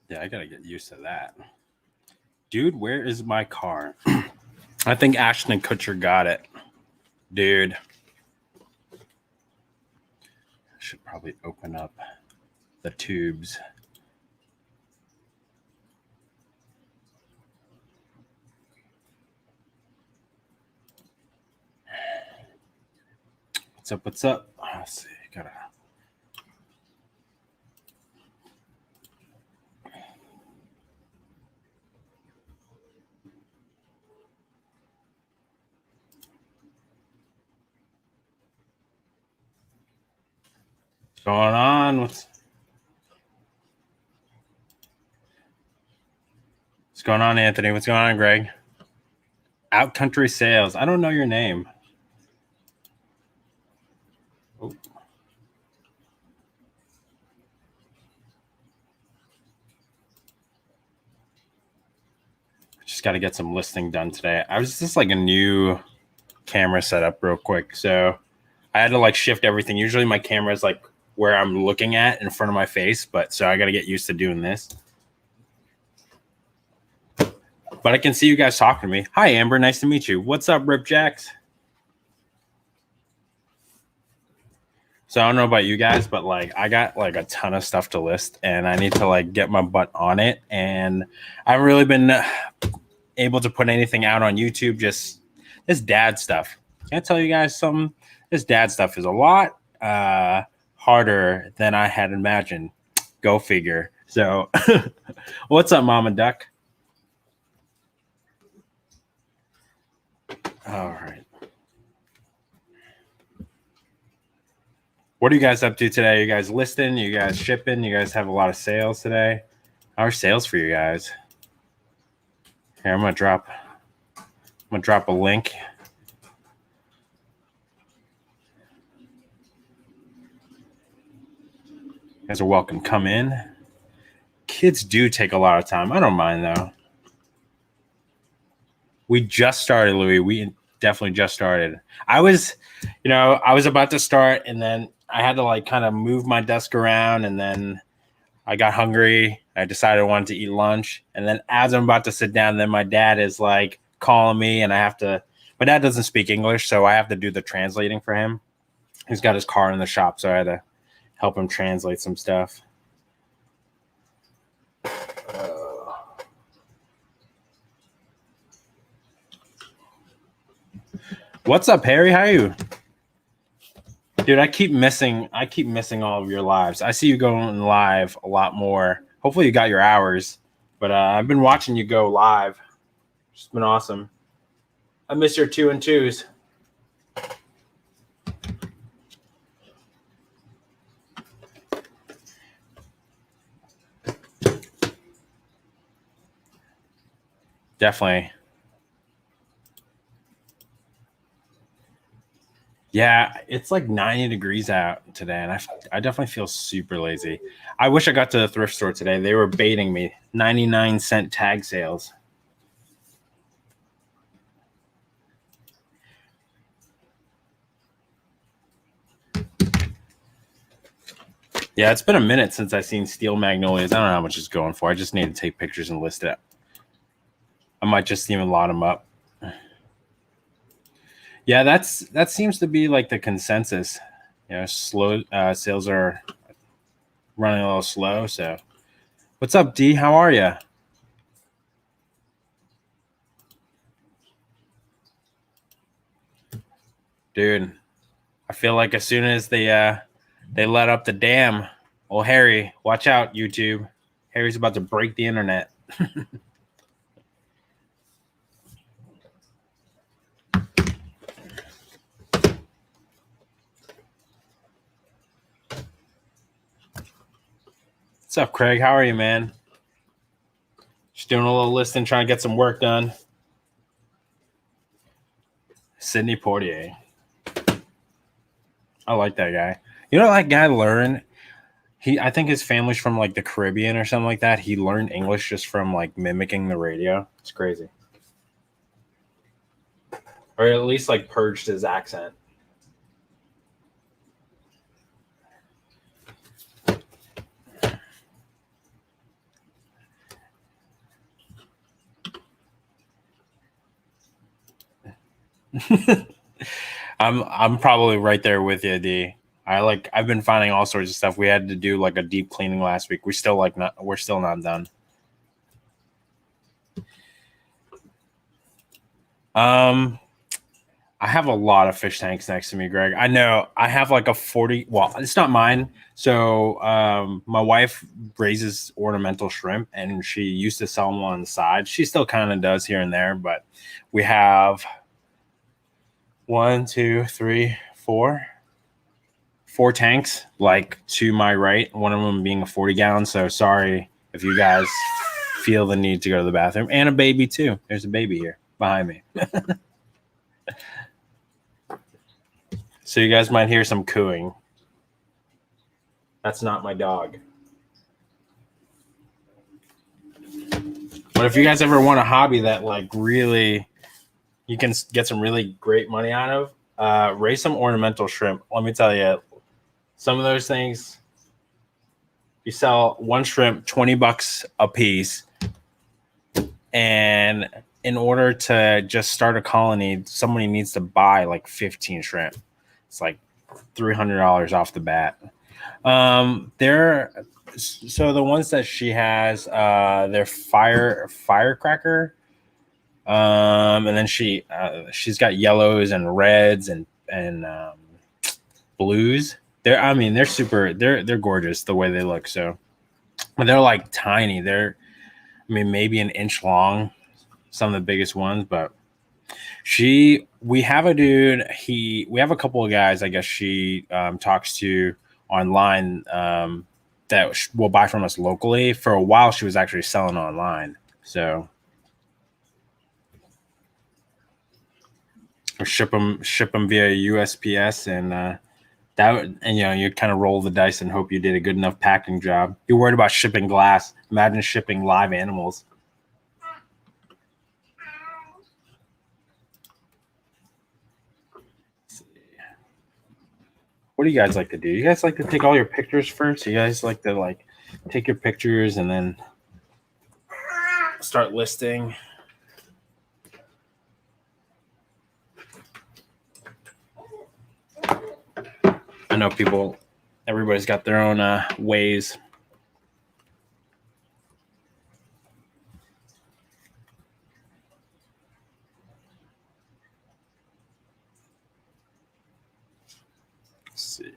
Yeah, I gotta get used to that. Dude, where is my car? I think Ashton Kutcher got it. Dude. I should probably open up the tubes. What's up? What's up? Let's see. Gotta. What's going on? What's going on, Anthony? What's going on, Greg? Outcountry Sales. I don't know your name. Oh. Just got to get some listing done today. I was just like a new camera setup real quick. So I had to like shift everything. Usually my camera is like where I'm looking at in front of my face. But so I got to get used to doing this. But I can see you guys talking to me. Hi, Amber. Nice to meet you. What's up, Ripjacks? So I don't know about you guys, but like I got like a ton of stuff to list and I need to like get my butt on it. And I haven't really been able to put anything out on YouTube. Just this dad stuff. Can I tell you guys something? This dad stuff is a lot harder than I had imagined. Go figure. So what's up, Mama Duck? All right. What are you guys up to today? You guys listing? You guys shipping? You guys have a lot of sales today? How are sales for you guys? Here, I'm gonna drop a link. You guys are welcome. Come in. Kids do take a lot of time. I don't mind though. We just started, Louis. We definitely just started. I was about to start and then I had to like kind of move my desk around and then I got hungry. I decided I wanted to eat lunch. And then as I'm about to sit down, then my dad is like calling me and my dad doesn't speak English, so I have to do the translating for him. He's got his car in the shop, so I had to help him translate some stuff. What's up, Harry? How are you? Dude, I keep missing all of your lives. I see you going live a lot more. Hopefully you got your hours. But I've been watching you go live. It's been awesome. I miss your 2 and 2s. Definitely. Yeah, it's like 90 degrees out today, and I definitely feel super lazy. I wish I got to the thrift store today. They were baiting me. 99-cent tag sales. Yeah, it's been a minute since I've seen Steel Magnolias. I don't know how much it's going for. I just need to take pictures and list it. I might just even lot them up. Yeah, that seems to be like the consensus. Slow sales are running a little slow. So, what's up, D? How are you? Dude, I feel like as soon as they let up the dam, oh Harry, watch out, YouTube. Harry's about to break the internet. What's up, Craig? How are you, man? Just doing a little listing, trying to get some work done. Sidney Portier. I like that guy. You know that guy learned. I think his family's from like the Caribbean or something like that. He learned English just from like mimicking the radio. It's crazy. Or at least like purged his accent. I'm probably right there with you, D. I've been finding all sorts of stuff. We had to do like a deep cleaning last week. We're still not done. Um I have a lot of fish tanks next to me, Greg. I know I have like a 40. Well, it's not mine. So my wife raises ornamental shrimp, and she used to sell them on the side. She still kind of does here and there, but we have one, two, three, four tanks, like to my right. One of them being a 40-gallon. So sorry if you guys feel the need to go to the bathroom, and a baby too. There's a baby here behind me. So you guys might hear some cooing. That's not my dog. But if you guys ever want a hobby that like really you can get some really great money out of, raise some ornamental shrimp. Let me tell you, some of those things you sell one shrimp $20 a piece, and in order to just start a colony, somebody needs to buy like 15 shrimp. It's like $300 off the bat. They're so the ones that she has, they're firecracker. And then she's got yellows and reds and blues. They're super. They're gorgeous the way they look. So, but they're like tiny. Maybe an inch long. Some of the biggest ones, but we have a dude. We have a couple of guys. I guess she talks to online that will buy from us locally. For a while, she was actually selling online. So. Or ship them via USPS, and you kind of roll the dice and hope you did a good enough packing job. You're worried about shipping glass. Imagine shipping live animals. What do you guys like to do? You guys like to take all your pictures first? You guys like to take your pictures and then start listing? I know everybody's got their own ways. Let's see.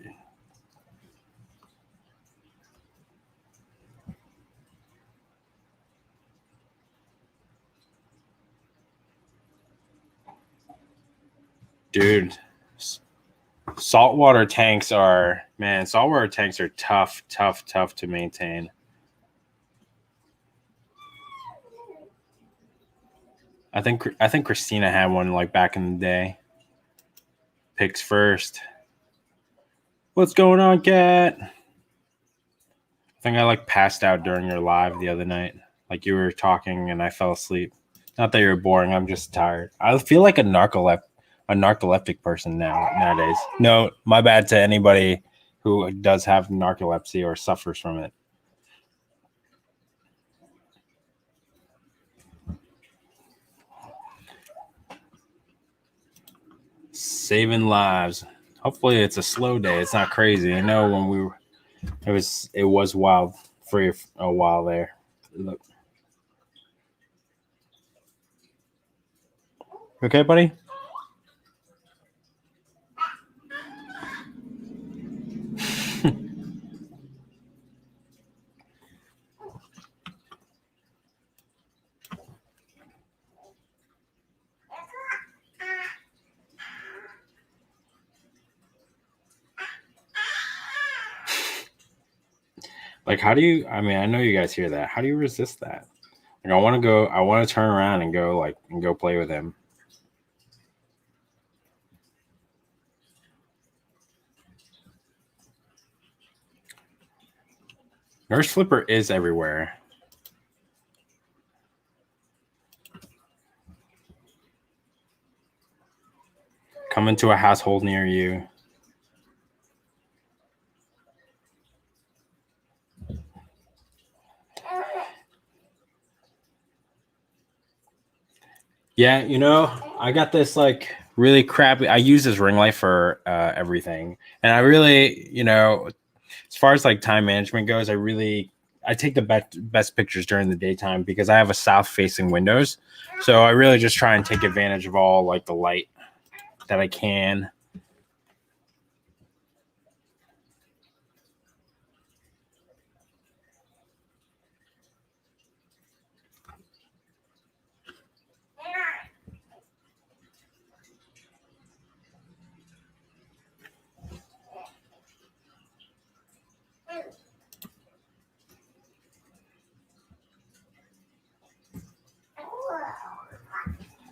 Dude, saltwater tanks are tough to maintain. I think Christina had one like back in the day. Pigs first. What's going on, Cat? I think I passed out during your live the other night. Like you were talking and I fell asleep. Not that you're boring. I'm just tired. I feel like a narcoleptic person nowadays. No, my bad to anybody who does have narcolepsy or suffers from it. Saving lives. Hopefully it's a slow day. It's not crazy. I know when it was wild for a while there. Look. Okay, buddy? How do you, I know you guys hear that. How do you resist that? I want to turn around and go play with him. Nurse Flipper is everywhere. Coming to a household near you. Yeah, I got this really crappy. I use this ring light for everything, and I really, as far as like time management goes, I take the best pictures during the daytime because I have a south facing windows, so I really just try and take advantage of all like the light that I can.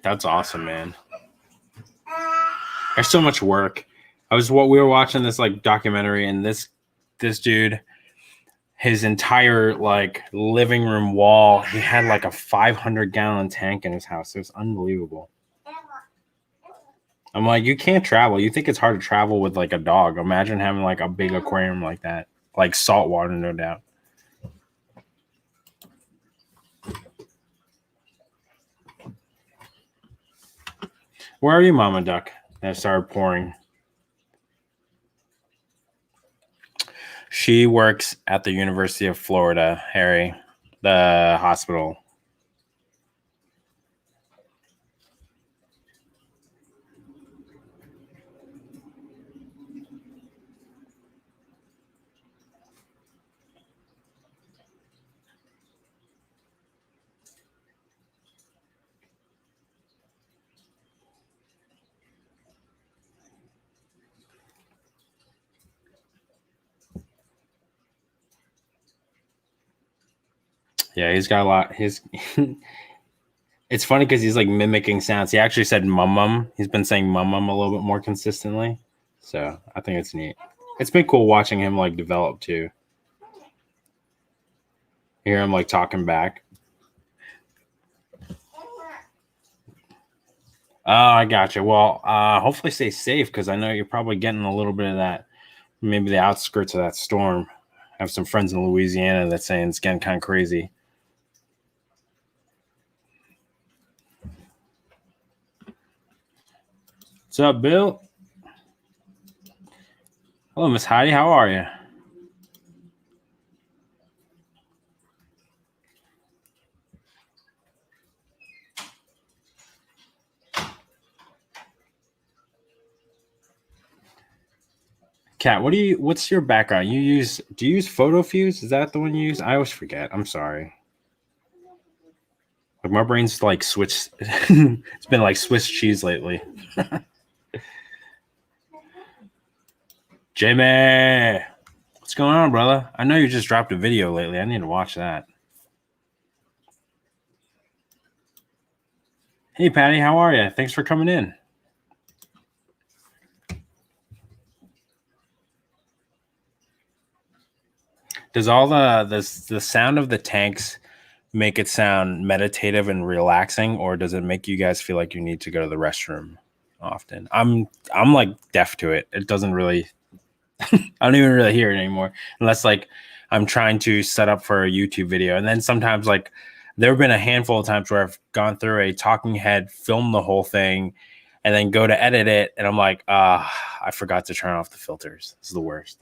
That's awesome, man. There's so much work. We were watching this like documentary, and this dude, his entire like living room wall, he had like a 500-gallon tank in his house. It was unbelievable. I'm like, you can't travel. You think it's hard to travel with like a dog. Imagine having like a big aquarium like that. Like salt water, no doubt. Where are you, Mama Duck? That started pouring. She works at the University of Florida, Harry, the hospital. Yeah, he's got a lot. It's funny because he's like mimicking sounds. He actually said mum mum. He's been saying mum mum a little bit more consistently. So I think it's neat. It's been cool watching him like develop too. Hear him like talking back. Oh, I gotcha. Well, hopefully stay safe because I know you're probably getting a little bit of that, maybe the outskirts of that storm. I have some friends in Louisiana that's saying it's getting kind of crazy. What's up, Bill? Hello, Miss Heidi. How are you? Kat, what's your background? Do you use PhotoFuse? Is that the one you use? I always forget. I'm sorry. Like my brain's like Swiss. It's been like Swiss cheese lately. Jamie, what's going on, brother? I know you just dropped a video lately. I need to watch that. Hey, Patty, how are you? Thanks for coming in. Does all the sound of the tanks make it sound meditative and relaxing, or does it make you guys feel like you need to go to the restroom often? I'm like deaf to it. It doesn't really. I don't even really hear it anymore unless like I'm trying to set up for a YouTube video, and then sometimes like there have been a handful of times where I've gone through a talking head, filmed the whole thing, and then go to edit it, and I'm like, I forgot to turn off the filters. This is the worst.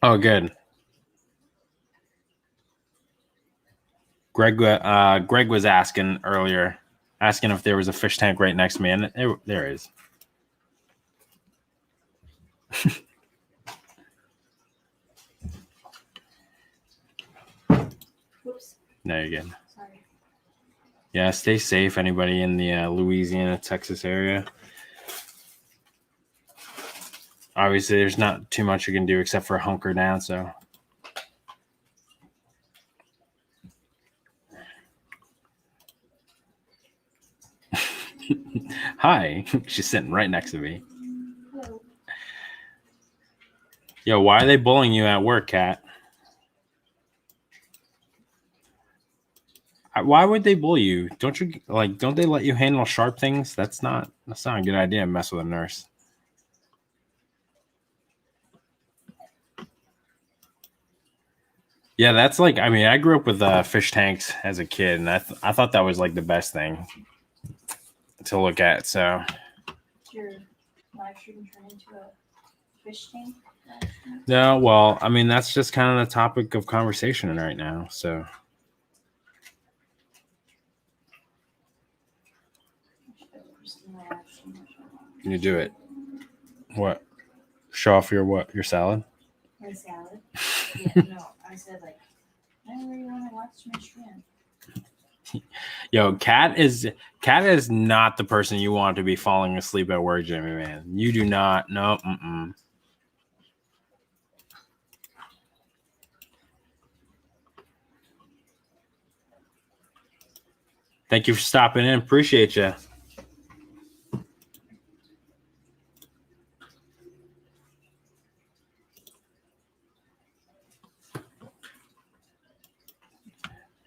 Oh, good. Greg was asking earlier, asking if there was a fish tank right next to me, and there is. Oops. No, you're good. Sorry. Yeah, stay safe, anybody in the Louisiana, Texas area. Obviously, there's not too much you can do except for hunker down, so. Hi, she's sitting right next to me. Hello. Yo, why are they bullying you at work, Kat? Why would they bully you? Don't they let you handle sharp things? That's not a good idea to mess with a nurse. Yeah, that's like, I mean, I grew up with fish tanks as a kid, and I thought that was like the best thing to look at. So Your live stream turn into a fish tank? no, well, I mean, that's just kind of the topic of conversation right now. So you do it. What? Show off your what? Your salad? My salad? Yeah, no, I said like, I really want to watch my stream. Yo, Kat is not the person you want to be falling asleep at work, Jimmy, man. You do not. No. Thank you for stopping in. Appreciate you.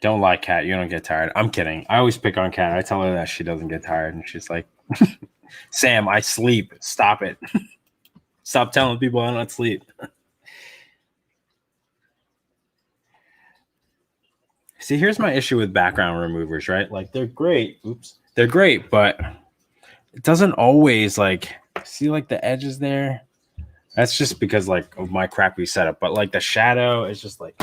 Don't lie, Kat. You don't get tired. I'm kidding. I always pick on Kat. I tell her that she doesn't get tired, and she's like, Sam, I sleep. Stop it. Stop telling people I don't sleep. See, here's my issue with background removers, right? Like, they're great. Oops. They're great, but it doesn't always, like, see, like, the edges there? That's just because, like, of my crappy setup. But, like, the shadow is just like...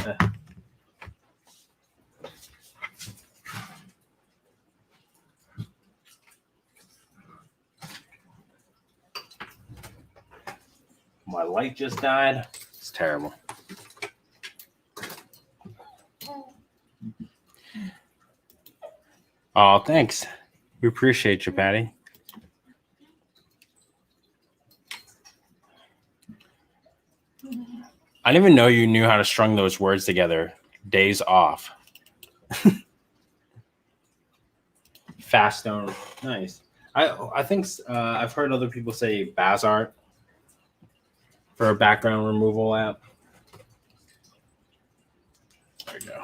My light just died. It's terrible. Oh, thanks. We appreciate you, Patty. I didn't even know you knew how to strung those words together. Days off. Fast stone. Nice. I think I've heard other people say Baz Art for a background removal app. There you go.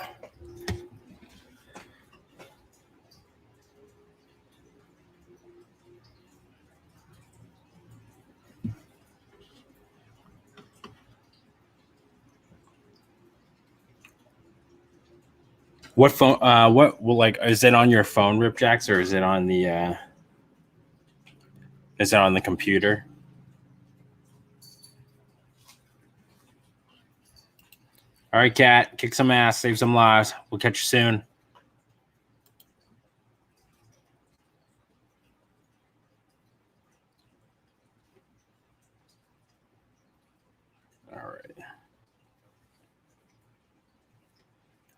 What phone? What will like? Is it on your phone, Ripjacks, or is it on the? Is it on the computer? All right, Kat, kick some ass, save some lives. We'll catch you soon. All right.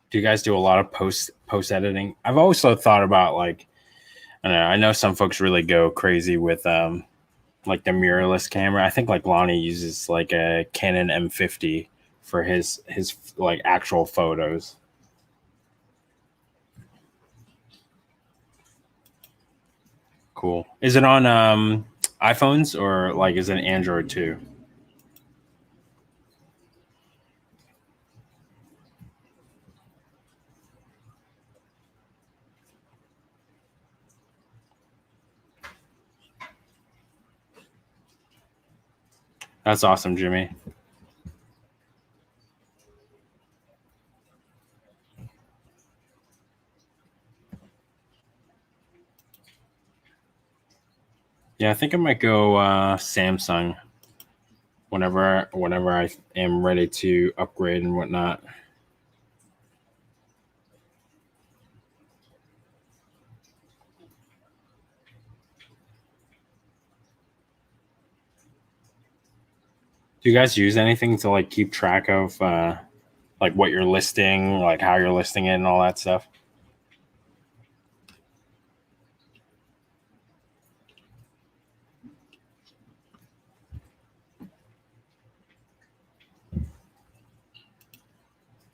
Do you guys do a lot of post editing? I've always thought about like, I don't know. I know some folks really go crazy with like the mirrorless camera. I think like Lonnie uses like a Canon M50 for his like actual photos. Cool. Is it on iPhones or like is it Android too? That's awesome, Jimmy. Yeah, I think I might go Samsung whenever I am ready to upgrade and whatnot. Do you guys use anything to like keep track of like what you're listing, like how you're listing it and all that stuff?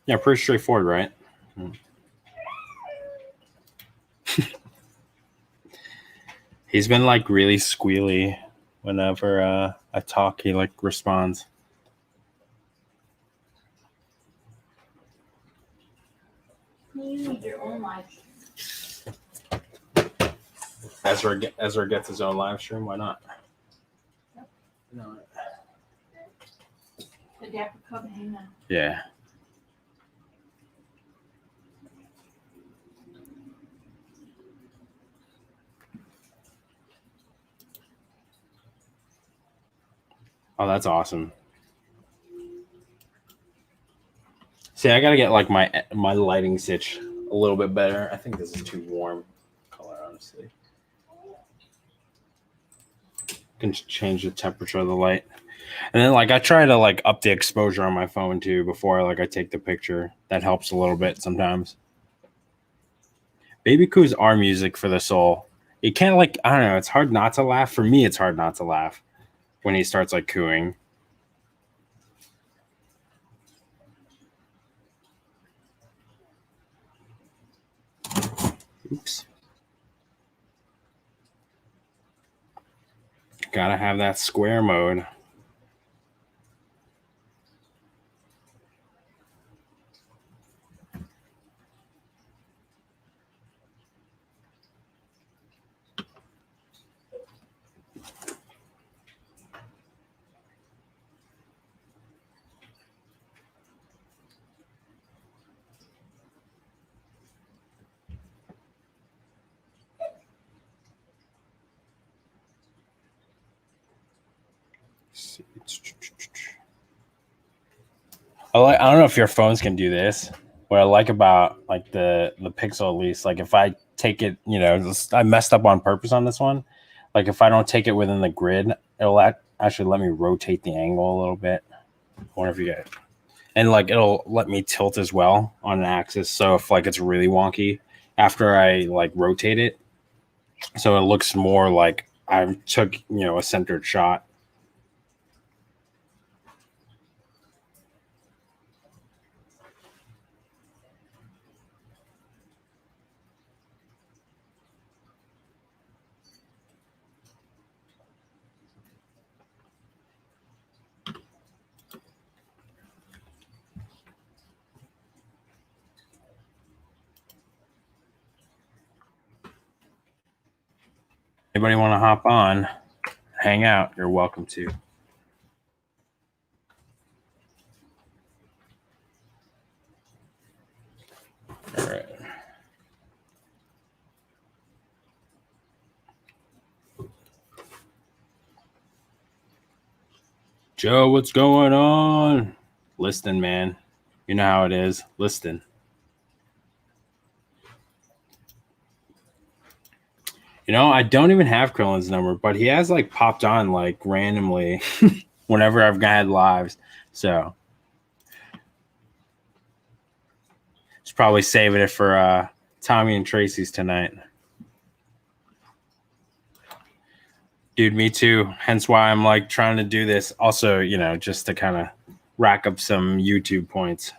Yeah, pretty straightforward, right? He's been like really squealy whenever I talk. He like responds. You need your own live stream. Ezra gets his own live stream. Why not? Yep. No. The Dapper Hangout. Yeah. Oh, that's awesome. See, I gotta get like my lighting stitch a little bit better. I think this is too warm color, honestly. Can change the temperature of the light. And then like I try to like up the exposure on my phone too before I take the picture. That helps a little bit sometimes. Baby coos are music for the soul. You can't like I don't know, it's hard not to laugh. For me, it's hard not to laugh when he starts like cooing. Oops. Gotta have that square mode. I don't know if your phones can do this. What I like about like the Pixel, at least, like if I take it, I messed up on purpose on this one. Like if I don't take it within the grid, it'll actually let me rotate the angle a little bit. I wonder if you get it. And like it'll let me tilt as well on an axis. So if like it's really wonky after I like rotate it, so it looks more like I took a centered shot. Anybody want to hop on, hang out? You're welcome to. All right. Joe, what's going on? Listing, man. You know how it is. Listing. I don't even have Krillin's number, but he has like popped on like randomly whenever I've had lives. So just probably saving it for Tommy and Tracy's tonight. Dude, me too. Hence why I'm like trying to do this. Also, just to kind of rack up some YouTube points.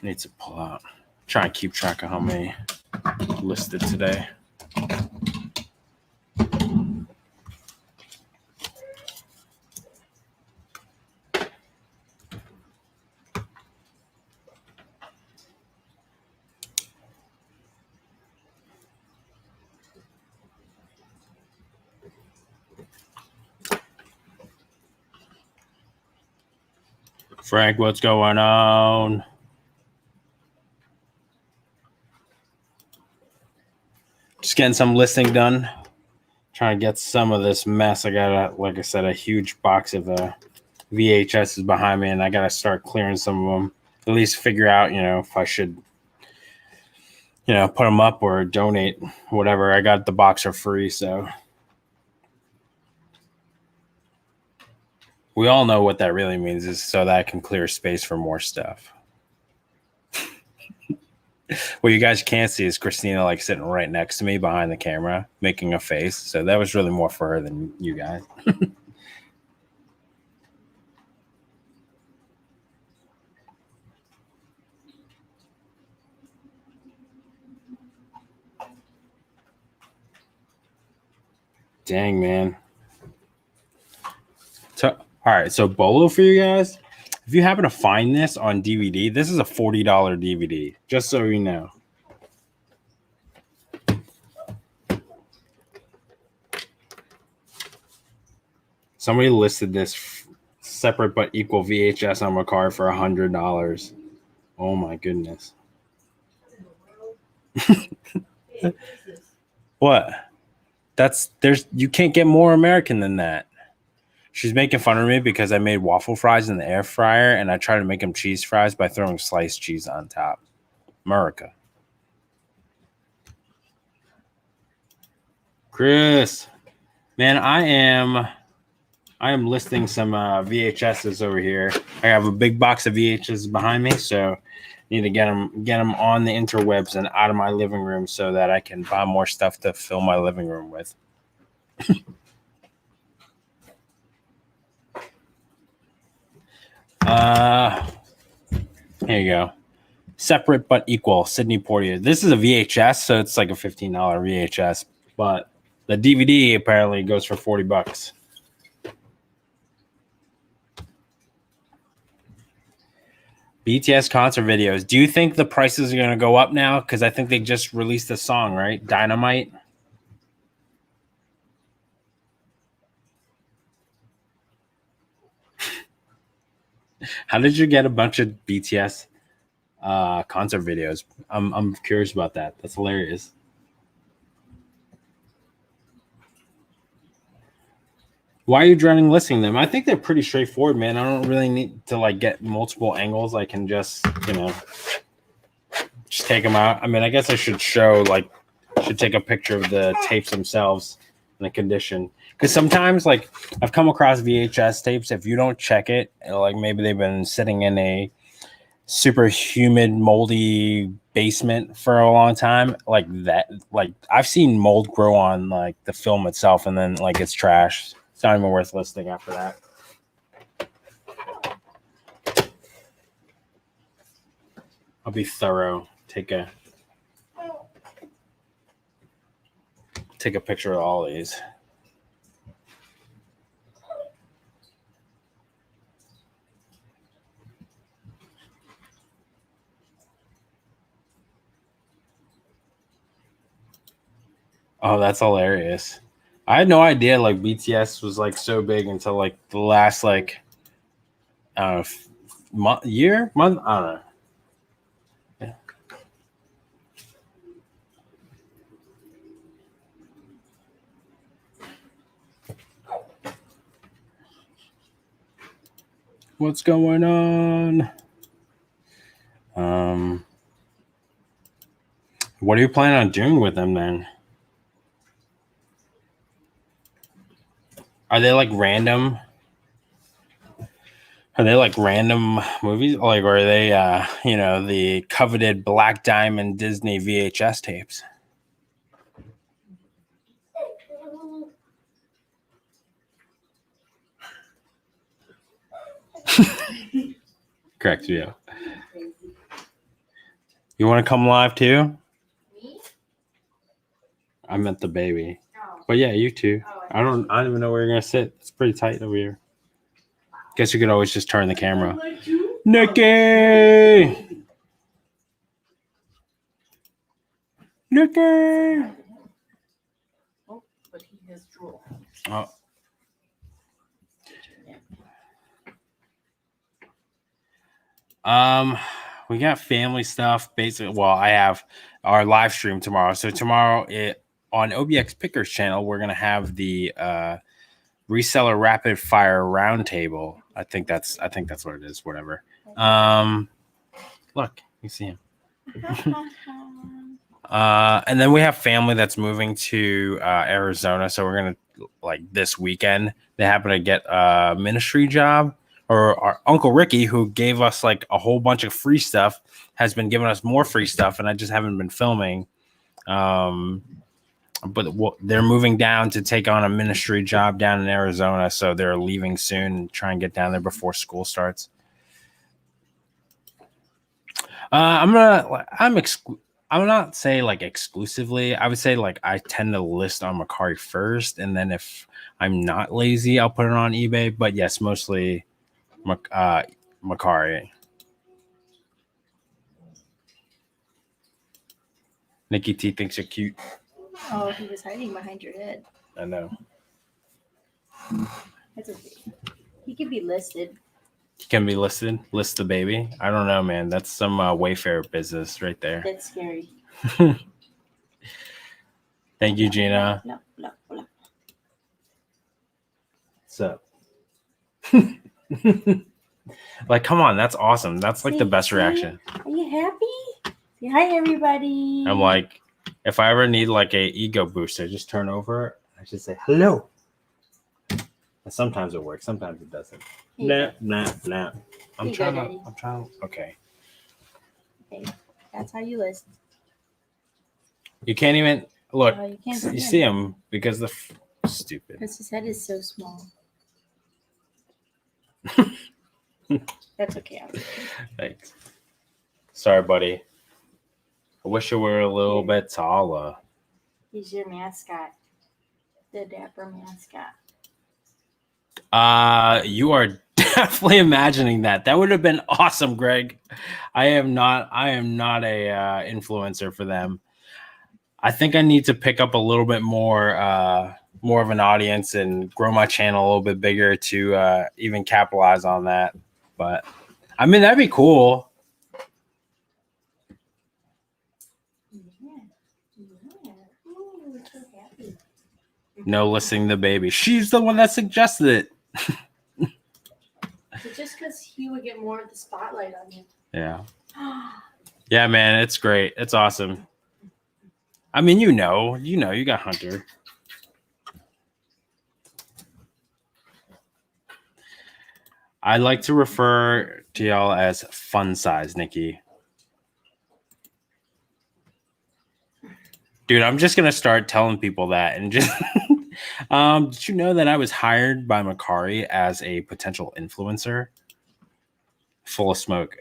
Need to pull out. Try and keep track of how many listed today. Frank, what's going on? Just getting some listing done. Trying to get some of this mess. I got, like I said, a huge box of VHSs behind me, and I got to start clearing some of them. At least figure out, if I should, put them up or donate, whatever. I got the box for free, so. We all know what that really means is so that I can clear space for more stuff. What you guys can't see is Christina like sitting right next to me behind the camera making a face. So that was really more for her than you guys. Dang, man. All right, so Bolo for you guys. If you happen to find this on DVD, this is a $40 DVD, just so you know. Somebody listed this separate but equal VHS on Mercari for $100. Oh my goodness. What? You can't get more American than that. She's making fun of me because I made waffle fries in the air fryer and I tried to make them cheese fries by throwing sliced cheese on top. America. Chris, man, I am listing some VHSs over here. I have a big box of VHSs behind me, so I need to get them on the interwebs and out of my living room so that I can buy more stuff to fill my living room with. Here you go. Separate but equal, Sidney Poitier. This is a VHS, so it's like a $15 VHS, but the DVD apparently goes for $40. BTS concert videos. Do you think the prices are going to go up now? Because I think they just released a song, right? Dynamite. How did you get a bunch of BTS concert videos? I'm curious about that. That's hilarious. Why are you dreading listing them? I think they're pretty straightforward, man. I don't really need to like get multiple angles. I can just, just take them out. I mean, I guess I should take a picture of the tapes themselves and the condition. Because sometimes, like, I've come across VHS tapes. If you don't check it, like maybe they've been sitting in a super humid, moldy basement for a long time, like that. Like I've seen mold grow on like the film itself, and then like it's trash. It's not even worth listing after that. I'll be thorough. Take a picture of all these. Oh, that's hilarious. I had no idea like BTS was like so big until like the last like month. I don't know. Yeah. What's going on? What are you planning on doing with them then? Are they like random? Are they like random movies? Like, or are they, the coveted Black Diamond Disney VHS tapes? Correct, yeah. You want to come live too? Me? I meant the baby. Oh. But yeah, you too. Oh, I don't even know where you're gonna sit. It's pretty tight over here. Guess you could always just turn the camera. Nikki! Nikki! Oh, but he has drool. Oh. We got family stuff. Basically, well, I have our live stream tomorrow. So tomorrow, on OBX Pickers channel, we're gonna have the reseller rapid fire roundtable. I think that's what it is. Whatever. Look, you see him. And then we have family that's moving to Arizona. So we're gonna like this weekend. They happen to get a ministry job. Or our Uncle Ricky, who gave us like a whole bunch of free stuff, has been giving us more free stuff, and I just haven't been filming. But they're moving down to take on a ministry job down in Arizona, so they're leaving soon and try and get down there before school starts. I'm not say like exclusively. I would say like I tend to list on Mercari first, and then if I'm not lazy, I'll put it on eBay. But yes, mostly Mercari. Nikki T thinks you're cute. Oh, he was hiding behind your head. I know. It's okay. He could be listed. Can be listed. List the baby. I don't know, man. That's some Wayfair business right there. That's scary. Thank you, Gina. No. So, like, come on, that's awesome. That's like the best reaction. Are you happy? Say hi, everybody. I'm like, if I ever need like a ego booster, just turn over. I should say hello. And sometimes it works. Sometimes it doesn't. Nah. I'm trying. Okay. Okay, that's how you list. You can't even look. You can't you see him because the stupid. Because his head is so small. That's okay. Thanks. Sorry, buddy. I wish you were a little bit taller. He's your mascot. The dapper mascot. You are definitely imagining that. That would have been awesome, Greg. I am not a influencer for them. I think I need to pick up a little bit more of an audience and grow my channel a little bit bigger to even capitalize on that. But I mean, that'd be cool. Ooh, so happy. No listing the baby. She's the one that suggested it. So just because he would get more of the spotlight on you. Yeah. Yeah, man, it's great. It's awesome. I mean, you got Hunter. I like to refer to y'all as fun size, Nikki. Dude, I'm just gonna start telling people that and just did you know that I was hired by Mercari as a potential influencer? Full of smoke.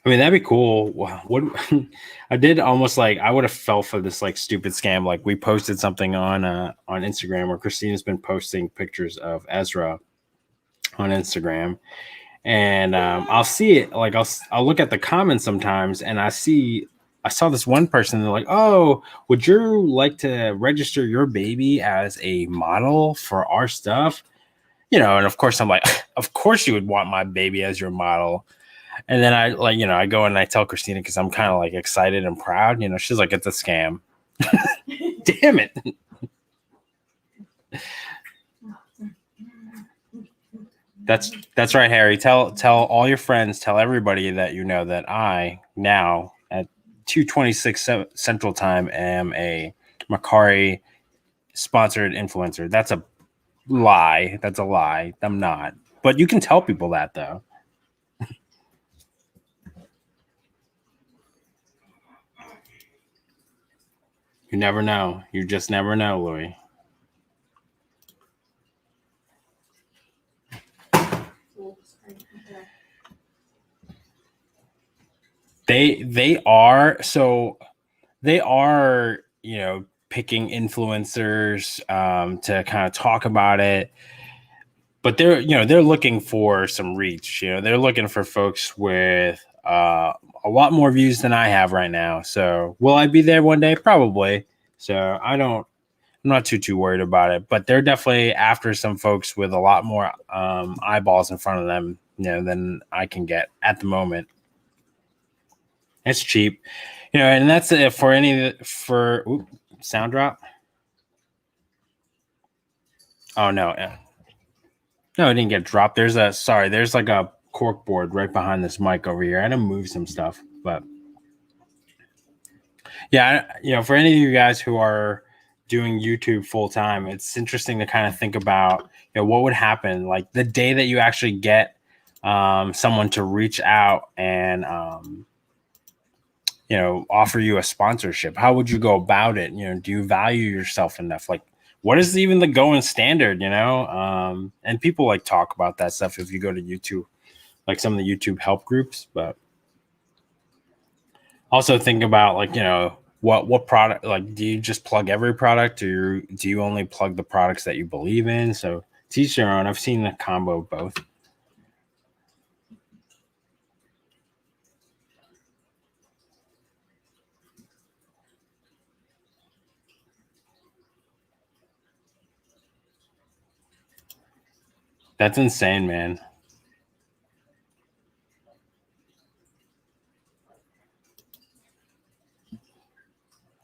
I mean, that'd be cool. What I did almost like I would have fell for this like stupid scam. Like we posted something on Instagram where Christina's been posting pictures of Ezra on Instagram, and I'll see it. Like I'll look at the comments sometimes, and I saw this one person. They're like, "Oh, would you like to register your baby as a model for our stuff?" You know, and of course I'm like, "Of course you would want my baby as your model." And then I I go and I tell Christina because I'm kind of like excited and proud. You know, she's like, "It's a scam." Damn it. That's right, Harry. Tell all your friends, tell everybody that you know that I now at 2:26 Central Time am a Mercari sponsored influencer. That's a lie. That's a lie. I'm not. But you can tell people that though. You never know. You just never know, Louis. They are, picking influencers to kind of talk about it. But they're looking for some reach. They're looking for folks with a lot more views than I have right now. So will I be there one day? Probably. So I'm not too worried about it. But they're definitely after some folks with a lot more eyeballs in front of them, than I can get at the moment. It's cheap, and that's it for sound drop. Oh no. No, it didn't get dropped. There's like a cork board right behind this mic over here. I had to move some stuff, but yeah, for any of you guys who are doing YouTube full time, it's interesting to kind of think about, what would happen like the day that you actually get someone to reach out and offer you a sponsorship. How would you go about it? Do you value yourself enough? Like, what is even the going standard, and people like talk about that stuff if you go to YouTube, like some of the YouTube help groups. But also think about like, what product, like, do you just plug every product, or do you only plug the products that you believe in? So teach your own. I've seen the combo of both. That's insane, man.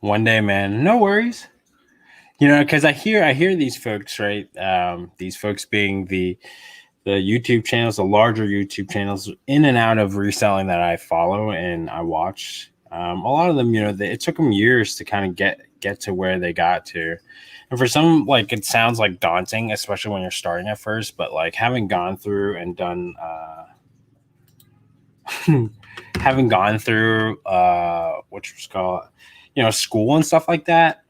One day, man. No worries. You know, because I hear these folks, right? These folks being the YouTube channels, the larger YouTube channels, in and out of reselling that I follow and I watch. A lot of them, you know, it took them years to kind of get to where they got to. And for some, like, it sounds like daunting, especially when you're starting at first. But like having gone through and done, having gone through what was called, you know, school and stuff like that,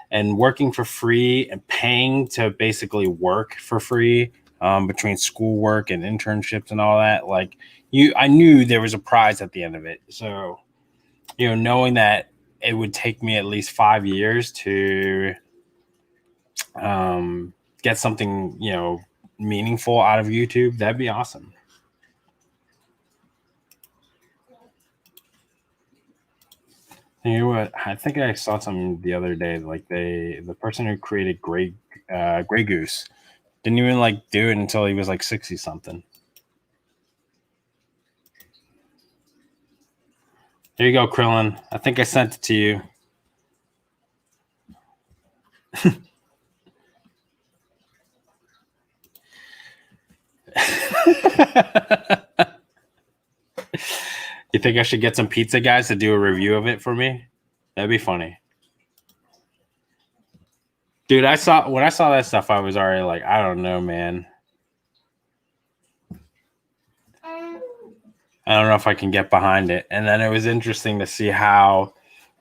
and working for free and paying to basically work for free between schoolwork and internships and all that. Like I knew there was a prize at the end of it. So, you know, knowing that it would take me at least 5 years to get something, you know, meaningful out of YouTube, that'd be awesome. You know what? I think I saw something the other day. Like the person who created Grey Goose didn't even like do it until he was like 60 something. There you go, Krillin. I think I sent it to you. You think I should get some pizza guys to do a review of it for me? That'd be funny. Dude, when I saw that stuff, I was already like, I don't know, man. I don't know if I can get behind it. And then it was interesting to see how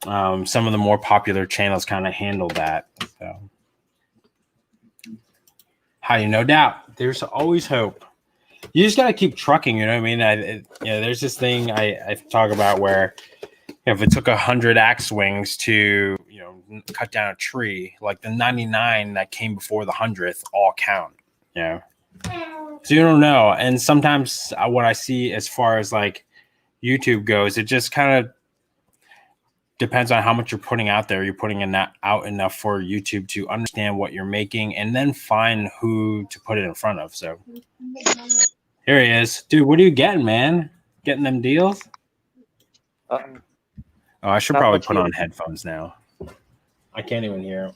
some of the more popular channels kind of handled that. So, no doubt, there's always hope. You just got to keep trucking. You know what I mean? There's this thing I talk about where if it took 100 axe swings to, you know, cut down a tree, like the 99 that came before the 100th all count. You know? So you don't know. And sometimes what I see as far as like YouTube goes, it just kind of depends on how much you're putting out there. You're putting out enough for YouTube to understand what you're making and then find who to put it in front of. So here he is. Dude, what are you getting, man? Getting them deals? Oh, I should probably put on headphones now. I can't even hear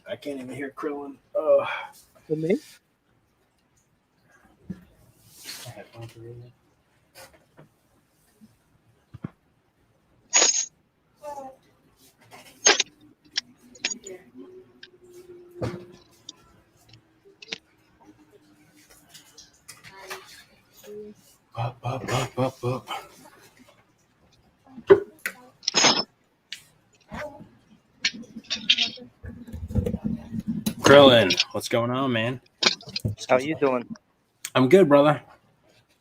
Krillin. Oh. For me? Up. Krillin, what's going on, man? How you doing? I'm good, brother.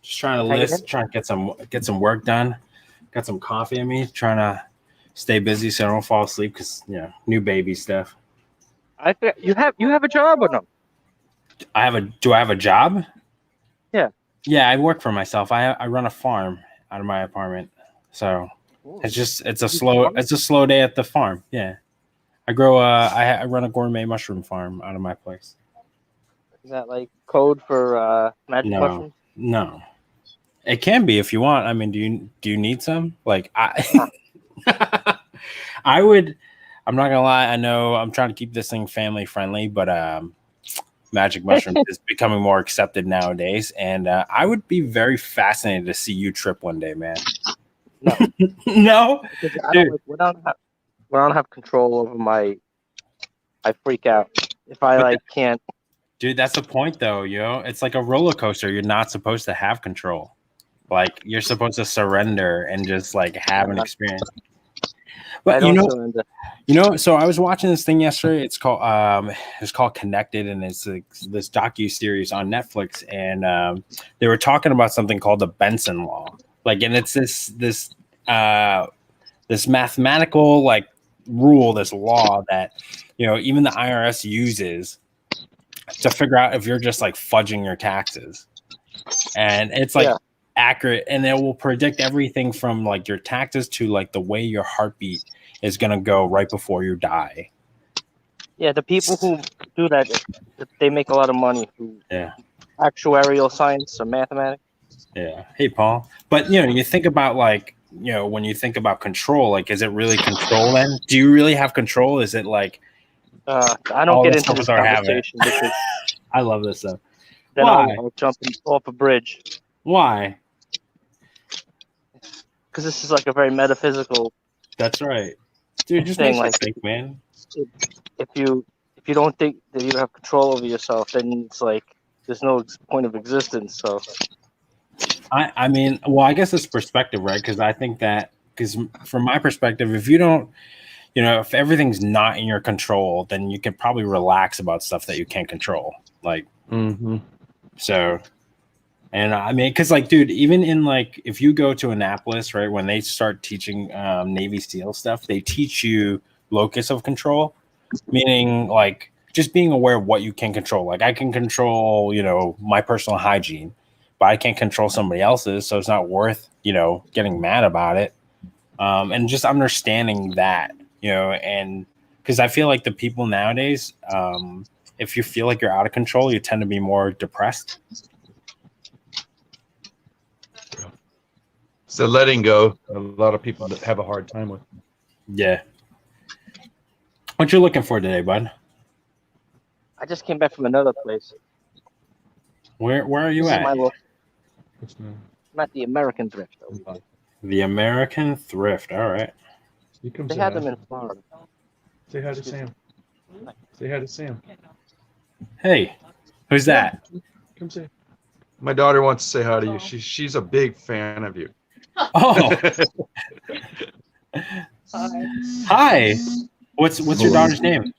Just trying to get some work done. Got some coffee in me, trying to stay busy so I don't fall asleep because, you know, new baby stuff. You have a job or no? Do I have a job? Yeah. Yeah, I work for myself. I run a farm out of my apartment. So it's a slow day at the farm. Yeah. I run a gourmet mushroom farm out of my place. Is that like code for magic mushrooms? No. It can be if you want. I mean, do you need some? Like I I'm not gonna lie, I know I'm trying to keep this thing family friendly, but magic mushrooms is becoming more accepted nowadays, and I would be very fascinated to see you trip one day, man. No. No? When I don't have control over I freak out. If I can't. Dude, that's the point though, yo. It's like a roller coaster. You're not supposed to have control. Like you're supposed to surrender and just like have an experience. But surrender. So I was watching this thing yesterday. It's called Connected, and it's like this docu-series on Netflix, and they were talking about something called the Benson Law. Like, and it's this mathematical like rule, this law that, you know, even the IRS uses to figure out if you're just like fudging your taxes. And it's like accurate, and it will predict everything from like your taxes to like the way your heartbeat is going to go right before you die. Yeah, the people who do that, they make a lot of money. Yeah. actuarial science or mathematics. Yeah. Hey, Paul. But you think about like, when you think about control, like, is it really control then? Do you really have control? Is it like I don't all get this into stuff this is our habit? conversation because I love this stuff. then Why? I'll jump off a bridge. Why? Because this is like a very metaphysical That's right. Dude, just thing. makes you Like think, man. if you don't think that you have control over yourself, then it's like there's no point of existence. So I mean, well, I guess it's perspective, right? Because I think that, because from my perspective, if you don't, if everything's not in your control, then you can probably relax about stuff that you can't control. Like, so, and I mean, because like, dude, even in like, if you go to Annapolis, right, when they start teaching Navy SEAL stuff, they teach you locus of control, meaning like just being aware of what you can control. Like, I can control, my personal hygiene, but I can't control somebody else's, so it's not worth, getting mad about it. And just understanding that, and because I feel like the people nowadays, if you feel like you're out of control, you tend to be more depressed. So letting go, a lot of people have a hard time with. Yeah. What you looking for today, bud? I just came back from another place. Where are you This at? is my look. I'm at the American Thrift. The American Thrift. All right. They had them in Florida. Say hi to Sam. Say hi to Sam. Hey, who's that? Come say. My daughter wants to say hi to you. She's a big fan of you. Oh, hi. What's your daughter's name?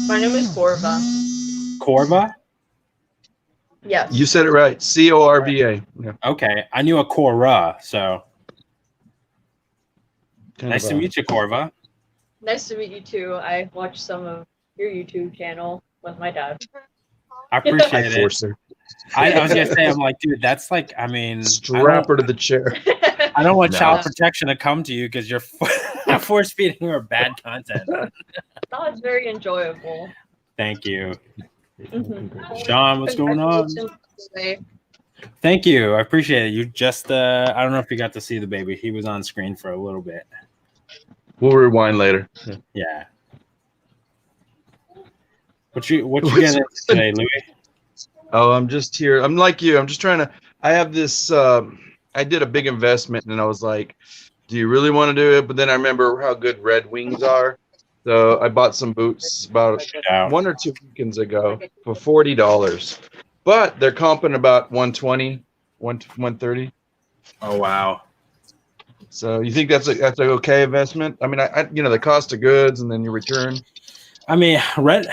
My name is Corva. Corva? Yes. You said it right. Corva. Yeah. Okay, I knew a Cora, so Kind nice of to meet you, Corva. Nice to meet you too. I watched some of your YouTube channel with my dad. I I appreciate it. forced her. I was gonna say, I'm like, dude, that's like, I mean, Strap her to the chair. I don't want No. child protection to come to you because you're force feeding her bad content. That was very enjoyable. Thank you, Mhm. Sean. What's going on? Congratulations today. Thank you. I appreciate it. You just, I don't know if you got to see the baby. He was on screen for a little bit. We'll rewind later. Yeah. What you getting into today, Louis? Oh, I'm just here. I'm like you. I'm just trying to. I have this. I did a big investment, and I was like, "Do you really want to do it?" But then I remember how good Red Wings are, so I bought some boots about Yeah. 1 or 2 weekends ago for $40. But they're comping about 120, 130. Oh wow. So you think that's an okay investment? I mean, I the cost of goods and then your return. I mean, Red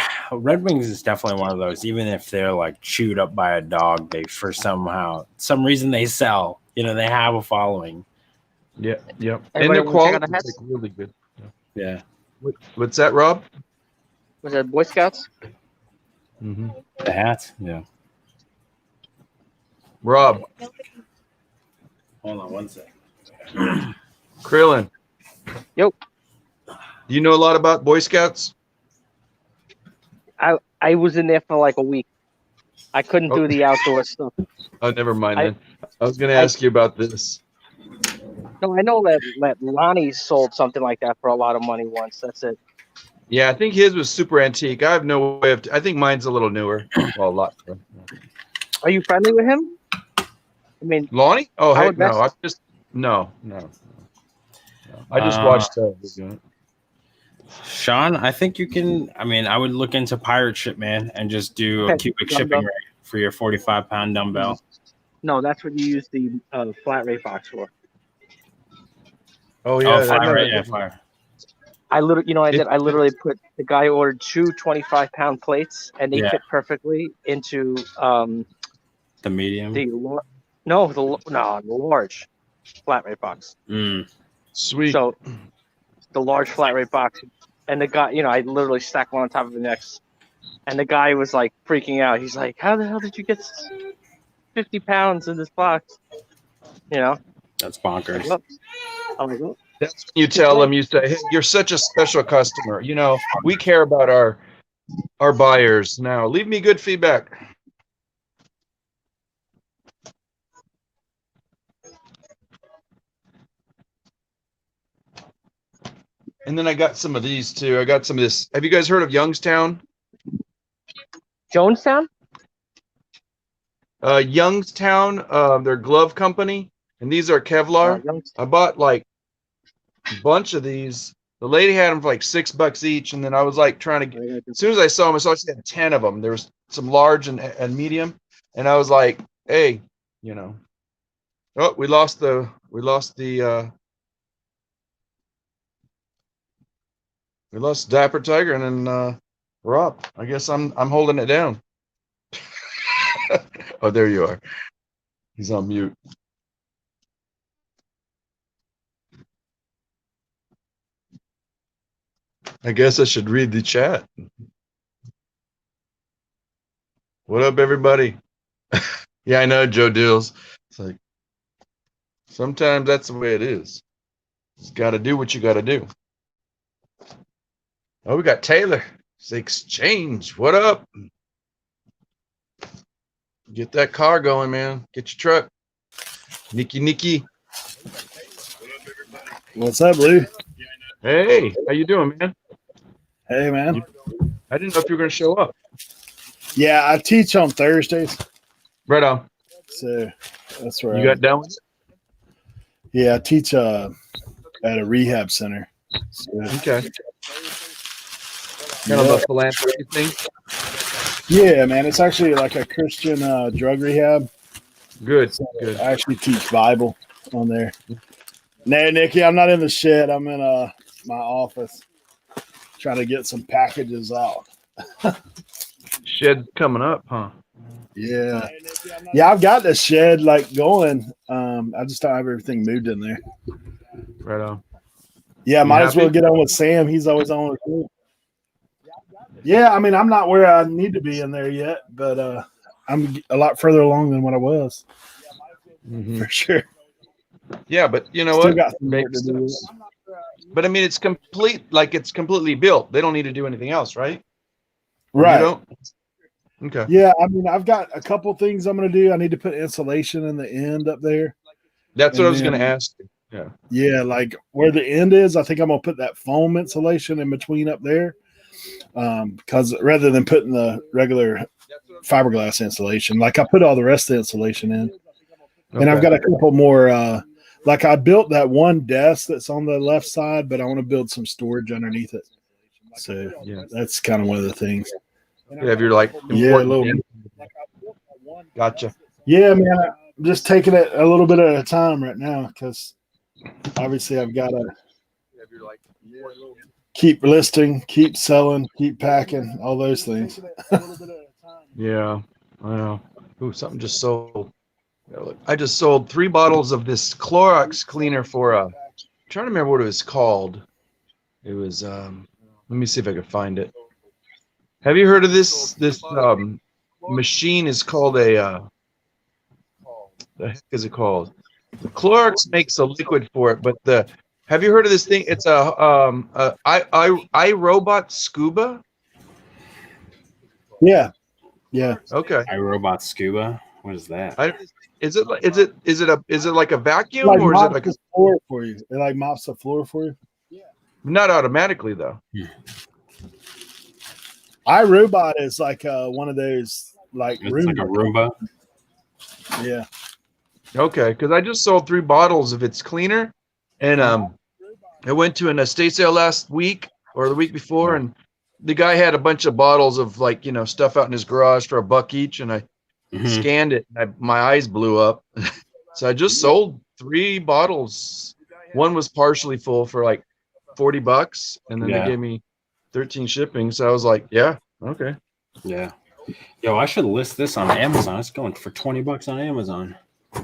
Wings is definitely one of those. Even if they're like chewed up by a dog, they for some reason they sell. They have a following. Yeah, yep. And Anybody their wanna check quality out the is hats? like really good. Yeah. What's that, Rob? Was that Boy Scouts? Mm-hmm. The hats. Yeah. Rob, Hold on one second. Krillin. Yo. Do you know a lot about Boy Scouts? I was in there for like a week. I couldn't do the outdoor stuff. Oh, never mind I- then. I was going to ask you about this. No, I know that Lonnie sold something like that for a lot of money once. That's it. Yeah, I think his was super antique. I have no way of. I think mine's a little newer. Well, a lot. Are you friendly with him? I mean, Lonnie? Oh, I heck would no. mess- I just no. I just watched television. Sean, I think you can. I mean, I would look into pirate ship, man, and just do a Okay, cubic dumbbell. shipping rate for your 45-pound dumbbell. no, that's what you use the flat rate box for. Oh yeah, Oh, I fire know rate, that. yeah, fire. I literally, I did. I literally put the guy ordered two 25-pound plates, and they Yeah. fit perfectly into The medium. the large flat rate box. Sweet. So the large flat rate box, and the guy, I literally stacked one on top of the next, and the guy was like freaking out. He's like, "How the hell did you get 50 pounds in this box?" That's bonkers. I'm like, "Well, That's when you tell them. You say, "Hey, you're such a special customer. We care about our buyers. Now, leave me good feedback." And then I got some of these too. I got some of this. Have you guys heard of Youngstown? Jonestown? Youngstown, their glove company, and these are Kevlar. I bought like a bunch of these. The lady had them for like $6 each, and then I was like trying to get. As soon as I saw them, I saw she had 10 of them. There was some large and medium, and I was like, "Hey, you know, oh, we lost the Dapper Tiger, and then we're up. I guess I'm holding it down." Oh, there you are. He's on mute. I guess I should read the chat. What up, everybody? Yeah, I know, Joe Dills. It's like sometimes that's the way it is. You got to do what you got to do. Oh, we got Taylor. It's Exchange. What up? Get that car going, man. Get your truck. Nikki. What's up, Lou? Hey, how you doing, man? Hey, man. I didn't know if you were going to show up. Yeah, I teach on Thursdays, Right on. so that's where You got down with it? Yeah, I teach at a rehab center. So, Okay. Kind of a philanthropy thing. yeah, man, it's actually like a Christian drug rehab. Good. So Good. I actually teach Bible on there. No, Nikki, I'm not in the shed. I'm in my office trying to get some packages out. Shed coming up, huh? Yeah. Yeah, I've got the shed like going. I just don't have everything moved in there. Right on. Yeah, You might as well happy? get on with Sam. He's always on with me. Yeah, I mean, I'm not where I need to be in there yet, but I'm a lot further along than what I was, Mhm. for sure. Yeah, but you know Still what? got some work Makes to do. sense. But I mean, it's completely built. They don't need to do anything else, right? Right. You don't? Okay. Yeah, I mean, I've got a couple things I'm going to do. I need to put insulation in the end up there. That's what And I was going to then- ask you. Yeah. Yeah, like where the end is, I think I'm going to put that foam insulation in between up there. Because rather than putting the regular fiberglass insulation, like I put all the rest of the insulation in. And I've Okay. got a couple more. Like I built that one desk that's on the left side, but I want to build some storage underneath it. So Yeah. that's kind of one of the things. You have your like important Yeah, a little thing. bit. Gotcha. Yeah, man. I'm just taking it a little bit at a time right now because obviously I've got to keep listing, keep selling, keep packing, all those things. Yeah. I know. Ooh, something just sold. I just sold 3 bottles of this Clorox cleaner for I'm trying to remember what it was called. It was let me see if I can find it. Have you heard of this machine is called the heck is it called? The Clorox makes a liquid for it, but have you heard of this thing? It's iRobot Scuba. Yeah. Yeah. Okay. iRobot Scuba. What is that? Is it like a vacuum Like or is it mops like the floor for you. It like mops the floor for you. not automatically though? iRobot is like one of those like It's like a Roomba. Yeah. Okay, because I just sold 3 bottles of its cleaner, and I went to an estate sale last week or the week before, and the guy had a bunch of bottles of like stuff out in his garage for $1 each, and I scanned it. And my eyes blew up, so I just sold 3 bottles. One was partially full for like $40, and then they gave me 13 shipping. So I was like, yeah, okay. Yeah. Yo, I should list this on Amazon. It's going for $20 on Amazon.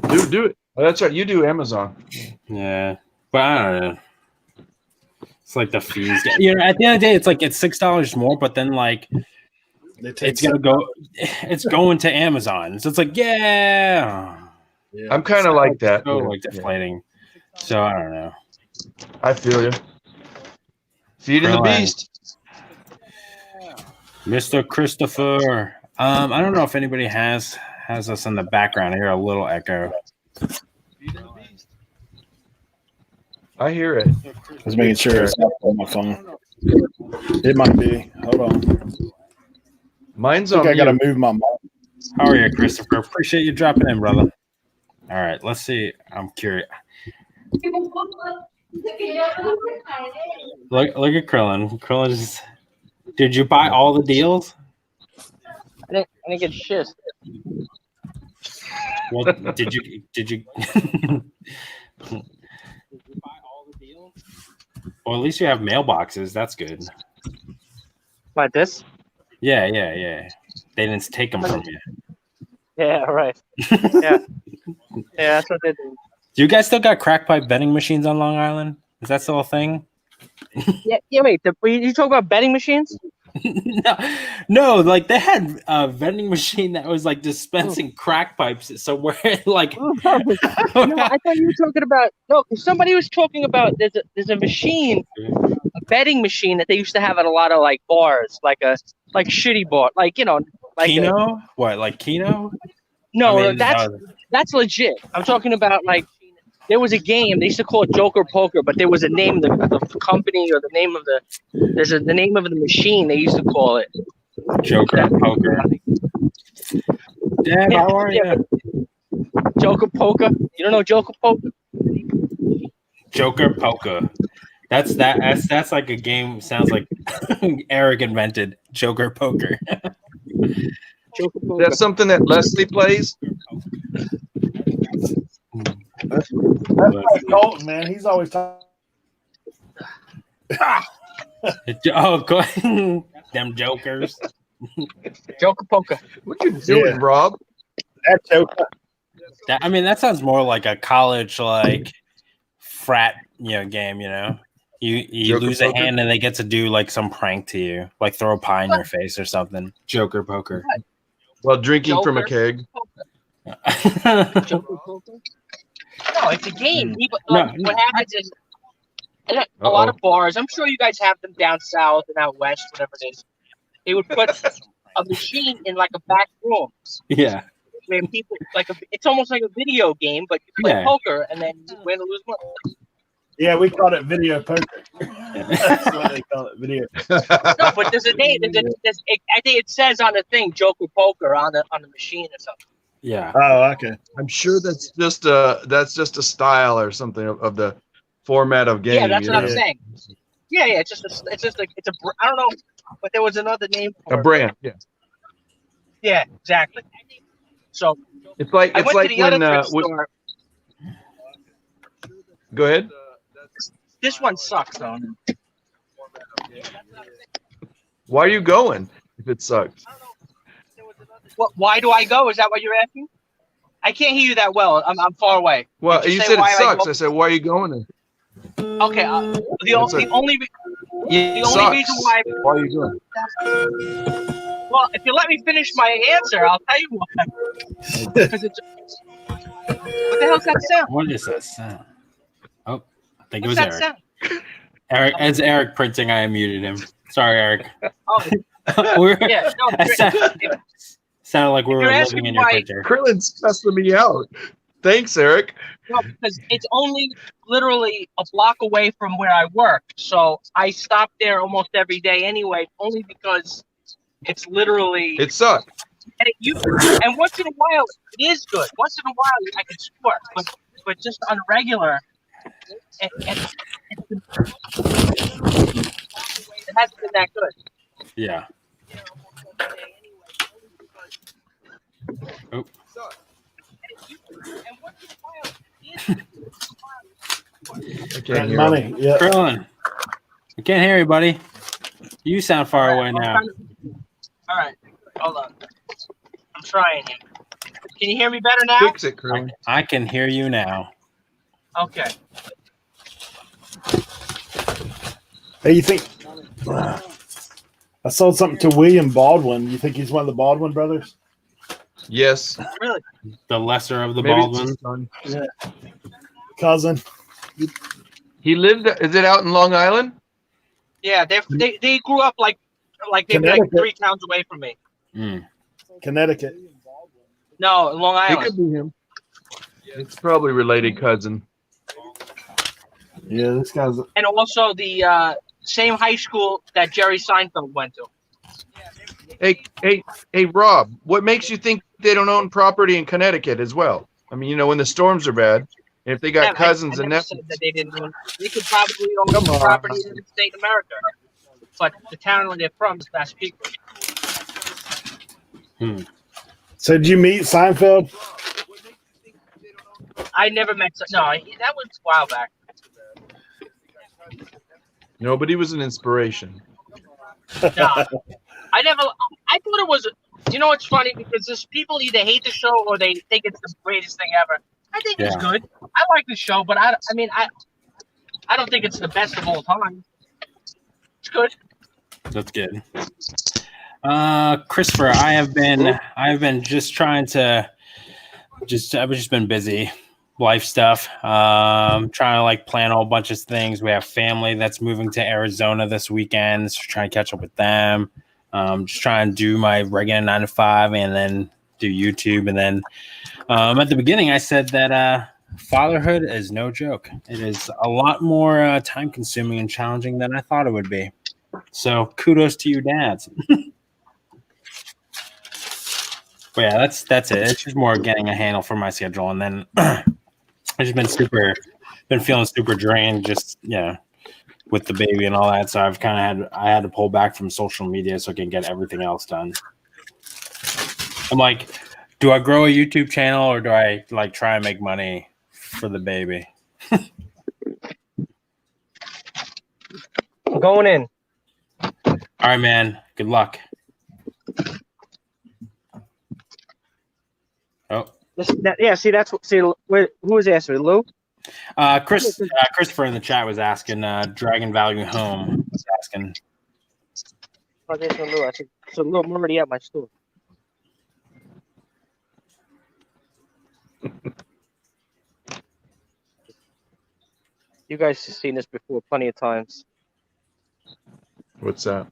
Do it. Oh, that's right. You do Amazon. Yeah. But I don't know. It's like the fees. At the end of the day, it's $6 more, but then like it's going to Amazon. So it's like, yeah. I'm kind of like that. So like deflating. So I don't know. I feel you. Feeding the beast. Mr. Christopher. I don't know if anybody has us in the background. I hear a little echo. I hear it. Just making sure it's not on my phone. It might be. Hold on. Mine's I think on I gotta mute. move my mic. How are you, Christopher? Appreciate you dropping in, brother. All right, let's see. I'm curious. Look at Krillin. Krillin did you buy all the deals? I didn't get shit. Well, did you did you buy all the deals? Well, at least you have mailboxes. That's good. Like this? Yeah. They didn't take them from you. Yeah, right. Yeah. Yeah, that's what they do. Do you guys still got crack pipe vending machines on Long Island? Is that still a thing? Yeah, wait. You talk about betting machines? no, like they had a vending machine that was like dispensing crack pipes somewhere. Like, No, I thought you were talking about somebody was talking about there's a machine, a betting machine that they used to have at a lot of like bars, like shitty bar, like like Keno? What, like Keno? No, I mean, that's legit. I'm talking about like there was a game they used to call it Joker Poker, but there was a name of the company or the name of the name of the machine they used to call it Joker Poker. Dad, how are you? Joker Poker. You don't know Joker Poker? Joker Poker. That's like a game. Sounds like Eric invented Joker Poker. Joker Poker. That's something that Leslie plays. That's like Colton, man. He's always talking. Oh, go ahead. Them jokers. Joker Poker. What you doing, Rob? That's Joker. That sounds more like a college like frat game. You lose a hand and they get to do like some prank to you, like throw a pie in your face or something. Joker Poker. While drinking from a keg. Joker Poker. No, it's a game. What happens is a lot of bars. I'm sure you guys have them down south and out west, whatever it is. They would put a machine in like a back room. Yeah. Where people it's almost like a video game, but you play poker and then you win or lose money. Yeah, we call it video poker. That's what they call it, video. No, but there's a name. I think it says on the thing Joker Poker on the machine or something. Yeah. Oh, okay. I'm sure that's just a style or something of the format of game. Yeah, that's what I'm saying. Yeah, it's a I don't know, but there was another name for a brand. Yeah. Yeah, exactly. So it's like I went to the other thrift store. Go ahead. This one sucks, though. Why are you going if it sucks? Why do I go? Is that what you're asking? I can't hear you that well. I'm far away. Well, you said it sucks. I said, why are you going there? Okay. The only reason why. Why are you going? Well, if you let me finish my answer, I'll tell you why. Because it's. What the hell's that sound? What is that sound? Oh, I think What's it was that Eric. sound? As Eric printing, I unmuted him. Sorry, Eric. Oh, yeah. No, sounded like we were living in your picture. Krillin's cussing me out. Thanks, Eric. No, because it's only literally a block away from where I work, so I stop there almost every day anyway. Only because it's literally. It sucks. And once in a while, it is good. Once in a while, I can score, but just on regular, it hasn't been that good. Yeah. Oh. Okay, money. Yeah. Krillin, I can't hear you, buddy. You sound far away now. All right, hold on. I'm trying here. Can you hear me better now? Fix it, Krillin. I can hear you now. Okay. Hey, you think I sold something to William Baldwin? You think he's one of the Baldwin brothers? Yes. Really? The lesser of the Maybe Baldwins. Yeah. Cousin. He lived. Is it out in Long Island? Yeah, they grew up like they were like 3 towns away from me. Mm. Connecticut. No, Long It Island. could be him. It's probably related cousin. Yeah, this guy's. and also the same high school that Jerry Seinfeld went to. Hey, Rob, what makes you think they don't own property in Connecticut as well? I mean, when the storms are bad, if they got cousins I and never nephews. said that they didn't own. They could probably own Come on. property in the state of America, but the town where they're from is Massapequa. So did you meet Seinfeld? I never met. No, that was a while back. No, but he was an inspiration. No, I never. I thought it was. You know, it's funny because there's people either hate the show or they think it's the greatest thing ever. I think it's good. I like the show, but I don't think it's the best of all time. It's good. That's good. Christopher, I've been just trying to I've just been busy, life stuff. Trying to like plan a whole bunch of things. We have family that's moving to Arizona this weekend, so trying to catch up with them. Just trying to do my regular 9 to 5 and then do YouTube. And then at the beginning, I said that fatherhood is no joke. It is a lot more time consuming and challenging than I thought it would be. So kudos to you dads. But yeah, that's it. It's just more getting a handle for my schedule. And then I've just been feeling super drained just, with the baby and all that. So I had to pull back from social media so I can get everything else done. I'm like, do I grow a YouTube channel or do I like try and make money for the baby? Going in. All right, man. Good luck. Oh. Who was asking? Lou? Christopher in the chat was asking, Dragon Value Home was asking. I said, so Lou, I'm already at my store. You guys have seen this before plenty of times. What's that?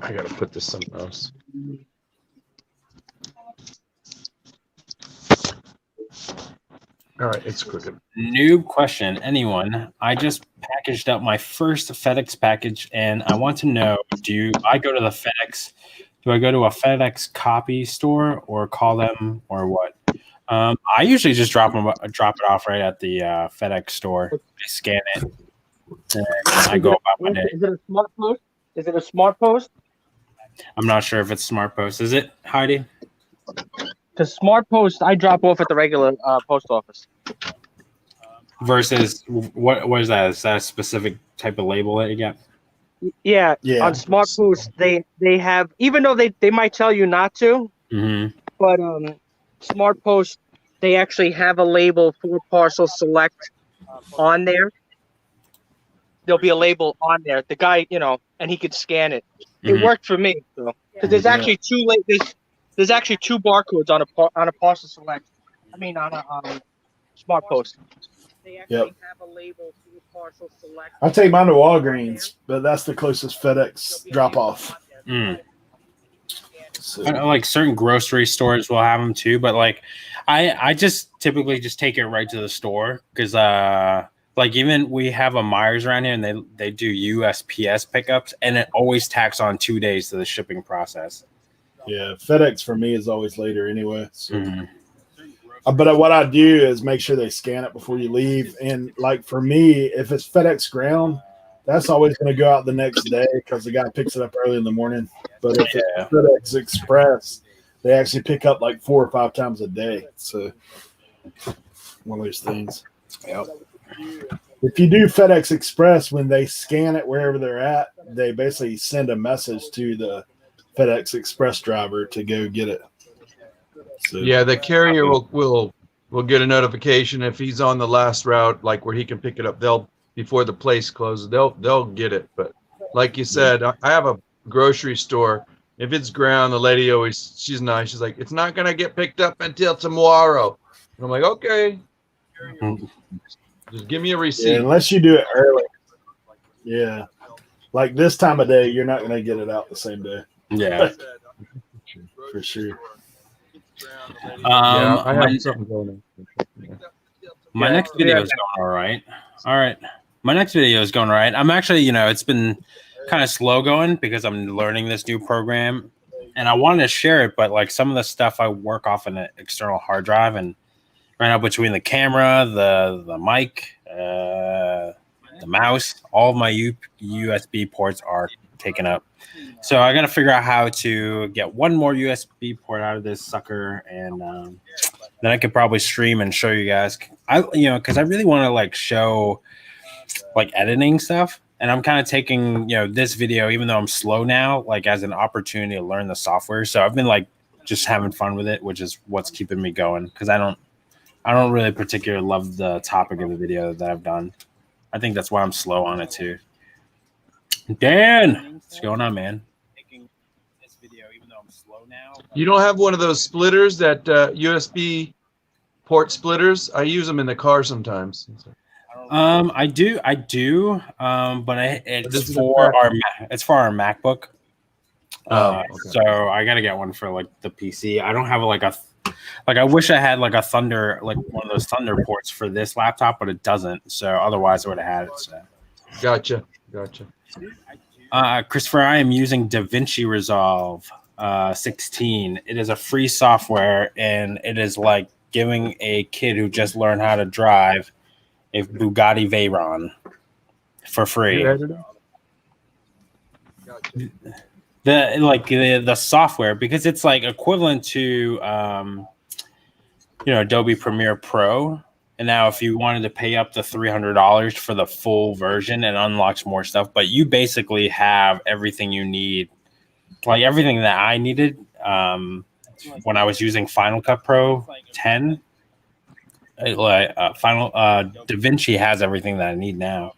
I gotta put this somewhere else. All right, it's crooked. Noob question. Anyone? I just packaged up my first FedEx package, and I want to know: do I go to the FedEx? Do I go to a FedEx copy store or call them or what? I usually just drop it off right at the FedEx store. I scan it, and I go about my day. Is it a smart post? Is it a smart post? I'm not sure if it's smart post. Is it, Heidi? The smart post I drop off at the regular post office. Versus what is that? Is that a specific type of label that you get? Yeah. On smart post they have, even though they might tell you not to, but smart post they actually have a label for parcel select on there. There'll be a label on there. The guy, and he could scan it. It worked for me, so because there's actually there's actually two barcodes on a parcel select. I mean on a smart post. They actually have a label for parcel select. I take mine to Walgreens, but that's the closest FedEx drop off. So. Like certain grocery stores will have them too, but like I just typically just take it right to the store because like even we have a Myers around here and they do USPS pickups and it always tacks on 2 days to the shipping process. Yeah, FedEx for me is always later anyway. So. But what I do is make sure they scan it before you leave. And like for me, if it's FedEx ground, that's always going to go out the next day because the guy picks it up early in the morning. But if it's FedEx Express, they actually pick up like 4 or 5 times a day. So one of those things. Yep. If you do FedEx Express, when they scan it wherever they're at, they basically send a message to the FedEx Express driver to go get it. So, yeah, the carrier will get a notification if he's on the last route, like where he can pick it up. Before the place closes, they'll get it. But like you said, I have a grocery store. If it's ground, the lady she's nice. She's like, it's not gonna get picked up until tomorrow. And I'm like, okay, just give me a receipt. Yeah, unless you do it early. Yeah, like this time of day, you're not gonna get it out the same day. Yeah, for sure. Yeah, I My, have something going on. my Yeah, next video is going all right. All right. My next video is going all right. I'm actually, it's been kind of slow going because I'm learning this new program and I wanted to share it, but like some of the stuff I work off an external hard drive, and right now between the camera, the mic, the mouse, all of my USB ports are taken up. So I got to figure out how to get one more USB port out of this sucker, and then I could probably stream and show you guys. Because I really want to like show like editing stuff, and I'm kind of taking this video, even though I'm slow now, like as an opportunity to learn the software. So I've been like just having fun with it, which is what's keeping me going, because I don't really particularly love the topic of the video that I've done. I think that's why I'm slow on it too. Dan, what's going on, man? This video, even though I'm slow now. You don't have one of those splitters, that USB port splitters? I use them in the car sometimes. I do, but it's for our MacBook. Okay. So I gotta get one for like the PC. I don't have I wish I had like one of those Thunder ports for this laptop, but it doesn't. So otherwise I would have had it. So. Gotcha. Christopher, I am using DaVinci Resolve 16. It is a free software, and it is like giving a kid who just learned how to drive a Bugatti Veyron for free. The software, because it's like equivalent to Adobe Premiere Pro. And now if you wanted to pay up to $300 for the full version, it unlocks more stuff, but you basically have everything you need, like everything that I needed when I was using Final Cut Pro 10. DaVinci has everything that I need now,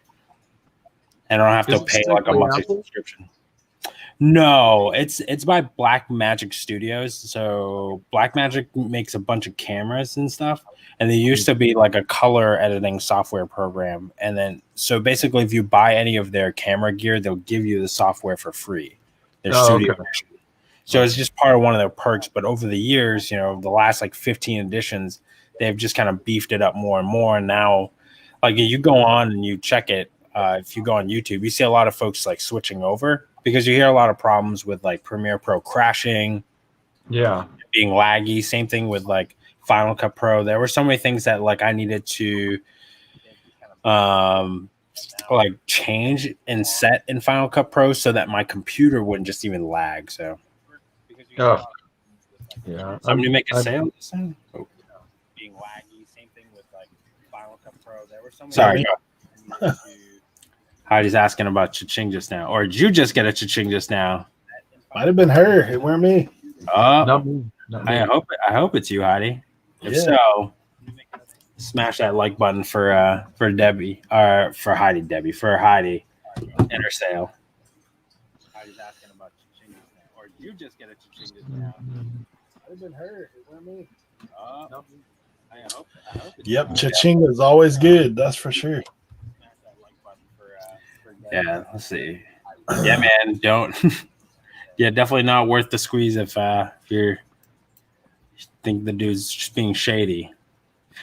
and I don't have to pay like a monthly subscription. No, it's by Blackmagic Studios. So Blackmagic makes a bunch of cameras and stuff, and they used to be like a color editing software program. And then, so basically, if you buy any of their camera gear, they'll give you the software for free. Their studio version. So it's just part of one of their perks. But over the years, the last like 15 editions, they've just kind of beefed it up more and more. And now, like you go on and you check it, if you go on YouTube, you see a lot of folks like switching over, because you hear a lot of problems with like Premiere Pro crashing, being laggy. Same thing with like Final Cut Pro. There were so many things that like I needed to like change and set in Final Cut Pro so that my computer wouldn't just even lag. So somebody make a sale. Being laggy. Same thing with like Final Cut Pro. There were so many. Sorry. Heidi's asking about cha-ching just now. Or did you just get a cha-ching just now? Might have been her. It weren't me. Not me. I hope it's you, Heidi. If so, smash that like button for Debbie, or for Heidi and her sale. Heidi's asking about cha-ching just now. Or did you just get a cha-ching just now? Might have been her. It weren't me. I hope it's Yep, cha-ching is always good. That's for sure. Yeah, let's see. Yeah, man, don't. Yeah, definitely not worth the squeeze if you think the dude's just being shady.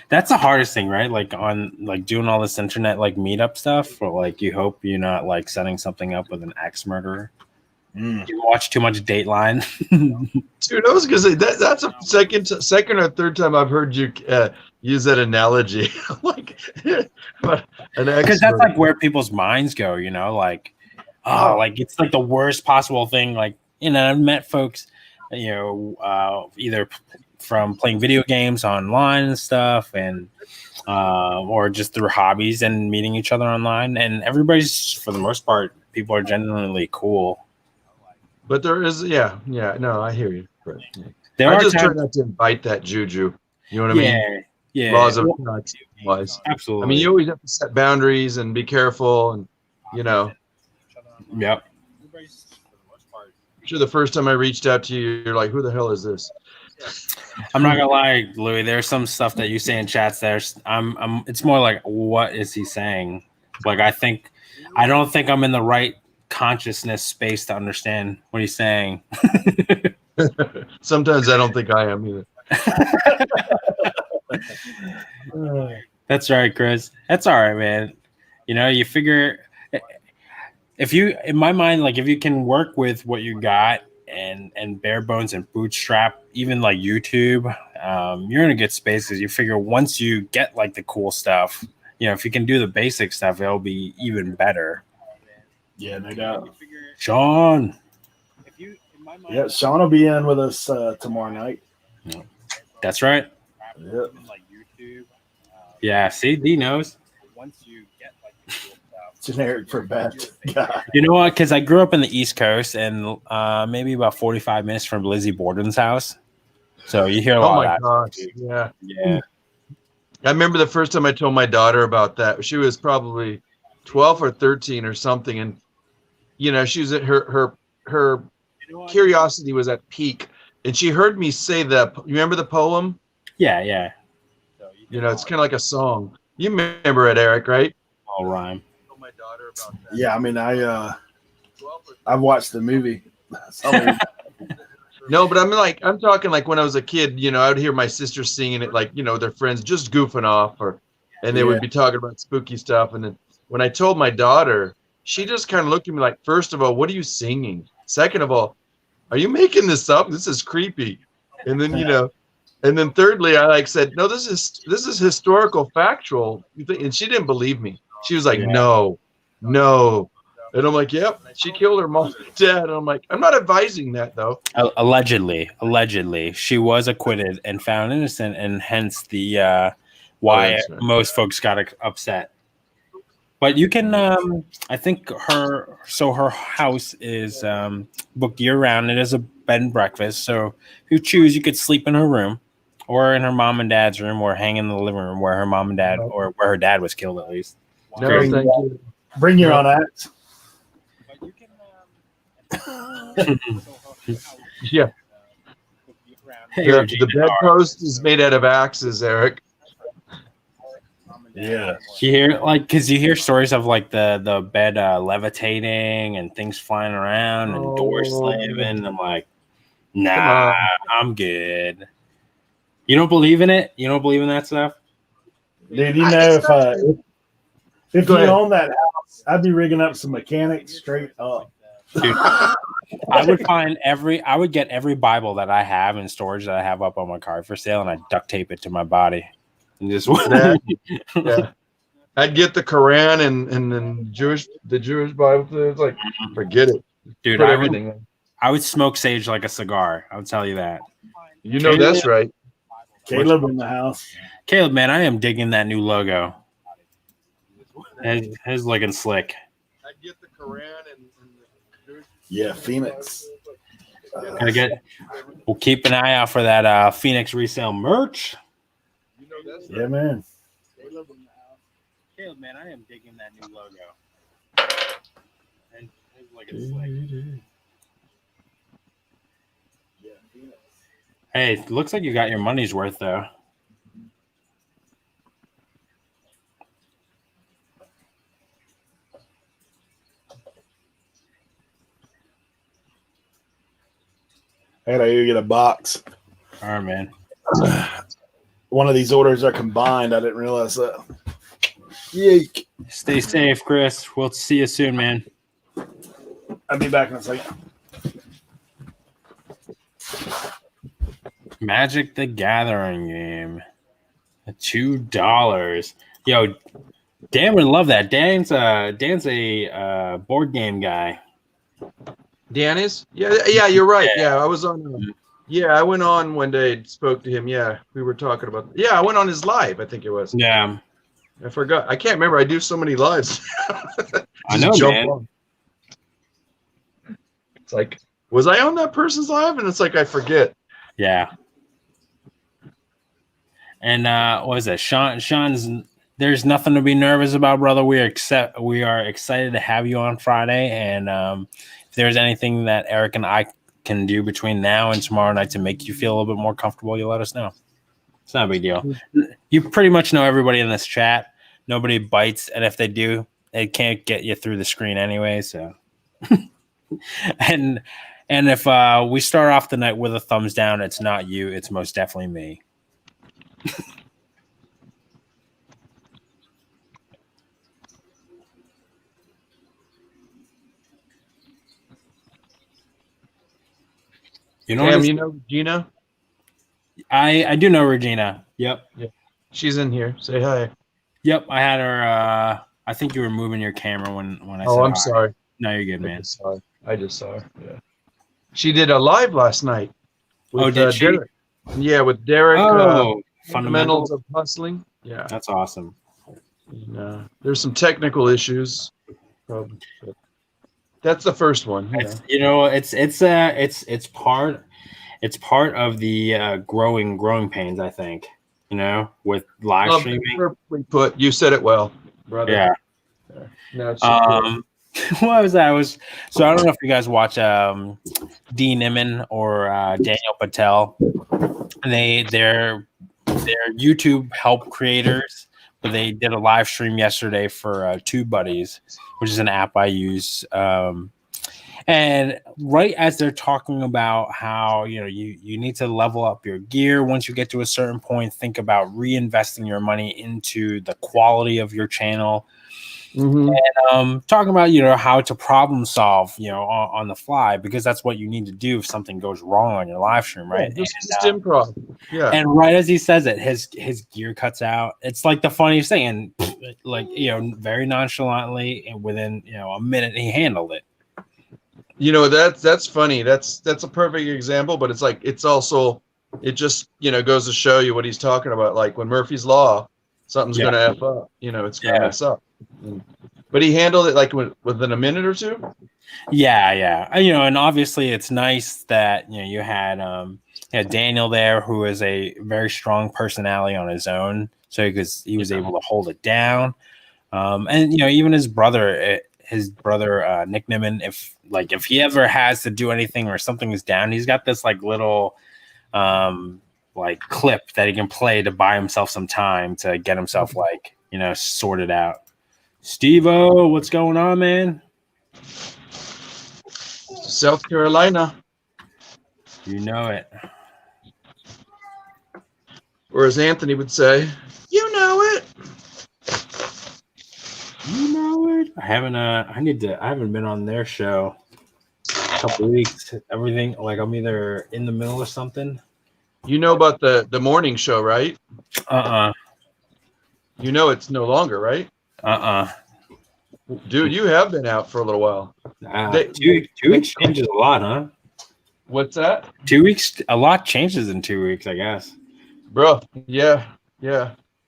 That's the hardest thing, right? Like on like doing all this internet like meetup stuff, or like you hope you're not like setting something up with an axe murderer. You watch too much Dateline. Dude, I was gonna say that's a second or third time I've heard you use that analogy. Like, but because that's like where people's minds go, like, like it's like the worst possible thing. Like, I've met folks, either from playing video games online and stuff, and or just through hobbies and meeting each other online, and everybody's, for the most part, people are genuinely cool. But there is, no, I hear you. Right. There I just try not to invite that juju. You know what I mean? Yeah. Laws of wise. Absolutely. I mean, you always have to set boundaries and be careful, and Yep. I'm sure the first time I reached out to you, you're like, "Who the hell is this?" I'm not gonna lie, Louis. There's some stuff that you say in chats. It's more like, what is he saying? Like, I don't think I'm in the right consciousness space to understand what he's saying. Sometimes I don't think I am either. That's right, Chris. That's all right, man. You know, you figure if you, in my mind, like if you can work with what you got and bare bones and bootstrap, even like YouTube, you're in a good space because you figure once you get like the cool stuff, you know, if you can do the basic stuff, it'll be even better. Yeah, no doubt. Sean. Yeah, Sean will be in with us tomorrow night. That's right. Yeah. Yeah, see, D knows. Generic for bad guy. You know what? Because I grew up in the East Coast and maybe about 45 minutes from Lizzie Borden's house. So you hear a lot of that. Gosh. Yeah. Yeah. I remember the first time I told my daughter about that. She was probably 12 or 13 or something. And, you know, she was at her curiosity was at peak. And she heard me say you remember the poem? Yeah, yeah. You know, it's kind of like a song. You remember it, Eric, right? All rhyme. Yeah, I mean, I've watched the movie. No, but I'm talking like when I was a kid, you know, I would hear my sister singing it, like, you know, their friends just goofing off, and they would be talking about spooky stuff. And then when I told my daughter, she just kind of looked at me like, first of all, what are you singing? Second of all, are you making this up? This is creepy. And then, you know, and then thirdly, I said, no, this is historical, factual. And she didn't believe me. She was like, no. And I'm like, yep, she killed her mom and dad. And I'm like, I'm not advising that, though. Allegedly, she was acquitted and found innocent, and hence the why most folks got upset. But you can, I think her house is booked year round. It is a bed and breakfast. So if you choose, you could sleep in her room or in her mom and dad's room or hang in the living room where her mom and dad or where her dad was killed, at least. No, thank you. Bring your own axe. Yeah. The bedpost is made out of axes, Eric. Yeah. You hear because you hear stories of like the bed levitating and things flying around and doors slamming. I'm like, nah, I'm good. You don't believe in it? You don't believe in that stuff? Dude, you know, if you own that house, I'd be rigging up some mechanics straight up. Dude, I would get every Bible that I have in storage that I have up on my car for sale, and I'd duct tape it to my body. And just yeah. I'd get the Quran and then the Jewish Bible. It's like, forget it. Dude, put everything. I would smoke sage like a cigar. I would tell you that. You know that's right. Caleb in the house. Caleb, man, I am digging that new logo. It's looking slick. I'd get the Quran and yeah, Phoenix. We'll keep an eye out for that Phoenix resale merch. Yeah, man. Caleb, man, I am digging that new logo. And it's looking slick. Hey, it looks like you got your money's worth, though. I gotta go get a box. All right, man. One of these orders are combined. I didn't realize that. Yeek. Stay safe, Chris. We'll see you soon, man. I'll be back in a second. Magic the Gathering game. $2. Yo, Dan would love that. Dan's a board game guy. Dan is? Yeah, you're right. Yeah, I was on. I went on one day and spoke to him. Yeah, we were talking about. Yeah, I went on his live. I think it was. Yeah. I forgot. I can't remember. I do so many lives. I know, man. On. It's like, was I on that person's live? And it's like I forget. Yeah. And what is it? Sean's. There's nothing to be nervous about, brother. We are excited to have you on Friday, and if there's anything that Eric and I can do between now and tomorrow night to make you feel a little bit more comfortable, you let us know. It's not a big deal. You pretty much know everybody in this chat. Nobody bites, and if they do, they can't get you through the screen anyway. So, and And if we start off the night with a thumbs down, it's not you. It's most definitely me. You know, Cam, you know Regina? I do know Regina. Yep. She's in here. Say hi. Yep. I had her. I think you were moving your camera when I said Oh, I'm hi. sorry. No, you're good, man. I just saw her. Yeah. She did a live last night with did she? Derek. Yeah, with Derek. Oh, Fundamentals of Hustling. Yeah. That's awesome. And, there's some technical issues. But that's the first one. It's part of the growing pains, I think. With live streaming. Perfectly put. You said it well, brother. Yeah. No, what was that? So I don't know if you guys watch Dean Niman or Daniel Patel. They're YouTube help creators, but they did a live stream yesterday for TubeBuddies, which is an app I use. And right as they're talking about how you need to level up your gear once you get to a certain point, think about reinvesting your money into the quality of your channel. Mm-hmm. And talking about how to problem solve on the fly, because that's what you need to do if something goes wrong on your live stream, right? Yeah, just improv. Yeah. And right as he says it, his gear cuts out. It's like the funniest thing, and very nonchalantly, and within a minute he handled it. That's funny. That's a perfect example, but it's like it just goes to show you what he's talking about. Like when Murphy's Law, something's gonna F up. It's gonna mess up. But he handled it like within a minute or two. Yeah. And obviously it's nice that you had Daniel there, who is a very strong personality on his own, so he was able to hold it down. And even his brother Nick Niman, if he ever has to do anything or something is down, he's got this little clip that he can play to buy himself some time to get himself sorted out. Steve-O, what's going on, man? South Carolina. You know it. Or as Anthony would say, you know it. You know it. I haven't been on their show a couple weeks. Everything I'm either in the middle of something. You know about the morning show, right? It's no longer, right? Dude, you have been out for a little while. 2 weeks changes a lot, huh? What's that? 2 weeks, a lot changes in 2 weeks, I guess. Bro, yeah.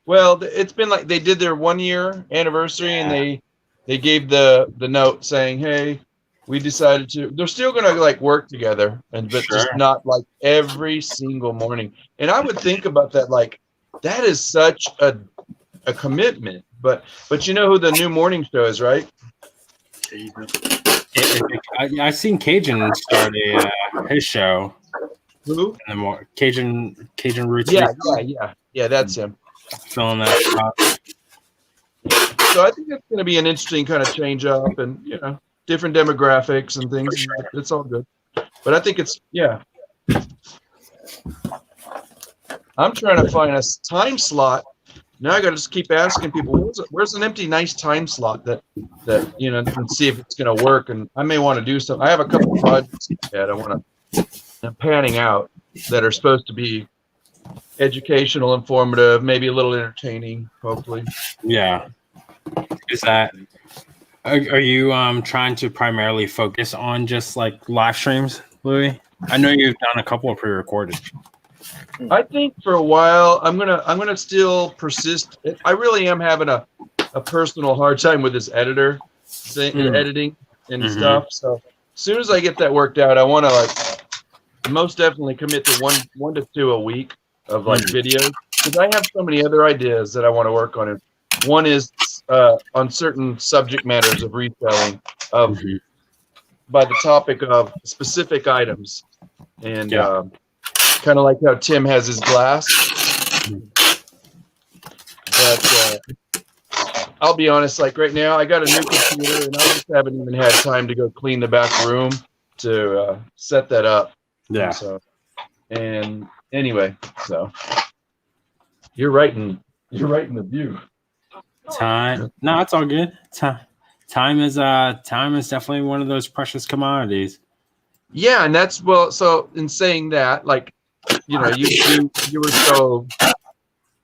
Well, it's been like they did their 1 year anniversary, and they gave the note saying, "Hey, we decided to." They're still gonna work together, but just not every single morning. And I would think about that that is such a commitment. But you know who the new morning show is, right? I've seen Cajun start his show. Who? Cajun Roots. Yeah, that's him. Filling that spot. So I think it's going to be an interesting kind of change up, and different demographics and things. Sure. It's all good. But I think it's I'm trying to find a time slot. Now I got to just keep asking people, where's an empty, nice time slot that and see if it's going to work. And I may want to do something. I have a couple projects that I'm panning out that are supposed to be educational, informative, maybe a little entertaining, hopefully. Yeah. Is that? Are you trying to primarily focus on just live streams, Louis? I know you've done a couple of pre-recorded. I think for a while I'm gonna still persist. I really am having a personal hard time with this editing and stuff. So as soon as I get that worked out, I want to most definitely commit to one to two a week of videos, because I have so many other ideas that I want to work on. And one is on certain subject matters of reselling by the topic of specific items, and kind of like how Tim has his glass. But I'll be honest, right now I got a new computer and I just haven't even had time to go clean the back room. to set that up. Yeah. So, and anyway, so you're writing the view. Time. No, it's all good. Time is definitely one of those precious commodities. Yeah, and that's well. So in saying that, like, you know, you were so,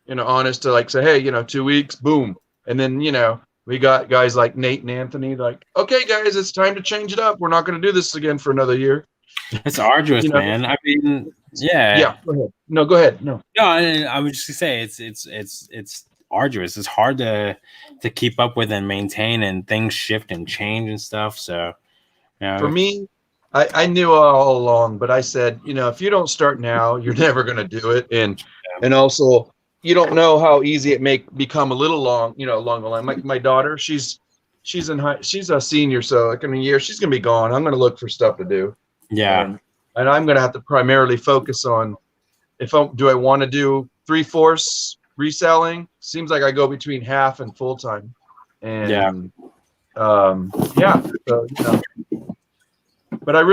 you know, honest to like say, hey, you know, 2 weeks, boom, and then you know we got guys like Nate and Anthony, like, okay, guys, it's time to change it up. We're not going to do this again for another year. It's arduous, You know? man. I mean, yeah. Yeah. Go ahead. No, go ahead. No. No, I would just say it's arduous. It's hard to keep up with and maintain, and things shift and change and stuff. So, you know, For me, I knew all along, but I said, you know, if you don't start now, you're never going to do it, and also you don't know how easy it may become a little long, you know, along the line. My daughter, she's a senior, so like in a year she's going to be gone. I'm going to look for stuff to do. yeah, And I'm going to have to primarily focus on do I want to do 3/4 reselling? Seems like I go between half and full time. And Yeah. So, you know, but I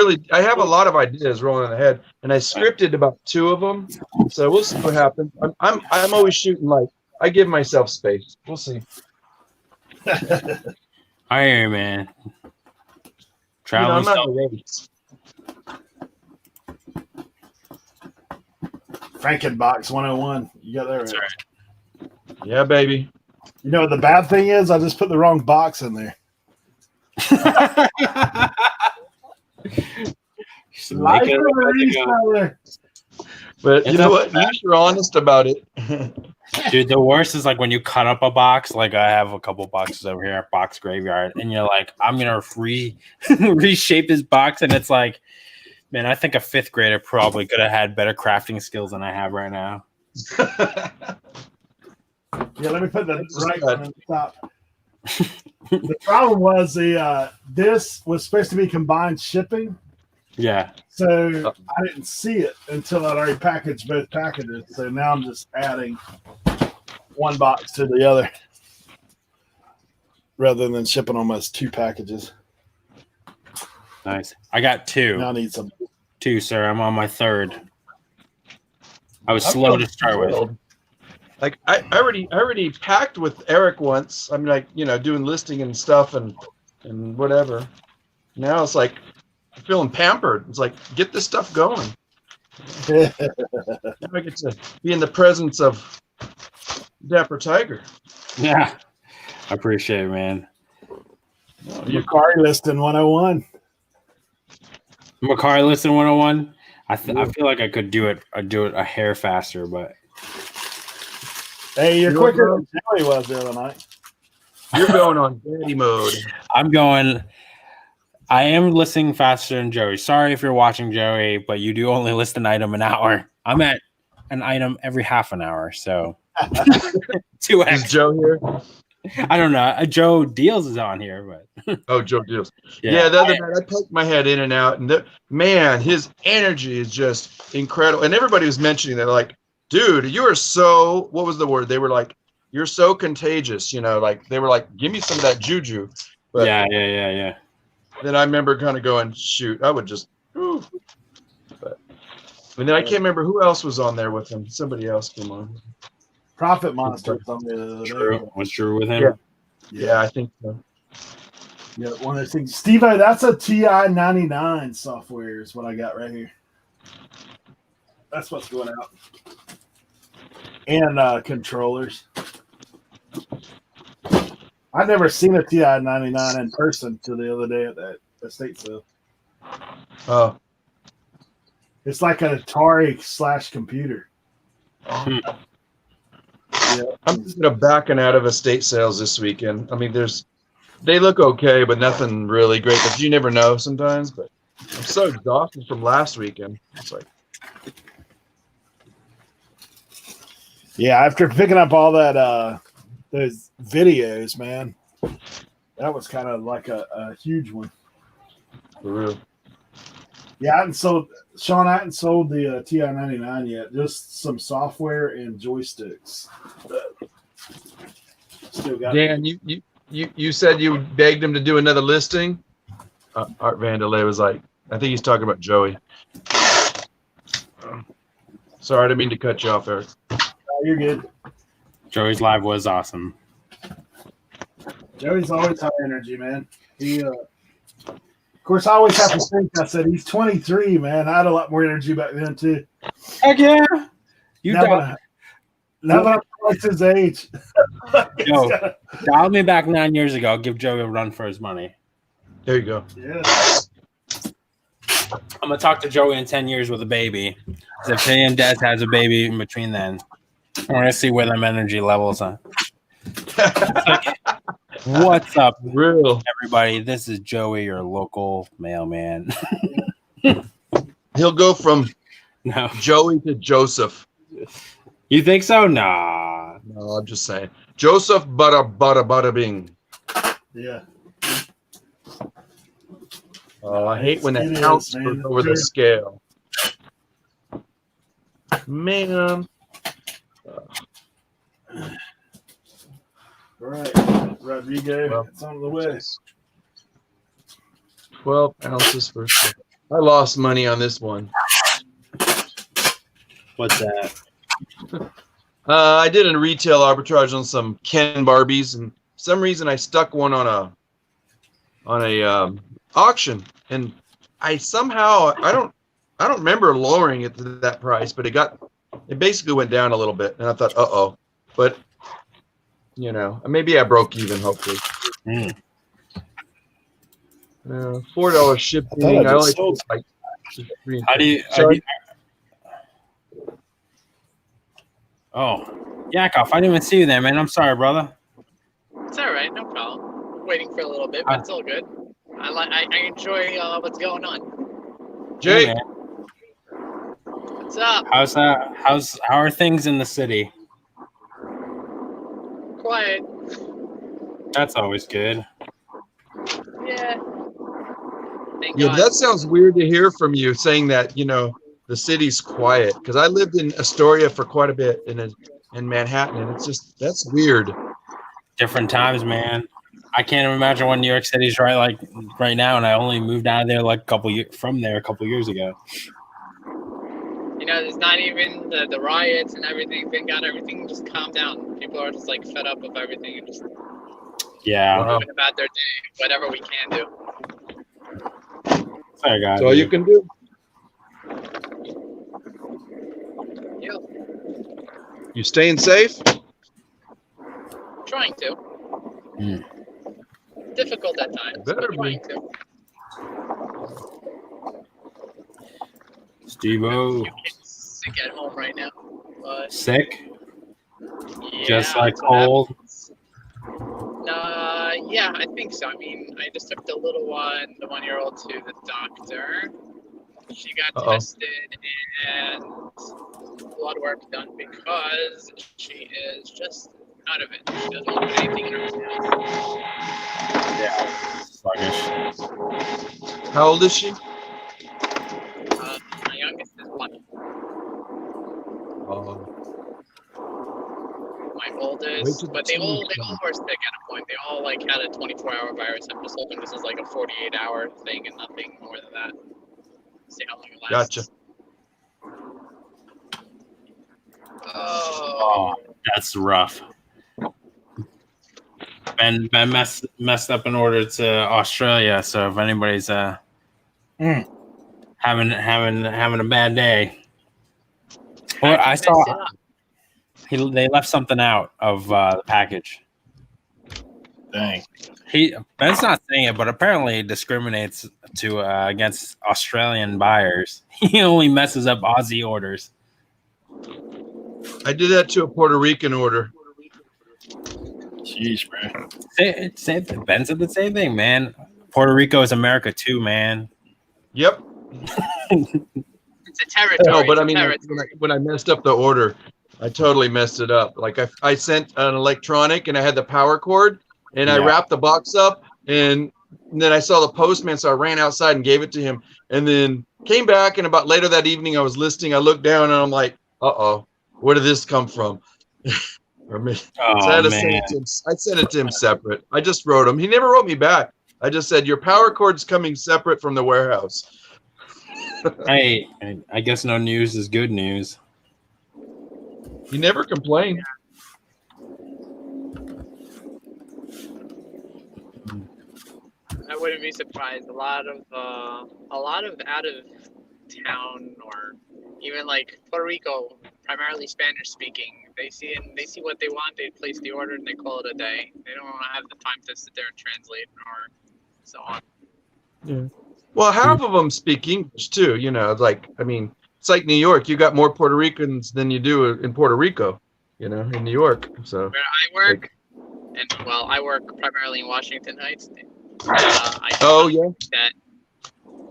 have a lot of ideas rolling in the head, and I scripted about 2 of them. So we'll see what happens. I'm always shooting, like, I give myself space. We'll see. I hear you, man. You know, Traveling I'm not stuff. in a race. Frankenbox 101. You got that right. That's right. Yeah, baby. You know what the bad thing is? I just put the wrong box in there. Should make it Reseller. But you It's know not what? bad. You're honest about it. Dude, the worst is like when you cut up a box. Like I have a couple boxes over here at Box Graveyard, and you're like, I'm gonna reshape this box, and it's like, man, I think a 5th grader probably could have had better crafting skills than I have right now. Yeah, let me put the That's right bad. one on the top. The problem was this was supposed to be combined shipping, Yeah, so I didn't see it until I'd already packaged both packages. So now I'm just adding one box to the other, rather than shipping almost 2 packages. nice. I got 2. Now I need some. 2, sir. I'm on my 3rd. I was I'm slow feeling to start with. thrilled. Like I already packed with Eric once. I'm like, you know, doing listing and stuff and whatever. Now it's like I'm feeling pampered. It's like, get this stuff going. Now I get to be in the presence of Dapper Tiger. Yeah, I appreciate it, man. Mercari listing 101. Mercari listing 101. I feel like I could do it a hair faster, but Hey, you're You quicker know, than Joey was the other night. You're going on daddy mode. I am listing faster than Joey. Sorry if you're watching, Joey, but you do only list an item an hour. I'm at an item every half an hour, so 2x. Is Joe here? I don't know. Joe Deals is on here, but Oh, Joe Deals. Yeah, the other night I poked my head in and out, and man, his energy is just incredible. And everybody was mentioning that, like, dude, you are so, what was the word? They were like, you're so contagious, you know, like they were like, give me some of that juju. But yeah. then I remember kind of going, shoot, I would just, ooh. But, and then I can't remember who else was on there with him. Somebody else came on. Profit Monster was on the other day. True. What's true with him? Yeah, I think so. Yeah, one of those things. Steve-O, that's a TI-99 software is what I got right here. That's what's going out. And controllers. I've never seen a TI-99 in person till the other day at that estate sale. Oh, It's like an Atari / computer. Yeah. I'm just backing out of estate sales this weekend. I mean, they look okay, but nothing really great. But you never know sometimes. But I'm so exhausted from last weekend. It's like, Yeah, after picking up all that those videos, man, that was kind of like a huge one. for real. Yeah, I hadn't sold the TI-99 yet. Just some software and joysticks. Still got Dan, you said you begged him to do another listing. Art Vandelay was like, I think he's talking about Joey. Sorry, I didn't mean to cut you off, Eric. You're good. Joey's live was awesome. Joey's always high energy, man. He, of course, I always have to think. I said he's 23, man. I had a lot more energy back then too. Heck yeah! You Now that I'm twice his age. Yo, dial me back 9 years ago. I'll give Joey a run for his money. There you go. Yeah. I'm gonna talk to Joey in 10 years with a baby. If he and Des has a baby in between then, I want to see where them energy levels are. Like, what's up, Real. everybody? This is Joey, your local mailman. He'll go from No, Joey to Joseph. you think so? Nah. No, I'm just saying. Joseph bada bing. Yeah. Oh, I hate when that It ounce is, man. goes over the scale. Man. All right. Rodrigo, Well, it's on the way. 12 ounces for. I lost money on this one. What's that? I did a retail arbitrage on some Ken Barbies, and for some reason I stuck one on a auction, and I somehow I don't remember lowering it to that price, but it basically went down a little bit, and I thought, but maybe I broke even. Hopefully, $4 shipping. I only paid like $3. How do you? Oh, Yakov, I didn't even see you there, man. I'm sorry, brother. It's all right, no problem. Waiting for a little bit, but it's all good. I enjoy what's going on. Jay, Hey, man. What's up? How are things in the city? Quiet. That's always good. Yeah. Thank yeah, God. that sounds weird to hear from you saying that. The city's quiet, because I lived in Astoria for quite a bit in Manhattan, and that's weird. Different times, man. I can't imagine what New York City's right now, and I only moved out of there a couple years ago. There's not even the riots and everything. Thank God everything just calmed down. People are just fed up with everything and just Yeah. Wow. moving about their day, whatever we can do. Sorry, guys. That's all you can do. Yep. You staying safe? Trying to. Mm. Difficult at times, Better but trying be. to. Steve-O, Sick at home right now, but sick? yeah, Just like that's what cold? happens. Yeah, I think so. I mean, I just took the little one, the 1-year-old, to the doctor. She got tested and blood work done because she is just out of it. She doesn't want to put anything in her mouth. Yeah. Sluggish. How old is she? My youngest is 1. Oh, My Wait oldest, till but the they all teens come. were sick at a point. They all had a 24-hour virus. I'm just hoping this is a 48-hour thing and nothing more than that. See how long it lasts. Gotcha. Oh, That's rough. Ben messed up in order to Australia, so if anybody's having a bad day. Well, I saw they left something out of the package. Dang. Ben's not saying it, but apparently it discriminates against Australian buyers. He only messes up Aussie orders. I did that to a Puerto Rican order. Jeez, man. Ben said the same thing, man. Puerto Rico is America too, man. Yep. it's a territory. No, but it's I a mean, territory. when I messed up the order, I totally messed it up. Like I sent an electronic and I had the power cord and I Yeah. wrapped the box up and then I saw the postman. So I ran outside and gave it to him and then came back. And about later that evening, I was listing. I looked down and I'm like, where did this come from? So I had to send it to him. I sent it to him separate. I just wrote him. He never wrote me back. I just said, your power cord's coming separate from the warehouse. Hey, I guess no news is good news. You never complain. I wouldn't be surprised. A lot of out of town or even like Puerto Rico, primarily Spanish speaking. They see what they want. They place the order and they call it a day. They don't have the time to sit there and translate or so on. Yeah. Well, half of them speak English too. You know, like I mean, it's like New York. You got more Puerto Ricans than you do in Puerto Rico. You know, in New York. So Where I work, I work primarily in Washington Heights. I oh yeah. that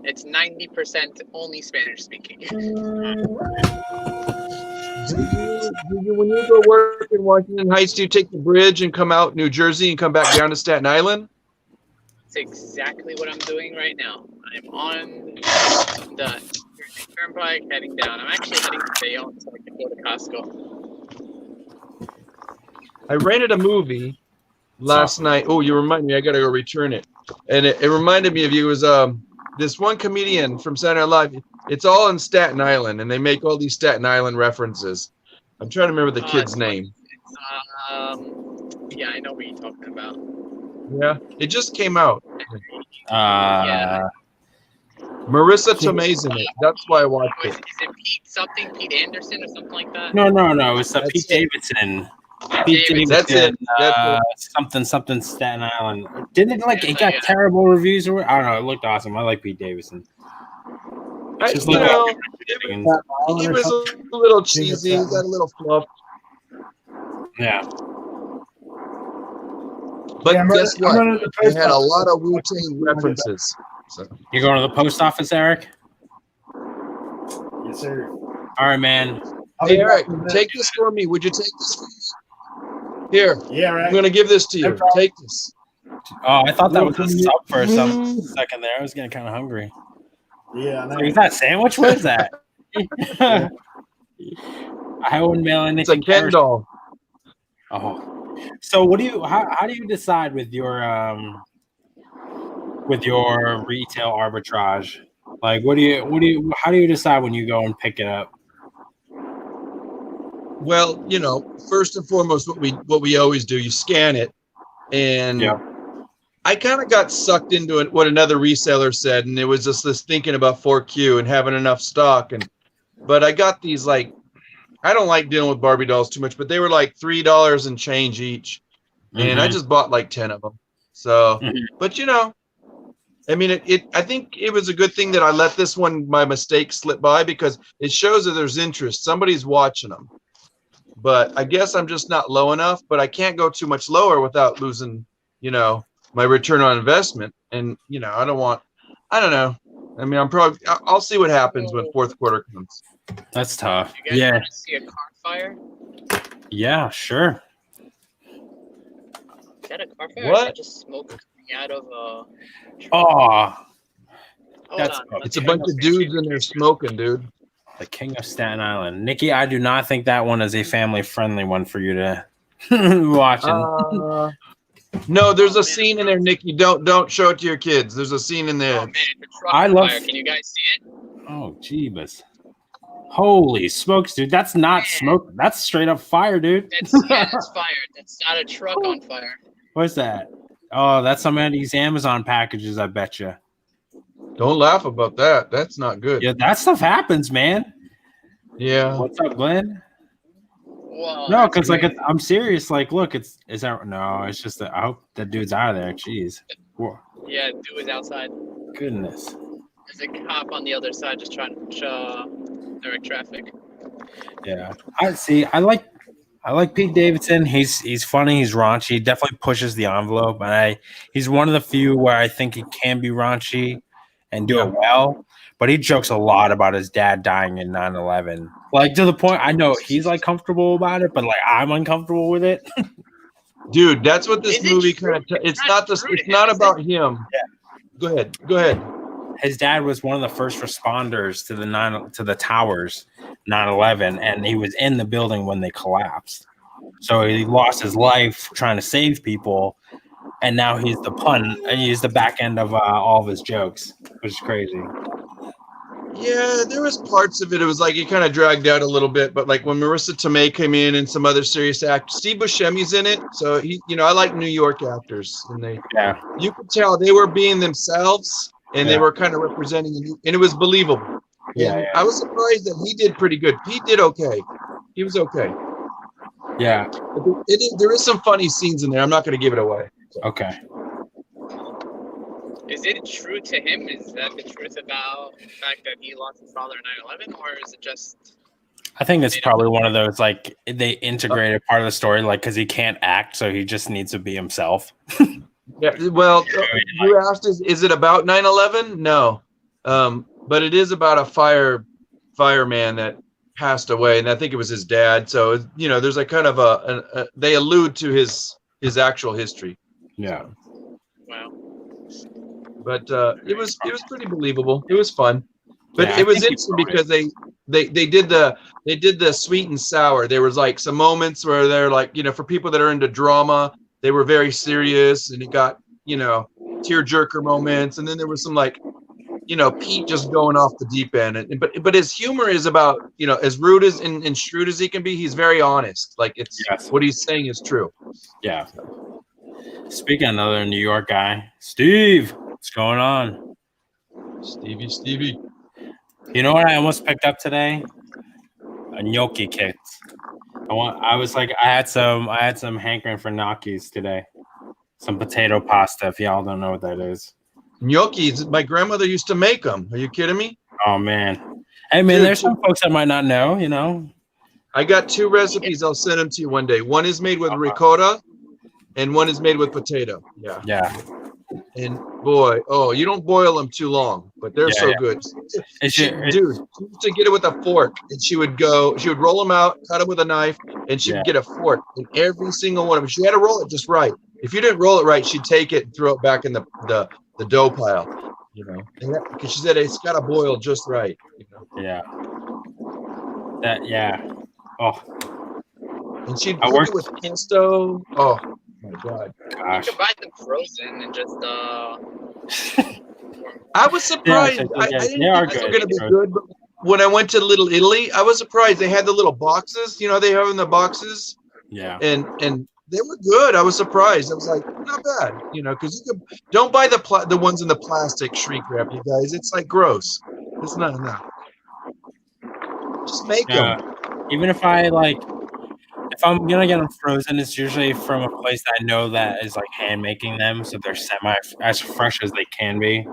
it's 90% only Spanish speaking. Do you, when you go work in Washington Heights, do you take the bridge and come out New Jersey and come back down to Staten Island? That's exactly what I'm doing right now. I'm on the Turnpike heading down. I'm actually heading to Bayonne so I can go to Costco. I rented a movie last night. Oh, you remind me. I gotta go return it. And it reminded me of you. It was this one comedian from Saturday Night Live. It's all in Staten Island, and they make all these Staten Island references. I'm trying to remember the kid's name. Yeah, I know what you're talking about. Yeah, it just came out. Yeah. Marissa Tomei's in it. That's why I watched Is it. it Pete Anderson or something like that? No, it's Pete Davidson. Pete Davidson. That's it. Something Staten Island. Didn't it it got terrible reviews or I don't know. It looked awesome. I like Pete Davidson. He was a little cheesy. He got a little fluff. Yeah. But guess what? They had a lot of Wu-Tang references. So. You're going to the post office, Eric? Yes, sir. All right, man. Hey, Eric, take this for me. Would you take this for me? Here. Yeah, right. I'm going to give this to you. Take this. Oh, I thought that was a sub for a second there. I was getting kind of hungry. Yeah, I know. Is that sandwich? What is that? I wouldn't mail anything. It's a Ken doll. Oh. So what do you how do you decide with your retail arbitrage? Like how do you decide when you go and pick it up? Well, you know, first and foremost, what we always do, you scan it, and I kind of got sucked into it. What another reseller said, and it was just this thinking about 4Q and having enough stock, but I got these like. I don't like dealing with Barbie dolls too much, but they were like $3 and change each. And I just bought like 10 of them. So, but you know, I mean, I think it was a good thing that I let this one, my mistake slip by because it shows that there's interest. Somebody's watching them, but I guess I'm just not low enough, but I can't go too much lower without losing, you know, my return on investment. And, you know, I don't know. I mean, I'll see what happens when fourth quarter comes. That's tough. You guys want to see a car fire? Yeah, sure. Is that a car fire? What? Or just smoke coming out of a... It's a bunch of dudes in there smoking, dude. The king of Staten Island. Nikki, I do not think that one is a family-friendly one for you to watch. No, there's a scene in there, Nikki. Don't show it to your kids. There's a scene in there. Oh, man, the truck on fire. Can you guys see it? Oh, jeebus. Holy smokes, dude. That's not smoke. That's straight up fire, dude. That's fire. That's not a truck on fire. What's that? Oh, that's some of these Amazon packages, I bet you. Don't laugh about that. That's not good. Yeah, that stuff happens, man. Yeah. What's up, Glenn? Whoa, no, because like I'm serious. Like, look, it's just that I hope that dude's out of there. Jeez. Whoa. Yeah, dude is outside. Goodness. There's a cop on the other side just trying to direct traffic. Yeah, I like Pete Davidson. He's funny. He's raunchy. He definitely pushes the envelope. And he's one of the few where I think he can be raunchy and do it well. But he jokes a lot about his dad dying in 9/11. Like to the point I know he's like comfortable about it, but like I'm uncomfortable with it. Dude, that's what this movie kind of. It's not about him. Yeah. Go ahead. His dad was one of the first responders to the towers, 9/11, and he was in the building when they collapsed. So he lost his life trying to save people, and now he's the back end of all of his jokes, which is crazy. Yeah, there was parts of it. It was like it kind of dragged out a little bit, but like when Marissa Tomei came in and some other serious actors, Steve Buscemi's in it. So he, I like New York actors, and Yeah. you could tell they were being themselves, and they Yeah. were kind of representing, and it was believable. Yeah. And I was surprised that he did pretty good. He did okay. He was okay. Yeah. There is some funny scenes in there. I'm not going to give it away. Okay. Is it true to him? Is that the truth about the fact that he lost his father in 9/11, or is it just? I think it's probably one of those like they integrated part of the story, like because he can't act, so he just needs to be himself. Yeah. Well, you asked, is it about 9/11? No, but it is about a fireman that passed away, and I think it was his dad. So there's like kind of they allude to his actual history. Yeah. Wow. But it was pretty believable. It was fun, but Yeah, it was I think interesting because they did the sweet and sour. There was like some moments where they're like, for people that are into drama, they were very serious, and it got tearjerker moments, and then there was some like Pete just going off the deep end. But his humor is about as rude as and shrewd as he can be. He's very honest. Like it's what he's saying is true. Yeah. Speaking of another New York guy, Steve, what's going on? Stevie. You know what I almost picked up today? A gnocchi kit. I had some hankering for gnocchis today. Some potato pasta, if y'all don't know what that is. Gnocchis. My grandmother used to make them. Are you kidding me? Oh man. Hey man, there's some folks that might not know, I got 2 recipes. I'll send them to you one day. One is made with ricotta, and one is made with potato. Yeah. Yeah. And boy, you don't boil them too long, but they're so good. She used to get it with a fork, and she would roll them out, cut them with a knife, and she would get a fork in every single one of them. She had to roll it just right. If you didn't roll it right, she'd take it and throw it back in the dough pile, because she said it's got to boil just right. Yeah. Oh. And she'd cook it with pesto. Oh my God. Gosh. You can buy them frozen and just I was surprised. I didn't think they were going to be good, but when I went to Little Italy, I was surprised. They had the little boxes, they have in the boxes. Yeah. And they were good. I was surprised. I was like, not bad, because don't buy the ones in the plastic shrink wrap, you guys. It's like gross. It's not enough. Just make them. Even if if I'm gonna get them frozen, it's usually from a place that I know that is like hand making them, so they're as fresh as they can be.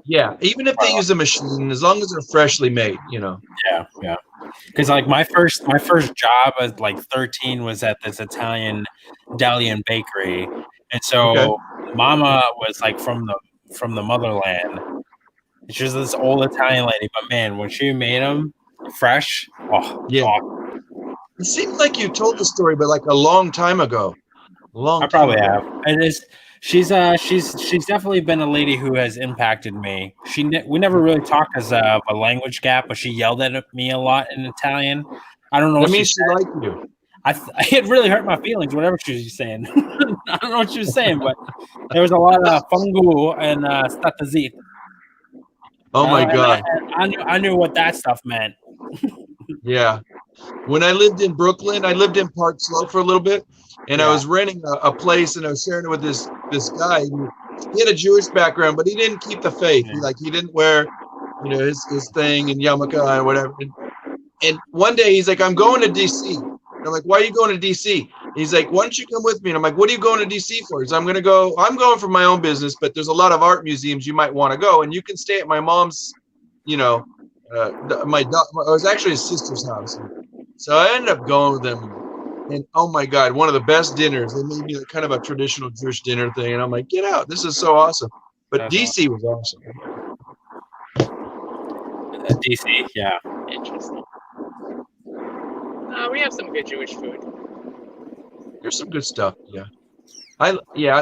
Yeah, even if they use a machine, as long as they're freshly made, Yeah. Because like my first job at like 13 was at this Italian deli and bakery, and so Mama was like from the motherland. She was this old Italian lady, but man, when she made them fresh, It seemed like you told the story, but like a long time ago. I probably have. She's definitely been a lady who has impacted me. We never really talked as a language gap, but she yelled at me a lot in Italian. I don't know. That means she liked you. It really hurt my feelings. Whatever she was saying, I don't know what she was saying, but there was a lot of fungu and stata zit. Oh my God! I knew what that stuff meant. Yeah. When I lived in Brooklyn, I lived in Park Slope for a little bit, and I was renting a place, and I was sharing it with this guy. He had a Jewish background, but he didn't keep the faith. He didn't wear, his thing and yarmulke or whatever. And one day he's like, "I'm going to DC." And I'm like, "Why are you going to DC?" And he's like, "Why don't you come with me?" And I'm like, "What are you going to DC for?" He's, I'm going for my own business, but there's a lot of art museums you might want to go, and you can stay at my mom's, it was actually his sister's house. So I ended up going with them, and oh my God, one of the best dinners. They made me kind of a traditional Jewish dinner thing, and I'm like, get out! This is so awesome. But That's DC was awesome. DC, yeah. Interesting. We have some good Jewish food. There's some good stuff. Yeah.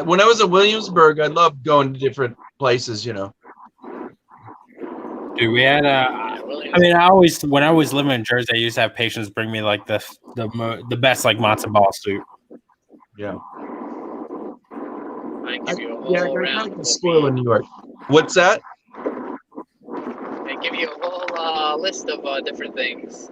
When I was in Williamsburg, I loved going to different places. Dude, we had when I was living in Jersey, I used to have patients bring me like the best like matzo ball soup. Yeah. I give you a whole round. Spoil in New York. What's that? They give you a whole list of different things.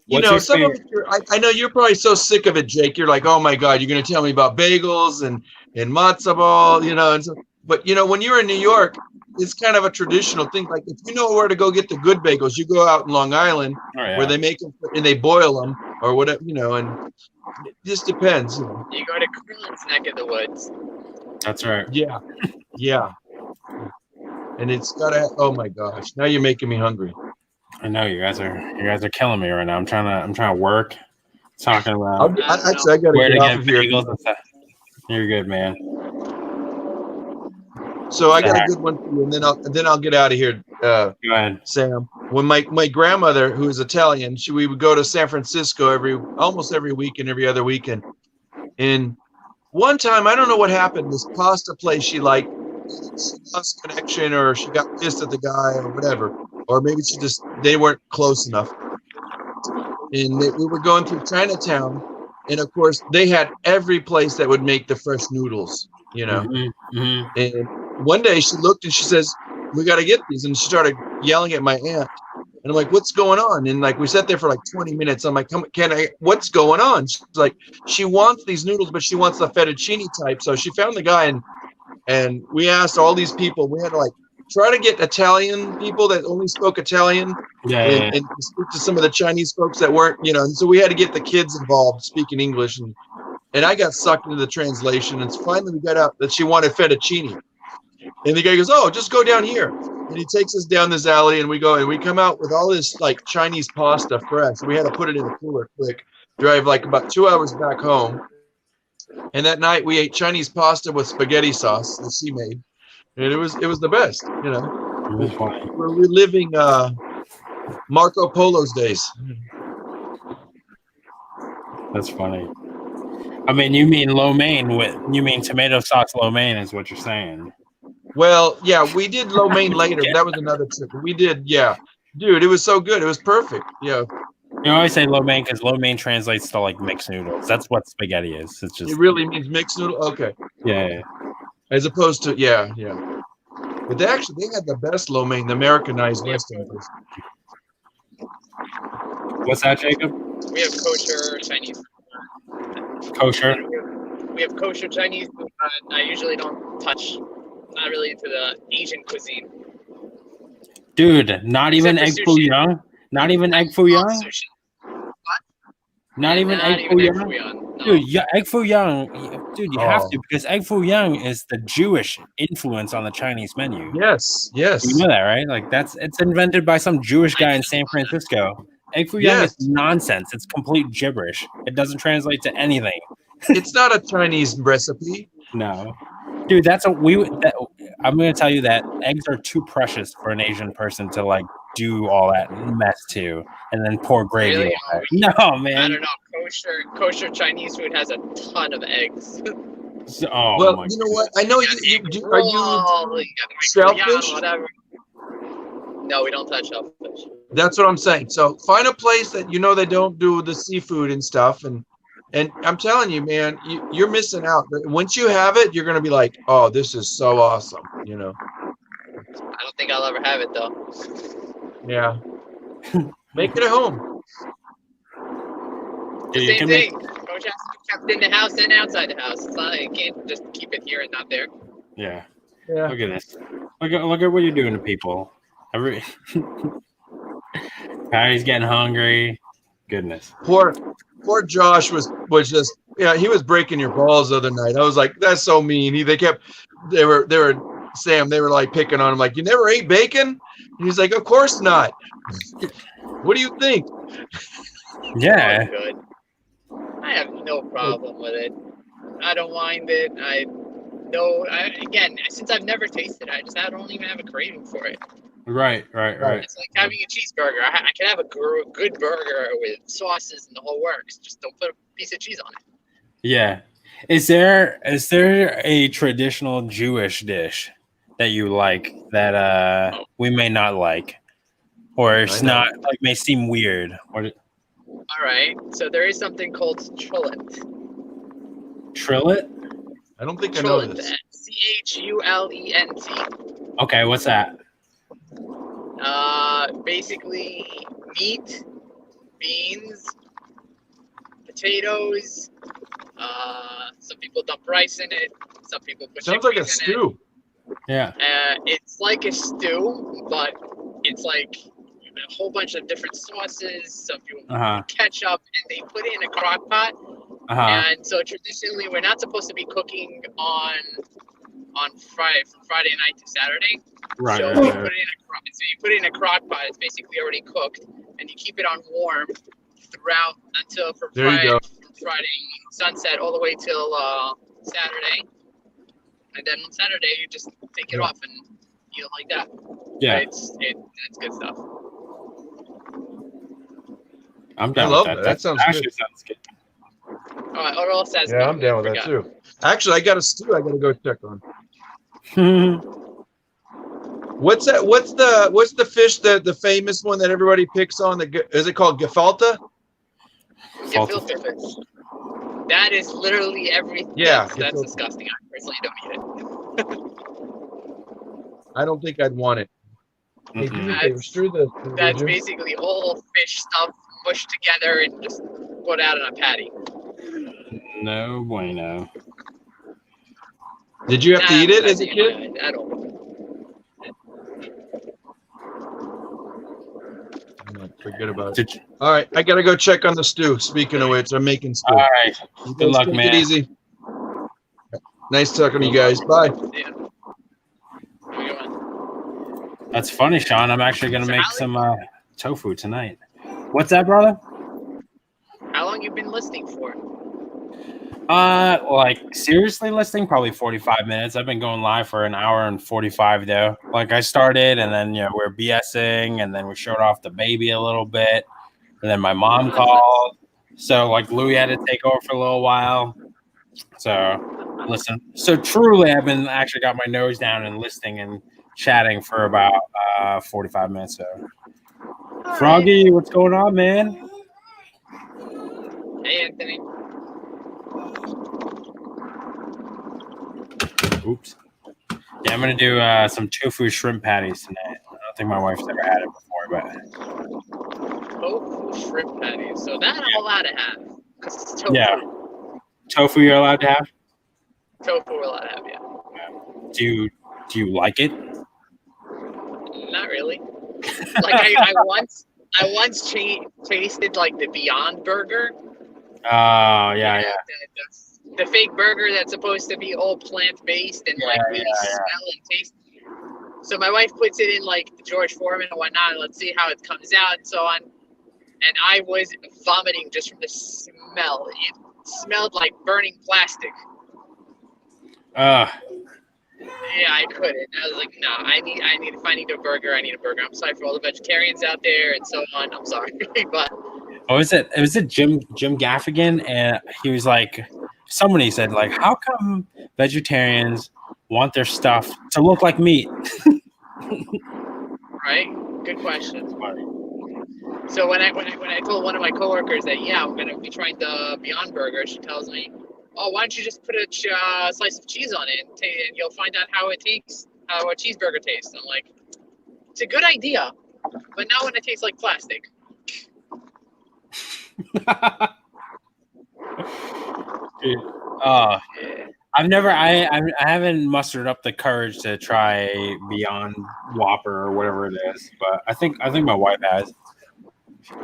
You What's know, your some of favorite? it, I know you're probably so sick of it, Jake. You're like, oh my God, you're going to tell me about bagels and matzo ball, you know. And so, but, you know, when you're in New York, it's kind of a traditional thing. Like, if you know where to go get the good bagels, you go out in Long Island Oh, yeah. where they make them and they boil them or whatever, you know, and it just depends. You know. You go to Krillin's neck of the woods. That's right. Yeah. Yeah. And it's got to, oh my gosh, now you're making me hungry. I know you guys are killing me right now. I'm trying to work, talking about Actually, I got to where to get off get of here. bagels and stuff. You're good, man. So I got a good one for you, and then I'll get out of here. Go ahead. Sam, when my grandmother, who is Italian, we would go to San Francisco almost every week and every other weekend. And one time, I don't know what happened. This pasta place she liked, she lost connection, or she got pissed at the guy, or whatever, or maybe they weren't close enough. And we were going through Chinatown, and of course, they had every place that would make the fresh noodles, you know. Mm-hmm, mm-hmm. And one day she looked and she says, "We got to get these." And she started yelling at my aunt. And I'm like, "What's going on?" And like, we sat there for like 20 minutes. I'm like, what's going on? She's like, she wants these noodles, but she wants the fettuccine type. So she found the guy, and we asked all these people. We had to like try to get Italian people that only spoke Italian and speak to some of the Chinese folks that weren't, you know. And so we had to get the kids involved speaking English. And I got sucked into the translation. And finally we got out that she wanted fettuccine. And the guy goes, "Oh, just go down here." And he takes us down this alley, and we go, and we come out with all this like Chinese pasta fresh. We had to put it in the cooler quick, drive like about 2 hours back home. And that night we ate Chinese pasta with spaghetti sauce that she made. And it was the best, you know. We're reliving Marco Polo's days. That's funny. I mean, you mean lo mein tomato sauce lo mein is what you're saying. Well, yeah, we did lo mein later. That was another trip. We did, yeah. Dude, it was so good. It was perfect. Yeah. You always say lo mein because lo mein translates to like mixed noodles. That's what spaghetti is. It's just. It really means mixed noodle? Okay. Yeah. As opposed to, yeah. But they had the best lo mein, the Americanized Western. What's that, Jacob? We have kosher Chinese. Kosher? We have kosher Chinese food, but I usually don't touch. Not really into the Asian cuisine. Dude, not even egg foo young? Not even egg foo young? Sushi. Not even egg foo young? No. Dude, egg foo young, dude, you have to, because egg foo young is the Jewish influence on the Chinese menu. Yes. You know that, right? Like it's invented by some Jewish guy in San Francisco. Egg foo young is nonsense. It's complete gibberish. It doesn't translate to anything. It's not a Chinese recipe. No. Dude, I'm going to tell you that eggs are too precious for an Asian person to like do all that mess to, and then pour gravy. Really? Over it. No, man. I don't know. Kosher Chinese food has a ton of eggs. Well, you know what? I know you do. Are you shellfish? Whatever. No, we don't touch shellfish. That's what I'm saying. So find a place that you know they don't do the seafood and stuff, and I'm telling you, man, you're missing out. Once you have it, you're gonna be like, "Oh, this is so awesome," you know. I don't think I'll ever have it though. Yeah. Make it at home. The same thing. Coach has to be kept in the house and outside the house. It's not like you can't just keep it here and not there. Yeah. Look at this. Look at what you're doing to people. Patty's getting hungry. Goodness. Poor Josh was just he was breaking your balls the other night. I was like, that's so mean. They were Sam, they were like picking on him, like, "You never ate bacon?" And he's like, "Of course not." What do you think? Yeah. Good. I have no problem with it. I don't mind it. Again, since I've never tasted it, I don't even have a craving for it. Right. It's like having a cheeseburger. I can have a good burger with sauces and the whole works. Just don't put a piece of cheese on it. Yeah. Is there a traditional Jewish dish that you like that we may not like, or it's not like may seem weird? All right. So there is something called trillet. Trillet? I don't think I know this. CHULENT. Okay, what's that? basically meat, beans, potatoes. Some people dump rice in it. Some people put Sounds like a chickpeas in stew. Yeah. it. It's like a stew, but it's like a whole bunch of different sauces. Some people put ketchup, and they put it in a crock pot. And so traditionally, we're not supposed to be cooking on Friday, from Friday night to Saturday. Right. So you put it in a crock pot. It's basically already cooked, and you keep it on warm throughout until from Friday sunset all the way till Saturday. And then on Saturday, you just take it off and eat it like that. Yeah. It's good stuff. I'm down I love with that. That sounds actually good. sounds good. All right, what else says? Yeah, I'm down with that too. Actually, I got a stew I got to go check on. What's that? What's the fish the famous one that everybody picks on? Is it called gefilte? Gefilte fish. That is literally everything. Yeah, that's disgusting. I personally don't eat it. I don't think I'd want it. Hey, do me a favor, stir the That's basically all fish stuff mushed together and just put out on a patty. No bueno. Did you have to eat it as a kid? I don't. Forget about it. All right, I gotta go check on the stew. Speaking of which, I'm making stew. All right. Good luck, man. Take it easy. Nice talking to you guys. Bye. Yeah. That's funny, Sean. I'm actually gonna make some tofu tonight. What's that, brother? How long you been listening for? Like seriously listing, probably 45 minutes. I've been going live for an hour and 45 though. Like I started and then we're BSing and then we showed off the baby a little bit. And then my mom called. So like Louis had to take over for a little while. So listen. So truly I've been actually got my nose down and listing and chatting for about 45 minutes. So Froggy, what's going on, man? Hey Anthony. Oops. Yeah, I'm gonna do some tofu shrimp patties tonight. I don't think my wife's ever had it before, but Tofu shrimp patties. So that I'm allowed to have. 'Cause it's tofu. yeah, tofu you're allowed to have. Tofu we're allowed to have, yeah. Do you like it? Not really. Like I once tasted like the Beyond Burger. Oh yeah. The fake burger that's supposed to be all plant-based and really smell and taste. So my wife puts it in like the George Foreman and whatnot, and let's see how it comes out and so on. And I was vomiting just from the smell. It smelled like burning plastic. Yeah, I couldn't. I was like, no, if I need a burger, I need a burger. I'm sorry for all the vegetarians out there and so on. I'm sorry. But it was Jim Gaffigan, and he was like, somebody said like, how come vegetarians want their stuff to look like meat? Right? Good question. So when I told one of my coworkers that I'm gonna be trying the Beyond Burger, she tells me, "Oh, why don't you just put a slice of cheese on it and you'll find out how it tastes, how a cheeseburger tastes." I'm like, it's a good idea, but now when it tastes like plastic. I haven't mustered up the courage to try Beyond Whopper or whatever it is, but I think my wife has.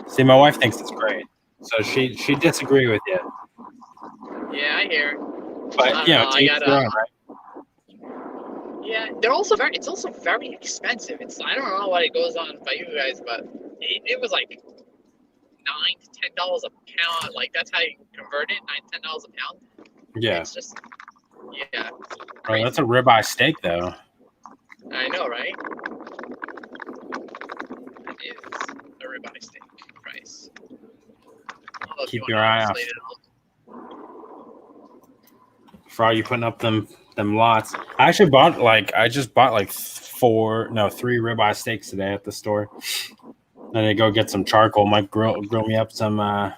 See, my wife thinks it's great, so she disagree with you. Yeah, I hear. But right? Yeah, they're also it's also very expensive. I don't know what it goes on by you guys, but it was like $9 to $10 a pound. Like that's how you convert it, $9 to $10 a pound. Yeah. It's just Bro, that's a ribeye steak though. I know, right? It is a ribeye steak price. Keep your eye out. Frog, you putting up them lots. I actually just bought 3 ribeye steaks today at the store. And I go get some charcoal. Might grill me up some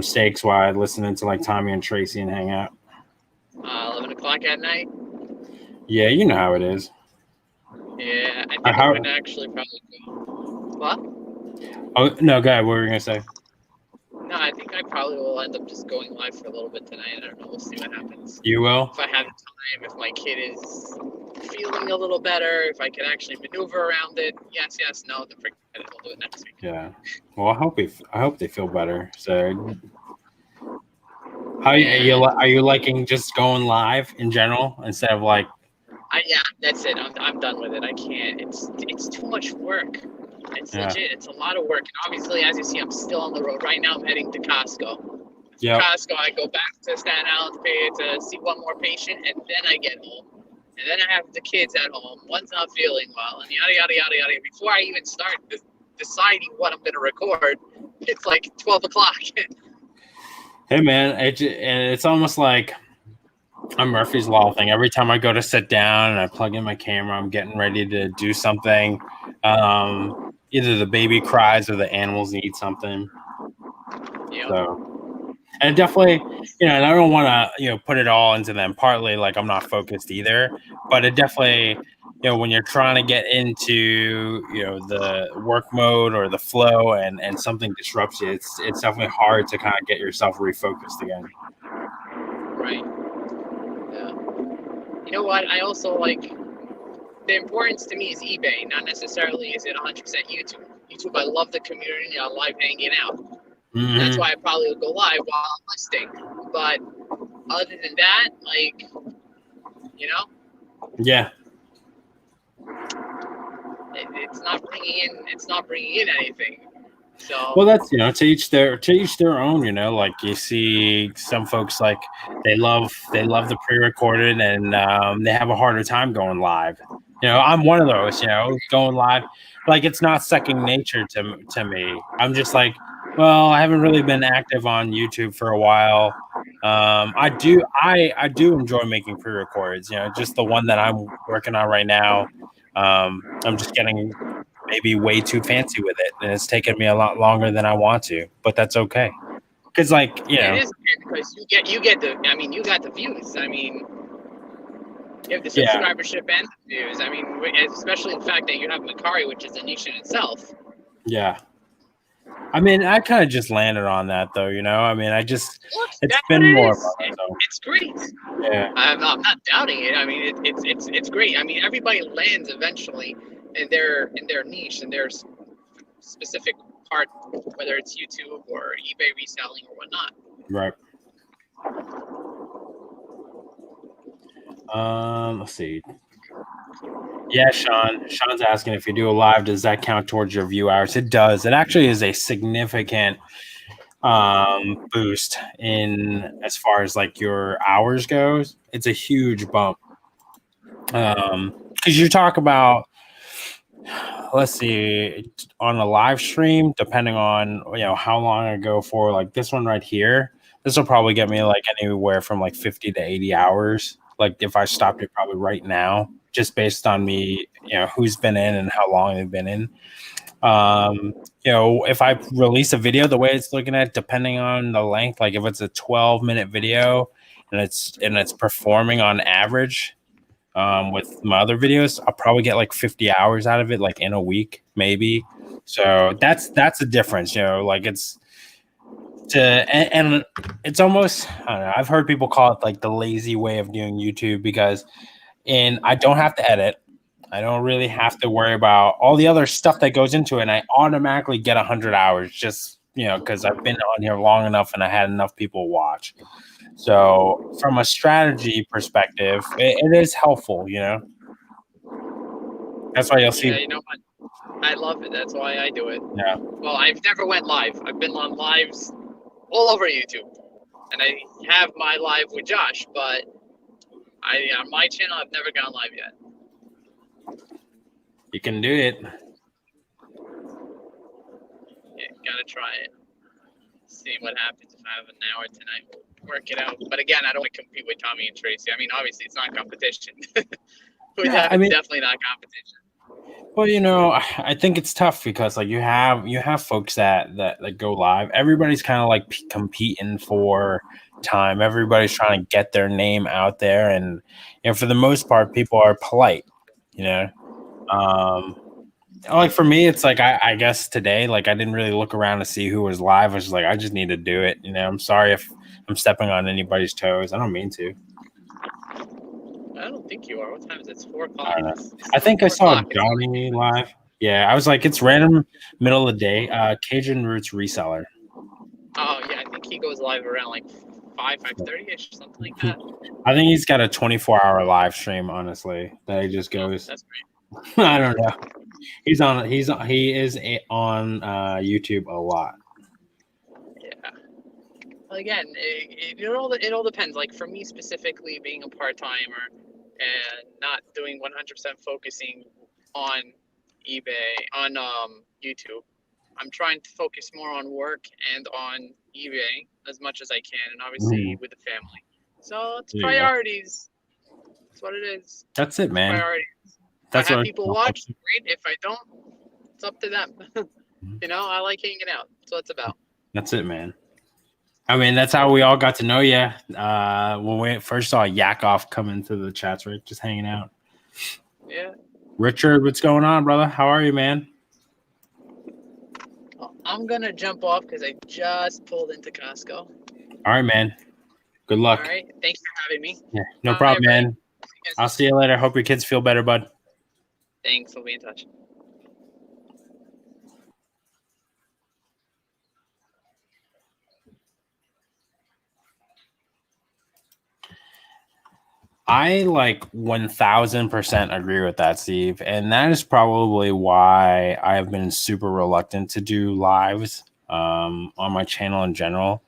steaks while I listening to like Tommy and Tracy and hang out. 11 o'clock at night. Yeah, you know how it is. Yeah, I think I would actually probably go. What? Oh no, go ahead. What were you gonna say? No, I think I probably will end up just going live for a little bit tonight. I don't know. We'll see what happens. You will. If I have time, if my kid is feeling a little better, if I can actually maneuver around it. Yes, no, then forget it. We'll do it next week. Yeah. Well, I hope they feel better. So, are you liking just going live in general instead of like? Yeah, that's it. I'm done with it. I can't. It's too much work. It's legit. It's a lot of work. And obviously, as you see, I'm still on the road right now. I'm heading to Costco. Yeah. Costco, I go back to Staten Island to see one more patient, and then I get home. And then I have the kids at home. One's not feeling well, and yada, yada, yada, yada. Before I even start deciding what I'm going to record, it's like 12 o'clock. Hey, man, it's almost like a Murphy's Law thing. Every time I go to sit down and I plug in my camera, I'm getting ready to do something. Either the baby cries or the animals need something. Yep. So, and definitely, and I don't want to, put it all into them. Partly, like I'm not focused either, but it definitely, when you're trying to get into, the work mode or the flow, and something disrupts you, it's definitely hard to kind of get yourself refocused again. Right. Yeah. You know what? I also like the importance to me is eBay, not necessarily is it 100% YouTube. YouTube, I love the community. I like hanging out. Mm-hmm. That's why I probably will go live while I'm listing. But other than that, like, Yeah. it's not bringing in anything. So well, that's to each their own. Like you see some folks like they love the pre-recorded and they have a harder time going live. I'm one of those. Going live, like it's not second nature to me. I'm just like, well, I haven't really been active on YouTube for a while. I do enjoy making pre-records. Just the one that I'm working on right now. I'm just getting maybe way too fancy with it, and it's taken me a lot longer than I want to, but that's okay. Because it is because you get the views. I mean, you have the subscribership and the views. I mean, especially the fact that you have Mercari, which is a niche in itself. Yeah. I mean, I kind of just landed on that though, I mean, it's been more of it's great. Yeah. I'm not doubting it. I mean, it's great. I mean, everybody lands eventually in their niche, in their specific part, whether it's YouTube or eBay reselling or whatnot. Right. Let's see. Yeah, Sean's asking if you do a live, does that count towards your view hours? It does. It actually is a significant boost in as far as like your hours goes. It's a huge bump. Because you talk about, let's see, on a live stream, depending on how long I go for, like this one right here, this will probably get me like anywhere from like 50 to 80 hours. Like if I stopped it probably right now, just based on me, who's been in and how long they've been in. If I release a video, the way it's looking at, depending on the length, like if it's a 12-minute video and it's performing on average, with my other videos, I'll probably get like 50 hours out of it, like in a week, maybe. So that's a difference, like and it's almost, I don't know, I've heard people call it like the lazy way of doing YouTube because I don't have to edit. I don't really have to worry about all the other stuff that goes into it. And I automatically get 100 hours just, because I've been on here long enough and I had enough people watch. So from a strategy perspective, it is helpful, That's why you'll see. Yeah, you know what? I love it. That's why I do it. Yeah. Well, I've never went live. I've been on lives all over YouTube. And I have my live with Josh, but on my channel, I've never gone live yet. You can do it. Yeah, gotta try it. See what happens if I have an hour tonight. We'll work it out. But again, I don't want to compete with Tommy and Tracy. I mean, obviously, it's not competition. Definitely not competition. Well, I think it's tough because like you have folks that go live. Everybody's kind of like competing for time. Everybody's trying to get their name out there, and for the most part, people are polite. Like for me, it's like I guess today, like I didn't really look around to see who was live. I was just like, I just need to do it. You know, I'm sorry if I'm stepping on anybody's toes. I don't mean to. I don't think you are. What time is it? It's 4 o'clock. I don't know. It's I still think I 4 saw o'clock. It's Johnny live. Yeah, I was like, it's random middle of the day. Cajun Roots Reseller. Oh yeah, I think he goes live around like 5:30 ish, something like that. I think he's got a 24-hour live stream. Honestly, that he just goes. That's great. I don't know. He is on YouTube a lot. Yeah. Well, again, it all depends. Like for me specifically, being a part timer and not doing 100% focusing on eBay on YouTube, I'm trying to focus more on work and on eBay as much as I can, and obviously with the family. So it's There you go. priorities. That's what it is. That's it, man. Priorities. That's I have what people watch. Great. If I don't, it's up to them. You know, I like hanging out. That's what it's about. That's it, man. I mean, that's how we all got to know you. When we first saw Yakov come into the chats, right? Just hanging out. Yeah. Richard, what's going on, brother? How are you, man? I'm gonna jump off because I just pulled into Costco. All right, man. Good luck. All right. Thanks for having me. Yeah, no All problem, right, man. I'll see you later. Hope your kids feel better, bud. Thanks. We'll be in touch. I like 1000% agree with that, Steve. And that is probably why I have been super reluctant to do lives on my channel in general.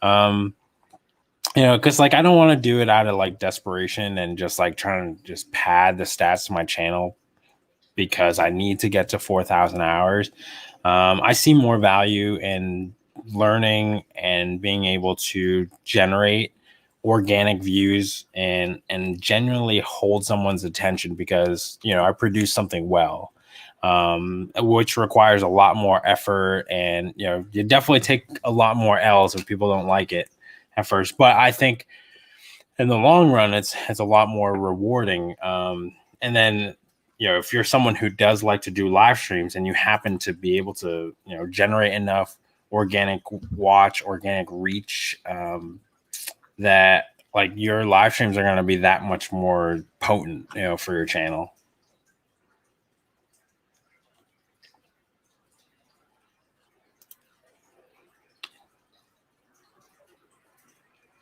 You know, because like I don't want to do it out of like desperation and just like trying to just pad the stats to my channel because I need to get to 4,000 hours. I see more value in learning and being able to generate organic views and genuinely hold someone's attention because, you know, I produce something well, which requires a lot more effort. And, you know, you definitely take a lot more L's if people don't like it at first. But I think in the long run, it's a lot more rewarding. And then, you know, if you're someone who does like to do live streams and you happen to be able to, you know, generate enough organic watch, organic reach, that like your live streams are going to be that much more potent, you know, for your channel.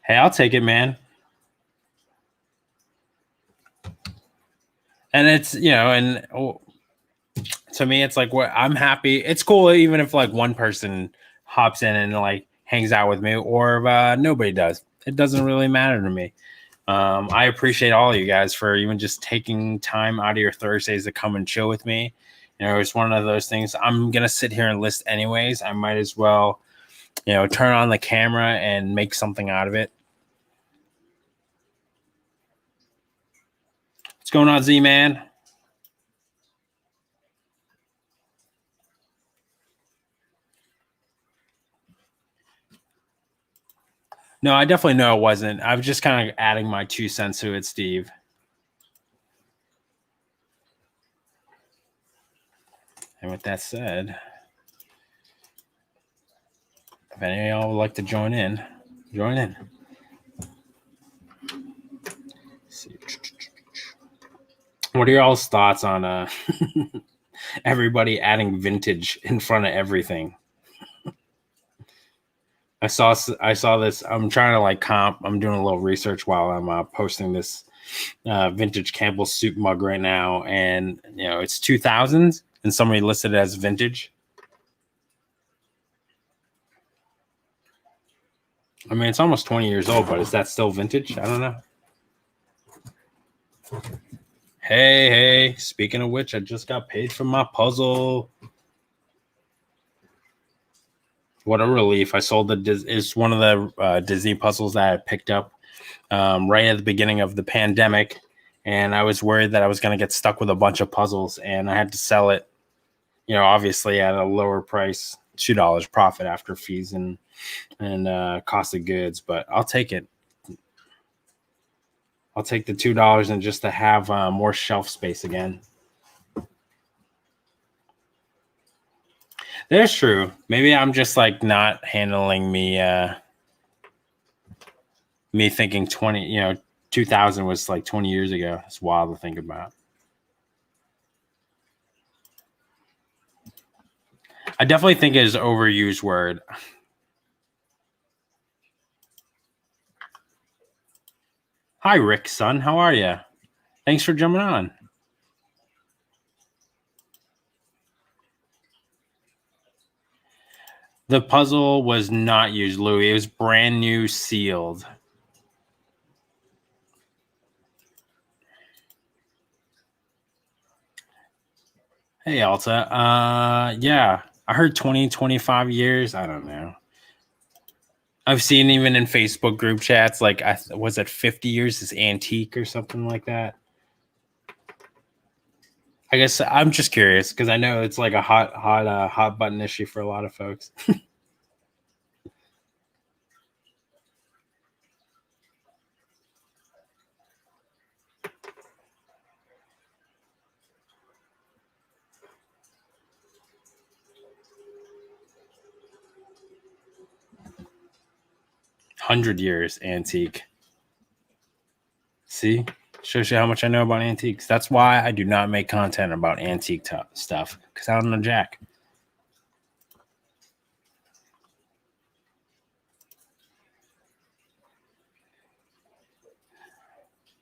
Hey, I'll take it, man. And it's, you know, and to me, it's like what I'm happy. It's cool even if like one person hops in and like hangs out with me, or if nobody does. It doesn't really matter to me. I appreciate all of you guys for even just taking time out of your Thursdays to come and chill with me. You know, it's one of those things. I'm gonna sit here and list anyways. I might as well, you know, turn on the camera and make something out of it. What's going on, Z-Man? No, I definitely know it wasn't. I was just kind of adding my 2 cents to it, Steve. And with that said, if any of y'all would like to join in, join in. Let's see. What are y'all's thoughts on everybody adding vintage in front of everything? I saw this. I'm trying to like comp. I'm doing a little research while I'm posting this vintage Campbell soup mug right now, and you know it's 2000s, and somebody listed it as vintage. I mean, it's almost 20 years old, but is that still vintage? I don't know. Hey, speaking of which, I just got paid for my puzzle. What a relief. I sold it's one of the Disney puzzles that I picked up right at the beginning of the pandemic. And I was worried that I was going to get stuck with a bunch of puzzles, and I had to sell it, you know, obviously at a lower price, $2 profit after fees and cost of goods. But I'll take it. I'll take the $2 and just to have more shelf space again. That's true. Maybe I'm just like not handling me thinking 2000 was like 20 years ago. It's wild to think about. I definitely think it is an overused word. Hi, Rick, son. How are you? Thanks for jumping on. The puzzle was not used, Louis. It was brand new, sealed. Hey, Alta. Yeah, I heard 20, 25 years. I don't know. I've seen even in Facebook group chats, like, was it 50 years is antique or something like that? I guess I'm just curious because I know it's like a hot button issue for a lot of folks. 100 years antique. See? Shows you how much I know about antiques. That's why I do not make content about antique stuff, because I don't know jack.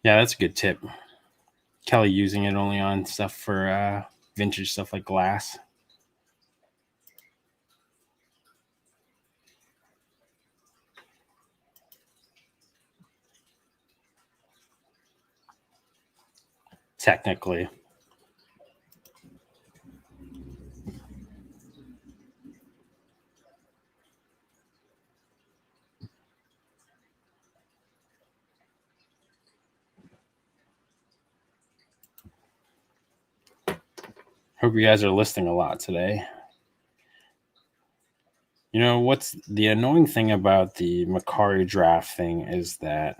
Yeah, that's a good tip. Kelly using it only on stuff for vintage stuff like glass. Technically. Hope you guys are listening a lot today. You know, what's the annoying thing about the Mercari draft thing is that,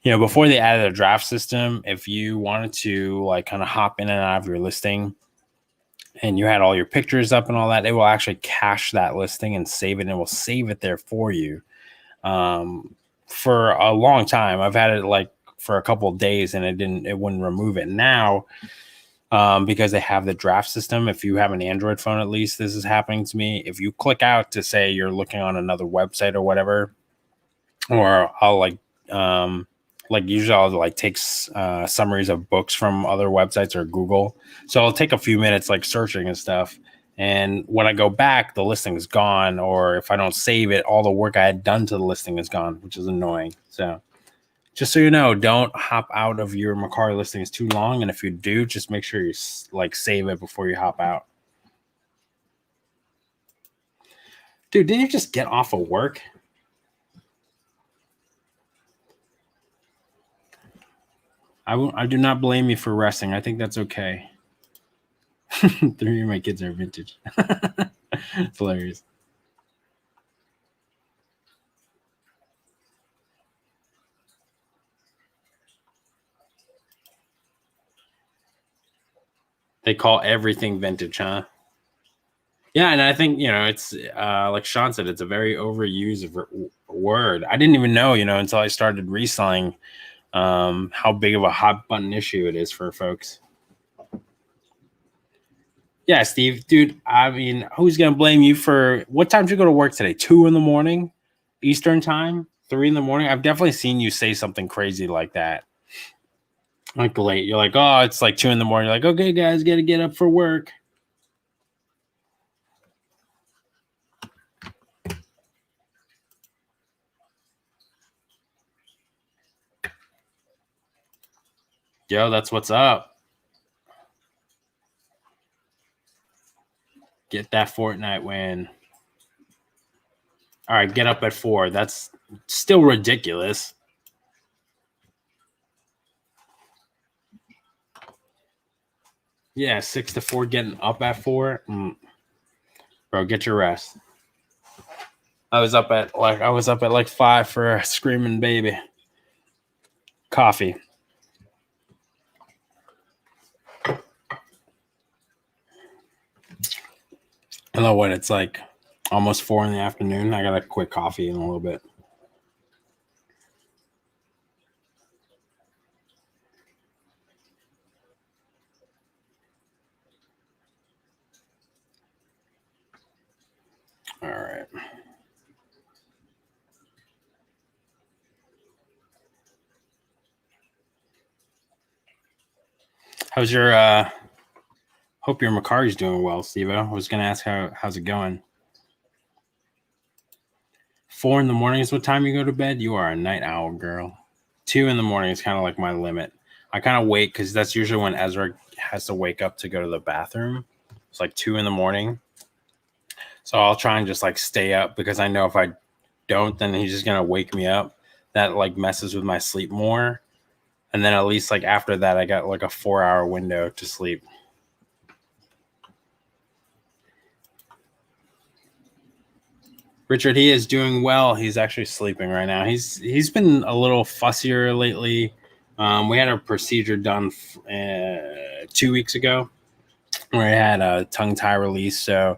you know, before they added a draft system, if you wanted to like kind of hop in and out of your listing and you had all your pictures up and all that, it will actually cache that listing and save it, and it will save it there for you. For a long time, I've had it like for a couple of days and it wouldn't remove it. Now, because they have the draft system, if you have an Android phone, at least this is happening to me. If you click out to say you're looking on another website or whatever, or I'll like usually I'll like take summaries of books from other websites or Google. So I'll take a few minutes like searching and stuff. And when I go back, the listing is gone. Or if I don't save it, all the work I had done to the listing is gone, which is annoying. So just so you know, don't hop out of your Mercari listings too long. And if you do, just make sure you like save it before you hop out. Dude, didn't you just get off of work? I do not blame you for resting. I think that's okay. 3 of my kids are vintage. It's hilarious. They call everything vintage, huh? Yeah, and I think, you know, it's like Sean said, it's a very overused word. I didn't even know, you know, until I started reselling how big of a hot button issue it is for folks. Yeah, Steve, dude, I mean, who's going to blame you for what time did you go to work today? 2 a.m. Eastern time, 3 a.m. I've definitely seen you say something crazy like that. Like late, you're like, oh, it's like 2 a.m. You're like, okay, guys, got to get up for work. Yo, that's what's up. Get that Fortnite win. All right, get up at 4. That's still ridiculous. Yeah, 6 to 4, getting up at 4. Bro, get your rest. I was up at like 5 for a screaming baby. Coffee. I know what it's like. Almost 4 in the afternoon. I got a quick coffee in a little bit. All right. How's your hope your Mercari's doing well, Steve-O. I was gonna ask how's it going. 4 in the morning is what time you go to bed? You are a night owl, girl. 2 in the morning is kind of like my limit. I kind of wait because that's usually when Ezra has to wake up to go to the bathroom. It's like 2 in the morning. So I'll try and just like stay up because I know if I don't, then he's just gonna wake me up. That like messes with my sleep more. And then at least like after that, I got like a 4-hour window to sleep. Richard, he is doing well. He's actually sleeping right now. He's been a little fussier lately. We had a procedure done 2 weeks ago where I had a tongue tie release. So,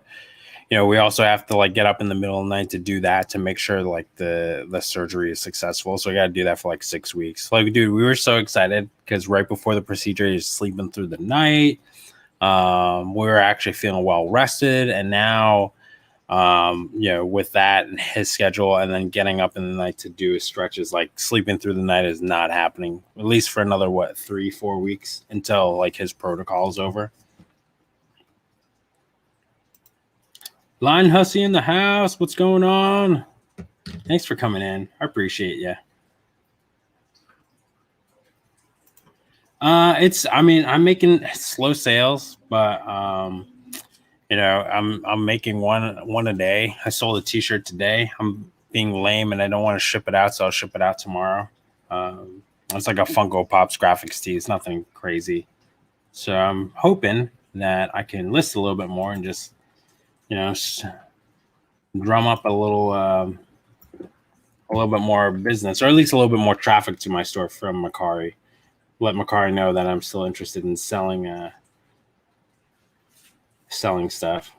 you know, we also have to like get up in the middle of the night to do that to make sure like the surgery is successful. So we got to do that for like 6 weeks. Like, dude, we were so excited because right before the procedure, he's sleeping through the night. We were actually feeling well rested, and now, you know, with that and his schedule and then getting up in the night to do his stretches, like sleeping through the night is not happening, at least for another, 3-4 weeks until like his protocol is over. Line Hussy in the house. What's going on? Thanks for coming in. I appreciate you. I'm making slow sales, but you know, I'm making one a day. I sold a t-shirt today. I'm being lame and I don't want to ship it out, so I'll ship it out tomorrow. It's like a Funko Pops graphics tee. It's nothing crazy. So I'm hoping that I can list a little bit more and just, you know, drum up a little bit more business, or at least a little bit more traffic to my store from Mercari. Let Mercari know that I'm still interested in selling stuff.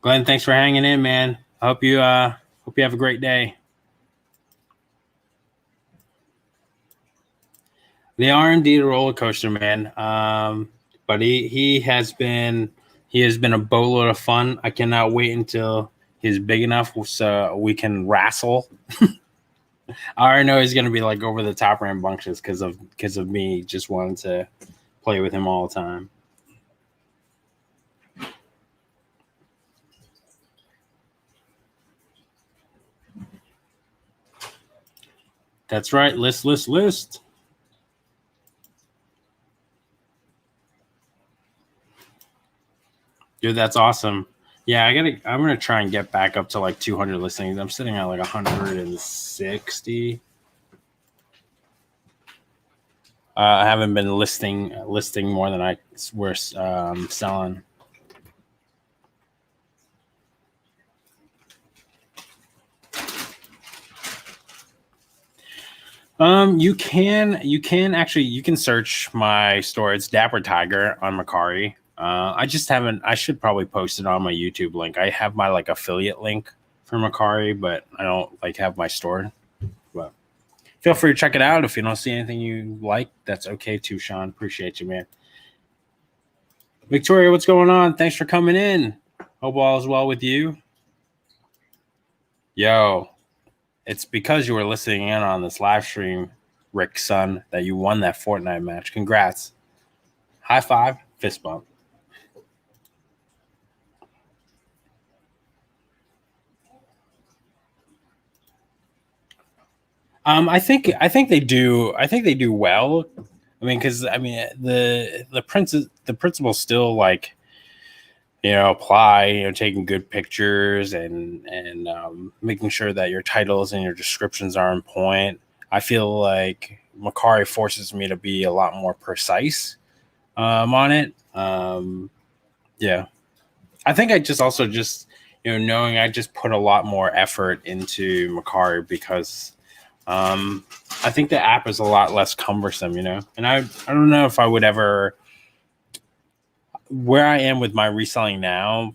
Glenn, thanks for hanging in, man. I hope you have a great day. They are indeed a roller coaster, man. But he has been a boatload of fun. I cannot wait until he's big enough so we can wrestle. I already know he's gonna be like over the top rambunctious because of me just wanting to play with him all the time. That's right. List. Dude, that's awesome. Yeah, I'm gonna try and get back up to like 200 listings. I'm sitting at like 160. I haven't been listing more than we're selling. You can search my store. It's Dapper Tiger on Mercari. I should probably post it on my YouTube link. I have my like affiliate link for Mercari, but I don't like have my store. But feel free to check it out. If you don't see anything you like, that's okay too, Sean. Appreciate you, man. Victoria, what's going on? Thanks for coming in. Hope all is well with you. Yo, it's because you were listening in on this live stream, Rick's son, that you won that Fortnite match. Congrats. High five, fist bump. I think they do. I think they do well. I mean, because the principles still like, you know, apply. You know, taking good pictures and making sure that your titles and your descriptions are on point. I feel like Mercari forces me to be a lot more precise on it. Yeah, I think I just also you know, knowing I just put a lot more effort into Mercari because I think the app is a lot less cumbersome, you know. And I don't know if I would ever, where I am with my reselling now.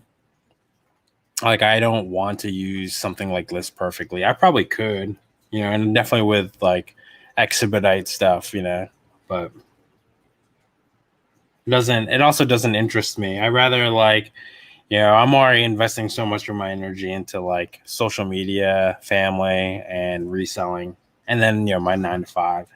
Like, I don't want to use something like List Perfectly. I probably could, you know, and definitely with like expedite stuff, you know, but it also doesn't interest me. I rather like, you know, I'm already investing so much of my energy into like social media, family, and reselling, and then, you know, my 9 to 5.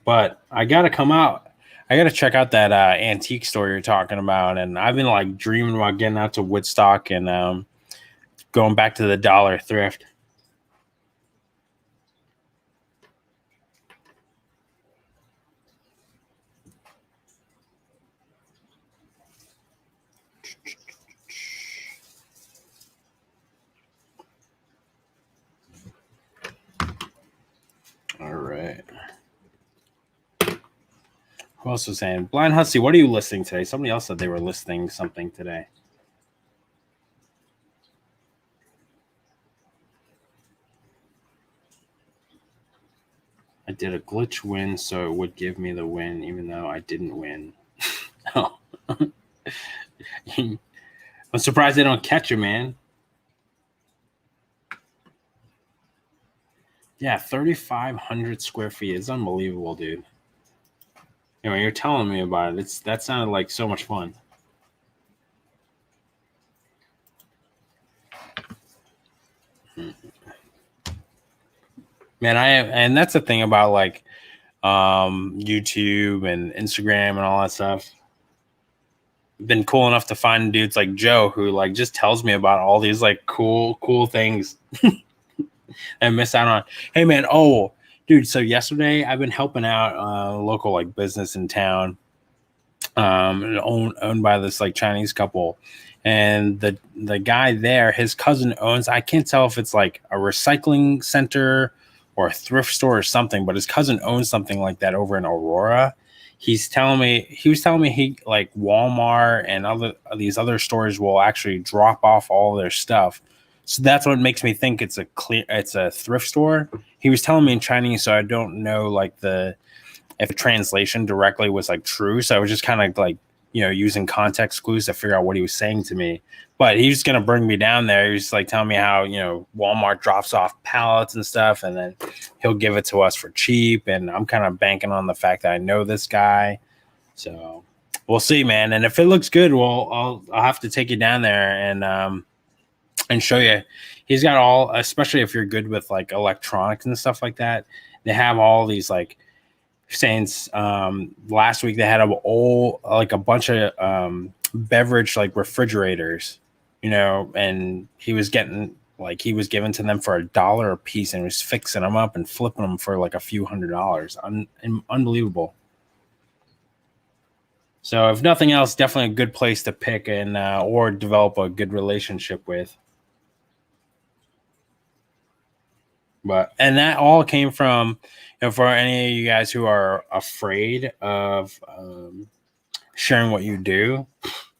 But I gotta come out. I gotta check out that antique store you're talking about, and I've been like dreaming about getting out to Woodstock and going back to the dollar thrift. All right. Who else was saying? Blind Hussy, what are you listening today? Somebody else said they were listening something today. I did a glitch win, so it would give me the win, even though I didn't win. Oh. I'm surprised they don't catch you, man. Yeah, 3,500 square feet. It's unbelievable, dude. You know, you're telling me about it. That sounded like so much fun. Man, and that's the thing about like YouTube and Instagram and all that stuff. Been cool enough to find dudes like Joe who like just tells me about all these like cool things I miss out on. Hey man, dude, so yesterday I've been helping out a local like business in town, owned by this like Chinese couple, and the guy there, his cousin owns, I can't tell if it's like a recycling center or a thrift store or something, but his cousin owns something like that over in Aurora. He was telling me he like Walmart and these other stores will actually drop off all their stuff. So that's what makes me think it's a thrift store. He was telling me in Chinese, so I don't know like if the translation directly was like true. So I was just kind of like, you know, using context clues to figure out what he was saying to me. But he was going to bring me down there. He was like telling me how, you know, Walmart drops off pallets and stuff, and then he'll give it to us for cheap. And I'm kind of banking on the fact that I know this guy. So we'll see, man. And if it looks good, well, I'll have to take you down there and show you. He's got all, especially if you're good with like electronics and stuff like that. They have all these like, since last week they had a bunch of beverage like refrigerators, you know, and he was given to them for $1 a piece, and was fixing them up and flipping them for like a few $100s. Unbelievable. So if nothing else, definitely a good place to pick and or develop a good relationship with. And that all came from, you know, for any of you guys who are afraid of sharing what you do,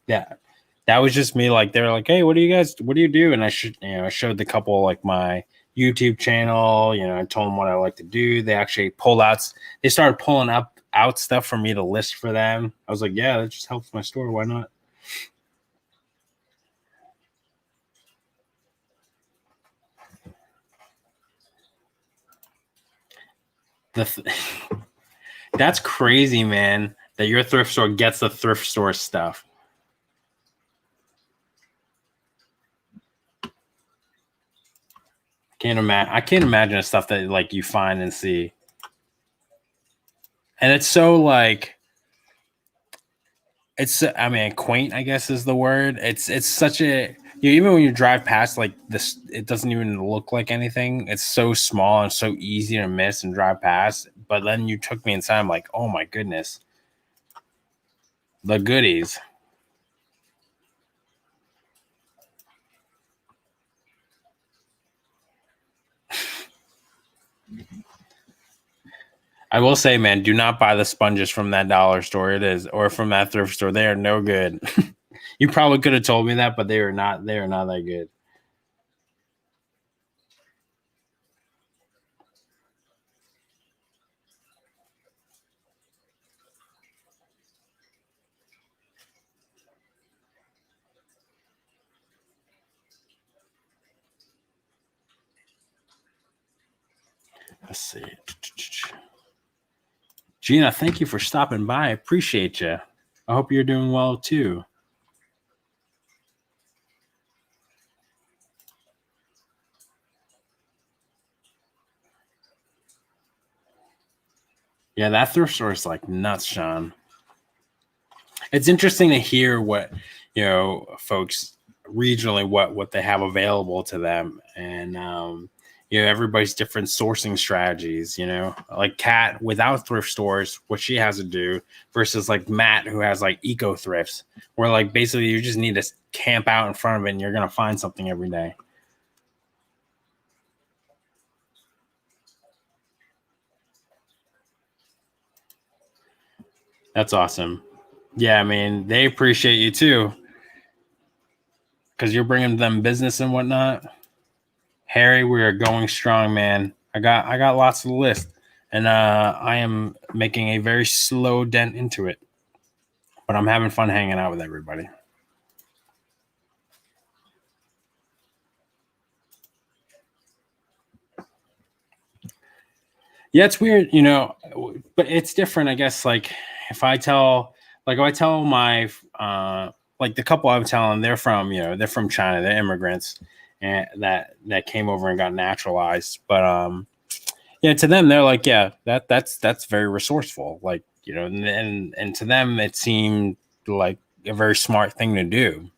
that was just me. Like, they're like, hey, what do you do? And I showed the couple like my YouTube channel, you know, I told them what I like to do. They actually started pulling out stuff for me to list for them. I was like, yeah, that just helps my store. Why not? That's crazy, man, that your thrift store gets the thrift store stuff. I can't imagine the stuff that like you find and see. And it's so like, quaint, I guess is the word. It's such a, you know, even when you drive past like this, it doesn't even look like anything. It's so small and so easy to miss and drive past. But then you took me inside. I'm like, oh my goodness, the goodies. I will say, man, do not buy the sponges from that dollar store. Or from that thrift store. They are no good. You probably could have told me that, but they are not that good. Let's see. Gina, thank you for stopping by. I appreciate you. I hope you're doing well too. Yeah, that thrift store is like nuts, Sean. It's interesting to hear what, folks regionally what they have available to them, and everybody's different sourcing strategies. Like Kat without thrift stores, what she has to do versus like Matt who has like eco thrifts, where like basically you just need to camp out in front of it and you're gonna find something every day. That's awesome. Yeah, I mean, they appreciate you too because you're bringing them business and whatnot. Harry, we are going strong, man. I got lots of the list, and I am making a very slow dent into it, but I'm having fun hanging out with everybody. Yeah, it's weird, but it's different, I guess. Like if I tell my like the couple I'm telling, they're from China, they're immigrants, and that came over and got naturalized. But yeah, to them they're like, yeah, that's very resourceful, like and to them it seemed like a very smart thing to do.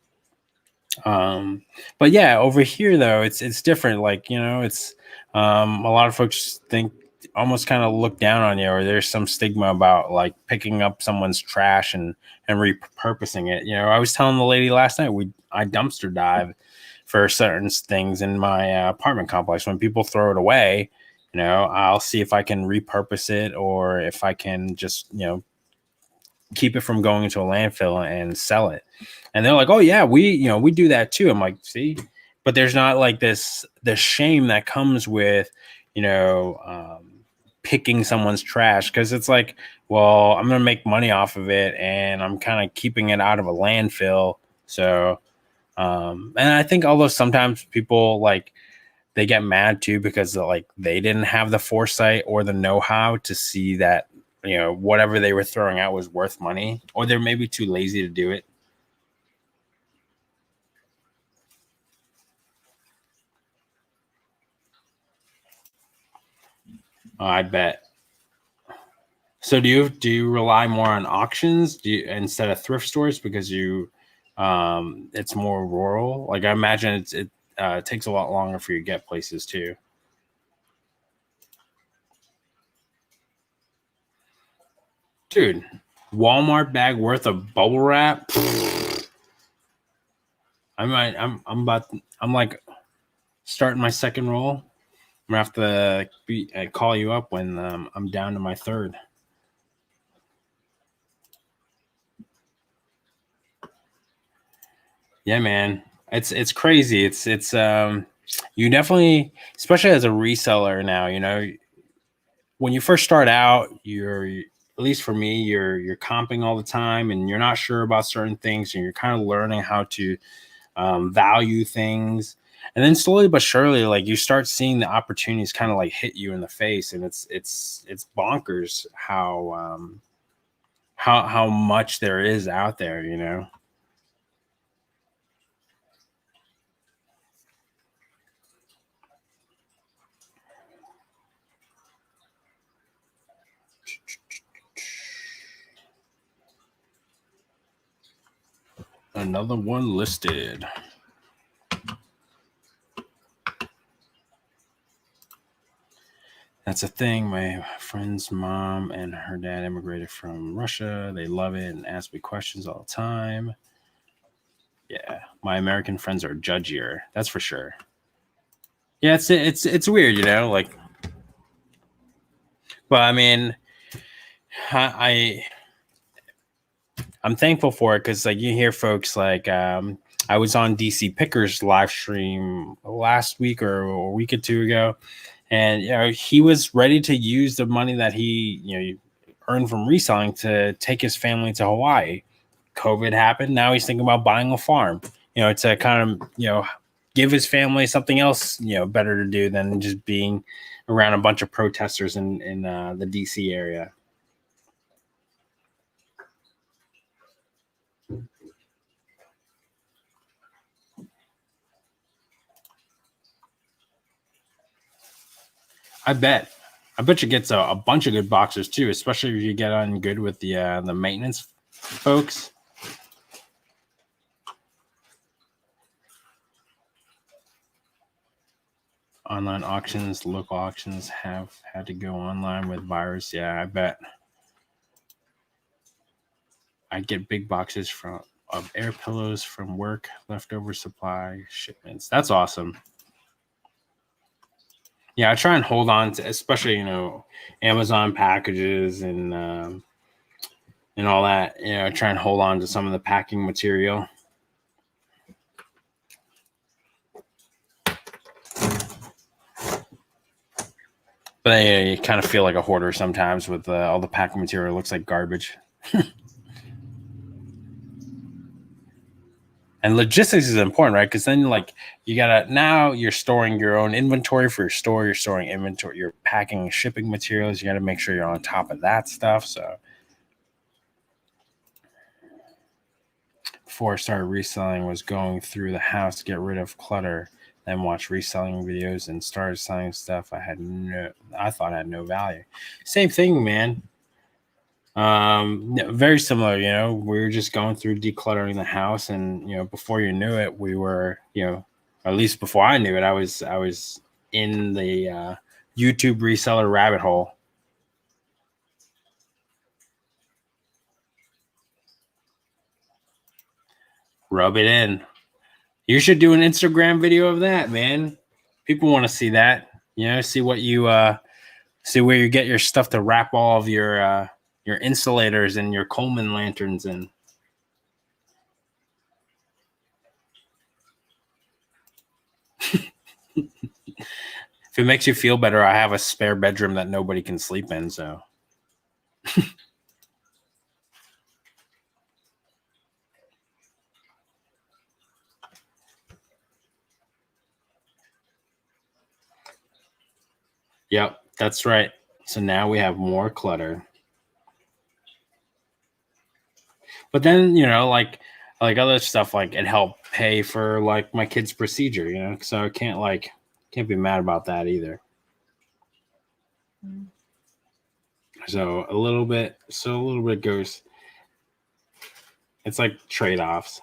But yeah, over here though, it's different. Like it's a lot of folks think almost kind of look down on you, or there's some stigma about like picking up someone's trash and repurposing it. I was telling the lady last night I dumpster dive for certain things in my apartment complex. When people throw it away, I'll see if I can repurpose it or if I can just keep it from going into a landfill and sell it. And they're like, oh yeah, we do that too. I'm like, see, but there's not like the shame that comes with picking someone's trash, because it's like, well, I'm gonna make money off of it and I'm kind of keeping it out of a landfill. So and I think although sometimes people like they get mad too because like they didn't have the foresight or the know-how to see that whatever they were throwing out was worth money, or they're maybe too lazy to do it. I bet. So do you rely more on auctions instead of thrift stores because it's more rural? Like I imagine it takes a lot longer for you to get places too. Dude, Walmart bag worth of bubble wrap. I'm like starting my second roll. I'm gonna have to call you up when I'm down to my third. Yeah, man, it's crazy. It's you definitely, especially as a reseller now. When you first start out, at least for me, you're comping all the time, and you're not sure about certain things, and you're kind of learning how to value things. And then slowly but surely, like you start seeing the opportunities kind of like hit you in the face, and it's bonkers how much there is out there. Another one listed. That's a thing. My friend's mom and her dad immigrated from Russia. They love it and ask me questions all the time. Yeah, my American friends are judgier. That's for sure. Yeah, it's weird, like. But I mean, I I'm thankful for it because like you hear folks like I was on DC Picker's live stream last week or a week or two ago, and he was ready to use the money that he earned from reselling to take his family to Hawaii. COVID happened. Now he's thinking about buying a farm. To kind of give his family something else better to do than just being around a bunch of protesters in the DC area. I bet you gets a bunch of good boxers too, especially if you get on good with the maintenance folks. Online auctions, local auctions have had to go online with buyers. Yeah, I bet. I get big boxes of air pillows from work, leftover supply shipments. That's awesome. Yeah, I try and hold on to, especially Amazon packages and all that. I try and hold on to some of the packing material. But you kind of feel like a hoarder sometimes with all the packing material. It looks like garbage. And logistics is important, right? Because then now you're storing your own inventory for your store. You're storing inventory. You're packing and shipping materials. You got to make sure you're on top of that stuff. So before I started reselling, was going through the house to get rid of clutter, then watch reselling videos and started selling stuff I thought had no value. Same thing, man. Very similar. We were just going through decluttering the house, and before you knew it, we were, at least before I knew it, I was in the YouTube reseller rabbit hole. Rub it in. You should do an Instagram video of that, man. People want to see that. See what see where you get your stuff to wrap all of your insulators and your Coleman lanterns in. If it makes you feel better, I have a spare bedroom that nobody can sleep in, so. Yep, that's right. So now we have more clutter. But then, like other stuff, like it helped pay for like my kid's procedure, so I can't be mad about that either. So a little bit goes. It's like trade-offs.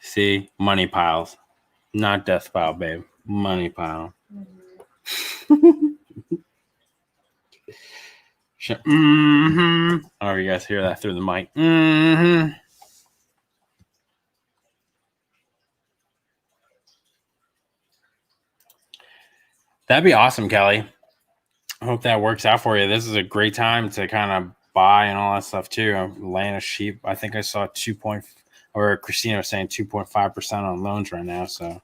See, money piles, not death pile, babe. Money pile. Mm-hmm. Oh, you guys hear that through the mic? Mm-hmm. That'd be awesome, Kelly. I hope that works out for you. This is a great time to kind of buy and all that stuff too. I'm laying a sheep. I think I saw Christina was saying 2.5% on loans right now. So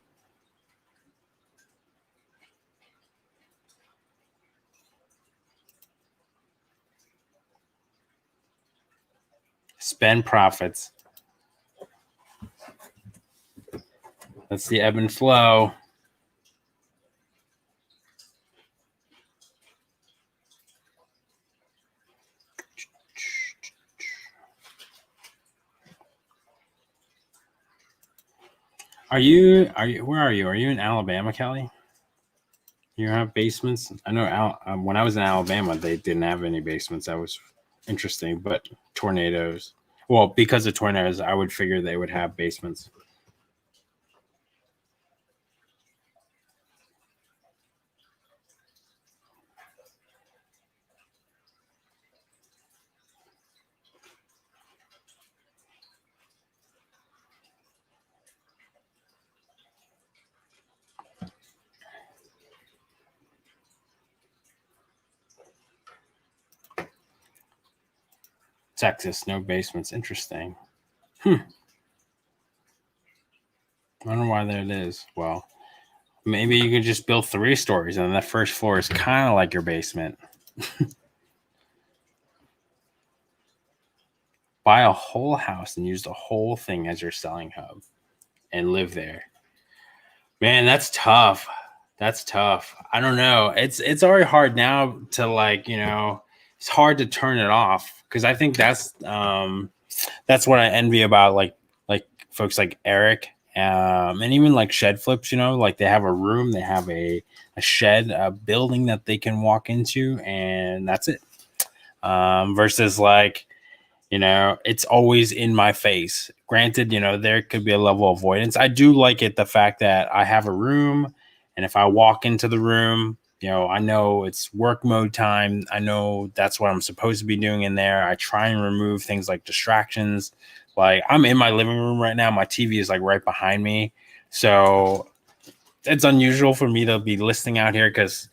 spend profits. That's the ebb and flow. Are you where are you? Are you in Alabama, Kelly? You have basements? I know when I was in Alabama, they didn't have any basements. That was interesting, but tornadoes. Well, because of tornadoes, I would figure they would have basements. Texas, no basements. Interesting. I wonder why that is. Well, maybe you could just build 3 stories and the first floor is kind of like your basement. Buy a whole house and use the whole thing as your selling hub and live there. Man, that's tough. That's tough. I don't know. It's already hard now to like, it's hard to turn it off because I think that's what I envy about like folks like Eric and even like shed flips, like they have a room, they have a shed, a building that they can walk into and that's it. Versus like, it's always in my face. Granted, there could be a level of avoidance. I do like it, the fact that I have a room and if I walk into the room, I know it's work mode time. I know that's what I'm supposed to be doing in there. I try and remove things like distractions. Like I'm in my living room right now. My TV is like right behind me. So it's unusual for me to be listening out here because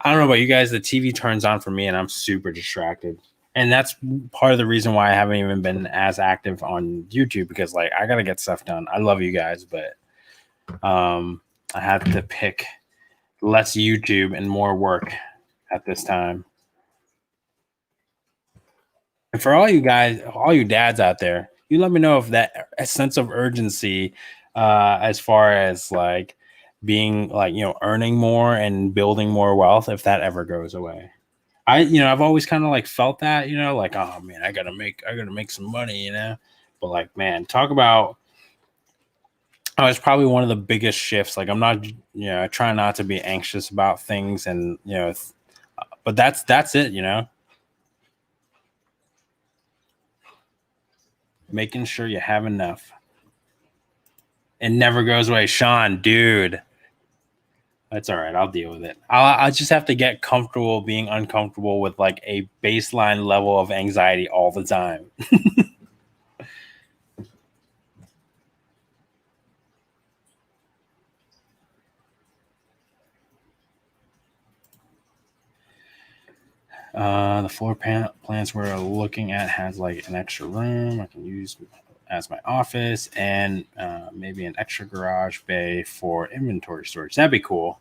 I don't know about you guys. The TV turns on for me and I'm super distracted. And that's part of the reason why I haven't even been as active on YouTube because like I got to get stuff done. I love you guys, but I have to pick less YouTube and more work at this time. And for all you guys, all you dads out there, you let me know if that a sense of urgency as far as like being like, earning more and building more wealth, if that ever goes away. I've always kind of like felt that, like, oh man, I gotta make some money, but like, man, talk about, it's probably one of the biggest shifts. Like I'm not, I try not to be anxious about things and, but that's it, making sure you have enough. It never goes away. Sean, dude. That's all right. I'll deal with it. I'll just have to get comfortable being uncomfortable with like a baseline level of anxiety all the time. The floor plans we're looking at has like an extra room I can use as my office and maybe an extra garage bay for inventory storage. That'd be cool.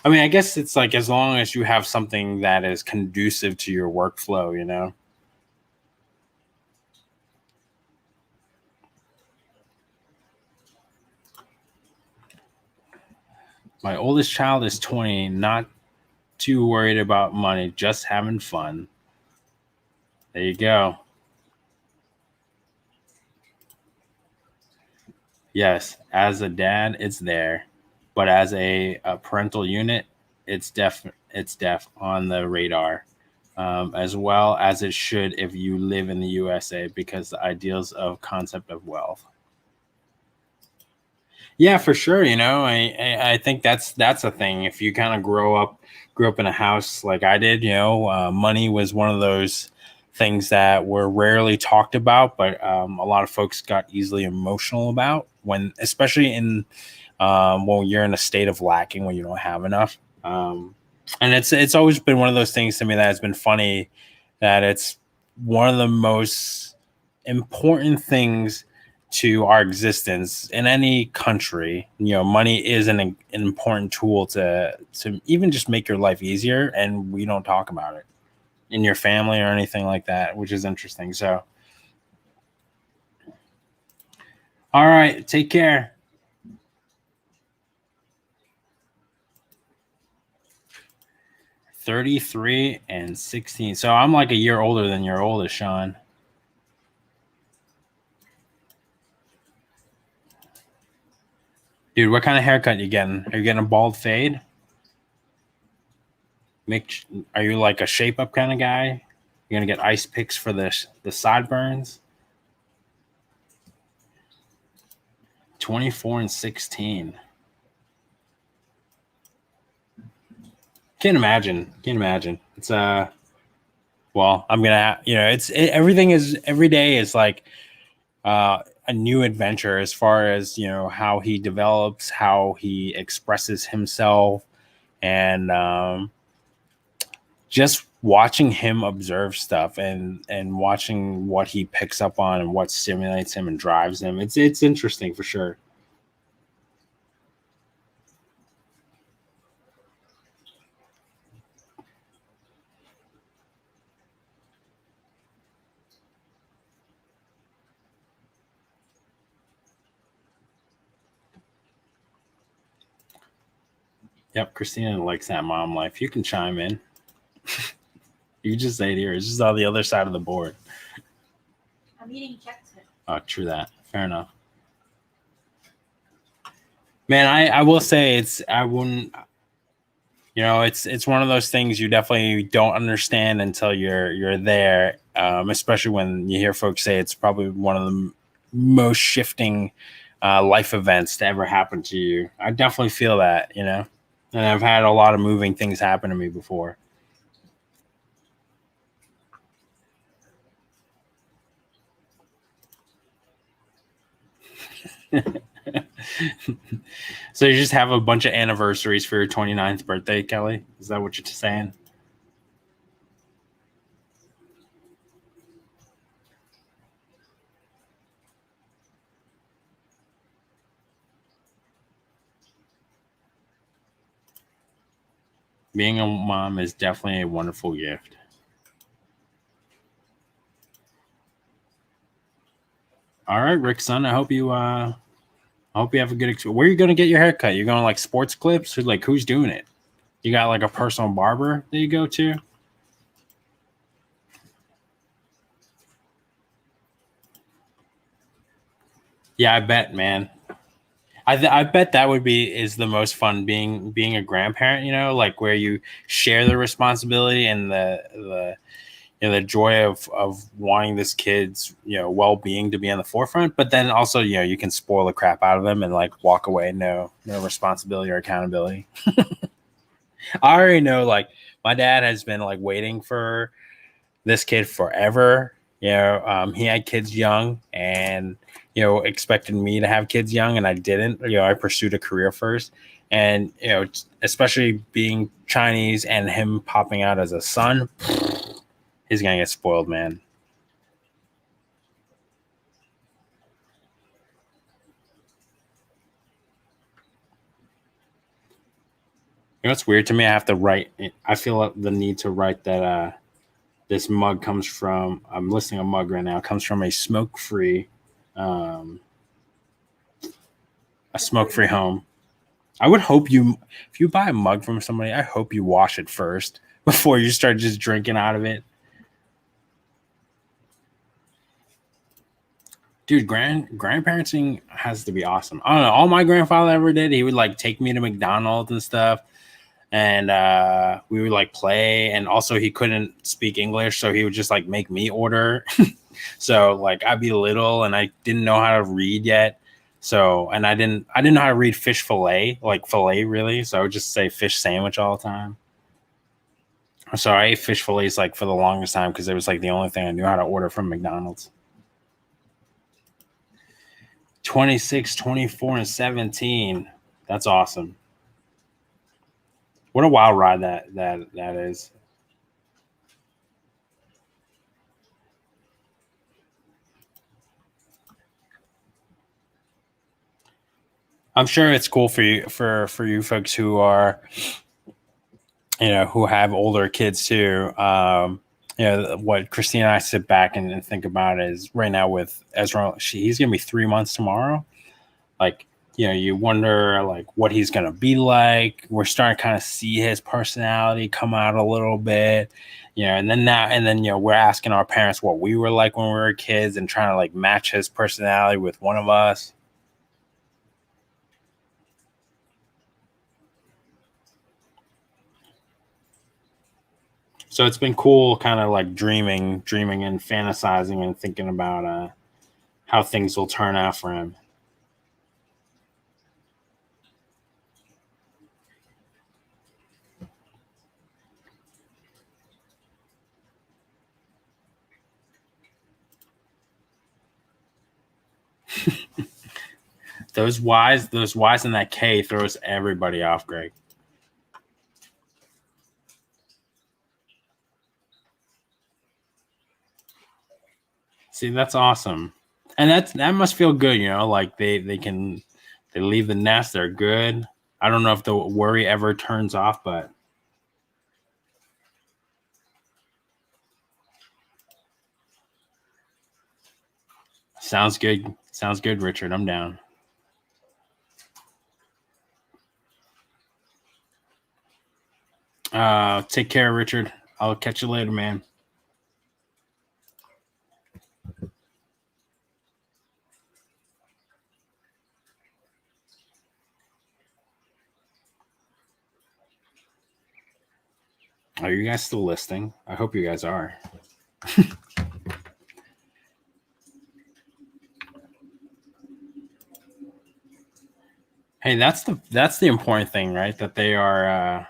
I mean, I guess it's like as long as you have something that is conducive to your workflow, My oldest child is 20, not too worried about money, just having fun. There you go. Yes, as a dad, it's there, but as a parental unit, it's def on the radar, as well as it should if you live in the USA, because the ideals of concept of wealth. Yeah, for sure. I think that's a thing. If you kind of grew up in a house like I did, money was one of those things that were rarely talked about, but a lot of folks got easily emotional about especially in when you're in a state of lacking, when you don't have enough. And it's always been one of those things to me that has been funny, that it's one of the most important things to our existence in any country. Money is an important tool to even just make your life easier, and we don't talk about it in your family or anything like that, which is interesting. So all right, take care. $33 and $16. So I'm like a year older than your oldest, Sean. Dude, what kind of haircut you getting? Are you getting a bald fade? Are you like a shape up kind of guy? You're gonna get ice picks for the sideburns? 24 and 16. Can't imagine. It's well, I'm gonna everything is every day is like a new adventure as far as how he develops, how he expresses himself, and just watching him observe stuff and watching what he picks up on and what stimulates him and drives him. It's interesting for sure. Yep, Christina likes that mom life. You can chime in. You just say it here. It's just on the other side of the board. I'm eating Chex Mix. Oh, true that. Fair enough. Man, I will say I wouldn't, it's one of those things you definitely don't understand until you're there. Especially when you hear folks say it's probably one of the most shifting life events to ever happen to you. I definitely feel that, and I've had a lot of moving things happen to me before. So you just have a bunch of anniversaries for your 29th birthday, Kelly? Is that what you're saying? Being a mom is definitely a wonderful gift. All right, Rick son, I hope you have a good experience. Where are you going to get your haircut? You're going like Sports Clips? Or like who's doing it? You got like a personal barber that you go to? Yeah, I bet, man. I bet that is the most fun being a grandparent, like where you share the responsibility and the joy of wanting this kid's well-being to be in the forefront, but then also you can spoil the crap out of them and like walk away no responsibility or accountability. I already know, like, my dad has been like waiting for this kid forever. He had kids young and expected me to have kids young, and I didn't. I pursued a career first, and especially being Chinese and him popping out as a son, he's gonna get spoiled, man. It's weird to me. I have to write. I feel the need to write that this mug comes from. I'm listing a mug right now. It comes from a smoke-free home. I would hope if you buy a mug from somebody, I hope you wash it first before you start just drinking out of it. Dude, grandparenting has to be awesome. I don't know. All my grandfather ever did, he would like take me to McDonald's and stuff. And we would like play. And also he couldn't speak English, so he would just like make me order. So like I'd be little and I didn't know how to read yet. So, and I didn't know how to read fish fillet, like fillet really. So I would just say fish sandwich all the time. So I ate fish fillets like for the longest time because it was like the only thing I knew how to order from McDonald's. 26, 24, and 17. That's awesome. What a wild ride that is. I'm sure it's cool for you folks who are, who have older kids too. What Christina and I sit back and think about is right now with Ezra, he's gonna be 3 months tomorrow. Like, you wonder like what he's gonna be like. We're starting to kind of see his personality come out a little bit, and then we're asking our parents what we were like when we were kids and trying to like match his personality with one of us. So it's been cool kind of like dreaming and fantasizing and thinking about how things will turn out for him. Those Y's in that K throws everybody off, Greg. See, that's awesome. And that must feel good, you know, like they leave the nest, they're good. I don't know if the worry ever turns off, but sounds good. Sounds good, Richard. I'm down. Take care, Richard. I'll catch you later, man. Are you guys still listening? I hope you guys are. Hey, that's the important thing, right? That they are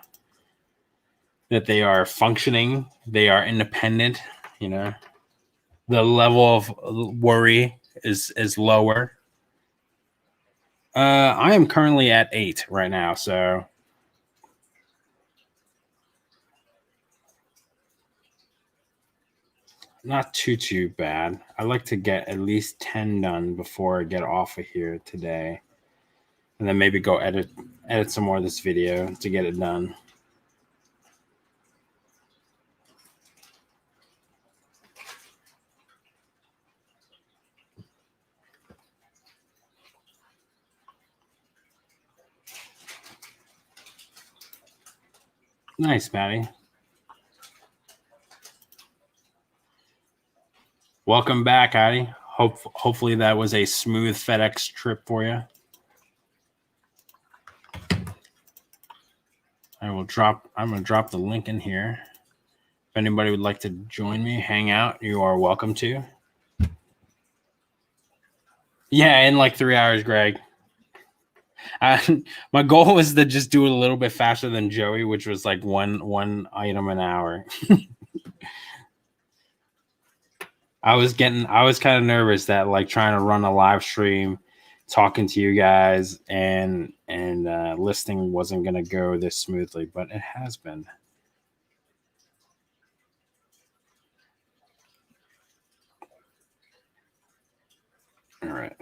functioning, they are independent, you know. The level of worry is lower. I am currently at 8 right now, so not too bad. I like to get at least 10 done before I get off of here today, and then maybe go edit some more of this video to get it done. Nice, Maddie. Welcome back, Addie. Hopefully that was a smooth FedEx trip for you. I'm gonna drop the link in here. If anybody would like to join me, hang out, you are welcome to. Yeah, in like 3 hours, Greg. My goal was to just do it a little bit faster than Joey, which was like one item an hour. I was kind of nervous that like trying to run a live stream, talking to you guys, and listing wasn't gonna go this smoothly, but it has been. All right.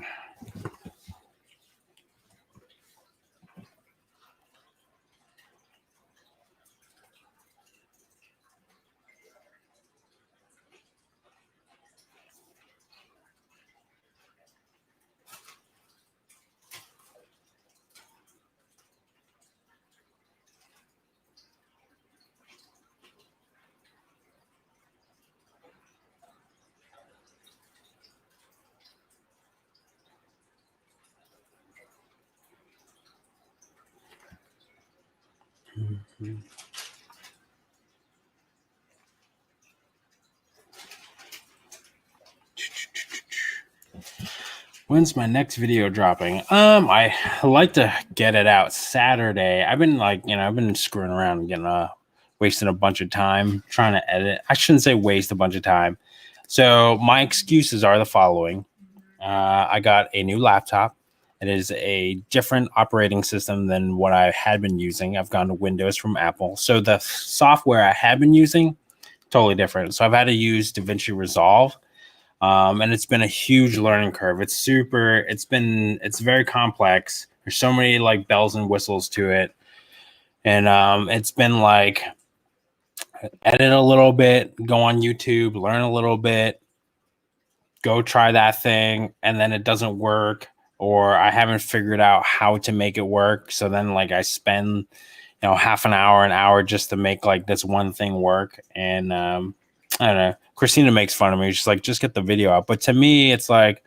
Mm-hmm. When's my next video dropping? I like to get it out Saturday. I've been screwing around and getting wasting a bunch of time trying to edit. I shouldn't say waste a bunch of time. So my excuses are the following. I got a new laptop. It is a different operating system than what I had been using. I've gone to Windows from Apple. So the software I had been using, totally different. So I've had to use DaVinci Resolve. And it's been a huge learning curve. It's very complex. There's so many like bells and whistles to it. And it's been like edit a little bit, go on YouTube, learn a little bit, go try that thing, and then it doesn't work, or I haven't figured out how to make it work. So then like I spend, half an hour just to make like this one thing work. And I don't know. Christina makes fun of me. She's like, just get the video out. But to me, it's like,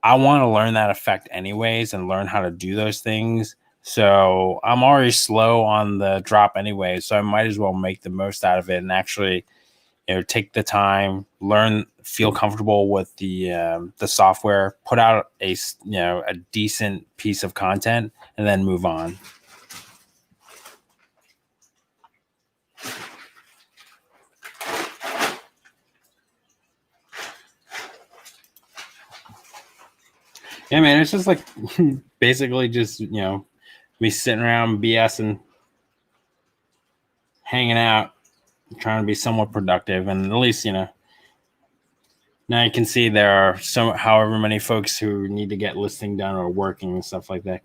I want to learn that effect anyways and learn how to do those things. So I'm already slow on the drop anyway. So I might as well make the most out of it and actually, take the time, learn, feel comfortable with the software, put out a decent piece of content, and then move on. Yeah, man, it's just like basically just, me sitting around BSing, hanging out, trying to be somewhat productive. And at least, Now you can see there are however many folks who need to get listing done or working and stuff like that.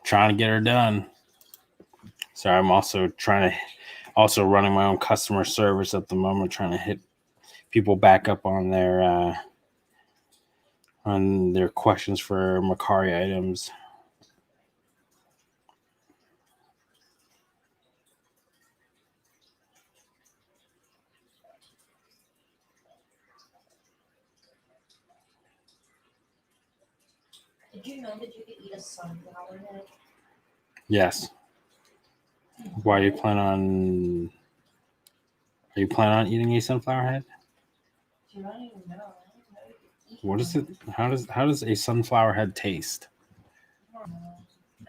Trying to get her done. So I'm also running my own customer service at the moment, trying to hit people back up on their questions for Mercari items. Did you know that you could eat a sunflower head? Yes. Why are you planning on? Are you planning on eating a sunflower head? I don't even know. I didn't know you could eat What is it? one. How does a sunflower head taste? I don't know. I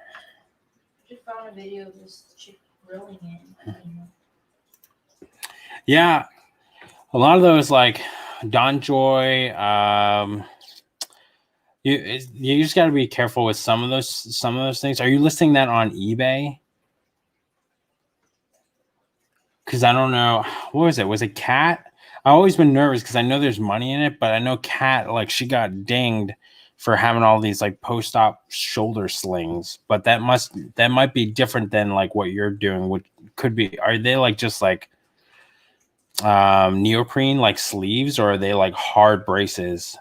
just found a video of this chick grilling it. I don't know. Yeah, a lot of those like Don Joy. You just got to be careful with some of those things. Are you listing that on eBay? Because I don't know. What was it? Was it Cat? I've always been nervous because I know there's money in it, but I know Cat, like, she got dinged for having all these like post-op shoulder slings. But that might be different than like what you're doing. Which could be. Are they like just like neoprene like sleeves, or are they like hard braces?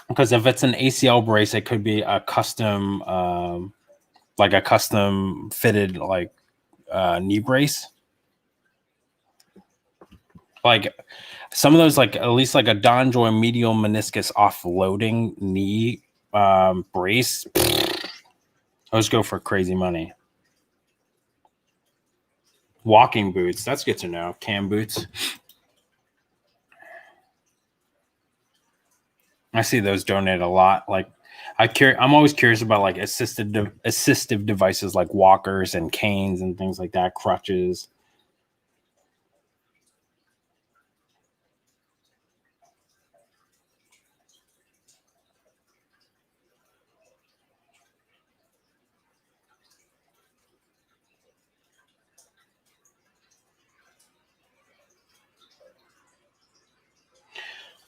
Because if it's an ACL brace, it could be a custom fitted like knee brace. Like some of those, like at least like a Don Joy medial meniscus offloading knee brace, those go for crazy money. Walking boots, that's good to know. Cam boots. I see those donated a lot. Like I'm always curious about like assistive devices like walkers and canes and things like that, crutches.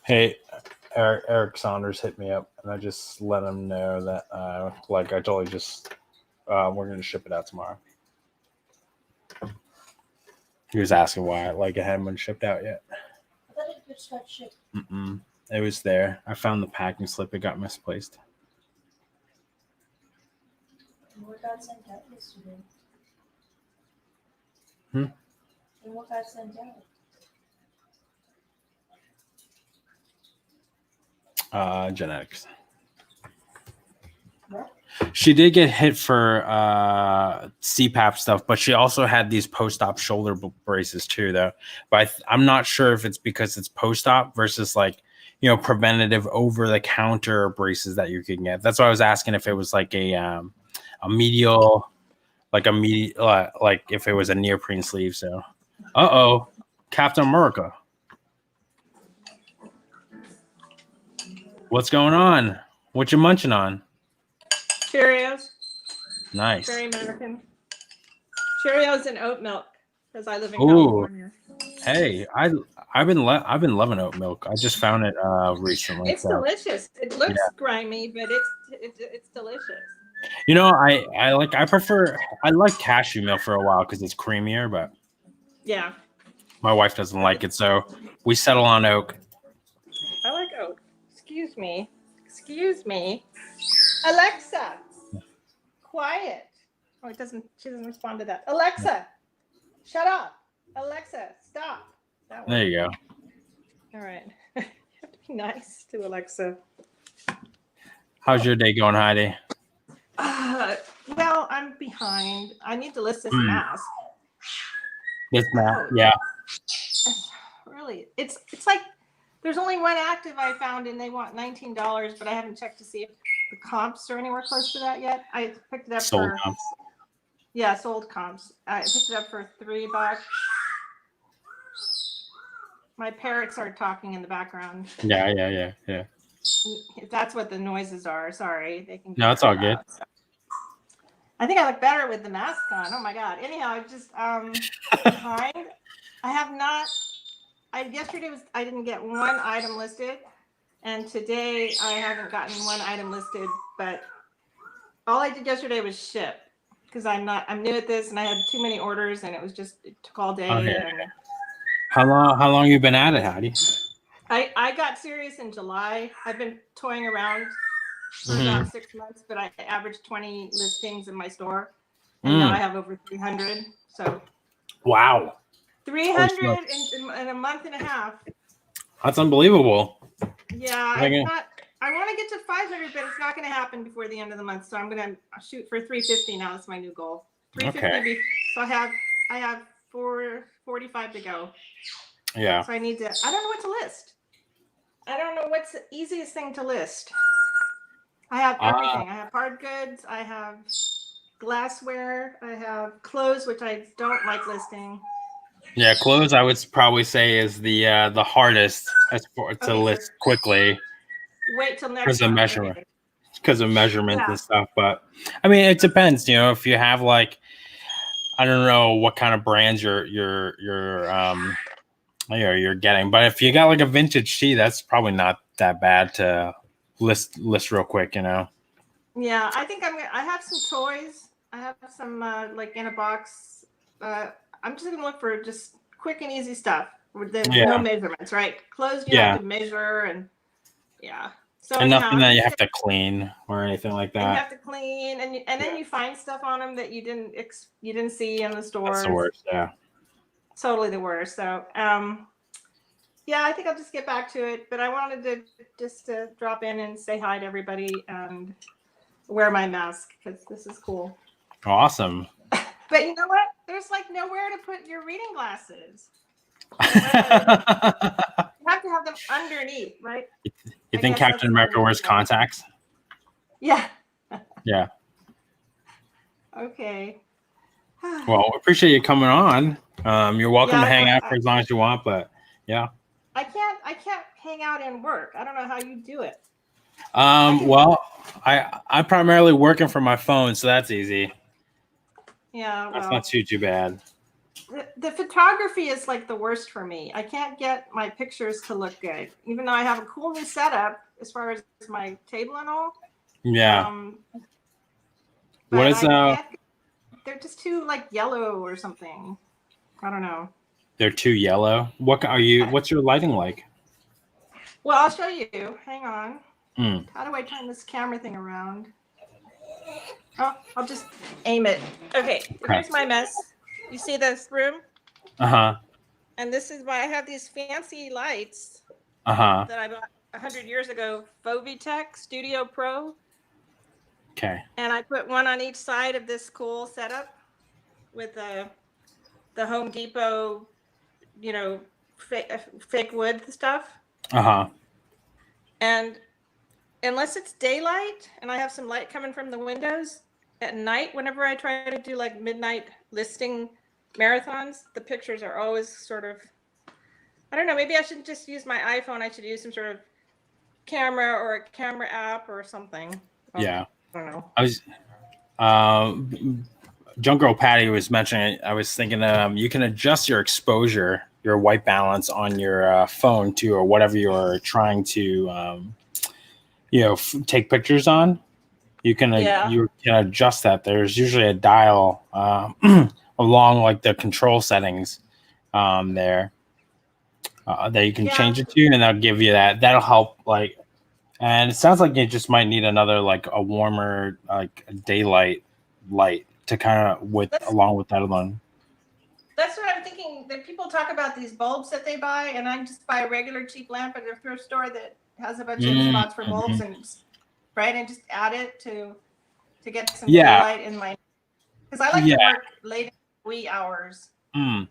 Hey, Eric Saunders hit me up, and I just let him know that, like I told you, just we're going to ship it out tomorrow. He was asking why like it hadn't been shipped out yet. I thought it just got shipped. It was there. I found the packing slip. It got misplaced. What got sent out yesterday? And what got sent out? Genetics. What? She did get hit for CPAP stuff, but she also had these post-op shoulder braces too, though. But I'm not sure if it's because it's post-op versus like, preventative over-the-counter braces that you can get. That's why I was asking if it was like a medial, like if it was a neoprene sleeve. So, Captain America. What's going on? What you munching on? Cheerios. Nice. Very American. Cheerios and oat milk because I live in Ooh. California. Hey, I've been loving oat milk. I just found it recently. It's delicious. It looks grimy, but it's delicious. I like cashew milk for a while because it's creamier, but yeah. My wife doesn't like it, so we settle on oak. I like oak. Excuse me. Excuse me. Alexa, quiet. Oh, it doesn't. She doesn't respond to that. Alexa, shut up. Alexa, stop. That one. There you go. All right. You have to be nice to Alexa. How's your day going, Heidi? Well, I'm behind. I need to list this mask. This map, yeah. Really, it's like there's only one active I found, and they want $19, but I haven't checked to see if the comps are anywhere close to that yet. I picked it up Sold for comps. Yeah, sold comps. I picked it up for $3. My parrots are talking in the background. Yeah. If that's what the noises are, sorry. They can. No, it's all good. So. I think I look better with the mask on. Oh my god. Anyhow, I just behind. I have not. Yesterday I didn't get one item listed, and today I haven't gotten one item listed. But all I did yesterday was ship because I'm new at this, and I had too many orders, and it took all day. Okay. And How long you been at it, Heidi? I got serious in July. I've been toying around for about 6 months, but I averaged 20 listings in my store, and now I have over 300. So wow, 300 in a month and a half. That's unbelievable. Yeah, I want to get to 500, but it's not going to happen before the end of the month. So I'm going to shoot for 350 now. That's my new goal. 350. Okay. So I have 445 to go. Yeah. So I don't know what to list. I don't know what's the easiest thing to list. I have everything. I have hard goods. I have glassware. I have clothes, which I don't like listing. Yeah, clothes I would probably say is the hardest to list quickly. Wait till next because of month. measurement, because of measurements Yeah. and stuff. But I mean, it depends. If you have like, I don't know what kind of brands you're getting, but if you got like a vintage tee, that's probably not that bad to list real quick. Yeah, I think I have some toys. I have some like in a box. I'm just gonna look for just quick and easy stuff with no measurements, right? Clothes you have to measure and So and nothing that you have to clean or anything like that. And you have to clean, and then you find stuff on them that you didn't see in the store. That's the worst. Yeah. Totally the worst. So I think I'll just get back to it. But I wanted to just drop in and say hi to everybody and wear my mask because this is cool. Awesome. But you know what? There's like nowhere to put your reading glasses. You have to have them underneath, right? You think Captain America wears contacts? Yeah. Yeah. Okay. Well, appreciate you coming on. You're welcome to hang out for as long as you want, but yeah. I can't hang out and work. I don't know how you do it. Well, I'm primarily working from my phone, so that's easy. Yeah. That's not too bad. The photography is like the worst for me. I can't get my pictures to look good, even though I have a cool new setup as far as my table and all. Yeah. What is they're just too like yellow or something. I don't know. They're too yellow. What's your lighting like? Well, I'll show you. Hang on. Hmm. How do I turn this camera thing around? Oh, I'll just aim it. Okay, here's my mess. You see this room? Uh-huh. And this is why I have these fancy lights that I bought 100 years ago, Fovitech Studio Pro. Okay. And I put one on each side of this cool setup with the Home Depot, fake wood stuff. Uh-huh. And unless it's daylight and I have some light coming from the windows, at night, whenever I try to do like midnight listing marathons, the pictures are always sort of, I don't know, maybe I shouldn't just use my iPhone. I should use some sort of camera or a camera app or something. Yeah. I don't know. I was, Junk Girl Patty was mentioning, I was thinking you can adjust your exposure, your white balance on your phone too, or whatever you're trying to, take pictures on. You can adjust that. There's usually a dial along like the control settings there that you can Yeah. change it to, and that'll give you that. That'll help. Like, and it sounds like you just might need another like a warmer like daylight light to kind of along with that alone. That's what I'm thinking. That people talk about these bulbs that they buy, and I just buy a regular cheap lamp at a thrift store that has a bunch of spots for bulbs, and and just add it to get some daylight in my. Because I like to work late in the wee hours. You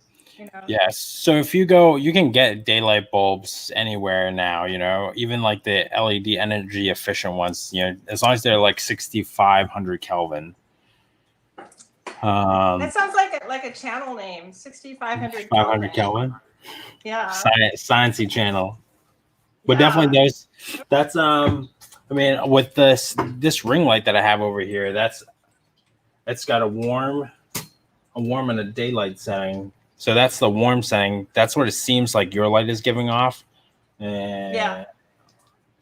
know? Yes. So if you go, you can get daylight bulbs anywhere now, you know, even like the LED energy efficient ones, you know, as long as they're like 6,500 Kelvin. That sounds like a channel name, 6,500 Kelvin. Yeah. Sciencey channel. But definitely that's I mean, with this ring light that I have over here, it's got a warm and a daylight setting. So that's the warm setting. That's what it seems like your light is giving off. And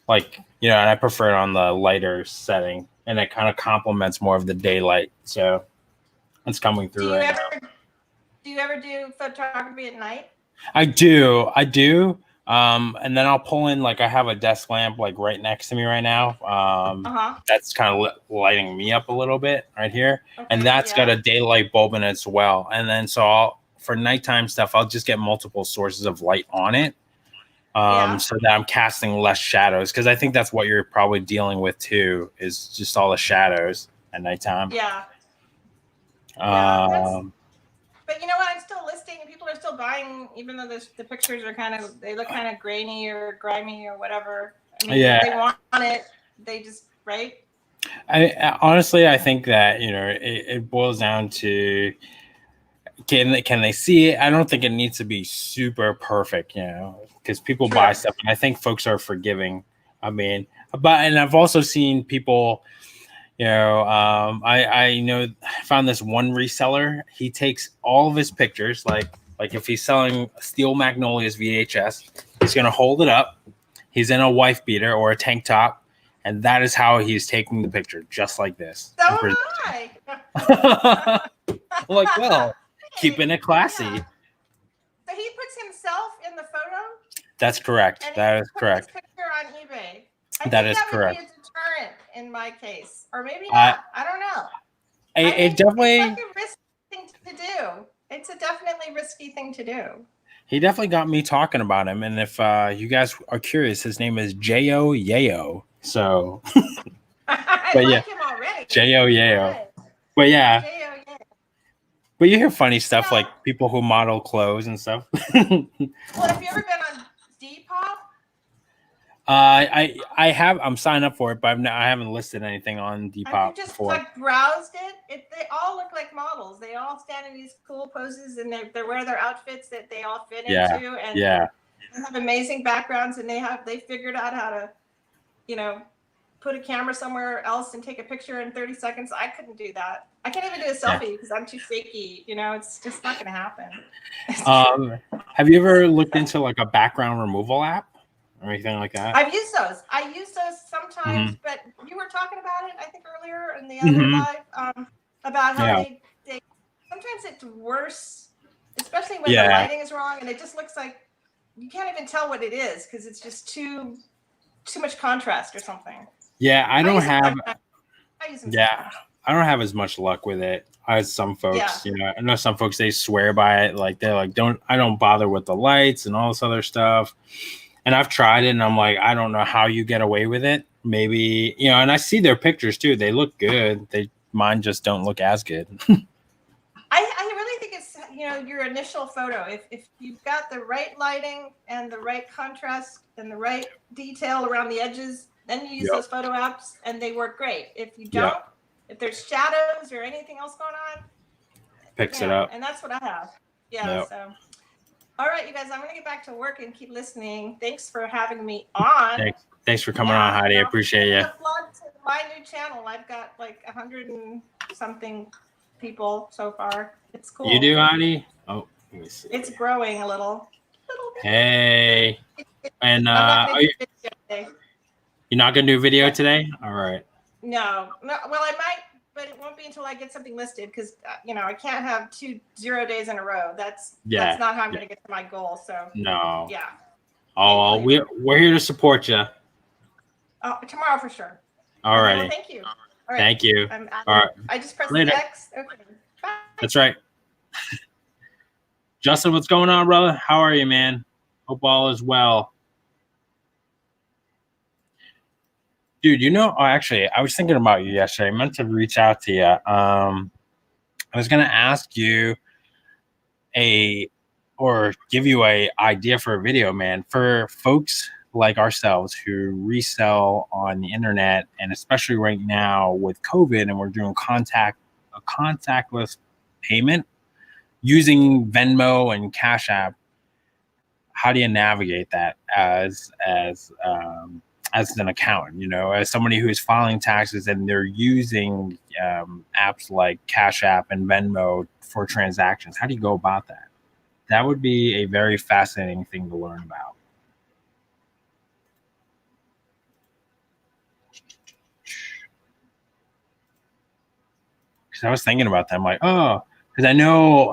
like, you know, and I prefer it on the lighter setting, and it kind of complements more of the daylight. So it's coming through right now. Do you ever do photography at night? I do. And then I'll pull in, like, I have a desk lamp like right next to me right now. That's kind of lighting me up a little bit right here. Okay, and that's got a daylight bulb in it as well. And then so for nighttime stuff, I'll just get multiple sources of light on it. So that I'm casting less shadows, because I think that's what you're probably dealing with too, is just all the shadows at nighttime. But you know what? I'm still listing, and people are still buying, even though the pictures are they look kind of grainy or grimy or whatever. I mean, if they want it, they just I honestly, I think that, you know, it boils down to can they see it? I don't think it needs to be super perfect, you know, because people buy stuff, and I think folks are forgiving. I mean, and I've also seen people, you know, I found this one reseller. He takes all of his pictures, like if he's selling Steel Magnolias VHS, he's gonna hold it up. He's in a wife beater or a tank top, and that is how he's taking the picture, just like this. So am I. Like, well, keeping it classy. Yeah. So he puts himself in the photo? That's correct. That is correct. His picture on eBay. That is correct. Would be a deterrent in my case, or maybe not. I don't know. It definitely. It's like a risky thing to do. It's a definitely risky thing to do. He definitely got me talking about him, and if you guys are curious, his name is J.O. Yayo. So, I like him already. J.O. Yayo. But yeah. But you hear funny stuff like people who model clothes and stuff. Well, have you ever been on Depop? I have. I'm signed up for it, but I haven't listed anything on Depop before. Like browsed it. They all look like models. They all stand in these cool poses, and they wear their outfits that they all fit into, and they have amazing backgrounds, and they figured out how to, you know, put a camera somewhere else and take a picture in 30 seconds. I couldn't do that. I can't even do a selfie because I'm too fakey. You know, it's just not going to happen. Have you ever looked into like a background removal app or anything like that? I've used those. I use those sometimes, but you were talking about it, I think, earlier in the other live, about how they sometimes it's worse, especially when the lighting is wrong, and it just looks like you can't even tell what it is because it's just too much contrast or something. Yeah, I don't have as much luck with it as some folks. You know, I know some folks, they swear by it, like they're like, I don't bother with the lights and all this other stuff. And I've tried it, and I'm like, I don't know how you get away with it. Maybe, you know, and I see their pictures too. They look good. Mine just don't look as good. I really think it's, you know, your initial photo. If you've got the right lighting and the right contrast and the right detail around the edges, then you use those photo apps, and they work great. If you don't, if there's shadows or anything else going on, picks it up. And that's what I have. So. All right, you guys, I'm going to get back to work and keep listening. Thanks for having me on. Thanks for coming on, Heidi. I appreciate you. Plug to my new channel. I've got like 100 and something people so far. It's cool. You do, Heidi? Oh, let me see. It's growing a little bit. Hey. And you're not going to do video today? All right. No. Well, I might but it won't be until I get something listed because I can't have 2 0 days in a row. That's not how I'm going to get to my goal. So No. yeah. Oh, we're here to support you. Oh, tomorrow for sure. All Okay, right. well, thank you. All right. Thank you. All right. I just pressed Later. the X. Okay. Bye. That's right. Justin, what's going on, brother? How are you, man? Hope all is well. Dude, actually, I was thinking about you yesterday. I meant to reach out to you. I was going to ask you or give you a idea for a video, man, for folks like ourselves who resell on the internet, and especially right now with COVID, and we're doing contactless payment using Venmo and Cash App. How do you navigate that as an accountant, as somebody who is filing taxes and they're using apps like Cash App and Venmo for transactions? How do you go about that? That would be a very fascinating thing to learn about. Because I was thinking about that. I'm like, because I know,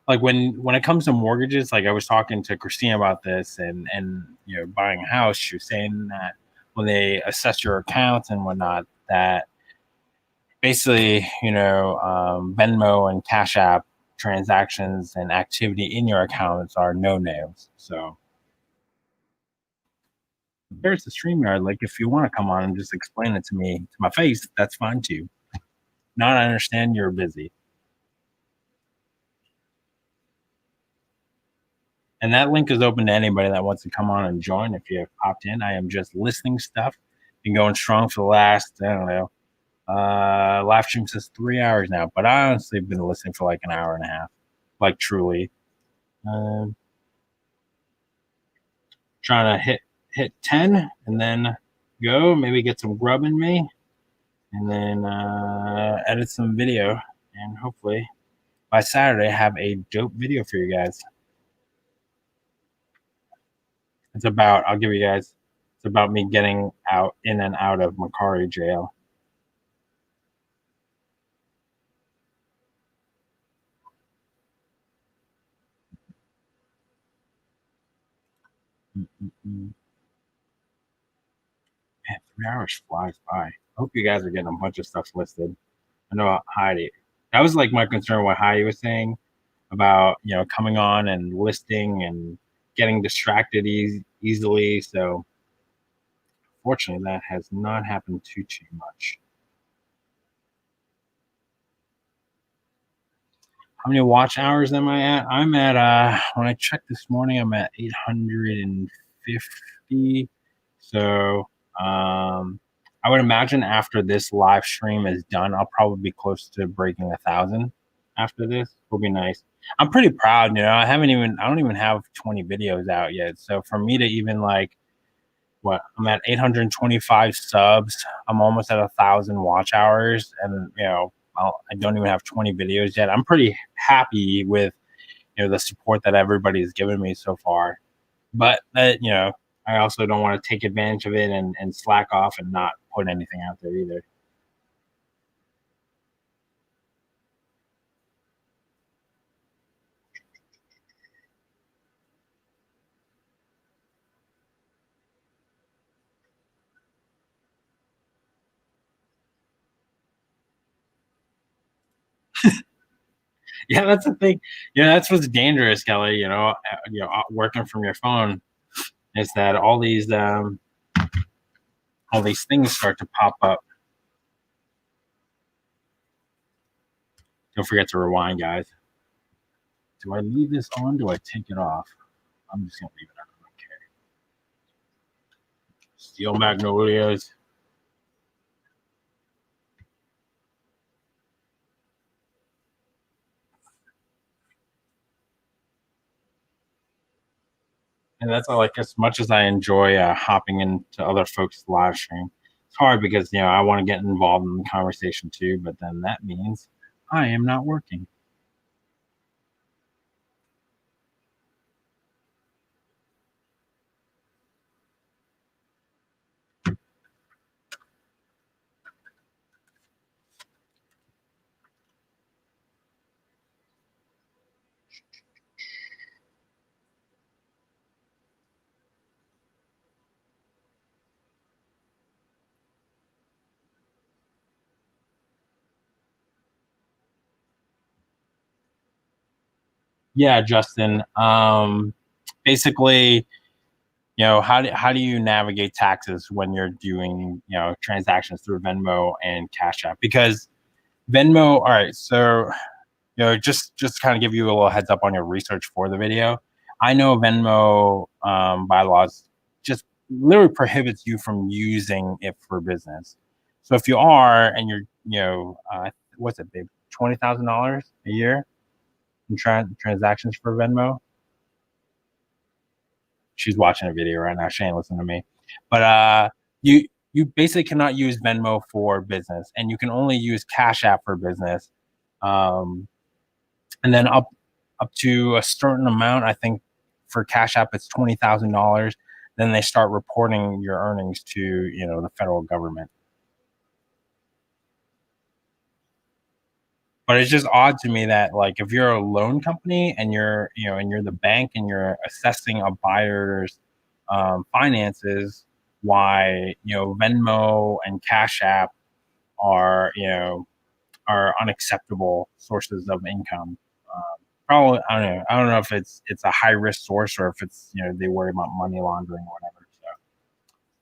like when it comes to mortgages, like I was talking to Christina about this, and buying a house, she was saying that when they assess your accounts and whatnot, that basically, Venmo and Cash App transactions and activity in your accounts are no-names. So there's the StreamYard. Like, if you want to come on and just explain it to me to my face, that's fine too. Not I understand you're busy. And that link is open to anybody that wants to come on and join. If you have popped in, I am just listening stuff. Been going strong for the last, I don't know, live stream says 3 hours now, but I honestly have been listening for like an hour and a half, like truly. Trying to hit 10 and then go, maybe get some grub in me, and then edit some video, and hopefully by Saturday have a dope video for you guys. It's about me getting in and out of Mercari jail. Man, 3 hours flies by. I hope you guys are getting a bunch of stuff listed. I know Heidi. That was like my concern, what Heidi was saying about, coming on and listing and getting distracted easily. So fortunately, that has not happened too much. How many watch hours am I at? I'm at, when I checked this morning, I'm at 850. So I would imagine after this live stream is done, I'll probably be close to breaking 1,000 after this. Will be nice. I'm pretty proud, I don't even have 20 videos out yet. So for me to even I'm at 825 subs. I'm almost at 1,000 watch hours, and I don't even have 20 videos yet. I'm pretty happy with the support that everybody's given me so far. But I also don't want to take advantage of it and slack off and not put anything out there either. Yeah, that's the thing. That's what's dangerous, Kelly. Working from your phone is that all these things start to pop up. Don't forget to rewind, guys. Do I leave this on? Do I take it off? I'm just gonna leave it on. Okay. Steel magnolias. And that's all. Like, as much as I enjoy hopping into other folks' live stream, it's hard because I want to get involved in the conversation too. But then that means I am not working. Yeah, Justin. Basically, how do you navigate taxes when you're doing, transactions through Venmo and Cash App? Because Venmo, all right, so just kind of give you a little heads up on your research for the video. I know Venmo bylaws just literally prohibits you from using it for business. So if you are and you're, what's it, babe, $20,000 a year in transactions for Venmo. She's watching a video right now. She ain't listening to me, but you basically cannot use Venmo for business, and you can only use Cash App for business. Um, and then up to a certain amount, I think for Cash App it's $20,000. Then they start reporting your earnings to the federal government. But it's just odd to me that, like, if you're a loan company and you're the bank and you're assessing a buyer's finances, why Venmo and Cash App are are unacceptable sources of income. Probably, I don't know if it's a high risk source or if it's they worry about money laundering or whatever. So,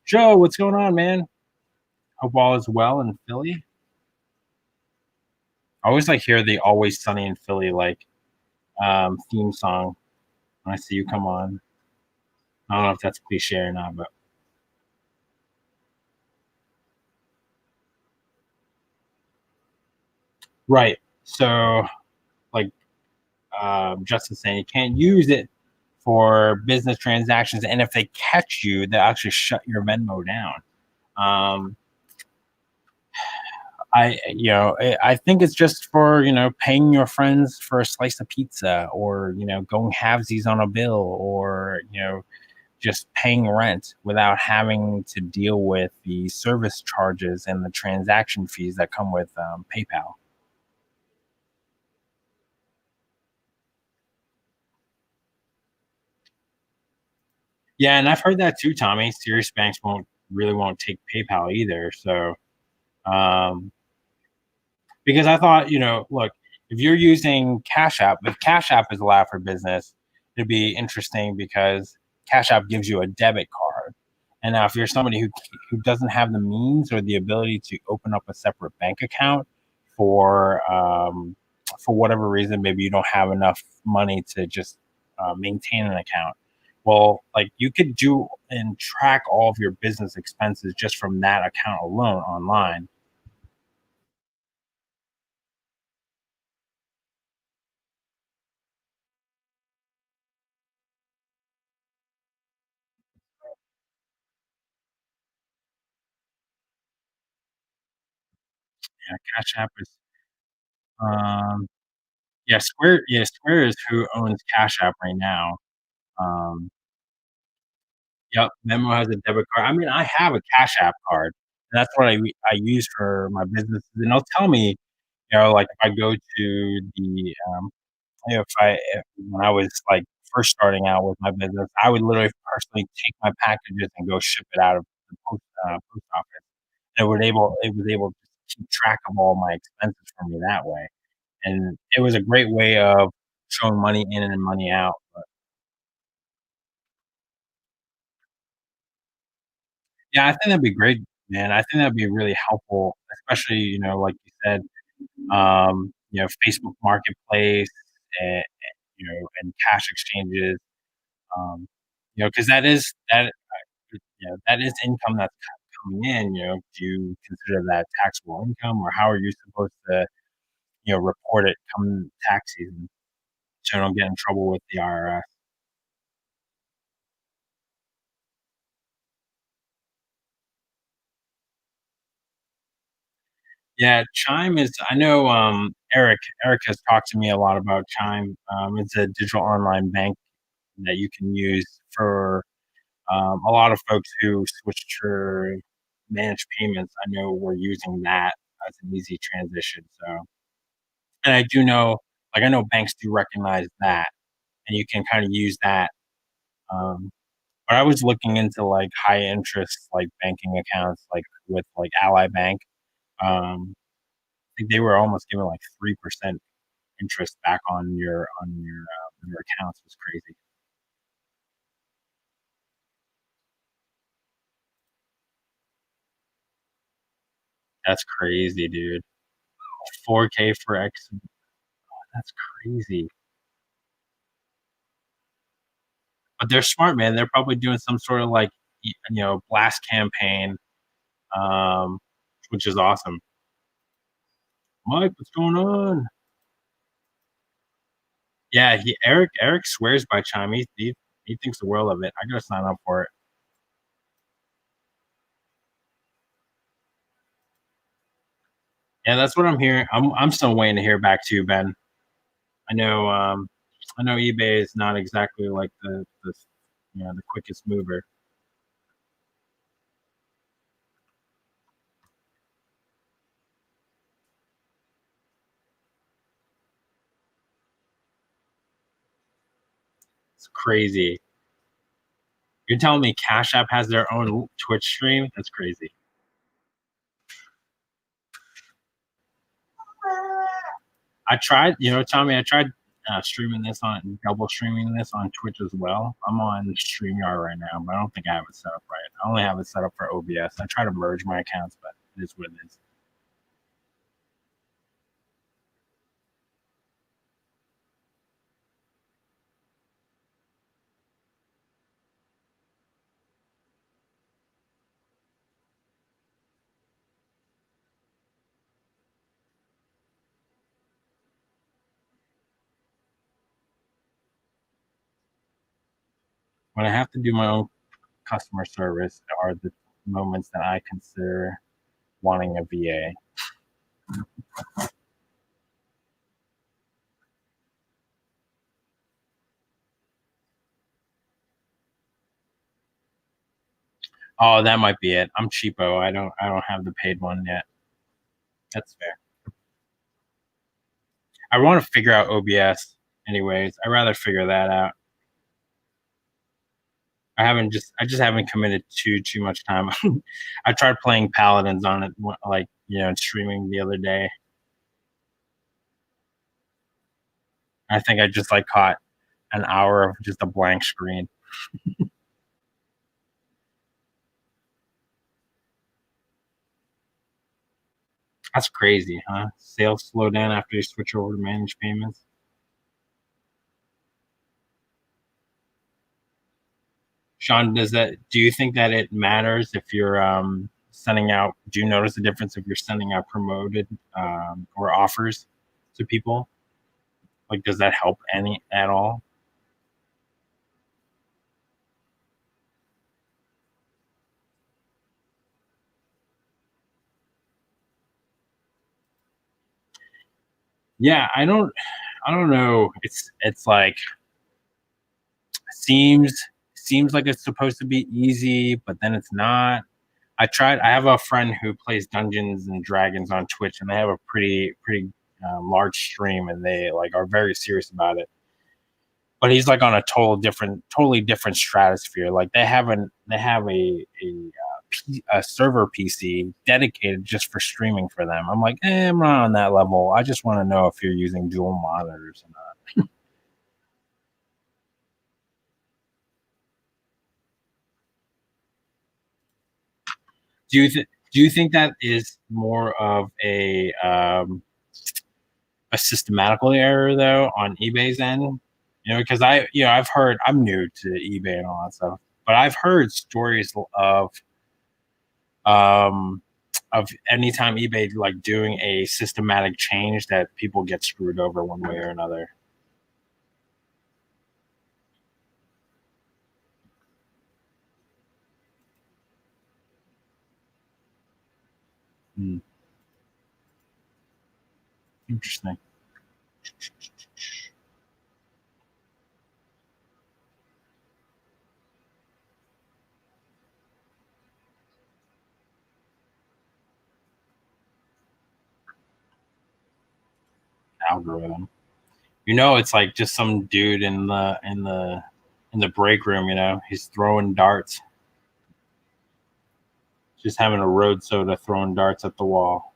Joe, what's going on, man? Hope all is well in Philly. I always like hear the Always Sunny in Philly theme song when I see you come on. I don't know if that's cliche or not, but right. So, like, Justin saying, you can't use it for business transactions, and if they catch you, they'll actually shut your Venmo down. I think it's just for paying your friends for a slice of pizza, or going halvesies on a bill, or just paying rent without having to deal with the service charges and the transaction fees that come with PayPal. Yeah, and I've heard that too, Tommy. Serious banks won't take PayPal either. So, um, because I thought, look, if you're using Cash App, if Cash App is allowed for business, it'd be interesting because Cash App gives you a debit card. And now, if you're somebody who doesn't have the means or the ability to open up a separate bank account for whatever reason, maybe you don't have enough money to just maintain an account. Well, like, you could do and track all of your business expenses just from that account alone online. Yeah, Cash App is um, Square is who owns Cash App right now. Um, yep, Venmo has a debit card. I mean, I have a Cash App card, and that's what I use for my business. And they'll tell me, like, if I go to the when I was like first starting out with my business, I would literally personally take my packages and go ship it out of the post office. It was able to keep track of all my expenses for me that way, and it was a great way of showing money in and money out. But yeah, I think that'd be great, man. I think that'd be really helpful, especially like you said, Facebook Marketplace, and and cash exchanges. Because that is income that's coming in. Do you consider that taxable income, or how are you supposed to report it come tax season so you don't get in trouble with the IRS? Yeah, Chime is. I know Eric. Eric has talked to me a lot about Chime. It's a digital online bank that you can use for a lot of folks who switch to managed payments. I know we're using that as an easy transition. So, and I do know, Like I know banks do recognize that, and you can kind of use that. Um, but I was looking into like high interest like banking accounts, like with like Ally Bank. I think they were almost giving like 3% interest back on your accounts. Was crazy. That's crazy, dude. 4K for X. That's crazy. But they're smart, man. They're probably doing some sort of like blast campaign, um, which is awesome. Mike, what's going on? Yeah, Eric swears by Chime. He thinks the world of it. I gotta sign up for it. Yeah, that's what I'm hearing. I'm still waiting to hear back too, Ben. I know I know eBay is not exactly like the quickest mover. It's crazy. You're telling me Cash App has their own Twitch stream? That's crazy. I tried, Tommy, I tried double streaming this on Twitch as well. I'm on StreamYard right now, but I don't think I have it set up right. I only have it set up for OBS. I try to merge my accounts, but it is what it is. When I have to do my own customer service are the moments that I consider wanting a VA. Oh, that might be it. I'm cheapo. I don't have the paid one yet. That's fair. I want to figure out OBS anyways. I'd rather figure that out. I just haven't committed too much time. I tried playing Paladins on it, like streaming the other day. I think I just like caught an hour of just a blank screen. That's crazy, huh? Sales slow down after you switch over to managed payments. Sean, do you think that it matters if you're sending out? Do you notice the difference if you're sending out promoted or offers to people? Like, does that help any at all? Yeah, I don't know. It's like seems seems like it's supposed to be easy, but then it's not. I have a friend who plays Dungeons and Dragons on Twitch, and they have a pretty large stream, and they like are very serious about it. But he's like on a totally different stratosphere. Like they have a server PC dedicated just for streaming for them. I'm like, I'm not on that level. I just want to know if you're using dual monitors or not. Do you think that is more of a systematical error though on eBay's end? Because I'm new to eBay and all that stuff, but I've heard stories um of anytime eBay like doing a systematic change that people get screwed over one way or another. Hmm. Interesting. Algorithm. it's like just some dude in the break room. He's throwing darts, just having a road soda, throwing darts at the wall.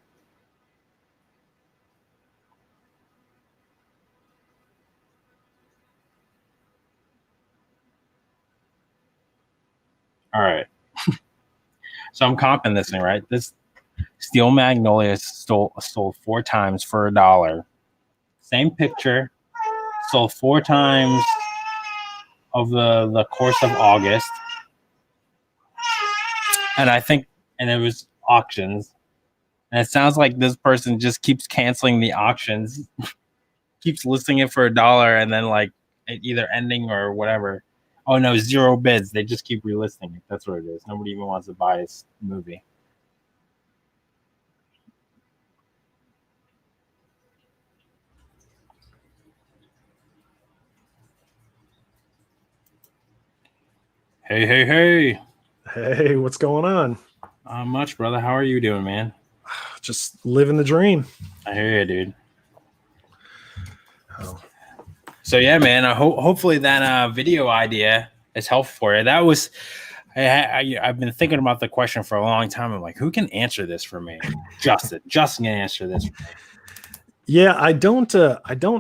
All right. So I'm comping this thing, right? This Steel Magnolia sold 4 times for $1. Same picture, sold 4 times of the course of August. And it was auctions. And it sounds like this person just keeps canceling the auctions, keeps listing it for $1, and then like it either ending or whatever. Oh no, 0 bids. They just keep relisting it. That's what it is. Nobody even wants to buy this movie. Hey. Hey, what's going on? Not much, brother. How are you doing, man? Just living the dream. I hear you, dude. Oh. So yeah, man. Hopefully that video idea is helpful for you. That was, I've been thinking about the question for a long time. I'm like, who can answer this for me? Justin can answer this for me. Yeah, I don't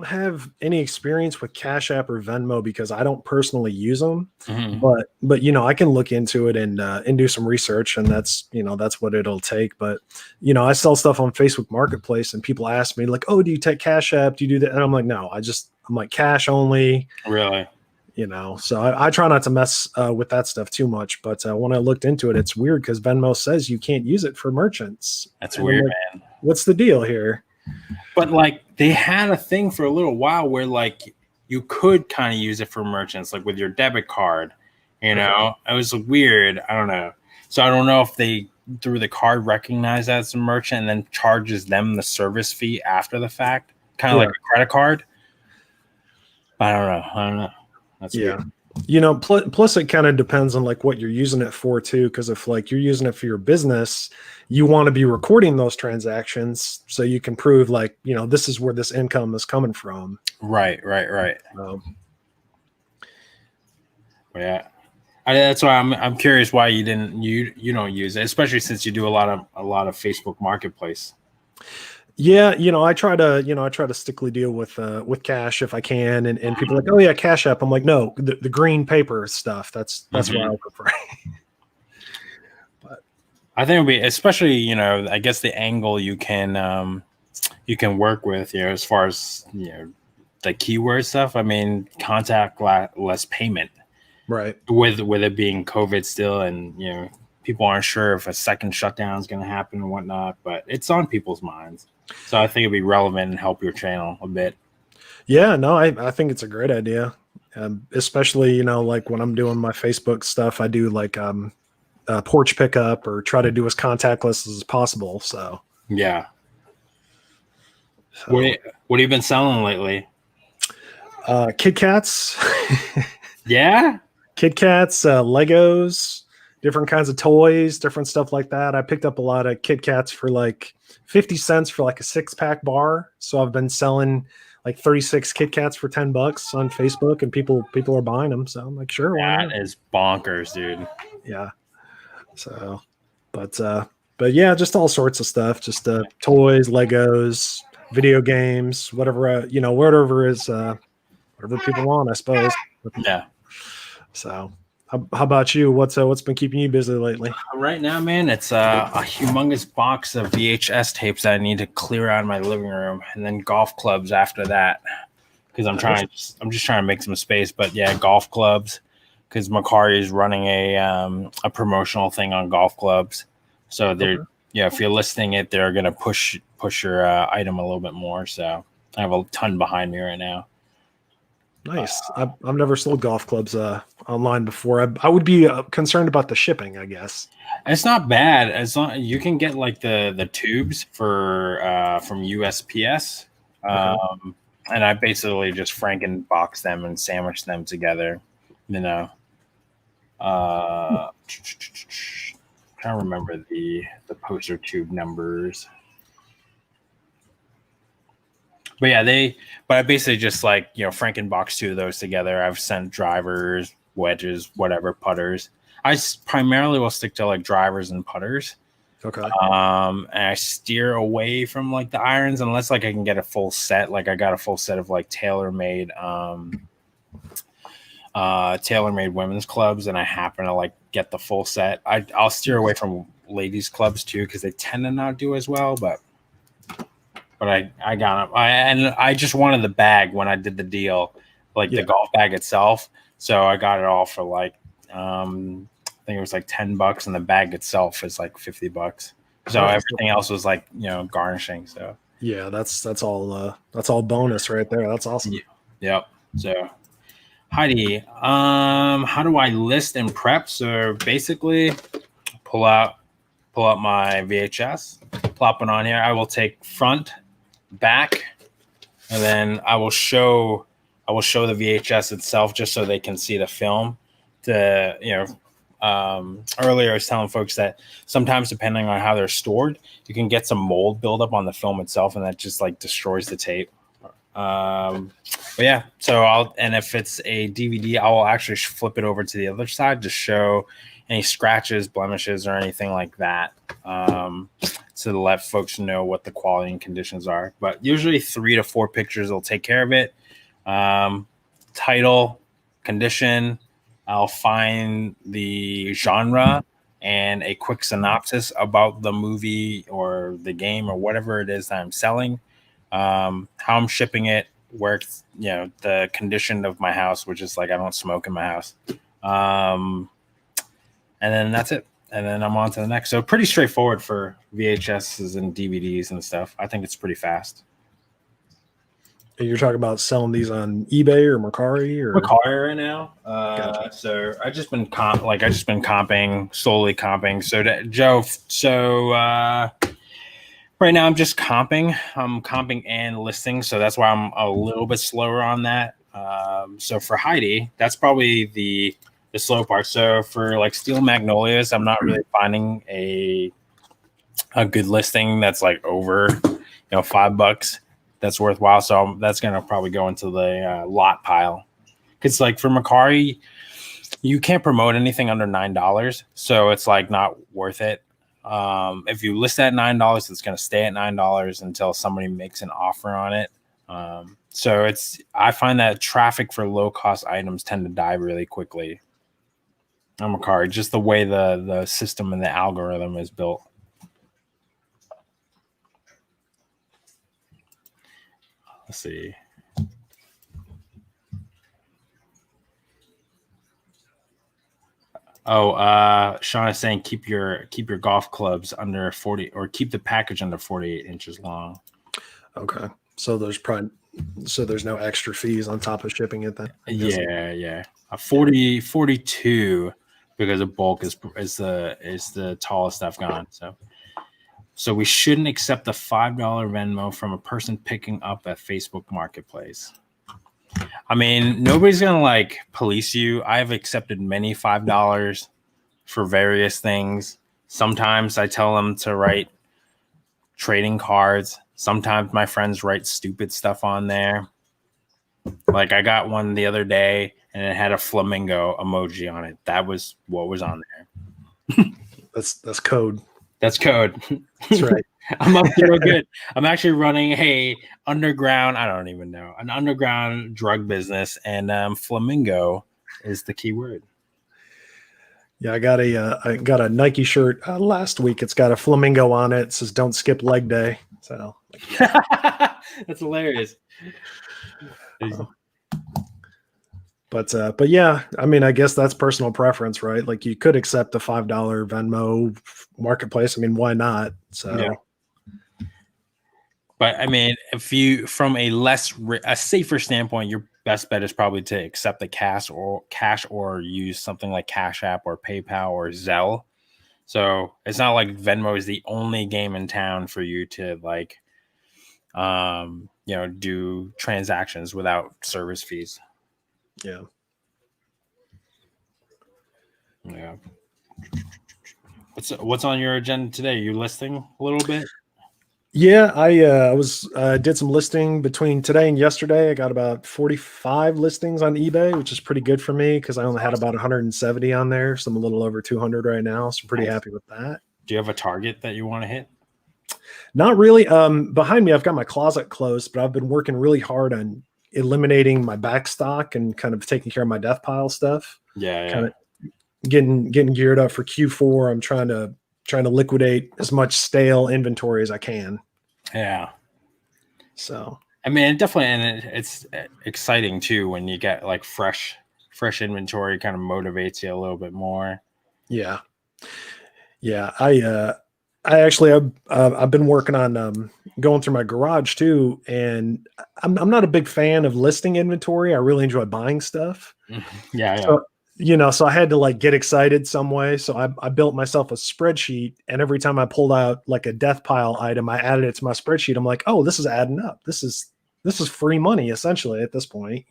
have any experience with Cash App or Venmo because I don't personally use them. Mm-hmm. But I can look into it and do some research, and that's what it'll take. But I sell stuff on Facebook Marketplace, and people ask me like, "Oh, do you take Cash App? Do you do that?" And I'm like, "No, I'm like cash only." Really? So I try not to mess with that stuff too much. But when I looked into it, it's weird because Venmo says you can't use it for merchants. That's and weird, like, man. What's the deal here? But like they had a thing for a little while where like you could kind of use it for merchants, like with your debit card. It was weird. I don't know. So I don't know if they through the card recognize that as a merchant and then charges them the service fee after the fact, kind of like a credit card. I don't know. That's weird. Plus it kind of depends on like what you're using it for too. Cause if like you're using it for your business, you want to be recording those transactions so you can prove like, this is where this income is coming from. Right. Yeah. That's why I'm curious why you don't use it, especially since you do a lot of Facebook Marketplace. Yeah, I try to stickly deal with cash if I can, and people are like, oh yeah, Cash App. I'm like, no, the green paper stuff. That's what I prefer. But I think it'll be, especially I guess the angle you can work with as far as the keyword stuff. I mean, contactless payment, right? With it being COVID still, and people aren't sure if a second shutdown is going to happen and whatnot, but it's on people's minds. So I think it'd be relevant and help your channel a bit. Yeah, no, I think it's a great idea. Especially, like when I'm doing my Facebook stuff, I do like porch pickup or try to do as contactless as possible. So yeah. So, what have you been selling lately? Kit Kats. Yeah. Kit Kats, Legos, different kinds of toys, different stuff like that. I picked up a lot of Kit Kats for like 50 cents for like a 6-pack bar. So I've been selling like 36 Kit Kats for $10 on Facebook, and people are buying them. So I'm like, sure. That is bonkers, dude. Yeah. So, but yeah, just all sorts of stuff, just toys, Legos, video games, whatever, whatever is, whatever people want, I suppose. Yeah. So how about you? What's been keeping you busy lately? Right now, man, it's a humongous box of VHS tapes that I need to clear out of my living room, and then golf clubs after that, because I'm just trying to make some space. But yeah, golf clubs, because Mercari is running a promotional thing on golf clubs. So they're if you're listing it, they're gonna push your item a little bit more. So I have a ton behind me right now. Nice. I've never sold golf clubs online before. I would be concerned about the shipping, I guess. It's not bad as long you can get like the tubes for from USPS, and I basically just Frankenbox them and sandwich them together. Trying to remember the poster tube numbers. But yeah, but I basically just like, Frankenbox two of those together. I've sent drivers, wedges, whatever, putters. Primarily will stick to like drivers and putters. Okay. And I steer away from like the irons unless like I can get a full set. Like I got a full set of like tailor-made women's clubs, and I happen to like get the full set. I'll steer away from ladies clubs too because they tend to not do as well, but I got them. And I just wanted the bag when I did the deal, like the golf bag itself. So I got it all for like, I think it was like $10, and the bag itself is like $50. So everything else was like, garnishing. So yeah, that's all bonus right there. That's awesome. Yep. So Heidi, how do I list and prep? So basically, pull out my VHS, plop it on here. I will take front, back, and then I will show the VHS itself just so they can see the film. Earlier I was telling folks that sometimes depending on how they're stored, you can get some mold buildup on the film itself, and that just like destroys the tape. But yeah, and if it's a DVD, I will actually flip it over to the other side to show any scratches, blemishes, or anything like that. So to let folks know what the quality and conditions are. But usually 3 to 4 pictures will take care of it. Title, condition, I'll find the genre and a quick synopsis about the movie or the game or whatever it is that I'm selling. How I'm shipping it, where it's, the condition of my house, which is like I don't smoke in my house. And then that's it. And then I'm on to the next. So pretty straightforward for VHSs and DVDs and stuff. I think it's pretty fast. And you're talking about selling these on eBay or Mercari or Mercari right now. Gotcha. So I just been comping, slowly comping. So right now I'm just comping. I'm comping and listing. So that's why I'm a little bit slower on that. So for Heidi, that's probably the slow part. So for like Steel Magnolias, I'm not really finding a good listing that's like over, $5 that's worthwhile. So that's going to probably go into the lot pile. Because like for Mercari, you can't promote anything under $9. So it's like not worth it. If you list at $9, it's going to stay at $9 until somebody makes an offer on it. So I find that traffic for low cost items tend to die really quickly on Mercari, just the way the system and the algorithm is built. Let's see. Oh, Sean is saying keep your golf clubs under 40, or keep the package under 48 inches long. Okay. So there's no extra fees on top of shipping it then? Yeah. 42 because of bulk is the tallest I've gone. So we shouldn't accept the $5 Venmo from a person picking up at Facebook Marketplace. I mean, nobody's gonna like police you. I've accepted many $5 for various things. Sometimes I tell them to write trading cards. Sometimes my friends write stupid stuff on there. Like I got one the other day and it had a flamingo emoji on it. That was what was on there. That's code. That's code. That's right. I'm up to good. I'm actually running an underground drug business, and flamingo is the key word. Yeah, I got a Nike shirt last week. It's got a flamingo on it. It says "Don't skip leg day." So that's hilarious. But yeah, I mean, I guess that's personal preference, right? Like you could accept the $5 Venmo Marketplace. I mean, why not? So. Yeah. But I mean, if you, from a safer standpoint, your best bet is probably to accept the cash or use something like Cash App or PayPal or Zelle. So it's not like Venmo is the only game in town for you to like, do transactions without service fees. Yeah. Yeah. What's on your agenda today? You listing a little bit? Yeah, I was did some listing between today and yesterday. I got about 45 listings on eBay, which is pretty good for me because I only had about 170 on there, so I'm a little over 200 right now. So I'm pretty Nice. happy with that. Do you have a target that you want to hit? Not really. Behind me, I've got my closet closed, but I've been working really hard on eliminating my back stock and kind of taking care of my death pile stuff. Yeah, Kind of getting geared up for Q4. I'm trying to liquidate as much stale inventory as I can. yeah. So I mean, it definitely, and it's exciting too when you get like fresh inventory. Kind of motivates you a little bit more. yeah. I actually I've been working on going through my garage too, and I'm not a big fan of listing inventory. I really enjoy buying stuff. Yeah. So, so I had to like get excited some way. So I built myself a spreadsheet, and every time I pulled out like a death pile item, I added it to my spreadsheet. I'm like, oh, this is adding up. This is free money essentially at this point.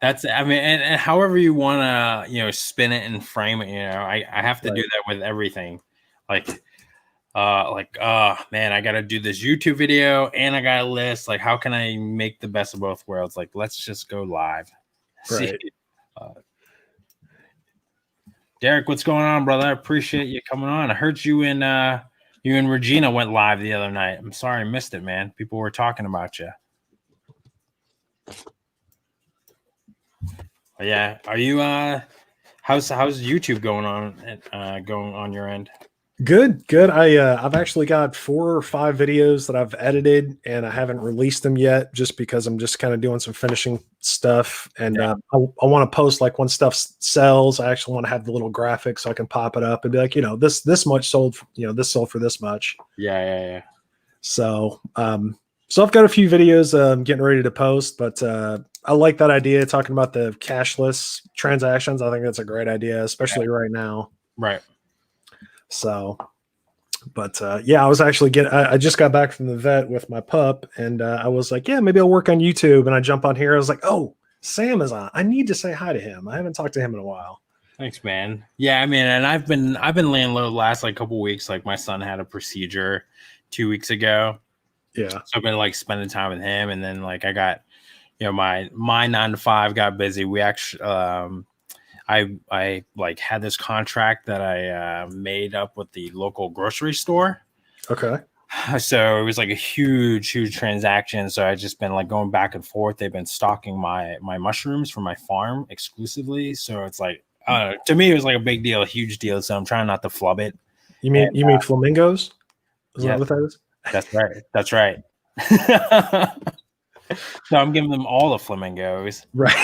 That's, I mean, and however you want to, spin it and frame it, I have to do that with everything. Like, man, I got to do this YouTube video and I got a list. Like, how can I make the best of both worlds? Like, let's just go live. Right. See, Derek, what's going on, brother? I appreciate you coming on. I heard you and Regina went live the other night. I'm sorry I missed it, man. People were talking about you. Yeah. Are you how's YouTube going on your end? Good. I've actually got 4 or 5 videos that I've edited and I haven't released them yet just because I'm just kind of doing some finishing stuff. And I want to post like when stuff sells. I actually want to have the little graphic so I can pop it up and be like, this much sold, this sold for this much. Yeah. So, so I've got a few videos getting ready to post, but I like that idea talking about the cashless transactions. I think that's a great idea, especially right now. Right. So, but I was actually I just got back from the vet with my pup, and I was like, yeah, maybe I'll work on YouTube. And I jump on here. I was like, oh, Sam is on. I need to say hi to him. I haven't talked to him in a while. Thanks, man. Yeah, I mean, and I've been laying low the last like couple weeks. Like my son had a procedure 2 weeks ago. Yeah. So I've been like spending time with him, and then like I got, my 9 to 5 got busy. We actually, I like had this contract that I made up with the local grocery store. Okay. So it was like a huge transaction. So I just been like going back and forth. They've been stocking my mushrooms for my farm exclusively. So it's like, to me, it was like a big deal, a huge deal. So I'm trying not to flub it. You mean flamingos? Is that what that is? That's right. So I'm giving them all the flamingos. Right.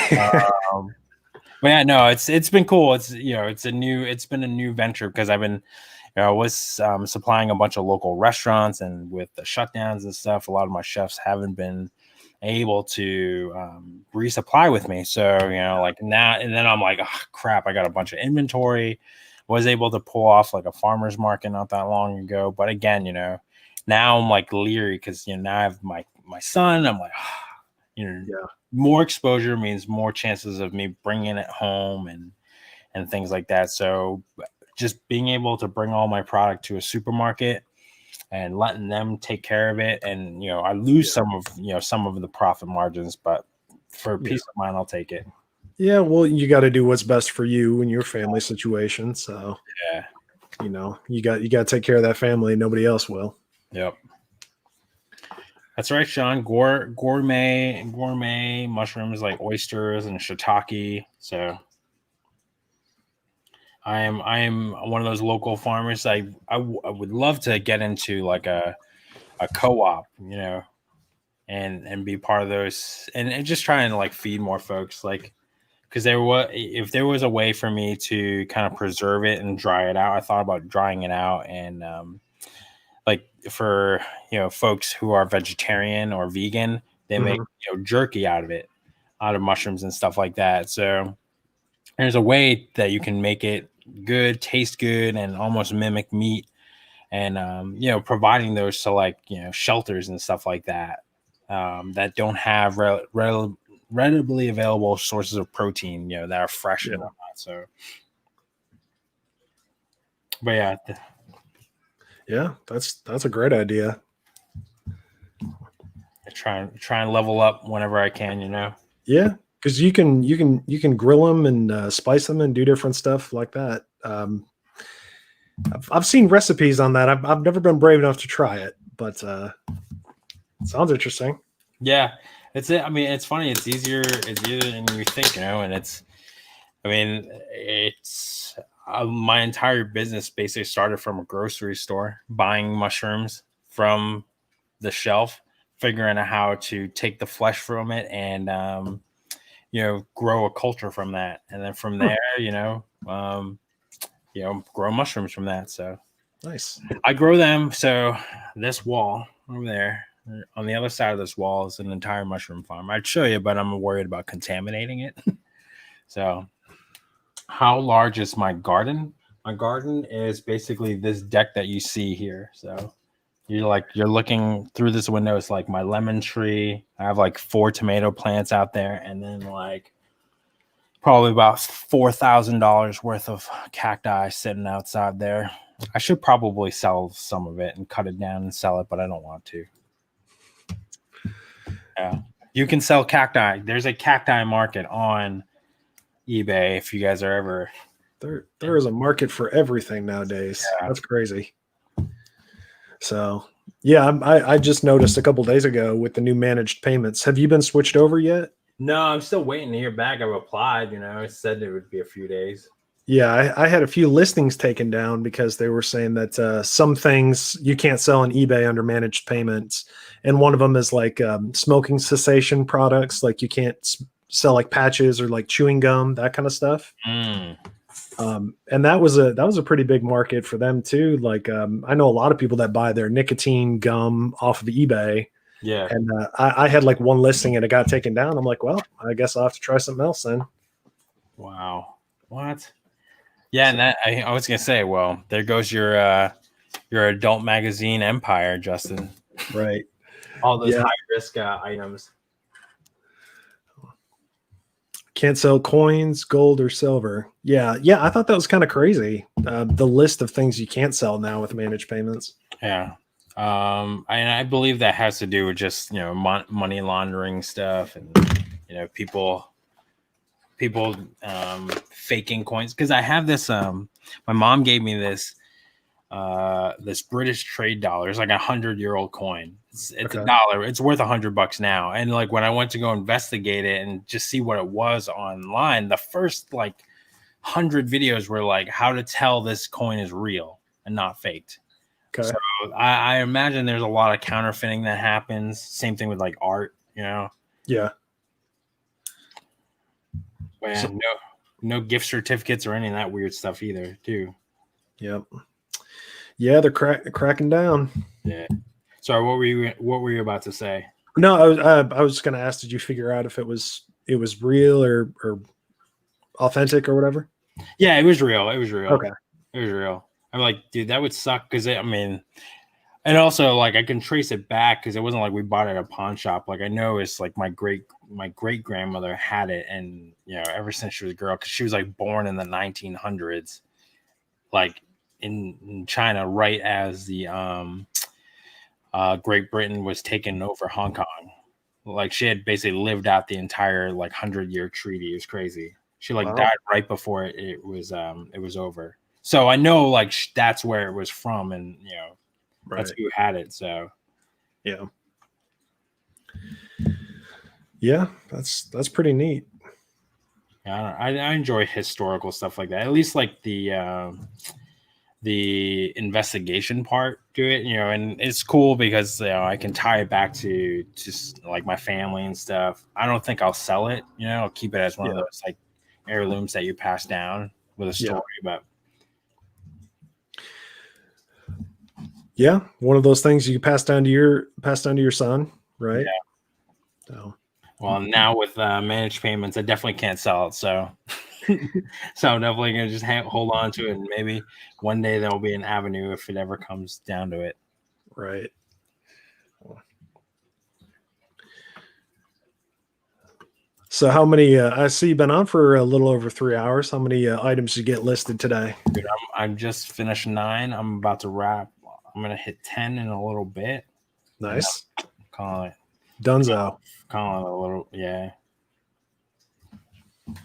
But yeah, no, it's been cool. It's it's been a new venture because I've been, I was supplying a bunch of local restaurants, and with the shutdowns and stuff, a lot of my chefs haven't been able to resupply with me. So like now, and then I'm like, oh, crap, I got a bunch of inventory. Was able to pull off like a farmer's market not that long ago, but again, now I'm like leery because now I have my son. I'm like, more exposure means more chances of me bringing it home and things like that. So just being able to bring all my product to a supermarket and letting them take care of it, and I lose some of the profit margins, but for peace of mind, I'll take it. Yeah, well, you got to do what's best for you and your family situation. So yeah, you got to take care of that family. Nobody else will. Yep. That's right, Sean. Gourmet mushrooms like oysters and shiitake. So I am one of those local farmers. I would love to get into like a co-op, and be part of those, and just try and like feed more folks, like, because if there was a way for me to kind of preserve it and dry it out, I thought about drying it out, and like for folks who are vegetarian or vegan, they make jerky out of mushrooms and stuff like that. So there's a way that you can make it good, taste good, and almost mimic meat, and providing those to like shelters and stuff like that that don't have readily available sources of protein that are fresh and whatnot. So but Yeah, that's a great idea. I try and level up whenever I can, you know. Yeah, because you can grill them and spice them and do different stuff like that. I've seen recipes on that. I've never been brave enough to try it, but sounds interesting. Yeah, it's it. I mean, it's funny. It's easier. It's easier than you think, you know. And it's, I mean, it's my entire business basically started from a grocery store, buying mushrooms from the shelf, figuring out how to take the flesh from it and you know, grow a culture from that, and then from there, you know, grow mushrooms from that. So Nice. I grow them. So this wall over there, on the other side of this wall, is an entire mushroom farm. I'd show you, but I'm worried about contaminating it. So how large is my garden? My garden is basically this deck that you see here. So you're looking through this window. It's like my lemon tree. I have like 4 tomato plants out there, and then like probably about $4,000 worth of cacti sitting outside there. I should probably sell some of it and cut it down and sell it, but I don't want to. Yeah, you can sell cacti. There's a cacti market on eBay if you guys are ever. There is a market for everything nowadays. Yeah. That's crazy. So yeah, I just noticed a couple days ago with the new managed payments. Have you been switched over yet? No, I'm still waiting to hear back. I've applied. You know, it said it would be a few days. Yeah, I had a few listings taken down because they were saying that some things you can't sell on eBay under managed payments, and one of them is like smoking cessation products. Like you can't sell like patches or like chewing gum, that kind of stuff. And that was a pretty big market for them too. Like I know a lot of people that buy their nicotine gum off of eBay. Yeah. And I had like one listing and it got taken down. I'm like, well, I guess I'll have to try something else then. Wow. What? Yeah, and that I was gonna say, well, there goes your adult magazine empire, Justin. Right. All those high risk items. Can't sell coins, gold, or silver. Yeah. I thought that was kind of crazy. The list of things you can't sell now with managed payments. Yeah. And I believe that has to do with just, you know, money laundering stuff and, you know, people faking coins. Because I have this. My mom gave me this British trade dollar. It's like 100-year-old coin. It's Okay. $1. It's worth $100 now. And like when I went to go investigate it and just see what it was online, the first like 100 videos were like how to tell this coin is real and not faked. Okay. So I imagine there's a lot of counterfeiting that happens. Same thing with like art, you know. Yeah. And no gift certificates or any of that weird stuff either, too. Yep. Yeah, they're cracking down. Yeah. Sorry, what were you about to say? No, I was going to ask, did you figure out if it was real or authentic or whatever? Yeah, it was real. It was real. Okay. It was real. I'm like, dude, that would suck because I mean, and also like I can trace it back because it wasn't like we bought it at a pawn shop. Like I know it's like my great grandmother had it, and you know, ever since she was a girl, because she was like born in the 1900s, like in China, right as the Great Britain was taking over Hong Kong. Like she had basically lived out the entire like 100-year treaty. It was crazy. She like died right before it was over. So I know like that's where it was from, and you know, that's who had it. So yeah, that's pretty neat. Yeah, I enjoy historical stuff like that. At least like the investigation part to it, you know, and it's cool because you know I can tie it back to just like my family and stuff. I don't think I'll sell it, you know. I'll keep it as one of those like heirlooms that you pass down with a story, but. Yeah, one of those things you pass down to your son, right? Yeah. So. Well, now with managed payments, I definitely can't sell it. So, so I'm definitely gonna just hold on to it, and maybe one day there will be an avenue if it ever comes down to it. Right. So, how many? I see you've been on for a little over 3 hours. How many items did you get listed today? Dude, I'm just finished 9. I'm about to wrap I'm gonna hit 10 in a little bit. Nice. Call it Dunzo. Call it a little, yeah.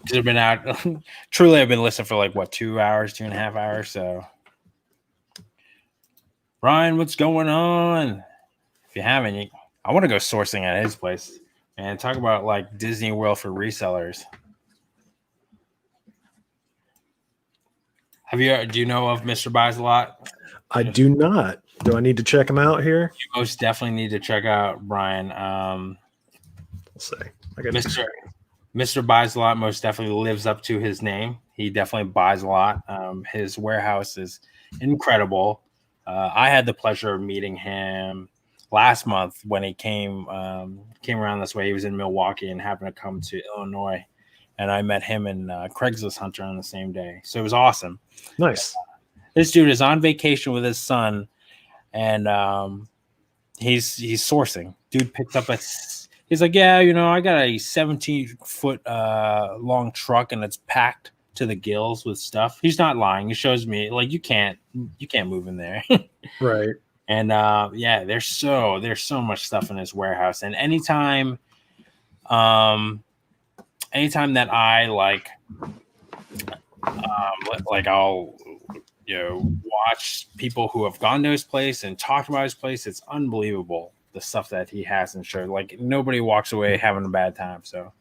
Because I've been out. Truly, I've been listening for like what 2 hours, 2.5 hours. So, Ryan, what's going on? If you haven't, I want to go sourcing at his place and talk about like Disney World for resellers. Do you know of Mr. Buys a Lot? I do not. Do I need to check him out here? You most definitely need to check out Brian. Let's see. I got Mr. Buys a Lot most definitely lives up to his name. He definitely buys a lot. His warehouse is incredible. I had the pleasure of meeting him last month when he came around this way. He was in Milwaukee and happened to come to Illinois, and I met him and Craigslist Hunter on the same day. So it was awesome. Nice. This dude is on vacation with his son, and he's sourcing. Dude picked up he's like, yeah, I got a 17-foot long truck, and it's packed to the gills with stuff. He's not lying. He shows me like you can't move in there. Right. And yeah, there's so much stuff in his warehouse. And anytime that I like I'll watch people who have gone to his place and talked about his place, it's unbelievable the stuff that he has and showed. Like nobody walks away having a bad time. So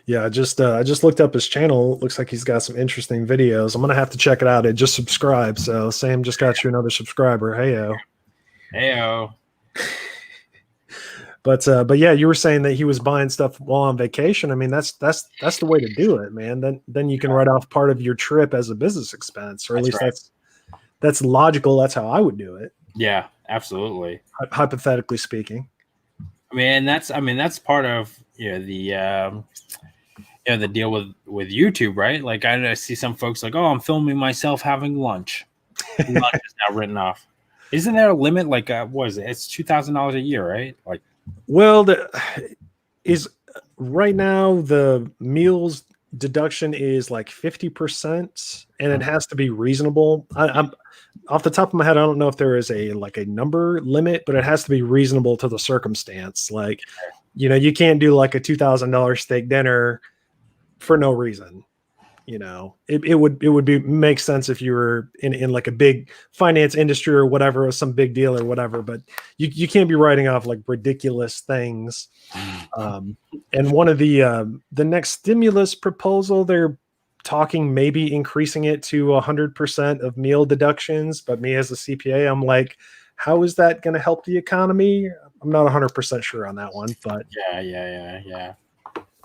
yeah, I just looked up his channel. It looks like he's got some interesting videos. I'm gonna have to check it out. I just subscribed, so Sam just got you another subscriber. Heyo. But yeah, you were saying that he was buying stuff while on vacation. I mean, that's the way to do it, man. Then you can write off part of your trip as a business expense, or at least right. that's logical. That's how I would do it. Yeah, absolutely. Hypothetically speaking. I mean, that's part of the deal with YouTube, right? Like I see some folks like, oh, I'm filming myself having lunch. Lunch is now written off. Isn't there a limit? Like, what is it? It's $2,000 a year, right? Like, well, right now the meals deduction is like 50%, and it has to be reasonable. I'm off the top of my head, I don't know if there is a number limit, but it has to be reasonable to the circumstance. Like, you can't do like a $2,000 steak dinner for no reason. It would make sense if you were in like a big finance industry or whatever, or some big deal or whatever, but you can't be writing off like ridiculous things. And one of the next stimulus proposal, they're talking maybe increasing it to 100% of meal deductions. But me as a CPA, I'm like, how is that going to help the economy? I'm not 100% sure on that one, but yeah.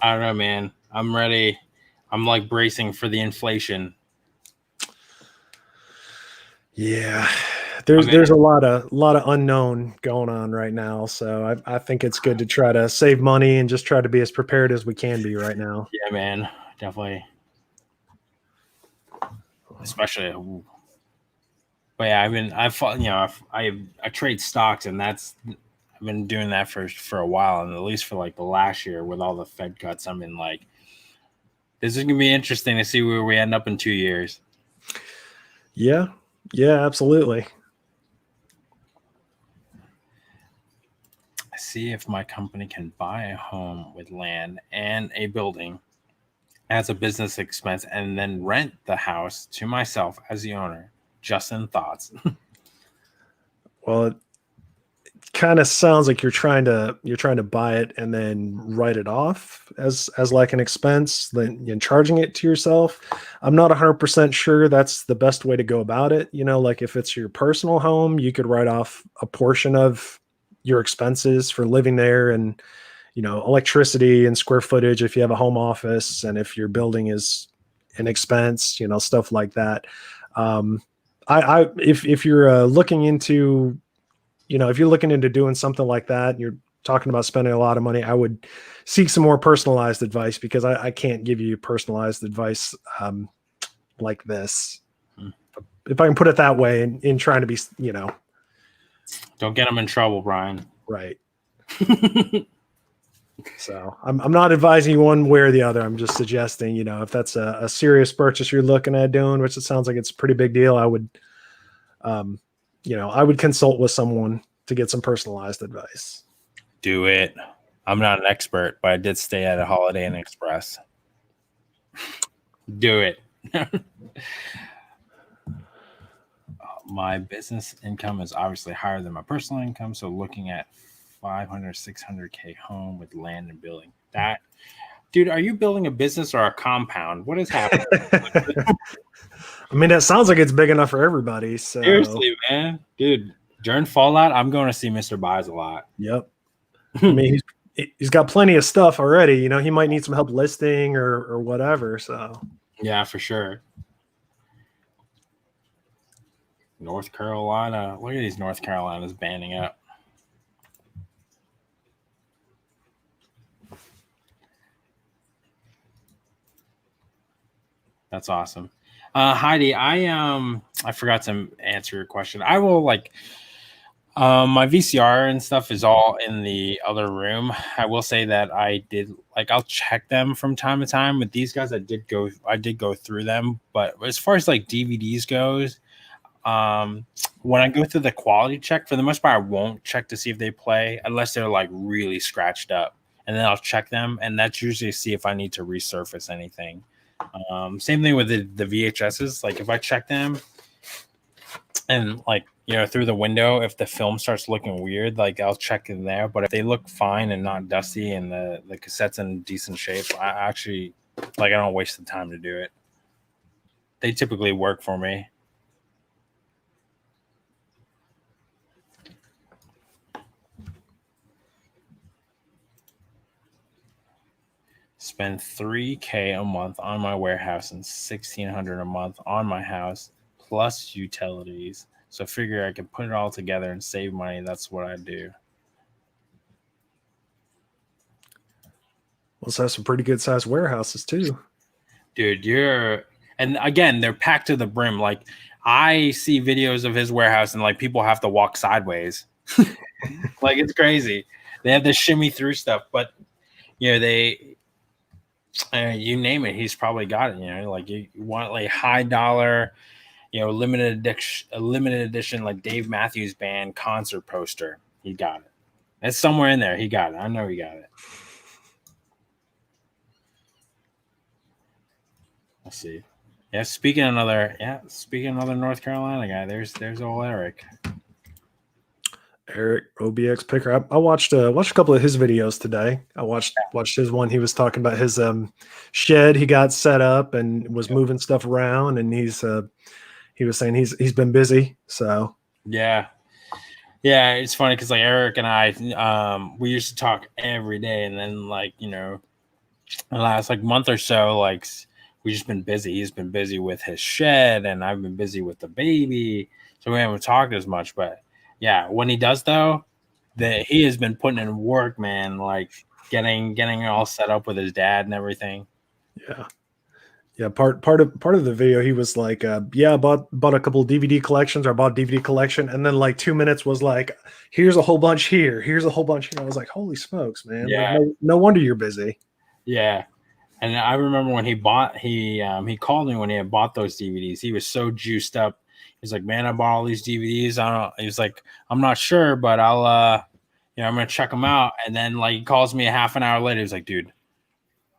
I don't know, man. I'm ready. I'm like bracing for the inflation. Yeah, there's a lot of unknown going on right now. So I think it's good to try to save money and just try to be as prepared as we can be right now. Yeah, man, definitely. Especially, but yeah, I trade stocks, and I've been doing that for a while, and at least for like the last year with all the Fed cuts, I'm in like. This is gonna be interesting to see where we end up in 2 years. Yeah, absolutely. See if my company can buy a home with land and a building as a business expense, and then rent the house to myself as the owner. Justin, thoughts? Well, it kind of sounds like you're trying to buy it and then write it off as like an expense, then you're charging it to yourself. I'm not 100% sure that's the best way to go about it. Like if it's your personal home, you could write off a portion of your expenses for living there, and electricity and square footage if you have a home office, and if your building is an expense, stuff like that. If you're looking into if you're looking into doing something like that, you're talking about spending a lot of money, I would seek some more personalized advice, because I can't give you personalized advice like this. If I can put it that way, in trying to be, Don't get them in trouble, Brian. Right. So I'm not advising you one way or the other. I'm just suggesting, if that's a serious purchase you're looking at doing, which it sounds like it's a pretty big deal, I would I would consult with someone to get some personalized advice. Do it. I'm not an expert, but I did stay at a Holiday Inn Express. Do it. My business income is obviously higher than my personal income, so looking at 500, 600K home with land and building. That, dude, are you building a business or a compound? What is happening? I mean, that sounds like it's big enough for everybody. So Seriously, man, dude. During Fallout, I'm going to see Mr. Buys a lot. Yep. I mean, he's got plenty of stuff already. He might need some help listing or whatever. So yeah, for sure. North Carolina. Look at these North Carolinas banding up. That's awesome. Heidi, I forgot to answer your question. I will my VCR and stuff is all in the other room. I will say that I'll check them from time to time. With these guys, I did go through them. But as far as DVDs goes, when I go through the quality check, for the most part, I won't check to see if they play unless they're really scratched up, and then I'll check them, and that's usually to see if I need to resurface anything. Same thing with the VHSs. If I check them and through the window, if the film starts looking weird, I'll check in there. But if they look fine and not dusty and the cassette's in decent shape, I actually I don't waste the time to do it. They typically work for me. Spend $3K a month on my warehouse and $1,600 a month on my house plus utilities. So figure I can put it all together and save money. That's what I do. Well, so that's some pretty good sized warehouses too. Dude, and again, they're packed to the brim. I see videos of his warehouse and people have to walk sideways. It's crazy. They have this shimmy through stuff, but you name it, he's probably got it. You want high dollar, limited edition Dave Matthews Band concert poster. He got it. It's somewhere in there. He got it. I know he got it. Let's see. Yeah, speaking of another North Carolina guy, there's old Eric. Eric OBX Picker. I watched a couple of his videos today. I watched his one. He was talking about his shed he got set up and was moving stuff around, and he was saying he's been busy. So yeah, it's funny because Eric and I we used to talk every day, and then the last month or so we've just been busy. He's been busy with his shed, and I've been busy with the baby, so we haven't talked as much, but. Yeah, when he does though, he has been putting in work, man. Getting it all set up with his dad and everything. Yeah. Part of the video, he was I bought a couple of DVD collections, or I bought a DVD collection, and then 2 minutes was here's a whole bunch here, here's a whole bunch here. I was like, holy smokes, man! Yeah. No wonder you're busy. Yeah, and I remember when he called me when he had bought those DVDs. He was so juiced up. He's like, man, I bought all these DVDs. He's like, I'm not sure, but I'll, I'm going to check them out. And then he calls me a half an hour later. He's like, dude,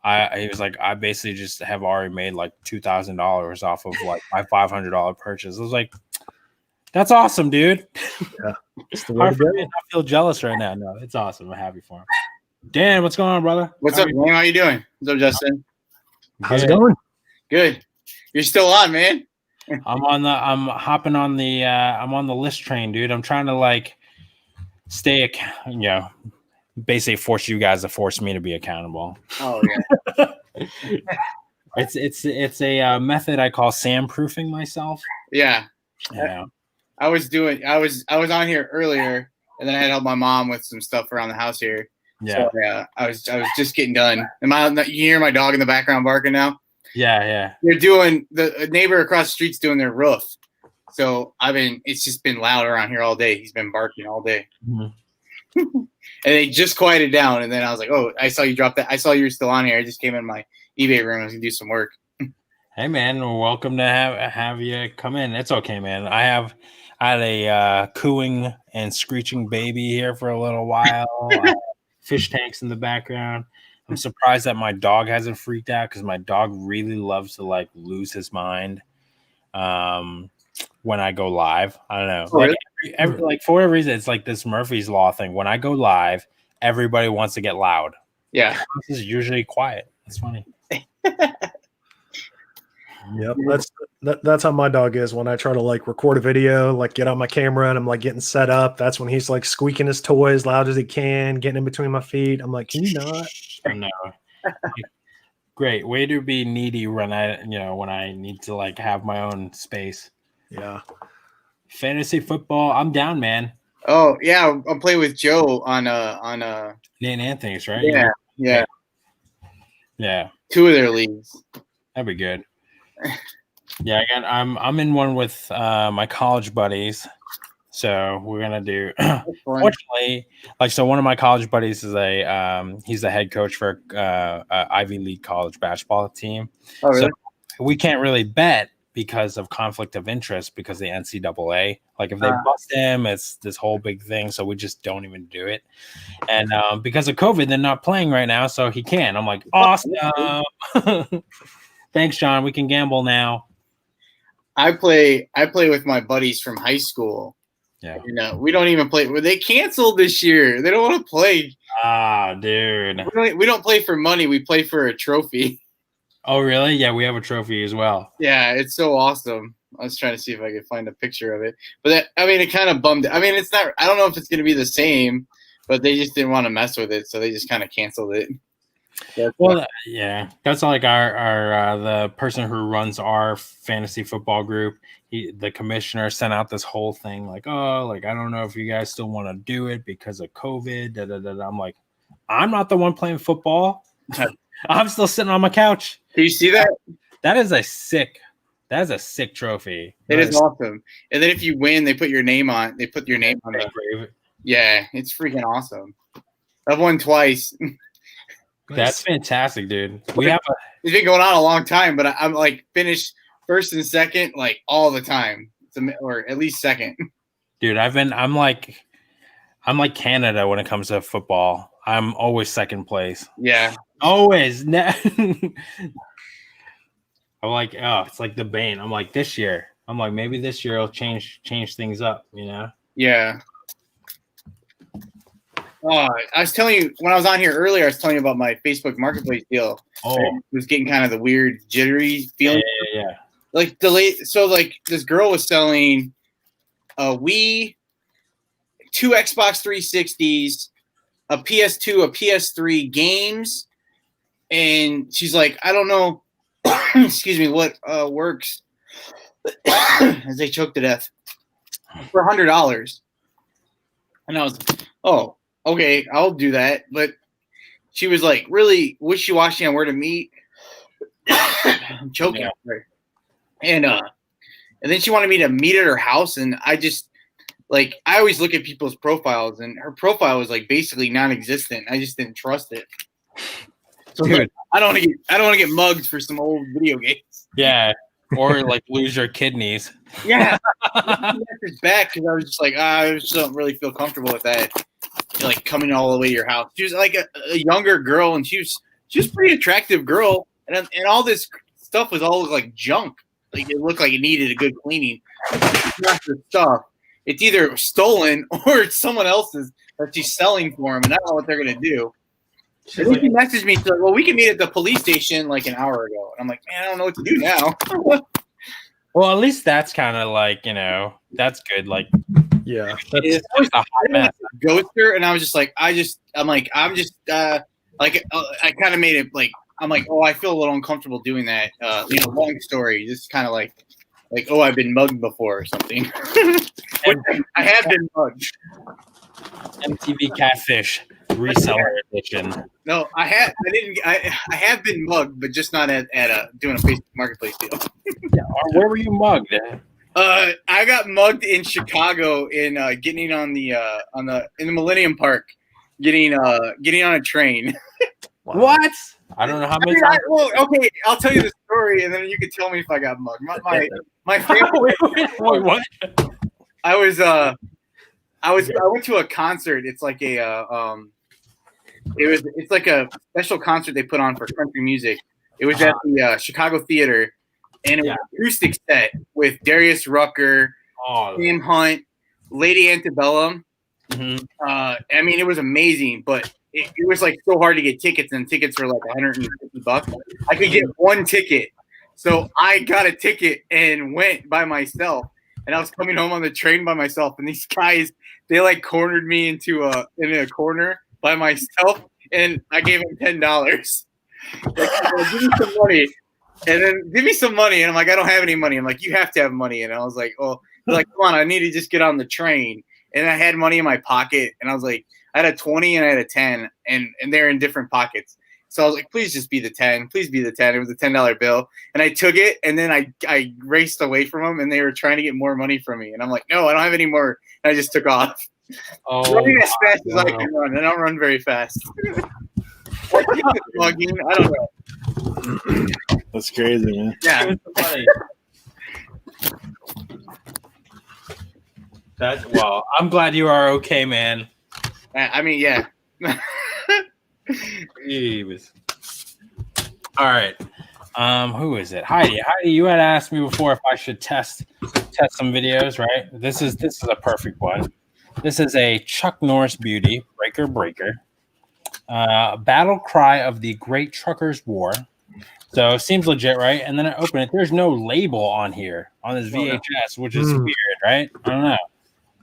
he was like, I basically just have already made $2,000 off of my $500 purchase. I was like, that's awesome, dude. Yeah. It's the way I feel jealous right now. No, it's awesome. I'm happy for him. Dan, what's going on, brother? What's up, man? How you doing? What's up, Justin? How's it going? Good. You're still on, man. I'm hopping on the I'm on the list train, dude. I'm trying to stay, basically force you guys to force me to be accountable. Oh yeah. It's a method I call Sam-proofing myself. Yeah. Yeah. I was on here earlier, and then I had to help my mom with some stuff around the house here. Yeah. So, yeah. I was just getting done. You hear my dog in the background barking now? Yeah. They're doing the neighbor across the street's doing their roof. So it's just been loud around here all day. He's been barking all day. Mm-hmm. And they just quieted down. And then I was like, oh, I saw you drop that. I saw you were still on here. I just came in my eBay room. I was gonna do some work. Hey man, well, welcome to have you come in. It's okay, man. I had a cooing and screeching baby here for a little while. I have fish tanks in the background. I'm surprised that my dog hasn't freaked out because my dog really loves to like lose his mind when I go live. I don't know. Oh, Like really? like for whatever reason, it's like this Murphy's Law thing. When I go live, everybody wants to get loud. Yeah. This is usually quiet. It's funny. Yep, that's how my dog is. When I try to like record a video, like get on my camera and I'm like getting set up, that's when he's like squeaking his toy as loud as he can, getting in between my feet. I'm like, can you not? No. Great way to be needy when I need to like have my own space. Yeah. Fantasy football, I'm down, man. Oh yeah, I'll play with Joe on Nate Anthony's, right? Yeah. 2 Yeah. of their leagues. That'd be good. Yeah, again, I'm in one with my college buddies, so we're gonna do. Fortunately, so one of my college buddies is he's the head coach for a Ivy League college basketball team. Oh, really? So we can't really bet because of conflict of interest because the NCAA. Like if they bust him, it's this whole big thing. So we just don't even do it. And because of COVID, they're not playing right now, so he can. I'm like, awesome. Thanks, John. We can gamble now. I play with my buddies from high school. Yeah. We don't even play. They canceled this year. They don't want to play. Ah, dude. We don't play for money. We play for a trophy. Oh, really? Yeah, we have a trophy as well. Yeah, it's so awesome. I was trying to see if I could find a picture of it. But it kind of bummed. It's not. I don't know if it's going to be the same, but they just didn't want to mess with it, so they just kind of canceled it. Well, yeah, that's like our the person who runs our fantasy football group. The commissioner sent out this whole thing like, oh, like I don't know if you guys still want to do it because of COVID. Da, da, da, da. I'm like, I'm not the one playing football. I'm still sitting on my couch. Do you see that? That is a sick trophy. It is awesome. And then if you win, they put your name on. They put your name on it. Yeah, it's freaking awesome. I've won twice. That's fantastic, dude. It's been going on a long time, but I'm like finished first and second like all the time, or at least second. Dude, I'm like Canada when it comes to football. I'm always second place. Yeah, always. I'm like, oh, it's like the Bane. I'm like this year. I'm like maybe this year will change things up. Yeah. Oh, I was telling you when I was on here earlier. I was telling you about my Facebook Marketplace deal. Oh, it was getting kind of the weird jittery feeling. Yeah. Like this girl was selling a Wii, 2 Xbox 360s, a PS2, a PS3 games, and she's like, I don't know, excuse me, what works as they choke to death for $100. And I was, oh. Okay, I'll do that. But she was like really wishy-washy on where to meet. I'm choking. Yeah. And then she wanted me to meet at her house, and I just I always look at people's profiles, and her profile was like basically non-existent. I just didn't trust it. So dude, I don't want to get mugged for some old video games. Yeah, or like lose your kidneys. Yeah, it's back because I was just like, I just don't really feel comfortable with that. Like coming all the way to your house. She was like a younger girl, and she was a pretty attractive girl, and all this stuff was all like junk. Like it looked like it needed a good cleaning. Not the stuff. It's either stolen or it's someone else's that she's selling for them, and I don't know what they're gonna do. She messaged me, she's like, well, we can meet at the police station like an hour ago. And I'm like, man, I don't know what to do now. Well, at least that's kind of like, that's good. Like, yeah, it's always a hot mess. Ghoster, and I was just like, I kind of made it like, I'm like, oh, I feel a little uncomfortable doing that. Long story, just kind of like, oh, I've been mugged before or something. I have been mugged. MTV Catfish reseller edition. No, I have been mugged, but just not at doing a Facebook Marketplace deal. Yeah, where were you mugged? I got mugged in Chicago in getting on the Millennium Park, getting on a train. Wow. What? I don't know how many times. Well, okay, I'll tell you the story, and then you can tell me if I got mugged. My family. Wait, what? I went to a concert. It's like it's like a special concert they put on for country music. It was at the Chicago Theater, and it was an acoustic set with Darius Rucker, Sam Hunt, Lady Antebellum. Mm-hmm. I mean, it was amazing, but it was like so hard to get tickets, and tickets were like $150. I could get one ticket, so I got a ticket and went by myself. And I was coming home on the train by myself, and these guys, they like cornered me in a corner by myself, and I gave them $10. Like, give me some money, and then give me some money, and I'm like, I don't have any money. I'm like, you have to have money, and I was like, oh, they're like, come on, I need to just get on the train, and I had money in my pocket, and I was like, I had a 20 and I had a 10, and they're in different pockets. So I was like, please just be the 10. Please be the 10. It was a $10 bill. And I took it, and then I raced away from them, and they were trying to get more money from me. And I'm like, no, I don't have any more. And I just took off. Running as fast as I can run. I don't run very fast. I think it's mugging. I don't know. That's crazy, man. Yeah. Well, I'm glad you are okay, man. I mean, yeah. Jeez. All right. Who is it? Heidi. Heidi, you had asked me before if I should test some videos, right? This is a perfect one. This is a Chuck Norris beauty, Breaker. Battle cry of the Great Truckers' War. So seems legit, right? And then I open it. There's no label on here on this VHS, which is weird, right? I don't know.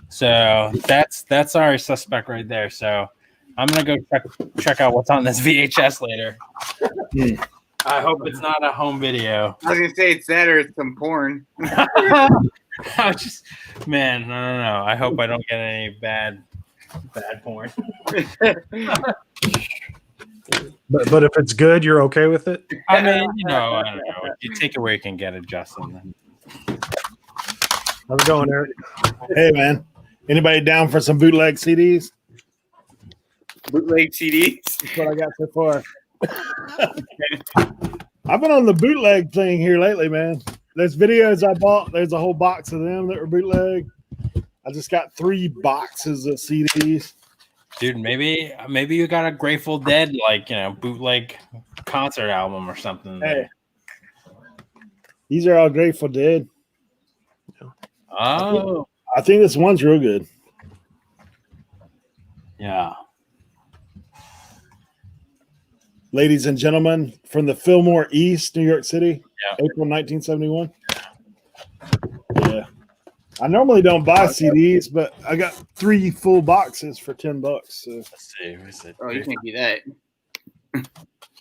So that's our suspect right there. So I'm gonna go check out what's on this VHS later. I hope it's not a home video. I was gonna say it's that or it's some porn. I don't know. I hope I don't get any bad porn. But if it's good, you're okay with it? I mean, I don't know. You take it where you can get it, Justin. How's it going, Eric? Hey, man. Anybody down for some bootleg CDs? Bootleg CDs? That's what I got so far. I've been on the bootleg thing here lately, man. There's videos I bought. There's a whole box of them that were bootleg. I just got 3 boxes of CDs. Dude, maybe you got a Grateful Dead bootleg concert album or something. Hey, these are all Grateful Dead. Oh, I think this one's real good. Yeah. Ladies and gentlemen, from the Fillmore East, New York City, April 1971. Yeah. I normally don't buy CDs, but I got 3 full boxes for $10. So. Let's see. Oh, you can't do that.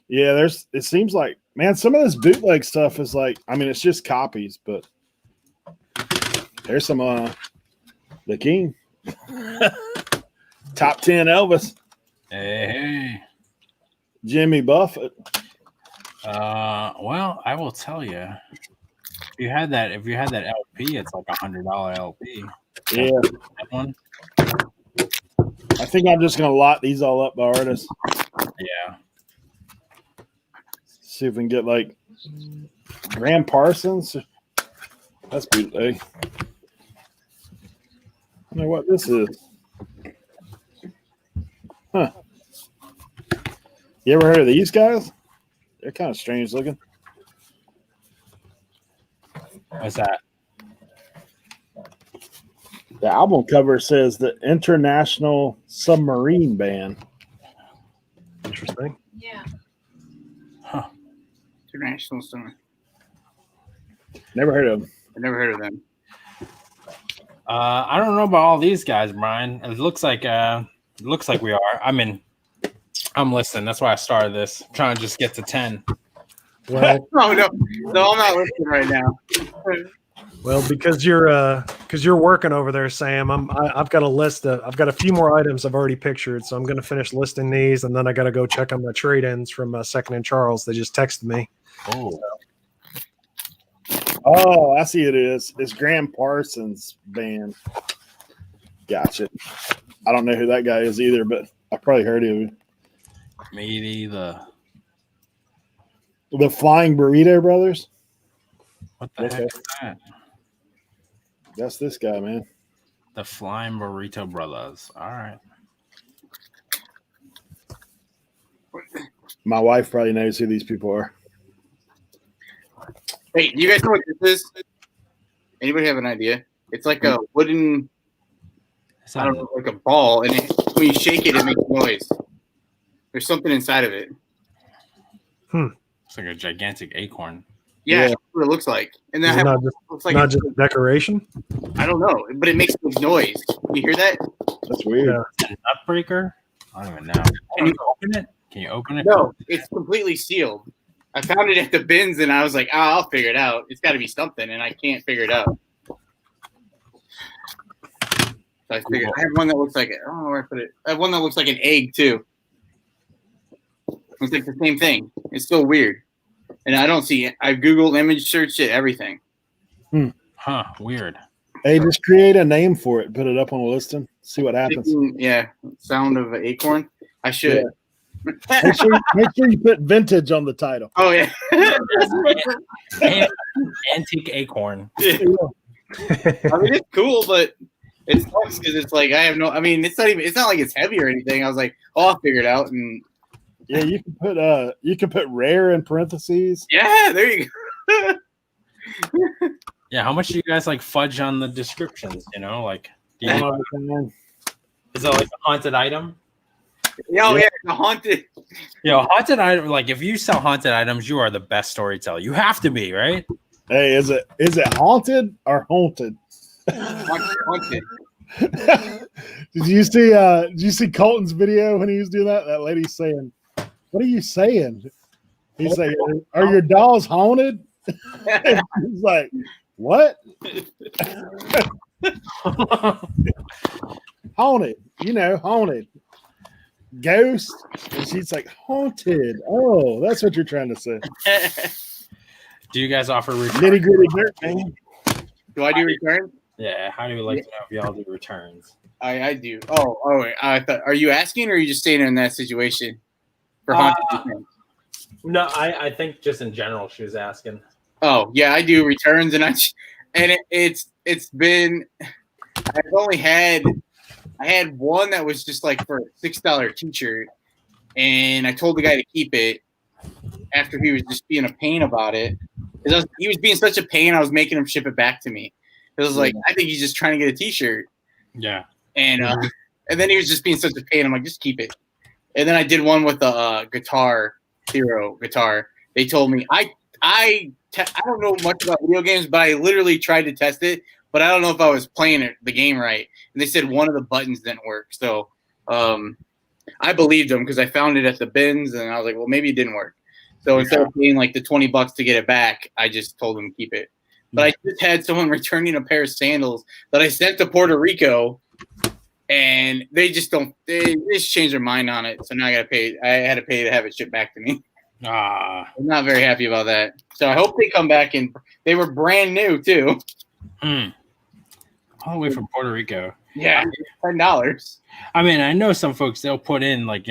Yeah, it seems like, man, some of this bootleg stuff is like, I mean, it's just copies, but there's some The King. Top 10 Elvis. Hey. Jimmy Buffett. Well, I will tell you. If you had that LP, it's like $100 LP. Yeah. That one. I think I'm just gonna lot these all up by artists. Yeah. See if we can get like Graham Parsons. That's bootleg. I don't know what this is. Huh. You ever heard of these guys? They're kind of strange looking. What's that? The album cover says the International Submarine Band. Interesting. Yeah. Huh. International Summer. Never heard of them. I never heard of them. I don't know about all these guys, Brian. It looks like we are. I mean, I'm listening. That's why I started this. I'm trying to just get to 10. Well, no, I'm not listening right now. Well, because you're working over there, Sam. I've got a list I've got a few more items I've already pictured, so I'm going to finish listing these, and then I got to go check on my trade-ins from Second and Charles. They just texted me. Oh, I see it is. It's Graham Parsons' band. Gotcha. I don't know who that guy is either, but I probably heard of him. Maybe the Flying Burrito Brothers. what the heck is that? That's this guy, man. The Flying Burrito Brothers. All right. My wife probably knows who these people are. Wait, do you guys know what this is? Anybody have an idea? It's like a wooden, I don't know, like a ball, and when you shake it, it makes noise. There's something inside of it. It's like a gigantic acorn. Yeah, that's what it looks like. And then looks like not just decoration. I don't know, but it makes noise. You hear that? That's weird. A nut breaker? I don't even know. Can you open it? Can you open it? No, it's completely sealed. I found it at the bins, and I was like, I'll figure it out. It's got to be something, and I can't figure it out. So I figured I have one that looks like it. I don't know where I put it. I have one that looks like an egg too. It's like the same thing. It's still weird, and I don't see it. I've Googled, image searched it, everything. Huh? Weird. Hey, just create a name for it. Put it up on a listing. See what happens. Yeah, sound of an acorn. I should. Yeah. Make sure you put vintage on the title. Oh yeah. Antique acorn. I mean, it's cool, but it sucks because it's like I have no. I mean, it's not even. It's not like it's heavy or anything. I was like, I'll figure it out. And yeah, you can put rare in parentheses. Yeah, there you go. Yeah, how much do you guys like fudge on the descriptions? You know, like is it like a haunted item? Yeah, the haunted. Haunted item. Like if you sell haunted items, you are the best storyteller. You have to be, right? Hey, is it haunted or haunted? Haunted. Did you see Colton's video when he was doing that? That lady saying, "What are you saying?" He's like, "Are your dolls haunted?" He's like, "What?" Haunted, haunted. Ghost. And she's like, haunted. Oh, that's what you're trying to say. Do you guys offer returns? Nitty gritty dirt, man. Do I do returns? Yeah. How do you like to know if y'all do returns? I do. Oh, I thought. Are you asking, or are you just staying in that situation for haunted returns? No, I think just in general she was asking. Oh yeah, I do returns, and it's been. I had one that was just like for a $6 t-shirt, and I told the guy to keep it after he was just being a pain about it. He was being such a pain, I was making him ship it back to me. It was like, I think he's just trying to get a t-shirt. Yeah. And then he was just being such a pain. I'm like, just keep it. And then I did one with a Hero guitar. They told me I don't know much about video games, but I literally tried to test it. But I don't know if I was playing the game right. And they said one of the buttons didn't work. So I believed them because I found it at the bins, and I was like, well, maybe it didn't work. So instead of paying like the $20 to get it back, I just told them to keep it. But I just had someone returning a pair of sandals that I sent to Puerto Rico, and they just changed their mind on it. So now I had to pay to have it shipped back to me. I'm not very happy about that. So I hope they come back, and they were brand new too. All the way from Puerto Rico. Yeah, $10. I mean, I know some folks, they'll put in like,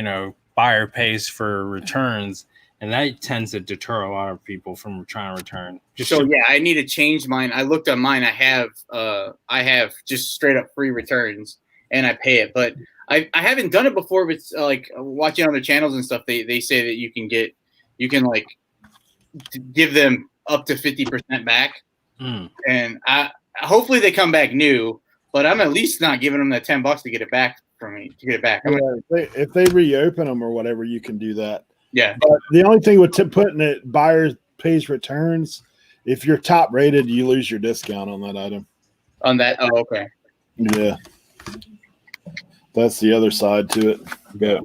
buyer pays for returns, and that tends to deter a lot of people from trying to return. I need to change mine. I looked on mine. I have just straight up free returns, and I pay it. But I haven't done it before. But like watching other channels and stuff, they say that you can like give them up to 50% back, and hopefully they come back new. But I'm at least not giving them that $10 to get it back from me. To get it back, if they reopen them or whatever, you can do that. Yeah. But the only thing with putting it buyers pays returns, if you're top rated, you lose your discount on that item. On that, oh okay. Yeah. That's the other side to it. But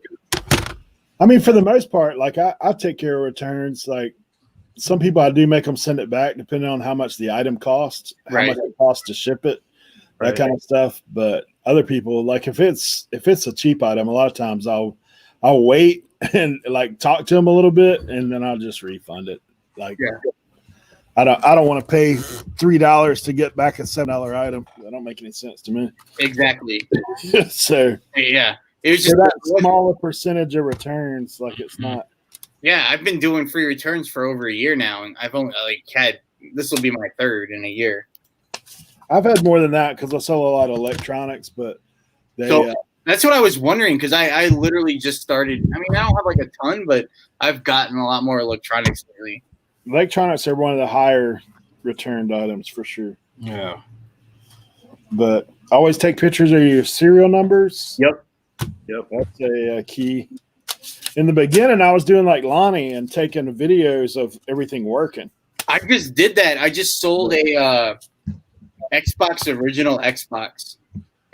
I mean, for the most part, like I take care of returns. Like some people, I do make them send it back depending on how much the item costs, how much it costs to ship it, that kind of stuff. But other people, like if it's a cheap item, a lot of times I'll wait and like talk to them a little bit, and then I'll just refund it. Like, I don't want to pay $3 to get back a $7 item. That don't make any sense to me. Exactly. So yeah, It was So just that smaller percentage of returns, like it's not. yeah. I've been doing free returns for over a year now, and I've only had this will be my third in a year. I've had more than that because I sell a lot of electronics, but they. That's what I was wondering because I literally just started. I mean, I don't have like a ton, but I've gotten a lot more electronics lately. Electronics are one of the higher returned items for sure. Yeah. But always take pictures of your serial numbers. Yep. That's a key. In the beginning, I was doing like Lonnie and taking videos of everything working. I just did that. I just sold a Xbox original Xbox,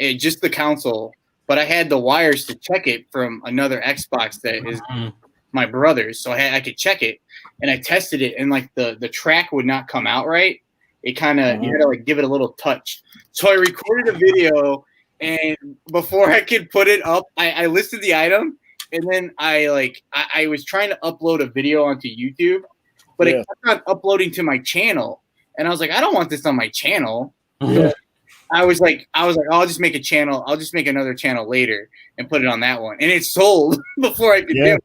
just the console. But I had the wires to check it from another Xbox that is my brother's, so I could check it, and I tested it, and like the track would not come out right. It kind of you had to like give it a little touch. So I recorded a video, and before I could put it up, I listed the item, and then I was trying to upload a video onto YouTube, but it kept on uploading to my channel, and I was like, I don't want this on my channel. So I was like, oh, I'll just make a channel. I'll just make another channel later and put it on that one. And it sold before I could do it.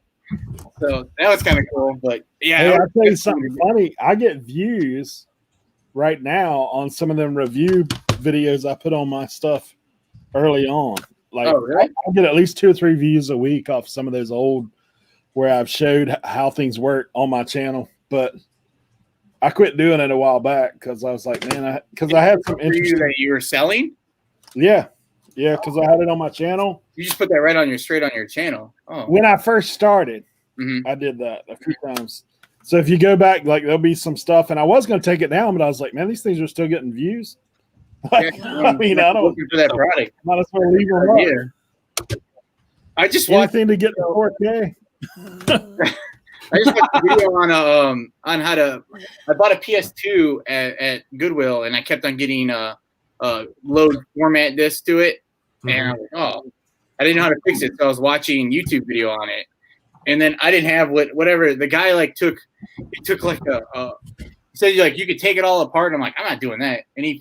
So that was kind of cool. But yeah. Hey, I'll tell you something funny. I get views right now on some of them review videos I put on my stuff early on. Like really? I get at least 2 or 3 views a week off some of those old where I've showed how things work on my channel. But I quit doing it a while back because I was like, man, because I had some interest that you were selling. Yeah, because I had it on my channel. You just put that straight on your channel. Oh, when I first started, I did that a few times. So if you go back, like there'll be some stuff, and I was going to take it down, but I was like, man, these things are still getting views. Like, I mean, I don't looking for that product. Might as well leave them up. I just watched anything to get to 4K. I just watched a video on how to. I bought a PS2 at Goodwill, and I kept on getting a load format disc to it, and I was like, oh, I didn't know how to fix it, so I was watching YouTube video on it, and then I didn't have whatever the guy took like he said like you could take it all apart, and I'm like, I'm not doing that, and he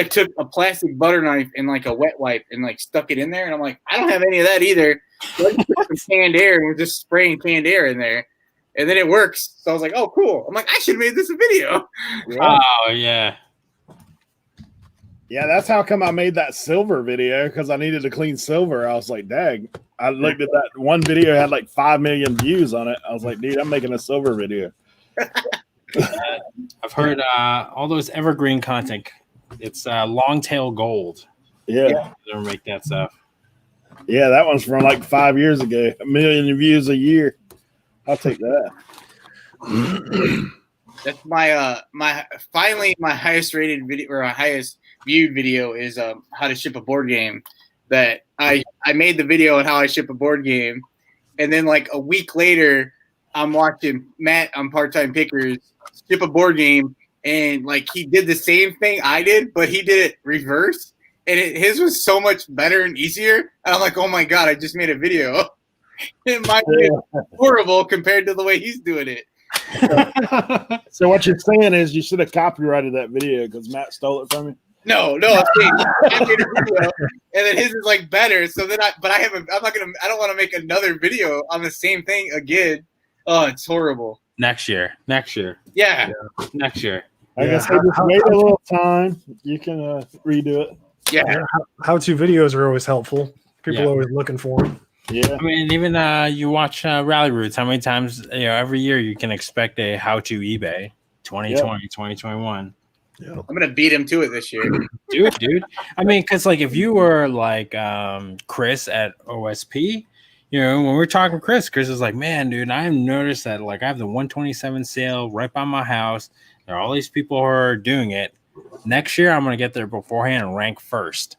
took a plastic butter knife and like a wet wipe and like stuck it in there, and I'm like, I don't have any of that either. So I just put some canned air and we're just spraying canned air in there. And then it works. So I was like, oh, cool. I'm like, I should have made this a video. Oh, yeah. Yeah, that's how come I made that silver video, because I needed to clean silver. I was like, dang. I looked at that one video, had like 5 million views on it. I was like, dude, I'm making a silver video. I've heard all those evergreen content. It's long tail gold. Yeah. They'll make that stuff. Yeah, that one's from like 5 years ago. 1 million views a year. I'll take that. That's my my highest rated video or highest viewed video is how to ship a board game. That I made the video on how I ship a board game, and then like a week later, I'm watching Matt on Part-Time Pickers ship a board game, and like he did the same thing I did, but he did it reverse, and his was so much better and easier. And I'm like, oh my god, I just made a video. It might be horrible compared to the way he's doing it. So what you're saying is you should have copyrighted that video because Matt stole it from you? No, I'm saying I made a video, and then his is like better. So then I don't want to make another video on the same thing again. Oh, it's horrible. Next year. Yeah. Next year. I guess I just wait a little time. You can redo it. Yeah. How-to videos are always helpful. People are always looking for them. Yeah. I mean, even you watch Rally Roots. How many times, every year you can expect a how-to eBay 2020, 2021. Yeah. I'm going to beat him to it this year. Dude. I mean, because like if you were like Chris at OSP, when we're talking Chris is like, man, dude, I've noticed that like I have the 127 sale right by my house. There are all these people who are doing it. Next year, I'm going to get there beforehand and rank first.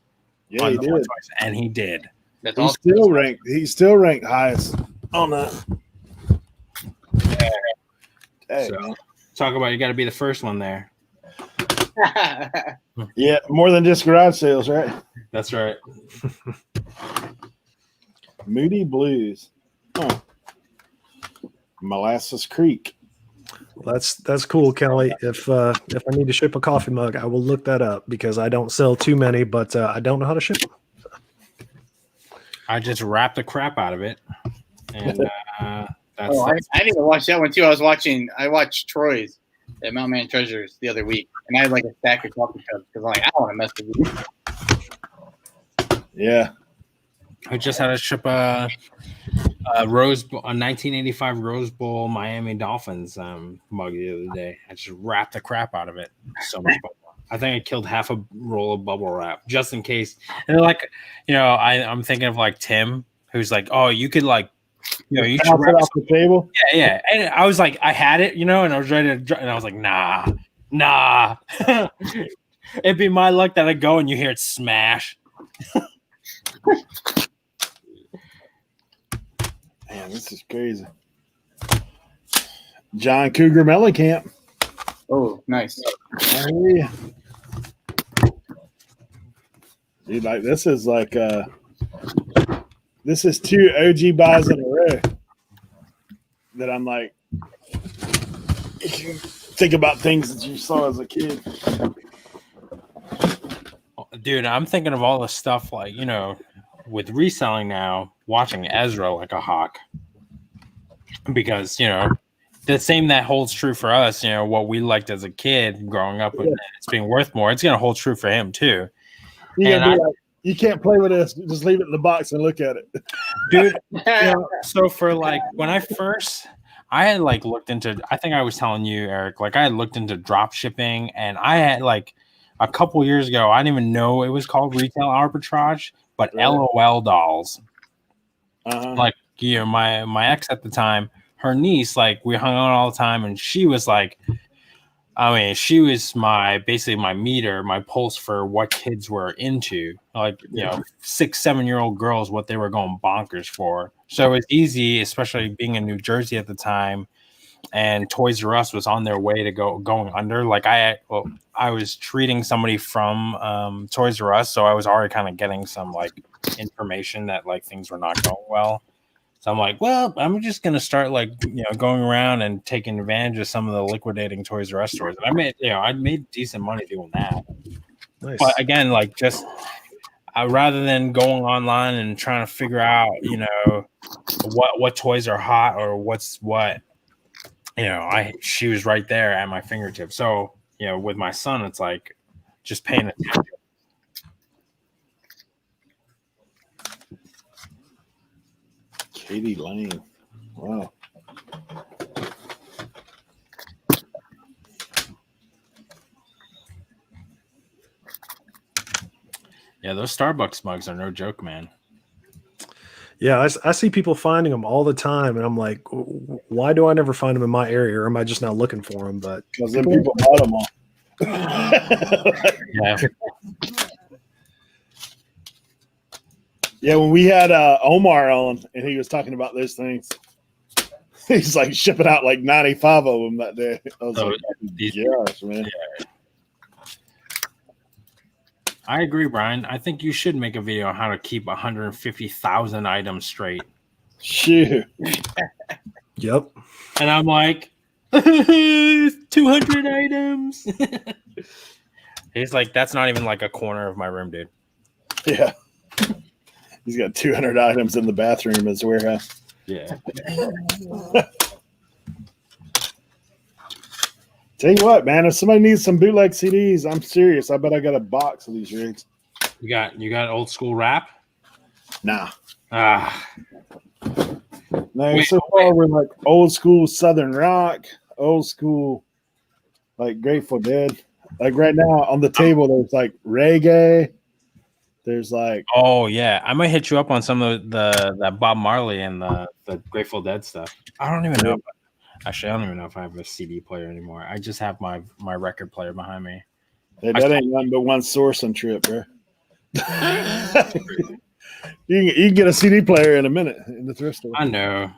Yeah, he did. And he did. That's He's awesome. still ranked highest on that. Yeah. So, talk about you got to be the first one there. Yeah, more than just garage sales, right? That's right. Moody Blues. Oh. Molasses Creek. That's cool, Kelly. If I need to ship a coffee mug, I will look that up because I don't sell too many, but I don't know how to ship them. I just wrapped the crap out of it, and that's. I need to watch that one too. I watched Troy's the Mountain Man Treasures the other week, and I had like a stack of coffee cups because I'm like, I don't want to mess with you. Yeah. I just had to ship a Rose Bowl, a 1985 Rose Bowl Miami Dolphins mug the other day. I just wrapped the crap out of it. So much bubble. I think I killed half a roll of bubble wrap just in case. And like, I'm thinking of like Tim, who's like, oh, you could like, you should wrap it off the table. Yeah. And I was like, I had it, and I was ready to, and I was like, nah. It'd be my luck that I go and you hear it smash. Man, this is crazy. John Cougar Mellencamp. Oh, nice. Oh, yeah. Dude, like this is two OG buys in a row that I'm like, you can think about things that you saw as a kid. Dude, I'm thinking of all the stuff like, with reselling now, watching Ezra like a hawk. Because, the same that holds true for us, what we liked as a kid growing up, with it's being worth more. It's going to hold true for him too. You can't play with this. Just leave it in the box and look at it. Dude, so for like when I had like looked into, I think I was telling you, Eric, like I had looked into drop shipping, and I had like a couple years ago, I didn't even know it was called retail arbitrage, but LOL dolls. Like, my ex at the time, her niece, like we hung out all the time, and she was like, she was basically my meter, my pulse for what kids were into, like, 6-7-year-old girls, what they were going bonkers for. So it was easy, especially being in New Jersey at the time, and Toys R Us was on their way to going under. Like I was treating somebody from Toys R Us, so I was already kind of getting some like information that like things were not going well. So I'm like, well, I'm just gonna start like going around and taking advantage of some of the liquidating Toys R Us stores. And I made decent money doing that. Nice. But again, like just rather than going online and trying to figure out what toys are hot or what's what, she was right there at my fingertips. So with my son, it's like just paying attention. Katie Lane. Wow. Yeah, those Starbucks mugs are no joke, man. Yeah, I see people finding them all the time, and I'm like, why do I never find them in my area, or am I just not looking for them? But because then people bought them all. Yeah. Yeah, when we had Omar on and he was talking about those things, he's like shipping out like 95 of them that day. I was like, gosh, man. Yeah. I agree, Brian. I think you should make a video on how to keep 150,000 items straight. Shoot. Yep. And I'm like, 200 items. He's like, that's not even like a corner of my room, dude. Yeah. He's got 200 items in the bathroom in his warehouse. Yeah. Tell you what, man, if somebody needs some bootleg CDs, I'm serious. I bet I got a box of these rigs. You got old school rap? Nah. No, so far we're like old school Southern rock, old school like Grateful Dead. Like right now on the table, there's like reggae. There's like, oh yeah, I might hit you up on some of the Bob Marley and the Grateful Dead stuff. I don't even know. Actually, I don't even know if I have a CD player anymore. I just have my record player behind me. Hey, that ain't nothing but one sourcing trip, bro. You can get a CD player in a minute in the thrift store. I know.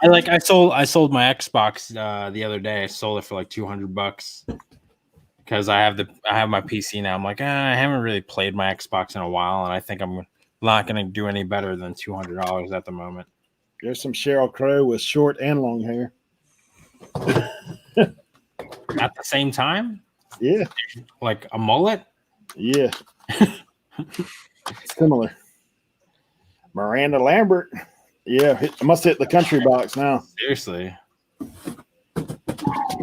I sold my Xbox the other day. I sold it for like $200 because I have my PC now. I'm like, I haven't really played my Xbox in a while, and I think I'm not going to do any better than $200 at the moment. There's some Sheryl Crow with short and long hair. At the same time? Yeah. Like a mullet? Yeah. Similar. Miranda Lambert. Yeah, I must hit the country box now. Seriously.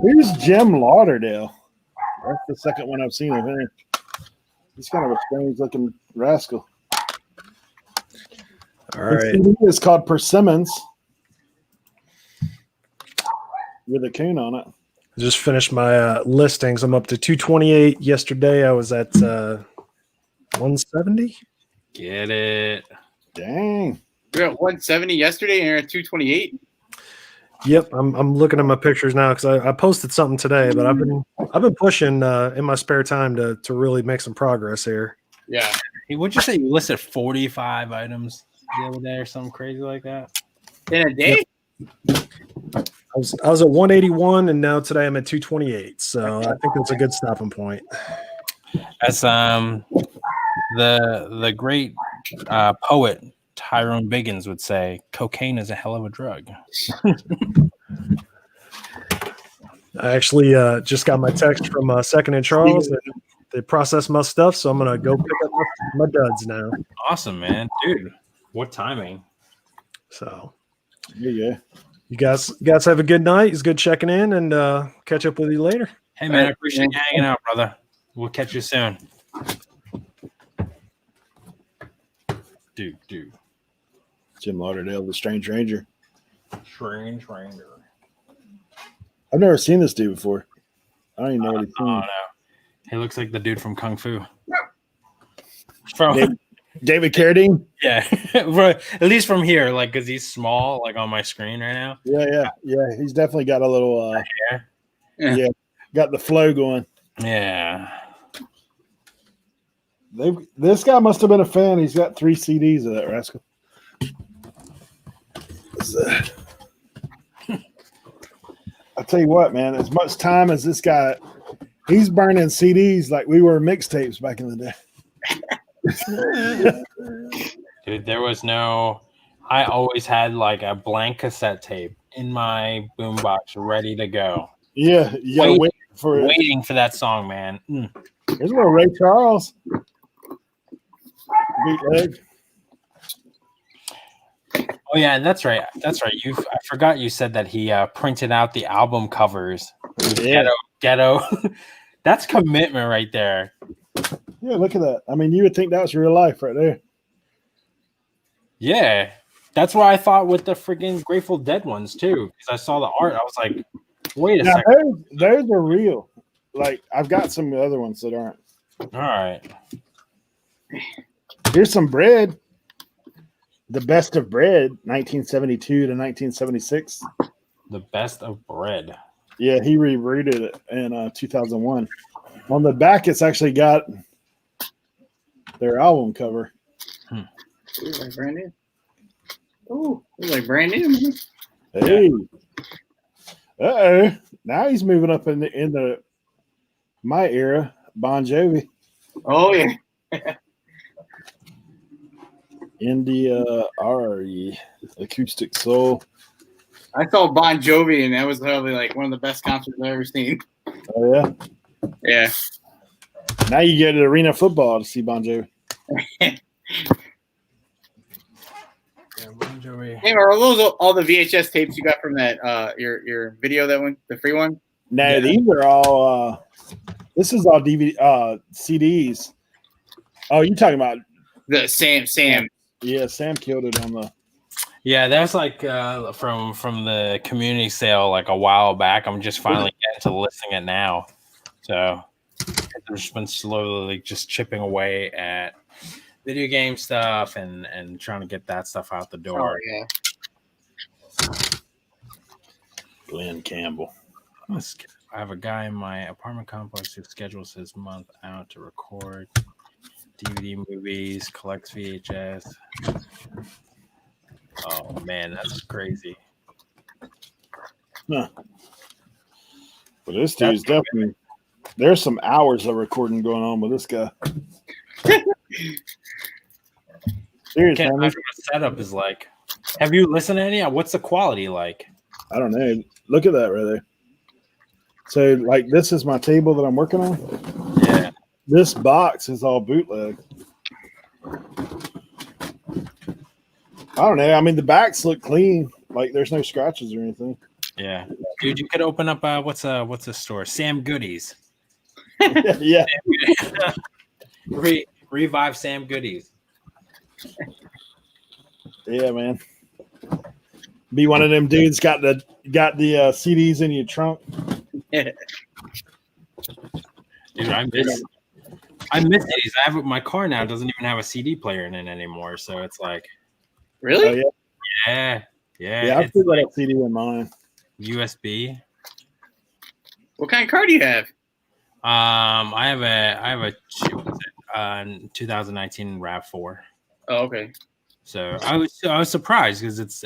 Who's Jim Lauderdale? That's the second one I've seen of him. He's kind of a strange looking rascal. All right. His CD is called Persimmons with a coon on it. I just finished my listings. I'm up to 228. Yesterday I was at 170. Get it. Dang. We were at 170 yesterday, and you're at 228. Yep, I'm looking at my pictures now because I posted something today, but I've been pushing in my spare time to really make some progress here. Yeah. Hey, what'd you say? You listed 45 items the other day or something crazy like that? In a day? I was at 181, and now today I'm at 228. So I think that's a good stopping point. As the great poet Tyrone Biggins would say, cocaine is a hell of a drug. I actually just got my text from Second and Charles. They processed my stuff, so I'm gonna go pick up my duds now. Awesome, man, dude. What timing? So, Yeah. you guys have a good night. It's good checking in, and catch up with you later. Hey, man, I appreciate you hanging out, brother. We'll catch you soon. Dude. Jim Lauderdale, the Strange Ranger. Strange Ranger. I've never seen this dude before. I don't even know what he's Oh, doing. no. He looks like the dude from Kung Fu. David Carradine? Yeah. At least from here, like, because he's small, like, on my screen right now. Yeah. He's definitely got a little hair. Yeah, got the flow going. Yeah. This guy must have been a fan. He's got 3 CDs of that rascal. I'll tell you what, man, as much time as this guy, he's burning CDs like we were mixtapes back in the day. Dude, there was no. I always had like a blank cassette tape in my boombox ready to go. Yeah, you gotta wait for it. Waiting for that song, man. There's a little Ray Charles. Beat leg. Oh yeah, that's right. That's right. I forgot you said that he printed out the album covers. Yeah. Ghetto. That's commitment right there. Yeah, look at that. I mean, you would think that was real life right there. Yeah. That's what I thought with the freaking Grateful Dead ones too. Because I saw the art. I was like, wait a Now, second. those are real. Like, I've got some other ones that aren't. All right. Here's some bread. The Best of Bread, 1972 to 1976. The Best of Bread. Yeah, he rerouted it in 2001. On the back, it's actually got their album cover. Looks like brand new. Oh, looks like brand new. Man. Hey. Uh-oh. Now he's moving up in the my era, Bon Jovi. Oh, yeah. India RE, Acoustic Soul. I saw Bon Jovi, and that was probably like one of the best concerts I've ever seen. Oh, yeah? Yeah. Now you get at Arena Football to see Bon Jovi. Yeah, Bon Jovi. Hey, are those all the VHS tapes you got from that your video, that one, the free one? No, Yeah. these are all this is all DVD CDs. Oh, you talking about The Sam. yeah, Sam killed it on the Yeah, that's like from the community sale like a while back. I'm just finally getting to listing it now. So I've just been slowly just chipping away at video game stuff and trying to get that stuff out the Oh, door. yeah. Glenn Campbell. I have a guy in my apartment complex who schedules his month out to record DVD movies, collects VHS. Oh man, that's crazy. Huh. But this dude's definitely there's some hours of recording going on with this guy. Seriously, Can't I, mean, imagine what the setup is like. Have you listened to any? What's the quality like? I don't know. Look at that right there. So, like, this is my table that I'm working on. Yeah. This box is all bootleg. don't know. I mean, the backs look clean. Like there's no scratches or anything. Yeah, dude, you could open up what's a store? Sam Goodies. Yeah. Revive Sam Goodies. Yeah, man. Be one of them dudes got the CDs in your trunk. Dude, I miss these. I have my car now doesn't even have a CD player in it anymore, so it's like Really? Oh, yeah. yeah. I've still got a CD in mine. USB. What kind of car do you have? I have a 2019 RAV4. Oh, okay. So I was surprised because it's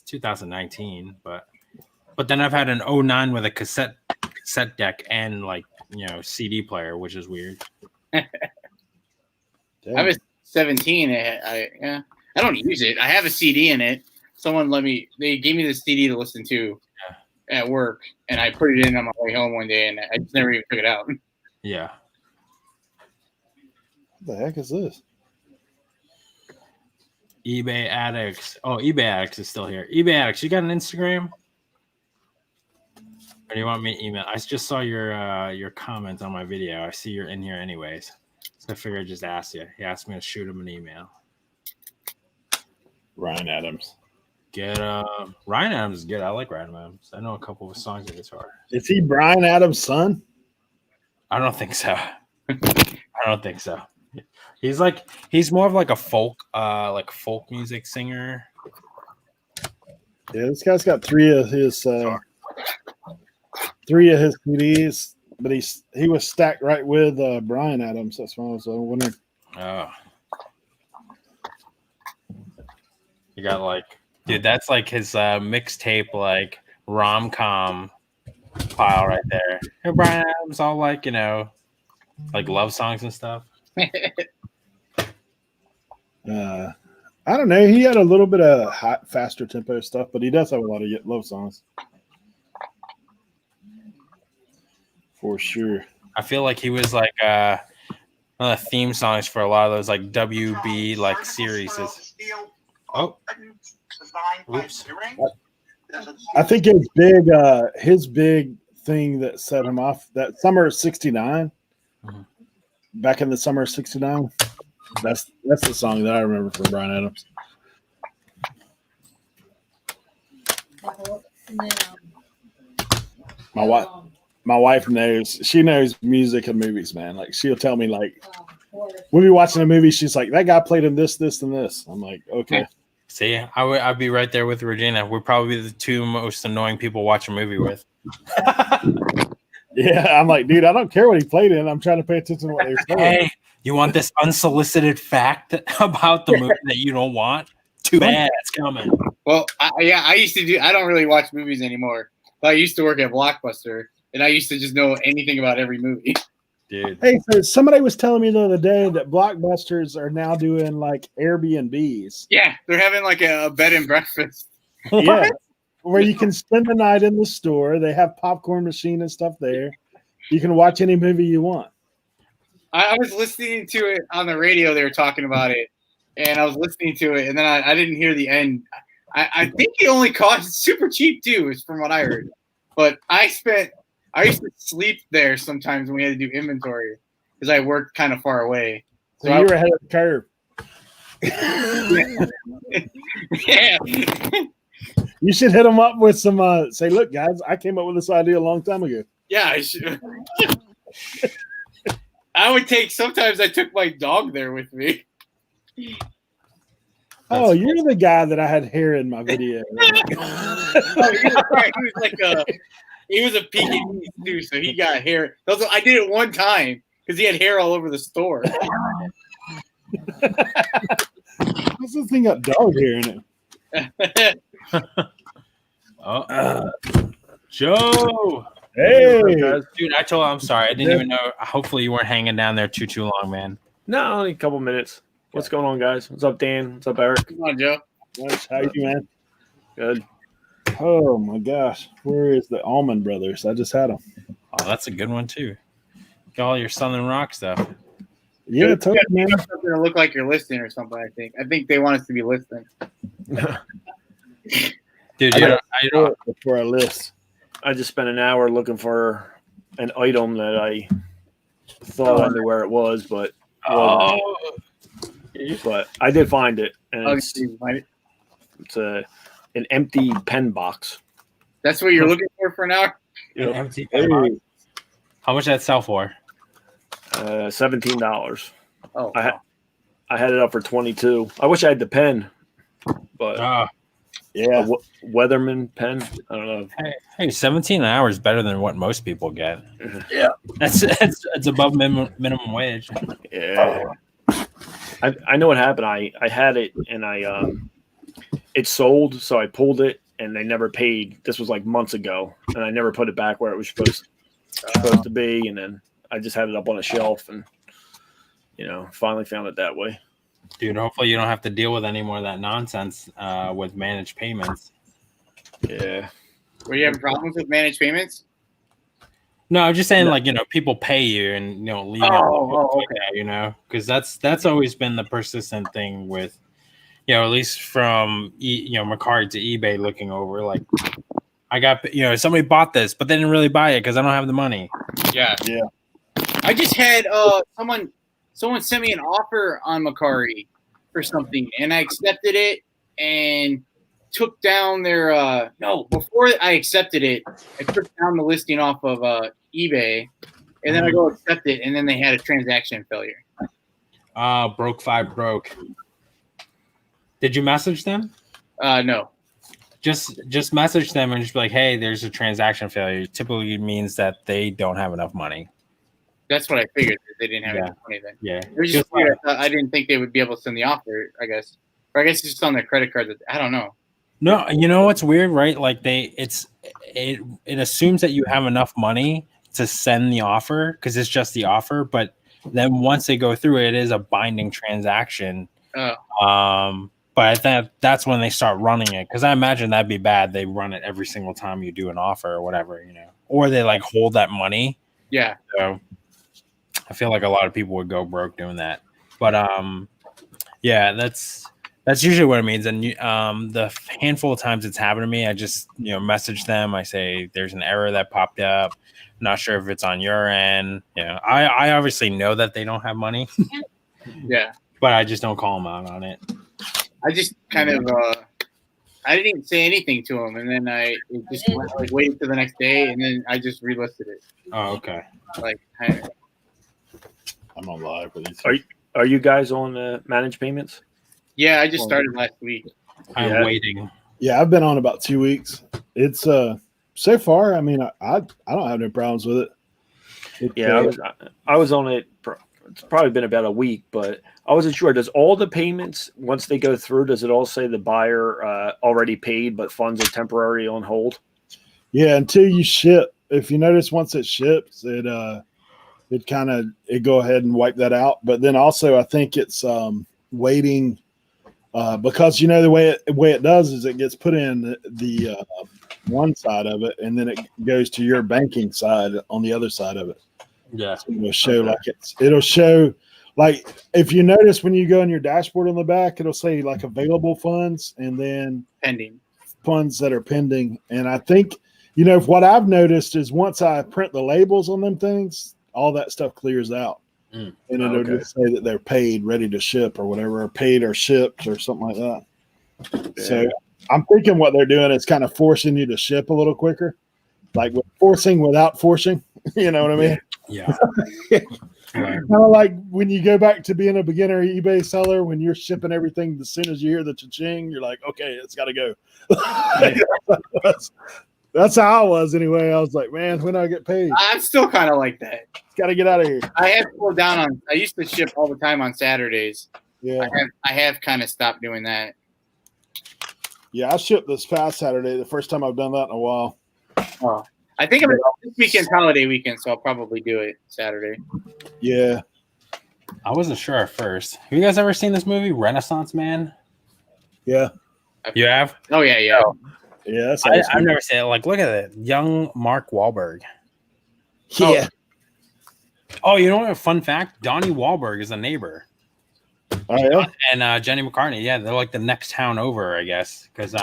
2019, but then I've had an 09 with a cassette deck and CD player, which is weird. I have a 17. I don't use it. I have a CD in it. They gave me the CD to listen to at work, and I put it in on my way home one day, and I just never even took it out. Yeah. What the heck is this? eBay Addicts. Oh, eBay Addicts is still here. eBay Addicts, you got an Instagram? Or do you want me to email? I just saw your comment on my video. I see you're in here anyways. So I figured I'd just ask you. He asked me to shoot him an email. Ryan Adams. Ryan Adams is good. I like Ryan Adams. I know a couple of his songs on guitar. Is he Brian Adams' son? I don't think so. He's more of like a folk music singer. Yeah, this guy's got three of his CDs, but he was stacked right with Brian Adams. That's why I was wondering. Oh, you got dude, that's like his mixtape rom-com pile right there. Hey, Brian Adams, all like love songs and stuff. I don't know. He had a little bit of faster tempo stuff, but he does have a lot of love songs. For sure. I feel like he was one of the theme songs for a lot of those WB series. Oh, oops. I think his big thing that set him off that summer of '69. Mm-hmm. Back in the summer of '69. That's the song that I remember from Brian Adams. My wife knows. She knows music and movies, man. She'll tell me we'll be watching a movie. She's like, that guy played in this, this, and this. I'm like, okay. See, I'd be right there with Regina. We're probably the two most annoying people to watch a movie with. Yeah, I'm like, dude, I don't care what he played in. I'm trying to pay attention to what they're saying. Hey, you want this unsolicited fact about the movie that you don't want? Too bad, it's coming. Well, I used to do. I don't really watch movies anymore, but I used to work at Blockbuster, and I used to just know anything about every movie. Dude. Hey, so somebody was telling me the other day that Blockbusters are now doing Airbnbs. Yeah, they're having a bed and breakfast. Yeah, where you can spend the night in the store. They have popcorn machine and stuff there. You can watch any movie you want. I was listening to it on the radio. They were talking about it, and I was listening to it, and then I didn't hear the end. I think it only cost super cheap too, is from what I heard. But I used to sleep there sometimes when we had to do inventory because I worked kind of far away. So you were ahead of the curve. Yeah. You should hit them up with some. Say, look, guys, I came up with this idea a long time ago. Yeah, I should. Sometimes I took my dog there with me. Oh, you're the guy that I had hair in my video. He was a Pekingese too, so he got hair. I did it one time because he had hair all over the store. This thing got dog hair in it. Joe. Hey, dude! I'm sorry. I didn't even know. Hopefully, you weren't hanging down there too long, man. No, only a couple minutes. What's going on, guys? What's up, Dan? What's up, Eric? Come on, Joe. How you, man? Good. Oh my gosh, where is the Allman Brothers? I just had them. Oh, that's a good one too. Got all your Southern rock stuff. Yeah, totally, man. Something to look like you're listening or something. I think they want us to be listening. Dude, I got before I list. I just spent an hour looking for an item that I thought I knew where it was, but but I did find it, and it's an empty pen box. That's what you're looking for an hour? An empty pen box. How much did that sell for? $17. Oh, I had it up for 22. I wish I had the pen, but yeah, Weatherman pen. I don't know. Hey, 17 an hour is better than what most people get. Yeah, it's above minimum wage. Yeah, I know what happened. I had it and it sold, so I pulled it and they never paid. This was like months ago, and I never put it back where it was supposed to be, and then I just had it up on a shelf and finally found it that way. Dude, hopefully you don't have to deal with any more of that nonsense with managed payments. Yeah. Were you having problems with managed payments? No, I'm just saying, people pay you and leave it, because that's always been the persistent thing with, at least from Mercari to eBay looking over. Like, I got somebody bought this, but they didn't really buy it because I don't have the money. Yeah. I just had someone sent me an offer on Mercari for something, and I accepted it and took down their before I accepted it, I took down the listing off of eBay, and then I go accept it, and then they had a transaction failure. Broke. Did you message them? No. Just message them and just be like, hey, there's a transaction failure. It typically means that they don't have enough money. That's what I figured. That they didn't have enough money then. Yeah. It was just weird. I didn't think they would be able to send the offer, I guess. Or I guess it's just on their credit card. I don't know. No, you know what's weird, right? Like it assumes that you have enough money to send the offer because it's just the offer. But then once they go through it, it is a binding transaction. Oh. But I think that's when they start running it, because I imagine that'd be bad. They run it every single time you do an offer or whatever, or they hold that money. Yeah. So I feel like a lot of people would go broke doing that. But yeah, that's usually what it means. And the handful of times it's happened to me, I just message them. I say there's an error that popped up. Not sure if it's on your end. I obviously know that they don't have money. Yeah. But I just don't call them out on it. I just kind of I didn't even say anything to him, and then I just waited till the next day, and then I just relisted it. Oh, okay. I'm on live with these. Are you guys on managed payments? Yeah, I just started last week. I'm waiting. Yeah, I've been on about 2 weeks. It's so far, I mean, I don't have any problems with it. I was on it. It's probably been about a week, but I wasn't sure. Does all the payments, once they go through, does it all say the buyer already paid, but funds are temporarily on hold? Yeah, until you ship. If you notice, once it ships, it go ahead and wipe that out. But then also, I think it's waiting because the way it does is it gets put in the one side of it, and then it goes to your banking side on the other side of it. Yeah, so it'll show it'll show if you notice when you go in your dashboard on the back, it'll say available funds and then pending funds that are pending. And I think what I've noticed is once I print the labels on them things, all that stuff clears out, and it'll just say that they're paid, ready to ship, or whatever, or paid or shipped or something like that. Yeah. So I'm thinking what they're doing is kind of forcing you to ship a little quicker, forcing without forcing. You know what I mean? Yeah. Kind of like when you go back to being a beginner eBay seller, when you're shipping everything, as soon as you hear the cha-ching, you're like, okay, it's got to go. That's how I was anyway. I was like, man, when do I get paid? I'm still kind of like that. It's got to get out of here. I have slowed down on. I used to ship all the time on Saturdays. Yeah. I have kind of stopped doing that. Yeah, I shipped this past Saturday. The first time I've done that in a while. Oh. I think this weekend's holiday weekend, so I'll probably do it Saturday. Yeah. I wasn't sure at first. Have you guys ever seen this movie, Renaissance Man? Yeah. You have? Oh, yeah. Yeah. I've never seen it. Look at it. Young Mark Wahlberg. Yeah. Oh, you know what? A fun fact: Donnie Wahlberg is a neighbor. Oh yeah. And Jenny McCartney, yeah, they're like the next town over, I guess, because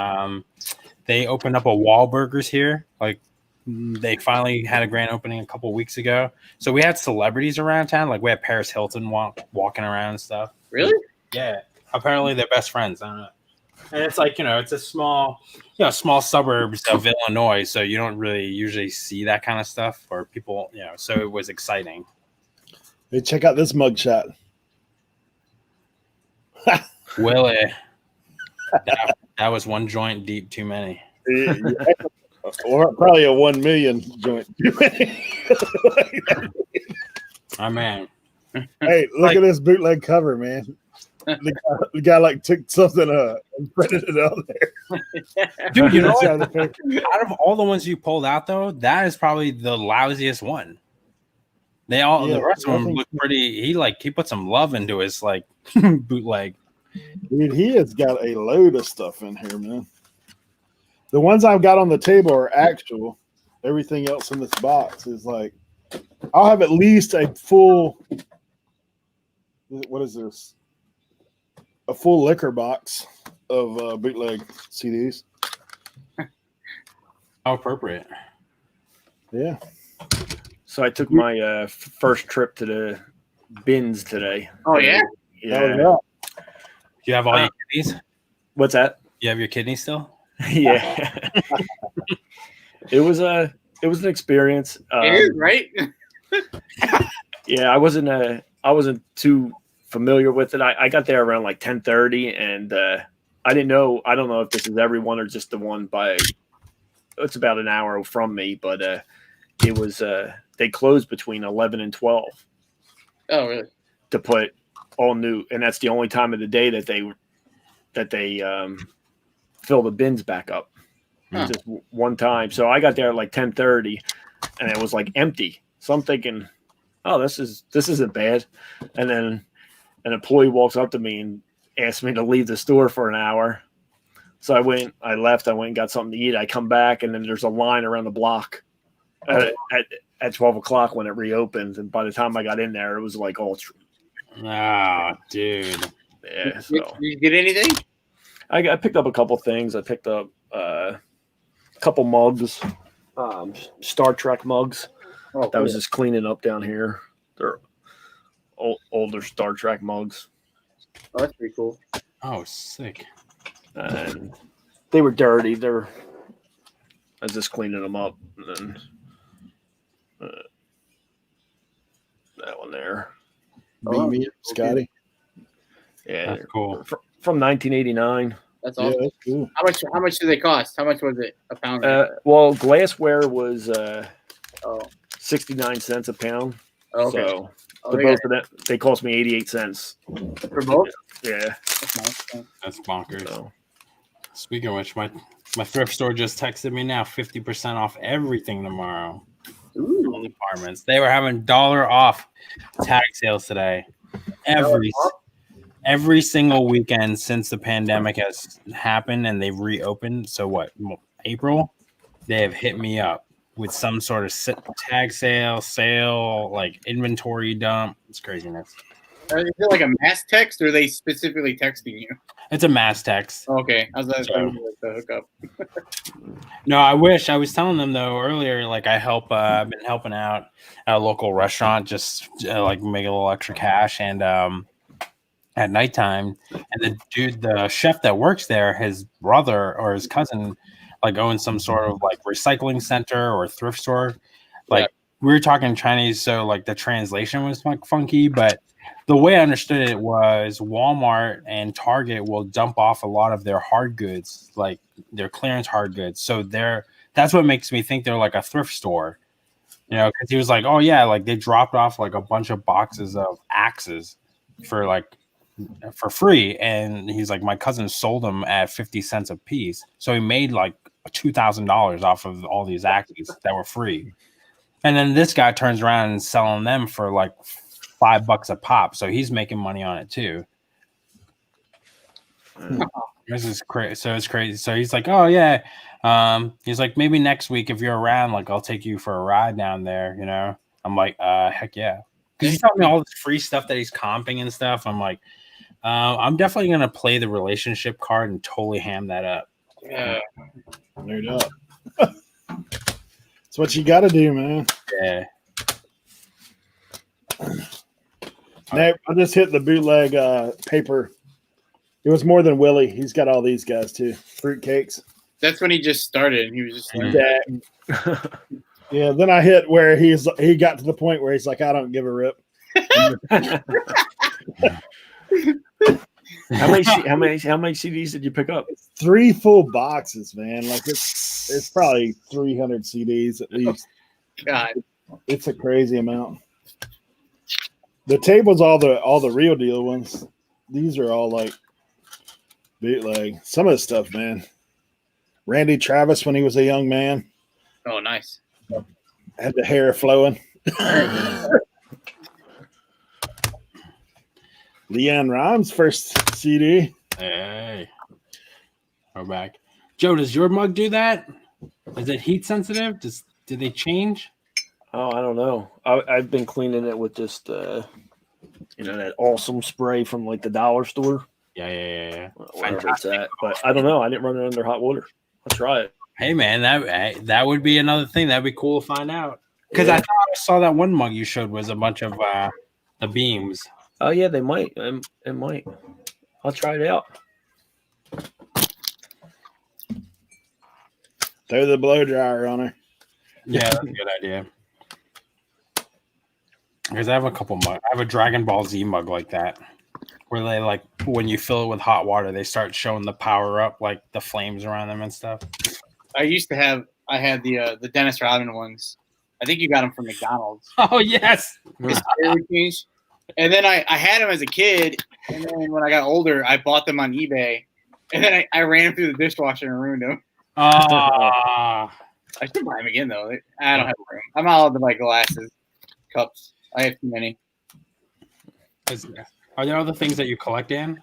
they opened up a Wahlburgers here. Like they finally had a grand opening a couple weeks ago. So we had celebrities around town, like we had Paris Hilton walking around and stuff. Really? Yeah, apparently they're best friends. I don't know. And it's like, it's a small suburbs of Illinois, so you don't really usually see that kind of stuff or people, so it was exciting. Hey, check out this mugshot. Willie, that was one joint deep too many. Or probably a 1 million joint. Oh man. Hey, look at this bootleg cover, man. The guy like took something and printed it out there. Dude, you know what? Out of all the ones you pulled out though, that is probably the lousiest one. The rest of them look pretty. He put some love into his like bootleg. Dude, he has got a load of stuff in here, man. The ones I've got on the table are actual. Everything else in this box is like, I'll have at least a full, what is this? A full liquor box of bootleg CDs. How appropriate. Yeah. So I took my first trip to the bins today. Oh yeah. Yeah. Oh, You have all your kidneys? What's that? You have your kidneys still? Yeah. It was an experience. It is, right? Yeah, I wasn't too familiar with it. I got there around like 10:30, and I don't know if this is everyone or just the one it's about an hour from me, but it was they closed between 11 and 12. Oh really? To put all new, and that's the only time of the day that they fill the bins back up. Just one time. So I got there at like 10:30, and it was like empty. So I'm thinking, oh, this isn't bad. And then an employee walks up to me and asked me to leave the store for an hour. So I left, I went and got something to eat. I come back, and then there's a line around the block at 12 o'clock when it reopens. And by the time I got in there, it was like all. Dude. Yeah. So Did you get anything? I picked up a couple things. I picked up a couple mugs, Star Trek mugs. Oh, that was just cleaning up down here. They're older Star Trek mugs. Oh, that's pretty cool. Oh, sick. And they were dirty. I was just cleaning them up. And then that one there. Beat me up, Scotty. Yeah, that's cool. From 1989. That's awesome. Yeah, that's cool. How much do they cost? How much was it a pound? Well, glassware was 69 cents a pound. Oh, okay. So both of them, they cost me 88 cents. For both? Yeah. That's bonkers. So. Speaking of which, my thrift store just texted me now 50% off everything tomorrow. Ooh. All departments. They were having $1 off tag sales today. Every single weekend since the pandemic has happened and they've reopened. So what? April? They have hit me up with some sort of tag sale, like inventory dump. It's craziness. Is it like a mass text, or are they specifically texting you? It's a mass text. Okay, I was like the hookup. No, I wish. I was telling them though earlier, like I've been helping out at a local restaurant, just like make a little extra cash, and at nighttime, and the chef that works there, his brother or his cousin, like owns some sort of like recycling center or thrift store. Like we were talking Chinese, so like the translation was like funky, but the way I understood it was Walmart and Target will dump off a lot of their hard goods, like their clearance hard goods. So that's what makes me think they're like a thrift store, because he was like, oh yeah, like they dropped off like a bunch of boxes of axes for free. And he's like, my cousin sold them at 50 cents a piece. So he made like $2,000 off of all these axes that were free. And then this guy turns around and selling them for like $5 a pop, so he's making money on it too. This is crazy. So it's crazy. So he's like, oh yeah, he's like, maybe next week if you're around, like I'll take you for a ride down there. I'm like, heck yeah. because he's telling me all this free stuff that he's comping and stuff. I'm like, I'm definitely gonna play the relationship card and totally ham that up. Yeah. Nerd up. That's what you got to do, man. Yeah. Now, I just hit the bootleg paper. It was more than Willie. He's got all these guys too. Fruitcakes. That's when he just started. He was just like, Yeah. Then I hit where he got to the point where he's like, I don't give a rip. How many CDs did you pick up? 3 full boxes, man. Like it's probably 300 CDs at least. God. It's a crazy amount. The table's all the real deal ones. These are all like bootleg. Some of the stuff, man. Randy Travis when he was a young man. Oh, nice. Had the hair flowing. Leanne Rhymes' first CD. Hey. We're back. Joe, does your mug do that? Is it heat sensitive? Did they change? Oh, I don't know. I've been cleaning it with just that awesome spray from like the dollar store. Yeah. Whatever it's at. But I don't know. I didn't run it under hot water. I'll try it. Hey man, that would be another thing. That'd be cool to find out. Because I thought I saw that one mug you showed was a bunch of the beams. Oh yeah, they might. It might. I'll try it out. Throw the blow dryer on her. Yeah, that's a good idea. Because I have a couple mugs. I have a Dragon Ball Z mug like that, where they like when you fill it with hot water, they start showing the power up, like the flames around them and stuff. I had the Dennis Rodman ones. I think you got them from McDonald's. Oh yes. And then I had them as a kid, and then when I got older, I bought them on eBay, and then I ran them through the dishwasher and ruined them. I should buy them again though. I don't have room. I'm not allowed to buy glasses, cups. I have too many. Are there other things that you collect, Dan?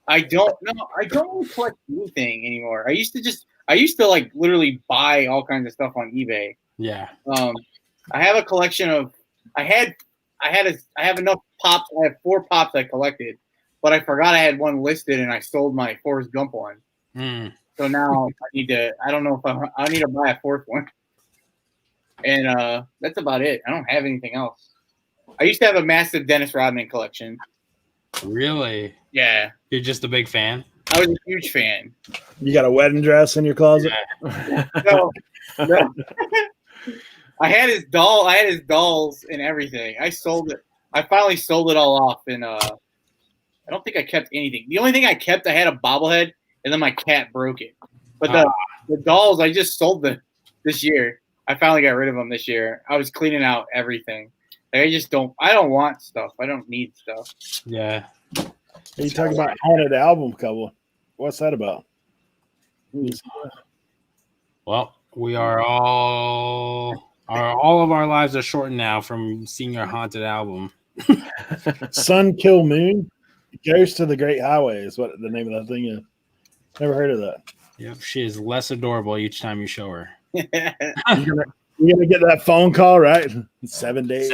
I don't know. I don't collect anything anymore. I used to like literally buy all kinds of stuff on eBay. Yeah. I have a collection of. I have enough pops. I have 4 pops I collected, but I forgot I had one listed, and I sold my Forrest Gump one. So now I need to. I don't know if I need to buy a 4th one. And that's about it. I don't have anything else. I used to have a massive Dennis Rodman collection. Really? Yeah. You're just a big fan? I was a huge fan. You got a wedding dress in your closet? Yeah. No. I had his dolls and everything. I sold it. I finally sold it all off, and I don't think I kept anything. The only thing I kept, I had a bobblehead, and then my cat broke it. But the dolls, I just sold them this year. I finally got rid of them this year. I was cleaning out everything. Like, I don't want stuff. I don't need stuff. Yeah. You talking about haunted album cover? What's that about? Well, we are all of our lives are shortened now from seeing your haunted album. Sun Kill Moon, Ghost to the Great Highway is what the name of that thing is. Never heard of that. Yep, she is less adorable each time you show her. You're gonna get that phone call, right? 7 days.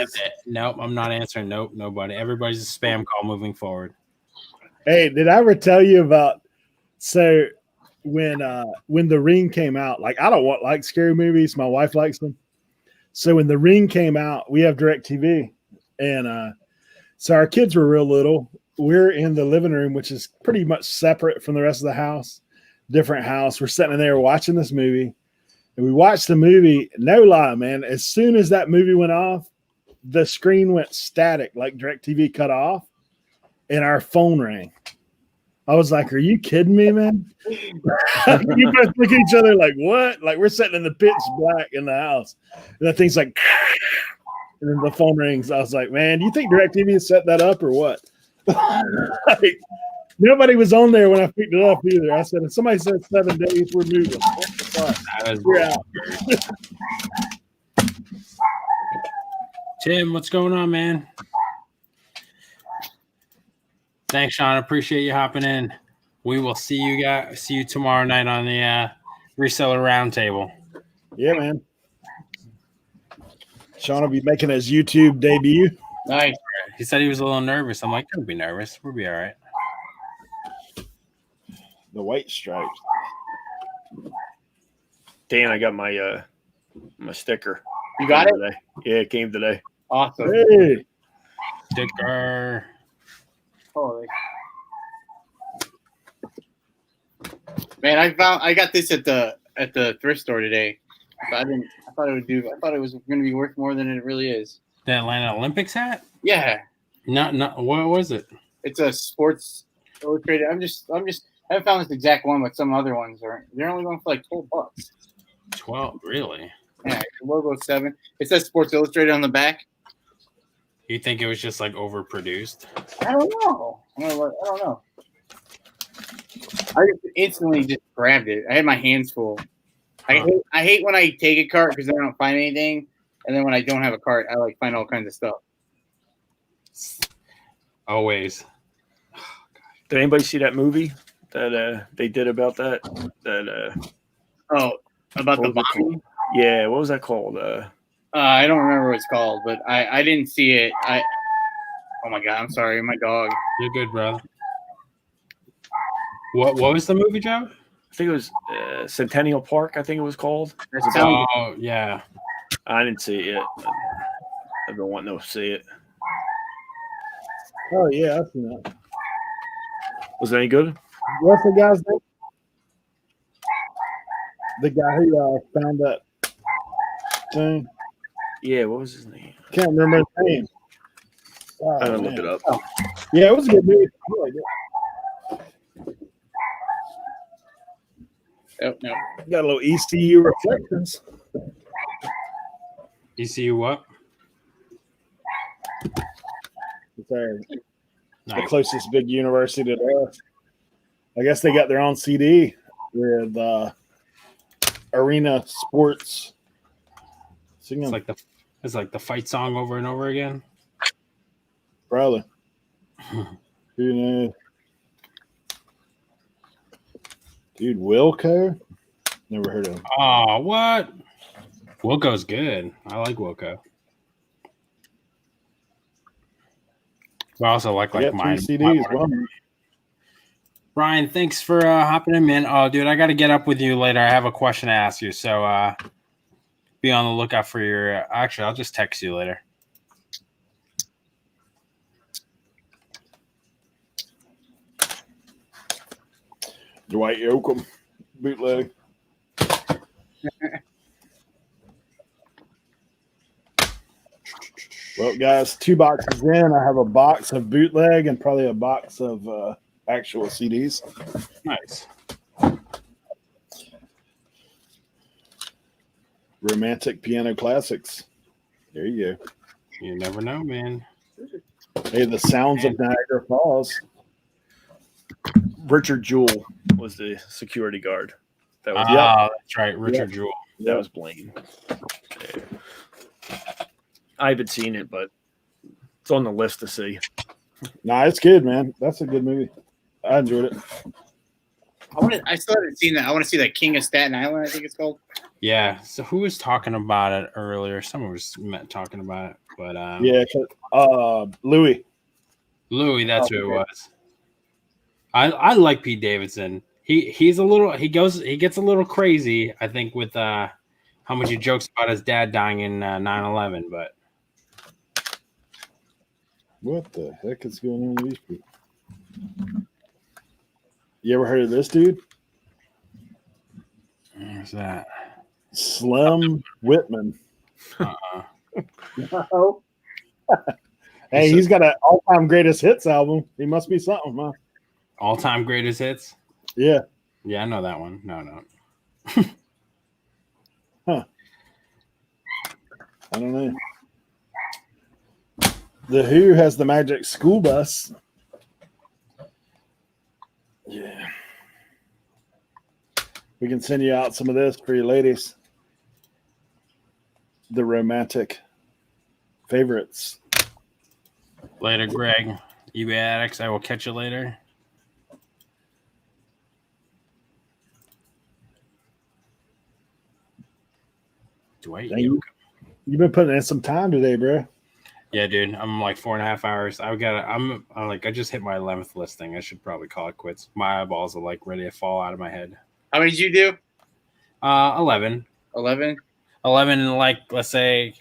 Nope, I'm not answering. Nope, nobody. Everybody's a spam call moving forward. Hey, did I ever tell you about when The Ring came out? Like, I don't like scary movies. My wife likes them. So when The Ring came out, we have DirecTV, and so our kids were real little. We're in the living room, which is pretty much separate from the rest of the house, different house. We're sitting there watching this movie. And we watched the movie, no lie, man. As soon as that movie went off, the screen went static, like DirecTV cut off, and our phone rang. I was like, are you kidding me, man? You both look at each other like, what? Like, we're sitting in the pitch black in the house. And that thing's like, and then the phone rings. I was like, man, do you think DirecTV set that up or what? Like, nobody was on there when I picked it up either. I said, if somebody said 7 days, we're moving. We're out. Tim, what's going on, man? Thanks, Sean. Appreciate you hopping in. We will see you tomorrow night on the reseller roundtable. Yeah, man. Sean will be making his YouTube debut. Nice. He said he was a little nervous. I'm like, don't be nervous. We'll be all right. The white stripes. Dan, I got my my sticker. You got it? Today. Yeah, it came today. Awesome. Hey, Sticker. Holy. Man, I got this at the thrift store today. I thought it was going to be worth more than it really is. The Atlanta Olympics hat? Yeah. Not. What was it? It's a Sports Illustrated. I haven't found this exact one, but some other ones they're only going for like $12. 12. Really? Yeah, the logo 7. It says Sports Illustrated on the back. You think it was just like overproduced? I don't know. I don't know. I just instantly just grabbed it. I had my hands full. I hate when I take a cart because I don't find anything, and then when I don't have a cart, I like find all kinds of stuff. Always. Did anybody see that movie that they did about that? About the what was it bombing? called? Yeah, what was that called? I don't remember what it's called, but I didn't see it. Oh my god, I'm sorry, my dog. You're good, brother. What was the movie, Joe? I think it was Centennial Park. I think it was called. Oh yeah. I didn't see it yet. I've been wanting to see it. oh yeah, I've seen that. Was it any good? What's the guy's name? The guy who found that thing. Yeah, what was his name? Can't remember his name. Oh, I don't look it up. Yeah, it was a good movie. I liked it. Oh, no. Got a little ECU reflections. ECU what? It's the Nice. closest big university to us. I guess they got their own CD with Arena Sports singing. It's like the fight song over and over again. Probably. Who knows? Dude, Wilco? Never heard of him. Oh, what? Wilco's good. I like Wilco. I also like Yeah, mine. 3 CDs. Well, Brian, thanks for hopping in, man. Oh, dude, I got to get up with you later. I have a question to ask you, so be on the lookout for your. Actually, I'll just text you later. Dwight Yoakam, bootleg. Well, guys, 2 boxes in. I have a box of bootleg and probably a box of actual CDs. Nice. Romantic piano classics. There you go. You never know, man. Hey, the sounds of Niagara Falls. Richard Jewell was the security guard. That was that's right, Richard Jewell. That was Blaine. Yeah. I haven't seen it, but it's on the list to see. Nah, it's good, man. That's a good movie. I enjoyed it. I still haven't seen that. I want to see that King of Staten Island, I think it's called. Yeah. So who was talking about it earlier? Someone was talking about it, but Louis. Louis, that's who it was. I like Pete Davidson. He gets a little crazy, I think, with how much he jokes about his dad dying in 9/11, but What the heck is going on with these people? You ever heard of this dude? where's that? Slim Whitman. Oh. Hey, he's got an all-time greatest hits album. He must be something, huh? All-time greatest hits? Yeah. Yeah, I know that one. No. Huh. I don't know. The Who has the Magic School Bus. Yeah. We can send you out some of this for your ladies. The romantic favorites. Later, Greg. eBay Addicts. I will catch you later. Dwight. You've been putting in some time today, bro. Yeah, dude, I'm like 4.5 hours. I'm like, I just hit my 11th listing. I should probably call it quits. My eyeballs are like ready to fall out of my head. How many did you do? 11. 11. 11 in like, let's say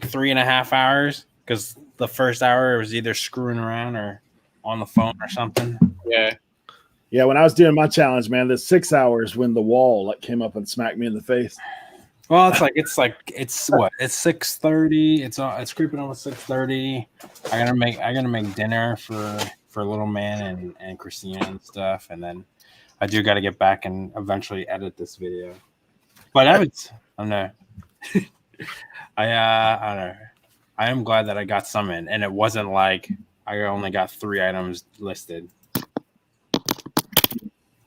3.5 hours, because the first hour was either screwing around or on the phone or something. Yeah. Yeah, when I was doing my challenge, man, the 6 hours when the wall like came up and smacked me in the face. Well, it's what? It's 6:30. It's creeping over 6:30. I gotta make dinner for little man and Christina and stuff, and then I do got to get back and eventually edit this video. But I don't know. I don't know. I am glad that I got some in, and it wasn't like I only got 3 items listed.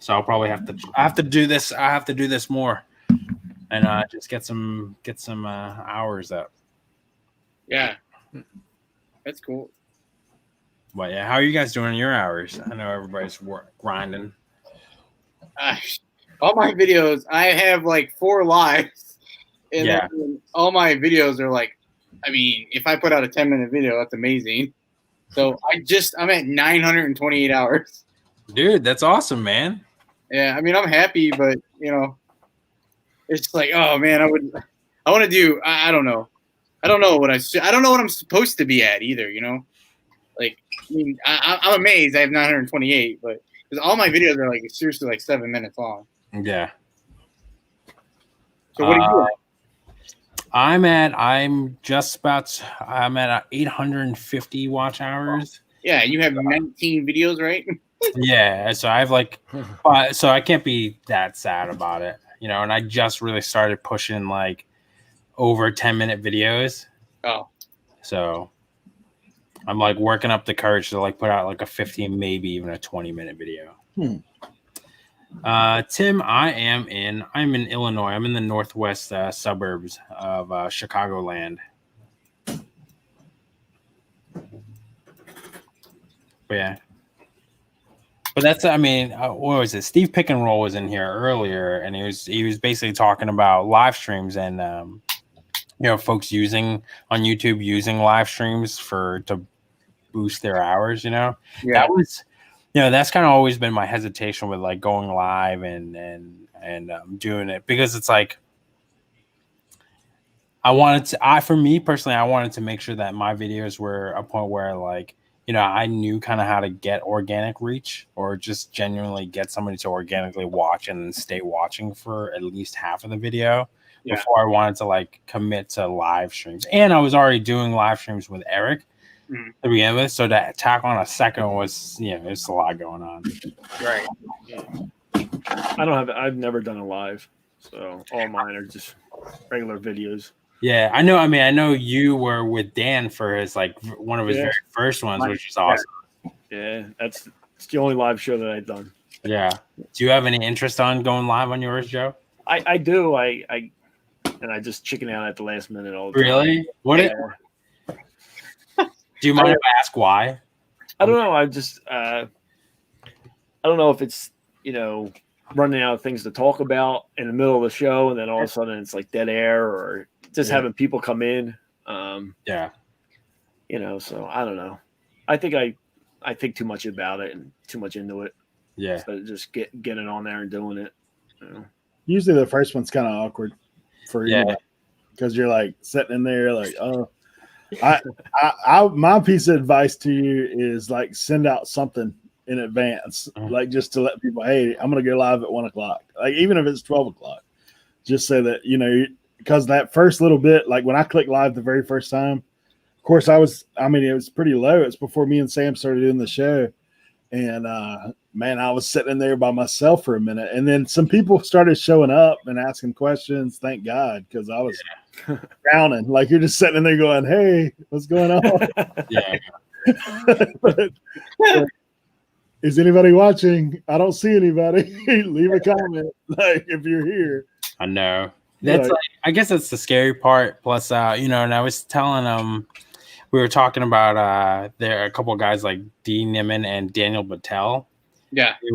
So I'll probably have to do this. I have to do this more, and just get some hours up. Yeah, that's cool. But yeah, how are you guys doing your hours? I know everybody's grinding. All my videos, I have like 4 lives, and then all my videos are like, I mean, if I put out a 10-minute video, that's amazing. So I'm at 928 hours. Dude, that's awesome, man. Yeah, I mean, I'm happy, but it's like, oh man, I want to do. I don't know. I don't know what I'm supposed to be at either. Like, I mean, I'm amazed I have 928, but because all my videos are like seriously like 7 minutes long. Yeah. So what are you doing? I'm at 850 watch hours. Yeah, you have 19 videos, right? Yeah, so I have like, so I can't be that sad about it, and I just really started pushing like over 10-minute videos. Oh. So I'm like working up the courage to like put out like a 15, maybe even a 20-minute video. Tim, I'm in Illinois. I'm in the northwest suburbs of Chicagoland. But yeah. But that's, I mean, what was it? Steve Pick and Roll was in here earlier, and he was basically talking about live streams and folks on YouTube using live streams to boost their hours. Yeah. That was, that's kind of always been my hesitation with like going live and doing it, because it's like for me personally, I wanted to make sure that my videos were a point where like, I knew kind of how to get organic reach, or just genuinely get somebody to organically watch and stay watching for at least half of the video before I wanted to like commit to live streams. And I was already doing live streams with Eric to begin with, so to tack on a second was, there's a lot going on. Right. I've never done a live, so all mine are just regular videos. Yeah, I know. I mean, I know you were with Dan for his like one of his very first ones, which is awesome. Yeah, it's the only live show that I've done. Yeah. Do you have any interest on going live on yours, Joe? I do. I just chicken out at the last minute all the time. Really? What? Do you mind if I ask why? I don't know. I don't know if it's running out of things to talk about in the middle of the show, and then all of a sudden it's like dead air, or just having people come in. So I don't know. I think I think too much about it and too much into it. Yeah. Instead of just getting on there and doing it. Usually the first one's kind of awkward for you, because you're like sitting in there like, oh, I my piece of advice to you is like send out something in advance, like just to let people, hey, I'm going to go live at 1:00. Like even if it's 12:00, just so that, because that first little bit, like when I clicked live the very first time, of course it was pretty low. It's before me and Sam started doing the show. And man, I was sitting in there by myself for a minute. And then some people started showing up and asking questions. Thank God, because I was drowning. Like you're just sitting in there going, hey, what's going on? Yeah. but, is anybody watching? I don't see anybody. Leave a comment, like if you're here. I know. That's like, I guess that's the scary part. Plus, and I was telling we were talking about there are a couple of guys like Dee Niman and Daniel Battelle. Yeah, they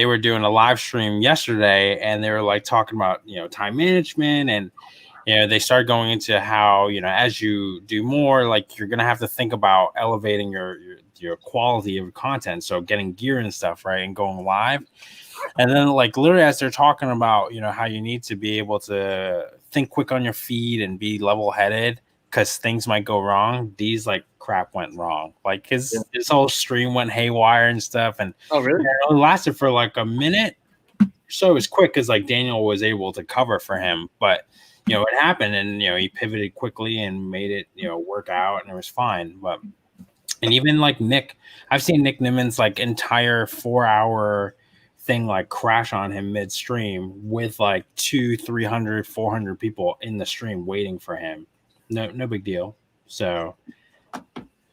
were doing a live stream yesterday, and they were like talking about time management, and they start going into how, as you do more, like you're going to have to think about elevating your quality of content. So getting gear and stuff, right. And going live. And then like literally as they're talking about, how you need to be able to think quick on your feet and be level headed because things might go wrong. These like crap went wrong. Like his whole stream went haywire and stuff. And Oh, really? it only lasted for like a minute. So it was quick because like Daniel was able to cover for him. But, it happened and, he pivoted quickly and made it, work out and it was fine. And even like Nick, I've seen Nick Niman's like entire 4-hour thing like crash on him midstream with like 200, 300, 400 people in the stream waiting for him. No big deal. So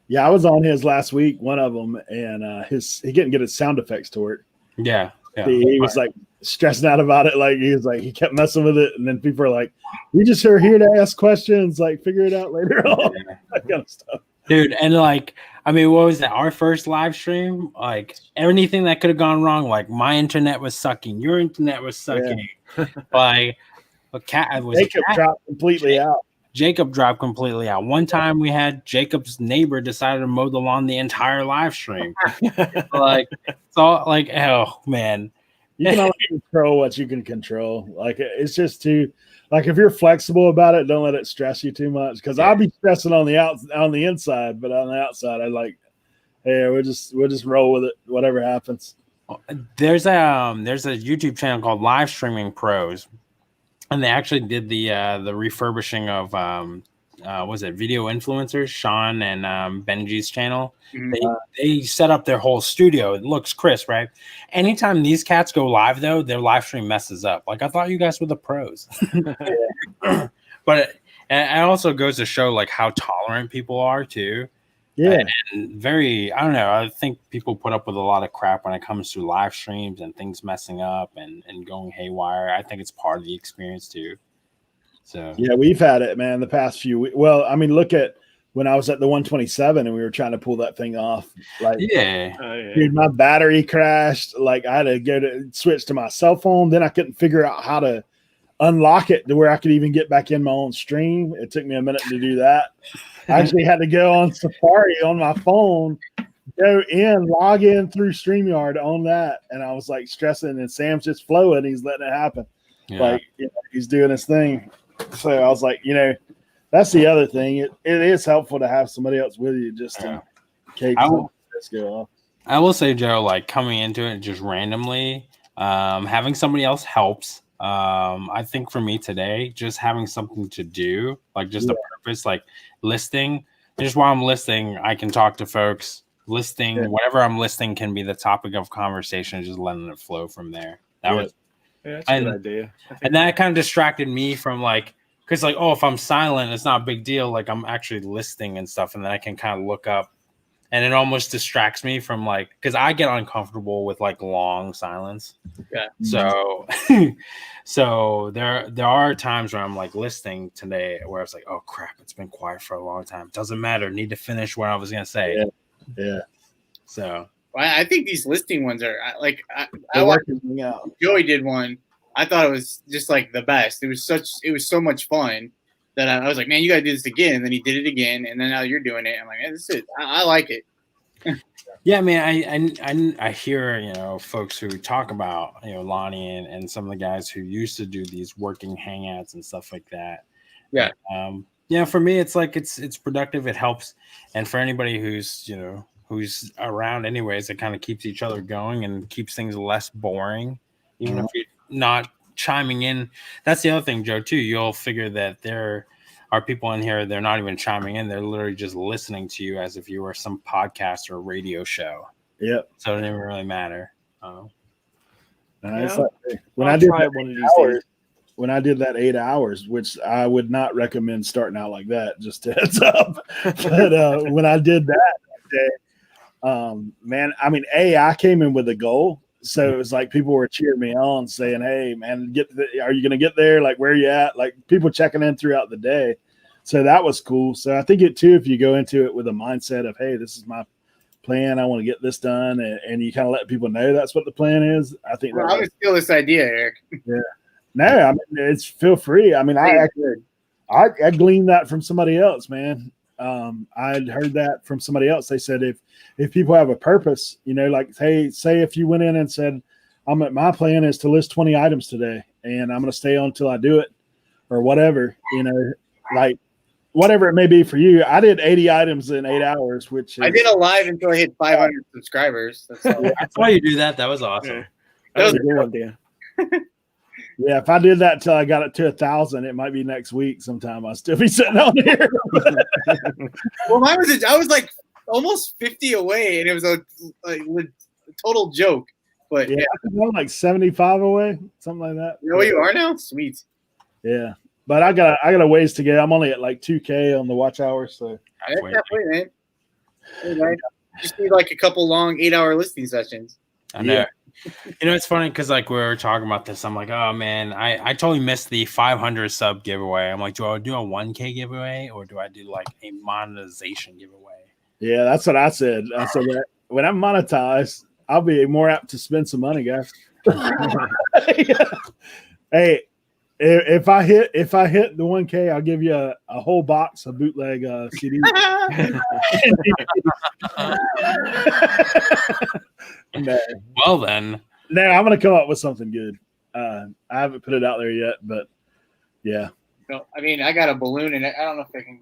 yeah, I was on his last week, one of them, and he couldn't get his sound effects to work. Yeah. He was like stressing out about it. Like he kept messing with it, and then people are like, "We just are here to ask questions. Like figure it out later on." That kind of stuff. Dude, and like, I mean, what was that? Our first live stream, like anything that could have gone wrong, like my internet was sucking, your internet was sucking. Like Jacob dropped completely out. Jacob dropped completely out. One time we had Jacob's neighbor decided to mow the lawn the entire live stream. Like it's all like, oh man. You can only control what you can control. Like it's just too like if you're flexible about it, don't let it stress you too much. Because I'll be stressing on the inside, but on the outside, I like, hey, we'll just roll with it, whatever happens. There's a YouTube channel called Live Streaming Pros, and they actually did the refurbishing of was it Video Influencers, Sean and Benji's channel. Mm-hmm. They set up their whole studio. It looks crisp, right? Anytime these cats go live, though, their live stream messes up. Like I thought you guys were the pros. But it also goes to show like how tolerant people are too. Yeah. And very, I don't know. I think people put up with a lot of crap when it comes to live streams and things messing up and going haywire. I think it's part of the experience too. So yeah, we've had it, man, the past few weeks. Well, I mean, look at when I was at the 127 and we were trying to pull that thing off. Like, dude, my battery crashed. Like, I had to go to switch to my cell phone. Then I couldn't figure out how to unlock it to where I could even get back in my own stream. It took me a minute to do that. I actually had to go on Safari on my phone, go in, log in through StreamYard on that. And I was like stressing, and Sam's just flowing. He's letting it happen. Yeah. Like, he's doing his thing. So I was like, that's the other thing. It is helpful to have somebody else with you just in case this go off. I will say, Joe, like coming into it just randomly, having somebody else helps. I think for me today, just having something to do, like just a purpose, like listing. Just while I'm listing, I can talk to folks. Listing, whatever I'm listing can be the topic of conversation, just letting it flow from there. That was that's a good idea. And that kind of distracted me from like, because like, oh, if I'm silent, it's not a big deal. Like I'm actually listing and stuff, and then I can kind of look up, and it almost distracts me from like, because I get uncomfortable with like long silence. Yeah. So, so there are times where I'm like listing today where it's like, oh crap, it's been quiet for a long time. Doesn't matter. Need to finish what I was gonna say. Yeah. So. I think these listing ones are like I watched Joey did one. I thought it was just like the best. It was so much fun that I was like, man, you gotta do this again. And then he did it again, and then now you're doing it. I'm like, man, this is I like it. Yeah, man, I hear folks who talk about Lonnie and some of the guys who used to do these working hangouts and stuff like that. Yeah. For me, it's like it's productive. It helps, and for anybody who's around anyways, it kind of keeps each other going and keeps things less boring, even if you're not chiming in. That's the other thing, Joe, too. You'll figure that there are people in here, they're not even chiming in. They're literally just listening to you as if you were some podcast or radio show. Yep. So it didn't really matter. When I did that one of these hours, when I did that 8 hours, which I would not recommend starting out like that, just a heads up. But when I did that day, man, I mean, I came in with a goal. So it was like people were cheering me on, saying, hey, man, are you going to get there? Like, where are you at? Like, people checking in throughout the day. So that was cool. So I think if you go into it with a mindset of, hey, this is my plan, I want to get this done, and you kind of let people know that's what the plan is, I think. I would steal this idea, Eric. Yeah. No, I mean, feel free. I mean, I gleaned that from somebody else, man. I'd heard that from somebody else. They said if people have a purpose, like, hey, say if you went in and said, my plan is to list 20 items today, and I'm going to stay on until I do it, or whatever, like whatever it may be for you. I did 80 items in 8 hours, which I did a live until I hit 500 subscribers. That's all. I saw you do that. That was awesome. That was a good idea. Yeah, if I did that till I got it to 1,000, it might be next week sometime. I'll still be sitting on here. Well, I was like almost 50 away, and it was a total joke. But yeah, I'm like 75 away, something like that. You know where you are now? Sweet. Yeah, but I got a ways to go. I'm only at like 2K on the watch hours, so That's halfway, man. Hey, man. Just need like a couple long 8-hour listing sessions. I know. It's funny because like we were talking about this. I'm like, oh man, I totally missed the 500 sub giveaway. I'm like, do I do a 1K giveaway or do I do like a monetization giveaway? Yeah, that's what I said. I said that when I'm monetized, I'll be more apt to spend some money, guys. Hey, if I hit the 1K, I'll give you a whole box of bootleg CDs. No. Well then, no, I'm gonna come up with something good. I haven't put it out there yet, but yeah. No, I mean, I got a balloon, and I don't know if I can.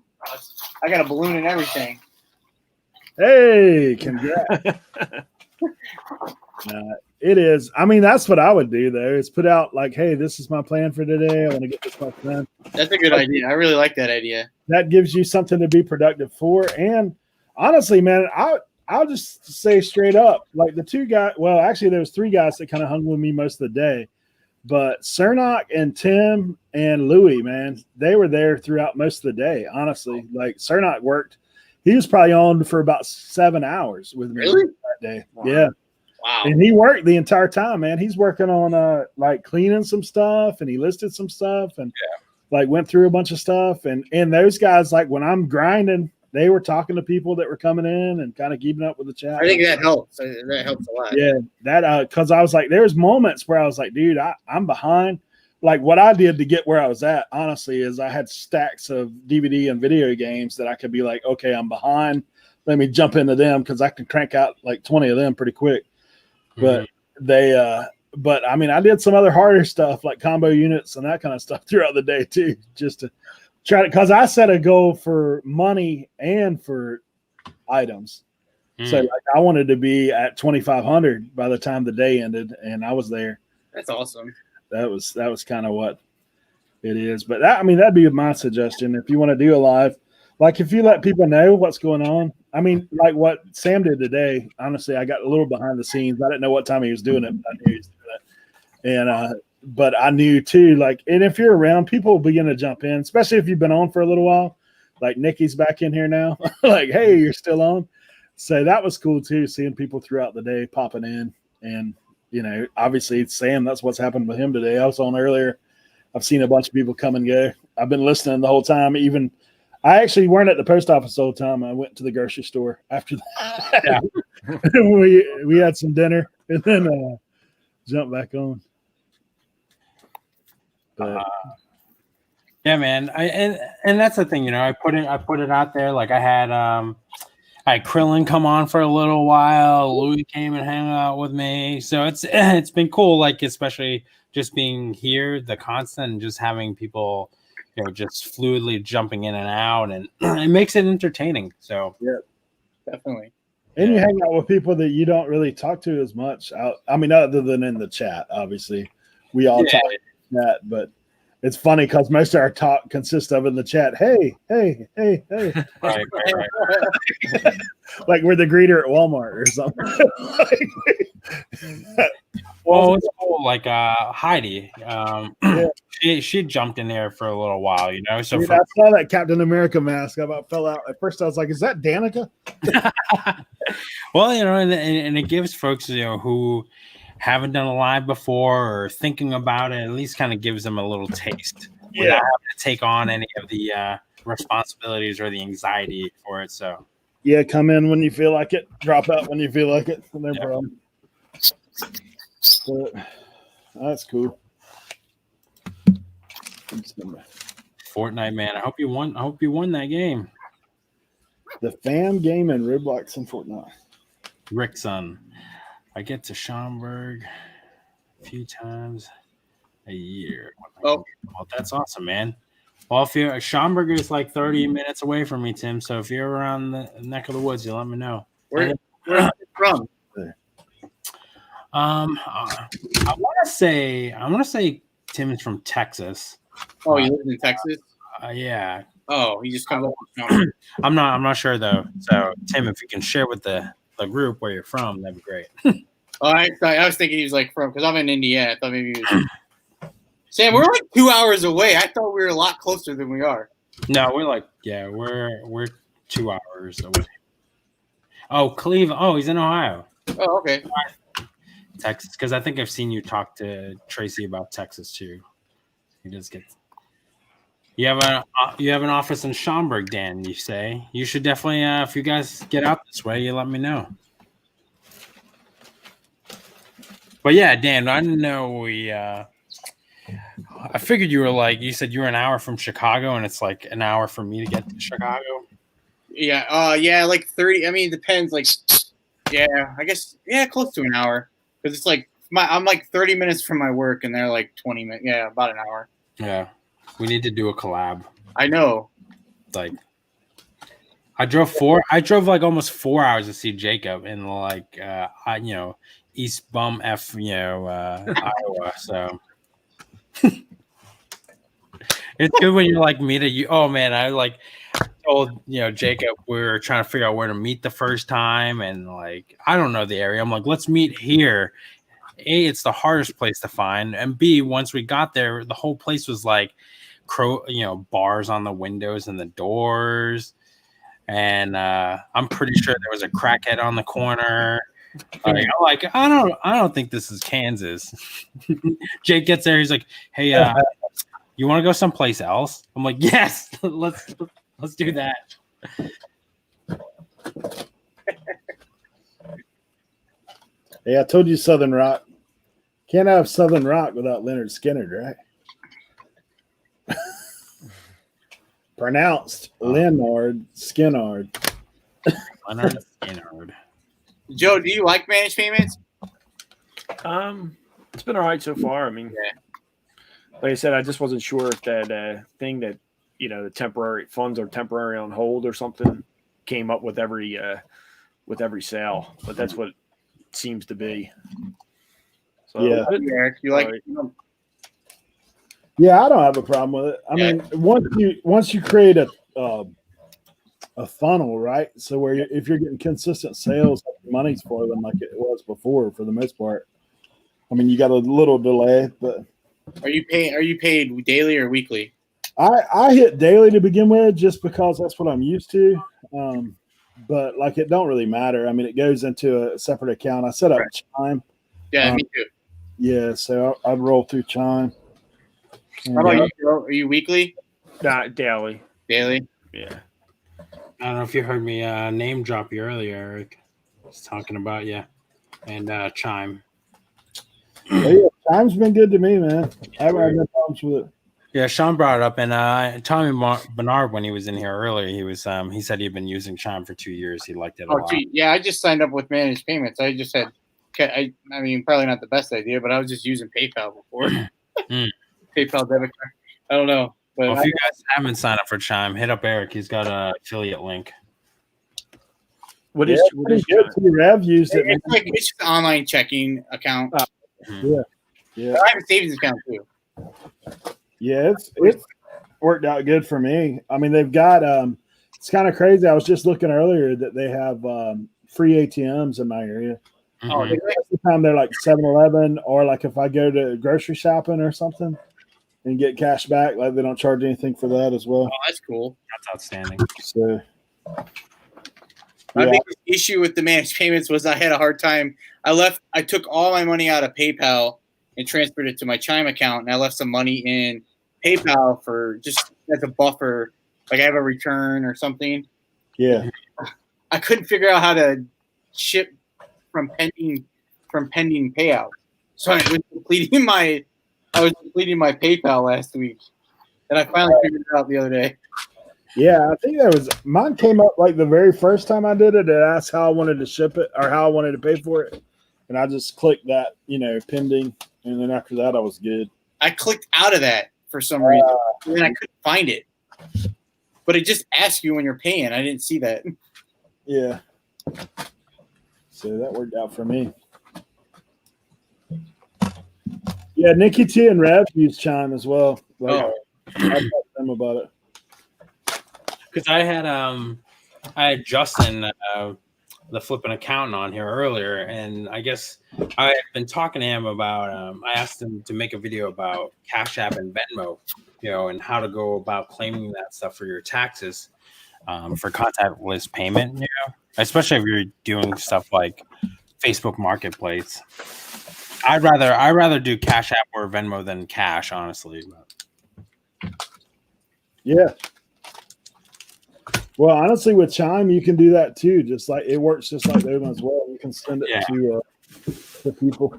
I got a balloon and everything. Hey, congrats. It is. I mean, that's what I would do though. Is put out like, hey, this is my plan for today. I want to get this much done. That's a good idea. I really like that idea. That gives you something to be productive for. And honestly, man, I'll just say straight up, like the two guys. Well, actually, there was 3 guys that kind of hung with me most of the day, but Cernock and Tim and Louie, man, they were there throughout most of the day. Honestly, like Cernock worked. He was probably on for about 7 hours with me that day. Wow. Yeah. Wow. And he worked the entire time, man. He's working on like cleaning some stuff, and he listed some stuff, and like went through a bunch of stuff. And those guys, like when I'm grinding, they were talking to people that were coming in and kind of keeping up with the chat. I think that helps. That helps a lot. Yeah, that because I was like, there's moments where I was like, dude, I'm behind. Like what I did to get where I was at, honestly, is I had stacks of DVD and video games that I could be like, okay, I'm behind. Let me jump into them because I can crank out like 20 of them pretty quick. But but I mean, I did some other harder stuff like combo units and that kind of stuff throughout the day too, just to try to, because I set a goal for money and for items. So like, I wanted to be at 2,500 by the time the day ended, and I was there. That's awesome. That was kind of what it is. But that'd be my suggestion if you want to do a live. Like if you let people know what's going on. I mean, like what Sam did today. Honestly, I got a little behind the scenes. I didn't know what time he was doing it, but I knew he was doing it. And but I knew too. Like, and if you're around, people will begin to jump in, especially if you've been on for a little while. Like Nikki's back in here now. Like, hey, you're still on. So that was cool too, seeing people throughout the day popping in. And obviously Sam, that's what's happened with him today. I was on earlier. I've seen a bunch of people come and go. I've been listening the whole time. Even I actually weren't at the post office the whole time. I went to the grocery store after that. Yeah. we had some dinner and then jumped back on. But, yeah, man. And that's the thing, I put it out there. Like I had Krillin come on for a little while. Louis came and hang out with me. So it's been cool, like especially just being here, the constant, and just having people, just fluidly jumping in and out, and it makes it entertaining. So yeah, definitely. And you hang out with people that you don't really talk to as much. I mean, other than in the chat, obviously, we all talk in that, but it's funny because most of our talk consists of in the chat. Hey. Right. Like we're the greeter at Walmart or something. Well, it's cool. Like Heidi, she jumped in there for a little while, So dude, I saw that Captain America mask. I about fell out. At first, I was like, "Is that Danica?" Well, and it gives folks who haven't done a live before or thinking about it, at least kind of gives them a little taste without having to take on any of the responsibilities or the anxiety for it. So yeah, come in when you feel like it, drop out when you feel like it. No problem. But that's cool. Fortnite, man. I hope you won. I hope you won that game. The fam game and Roblox and Fortnite. Rickson. I get to Schaumburg a few times a year. Oh. Well, that's awesome, man. Well, if you're Schaumburg is like 30 minutes away from me, Tim. So if you're around the neck of the woods, you let me know. Where's it from? I want to say Tim is from Texas. Oh, he lives in Texas. Yeah. Oh, he just comes up. I'm not sure though. So Tim, if you can share with the group where you're from, that'd be great. Oh, I was thinking he was like from, because I'm in Indiana. I thought maybe he was. Sam, we're like 2 hours away. I thought we were a lot closer than we are. No, we're 2 hours away. Oh, Cleveland. Oh, he's in Ohio. Oh, okay. Texas, because I think I've seen you talk to Tracy about Texas too. He does get. You have an office in Schaumburg, Dan. You say you should definitely. If you guys get out this way, you let me know. But yeah, Dan, I didn't know we. I figured you were like you said you were an hour from Chicago, and it's like an hour for me to get to Chicago. Yeah. Yeah. Like 30. I mean, it depends. Like, yeah. I guess. Yeah, close to an hour. Because it's like I'm like 30 minutes from my work, and they're like 20 minutes. Yeah, about an hour. Yeah, we need to do a collab. I know. Like, I drove like almost 4 hours to see Jacob in like East Bum Iowa. So it's good when you're like me to you. Oh man, I like told Jacob we were trying to figure out where to meet the first time, and like I don't know the area. I'm like, let's meet here. A, it's the hardest place to find, and B, once we got there, the whole place was like bars on the windows and the doors, and I'm pretty sure there was a crackhead on the corner. Like I don't think this is Kansas. Jake gets there, he's like, hey, you want to go someplace else? I'm like, yes, let's do that. Yeah, I told you Southern Rock. Can't have Southern Rock without Leonard Skinner, right? Pronounced Leonard Skinnard. Leonard Skinnard. Joe, do you like managed payments? It's been all right so far. I mean, like I said, I just wasn't sure if that thing that the temporary funds are temporary on hold or something came up with every sale, but that's what it seems to be. So, yeah, Eric, you like? Yeah, I don't have a problem with it. I mean, once you create a funnel, right? So where if you're getting consistent sales, money's for them like it was before for the most part. I mean, you got a little delay, but Are you paid daily or weekly? I hit daily to begin with just because that's what I'm used to. But like it don't really matter. I mean, it goes into a separate account. I set up Chime. Yeah, me too. Yeah, so I'd roll through Chime. How about you, Joe? Are you weekly? Daily. Daily? Yeah. I don't know if you heard me name drop you earlier, Eric. I was talking about you and Chime. Yeah, Chime's been good to me, man. I haven't had no problems with it. Yeah, Sean brought it up, and Tommy Bernard, when he was in here earlier, he was he said he'd been using Chime for 2 years. He liked it a lot. Yeah, I just signed up with managed payments. I just had, I mean, probably not the best idea, but I was just using PayPal before. PayPal debit card. I don't know. But Well, if you guys haven't signed up for Chime, hit up Eric. He's got an affiliate link. What is good too. Rev used it. It's just an online checking account. Yeah. I have a savings account too. Yeah, it's worked out good for me. I mean, they've got it's kind of crazy. I was just looking earlier that they have free ATMs in my area. Oh, Most of the time they're like 7-Eleven, or like if I go to grocery shopping or something and get cash back, like they don't charge anything for that as well. Oh, that's cool. That's outstanding. So my biggest issue with the managed payments was I had a hard time. I took all my money out of PayPal and transferred it to my Chime account, and I left some money in PayPal for just as a buffer, like I have a return or something. Yeah. I couldn't figure out how to ship from pending payout. So I was depleting my PayPal last week. And I finally figured it out the other day. Yeah, I think mine came up like the very first time I did it. It asked how I wanted to ship it or how I wanted to pay for it. And I just clicked that, pending. And then after that, I was good. I clicked out of that for some reason. And then I couldn't find it. But it just asks you when you're paying. I didn't see that. Yeah. So that worked out for me. Yeah, Nikki T and Rev use Chime as well. I talked to them about it. Because I had Justin, the flipping accountant, on here earlier, and I guess I had been talking to him about. I asked him to make a video about Cash App and Venmo, and how to go about claiming that stuff for your taxes, for contactless payment. Especially if you're doing stuff like Facebook Marketplace. I'd rather do Cash App or Venmo than cash, honestly. Yeah. Well, honestly, with Chime, you can do that too. Just like it works, just like them as well. You can send it to people.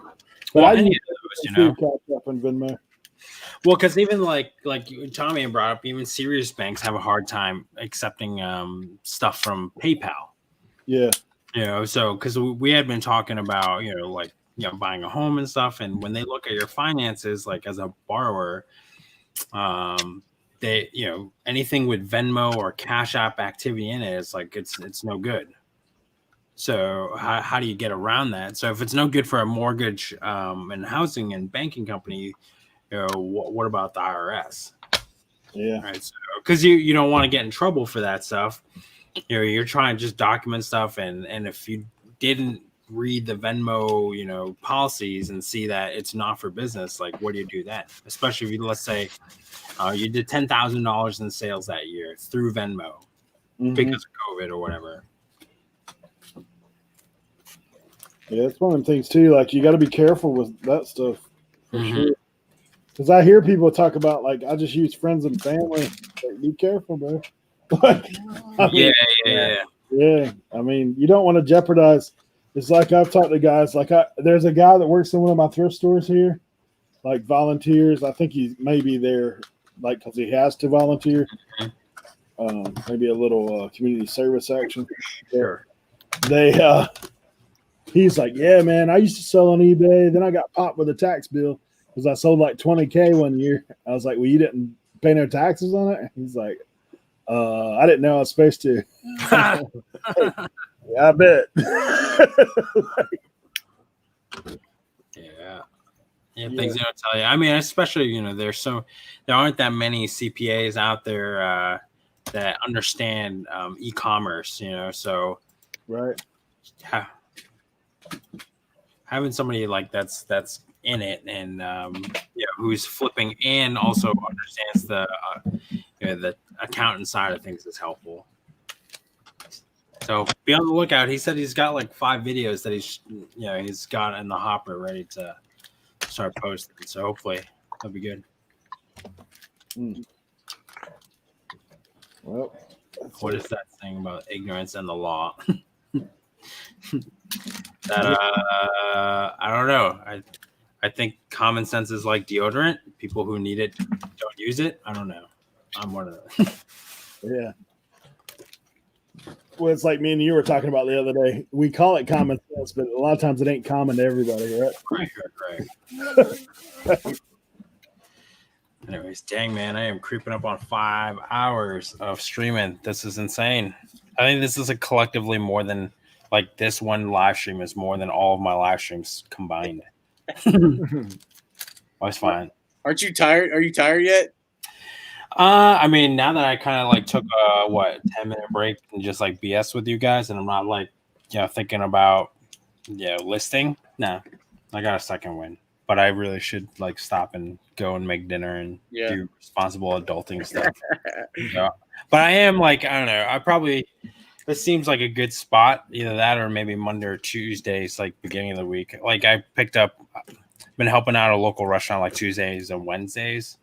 But I use Cash App and Venmo. Well, because even like Tommy brought up, even serious banks have a hard time accepting stuff from PayPal. Yeah. So because we had been talking about buying a home and stuff, and when they look at your finances, like as a borrower, they anything with Venmo or Cash App activity in it, it's like it's no good. So how do you get around that? So if it's no good for a mortgage and housing and banking company, what about the IRS? Yeah. Right. So because you don't want to get in trouble for that stuff. You're trying to just document stuff, and if you didn't read the Venmo, policies and see that it's not for business, like what do you do then? Especially if you, let's say, you did $10,000 in sales that year through Venmo because of COVID or whatever. Yeah, it's one of them things too. Like you got to be careful with that stuff for sure. Because I hear people talk about like I just use friends and family. Like, be careful, bro. Yeah. I mean, you don't want to jeopardize. It's like I've talked to guys. Like there's a guy that works in one of my thrift stores here, like volunteers. I think he's maybe there, like because he has to volunteer. Maybe a little community service action. Sure. He's like, yeah, man. I used to sell on eBay. Then I got popped with a tax bill because I sold like $20K one year. I was like, well, you didn't pay no taxes on it. He's like, I didn't know I was supposed to. Yeah, I bet. Things they don't tell you. I mean, especially there aren't that many CPAs out there that understand e-commerce. So right. Having somebody like that's in it and who's flipping and also understands the accountant side of things is helpful. So be on the lookout. He said he's got like 5 videos that he's got in the hopper ready to start posting. So hopefully that'll be good. Well, what is that thing about ignorance and the law? That I don't know. I think common sense is like deodorant. People who need it don't use it. I don't know. I'm one of them. Yeah. Well, it's like me and you were talking about the other day. We call it common sense, but a lot of times it ain't common to everybody, right? Right. Anyways, dang, man, I am creeping up on 5 hours of streaming. This is insane. I think this is collectively more than, like, this one live stream is more than all of my live streams combined. That's fine. Aren't you tired? Are you tired yet? I mean, now that I kind of like took a 10-minute break and just like BS with you guys, and I'm not like thinking about listing. No, I got a second win, but I really should like stop and go and make dinner and do responsible adulting stuff. But I am like, I don't know. This seems like a good spot, either that or maybe Monday or Tuesdays, like beginning of the week. Like I been helping out a local restaurant like Tuesdays and Wednesdays.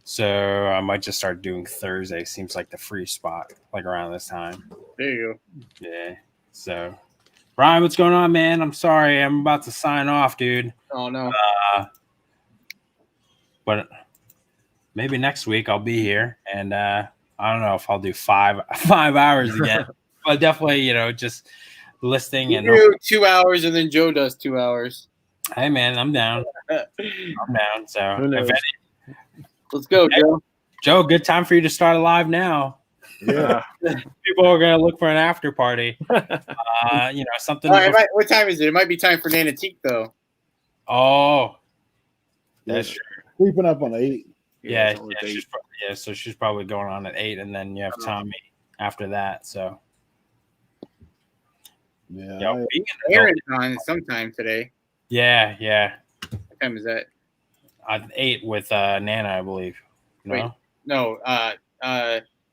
So I might just start doing Thursday. Seems like the free spot, like around this time. There you go. Yeah. So, Ryan, what's going on, man? I'm sorry. I'm about to sign off, dude. Oh, no. But maybe next week I'll be here, and I don't know if I'll do 5 hours again, but definitely, just listing You and do 2 hours, and then Joe does 2 hours. hey man, I'm down. I'm down. So Who knows? Let's go, Joe. Joe, good time for you to start a live now. Yeah. People are gonna look for an after party. Something. All right, what time is it? It might be time for Nana Teak, though. Oh, that's true. Creeping up on 8. Yeah, so she's probably going on at 8, and then you have Tommy after that. So Yeah. Aaron's on sometime today. Yeah. What time is that? 8 with Nana, I believe. No? Wait, no.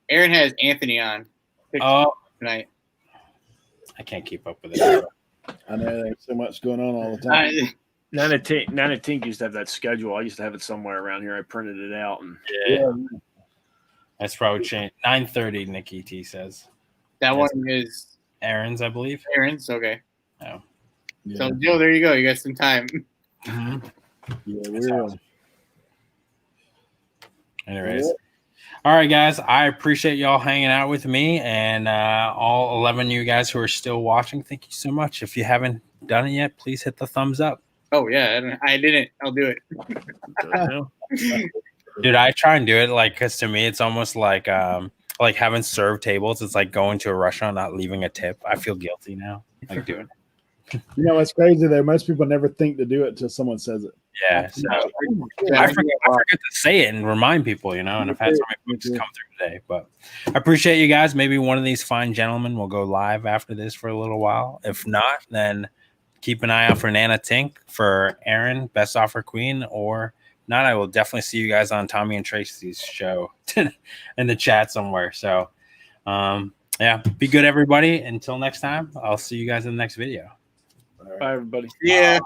Aaron has Anthony on tonight. I can't keep up with it. I know there's so much going on all the time. Nana Tink used to have that schedule. I used to have it somewhere around here. I printed it out. And Yeah. That's probably changed. 9:30, Nikki T says. That one is Aaron's, I believe. Aaron's, okay. Oh. Yeah. So, Joe, there you go. You got some time. Mm-hmm. Yeah, we're Anyways. All right, guys. I appreciate y'all hanging out with me, and all 11 of you guys who are still watching. Thank you so much. If you haven't done it yet, please hit the thumbs up. Oh, yeah. I didn't. I'll do it. Dude, I try and do it because to me it's almost like having served tables. It's like going to a restaurant, not leaving a tip. I feel guilty now, like doing it. You know, it's crazy though. Most people never think to do it until someone says it. Yeah, so I forget to say it and remind people, and I've had so many folks come through today. But I appreciate you guys. Maybe one of these fine gentlemen will go live after this for a little while. If not, then keep an eye out for Nana Tink, for Aaron, Best Offer Queen, or not. I will definitely see you guys on Tommy and Tracy's show in the chat somewhere. So, be good, everybody. Until next time, I'll see you guys in the next video. Bye, everybody. Yeah.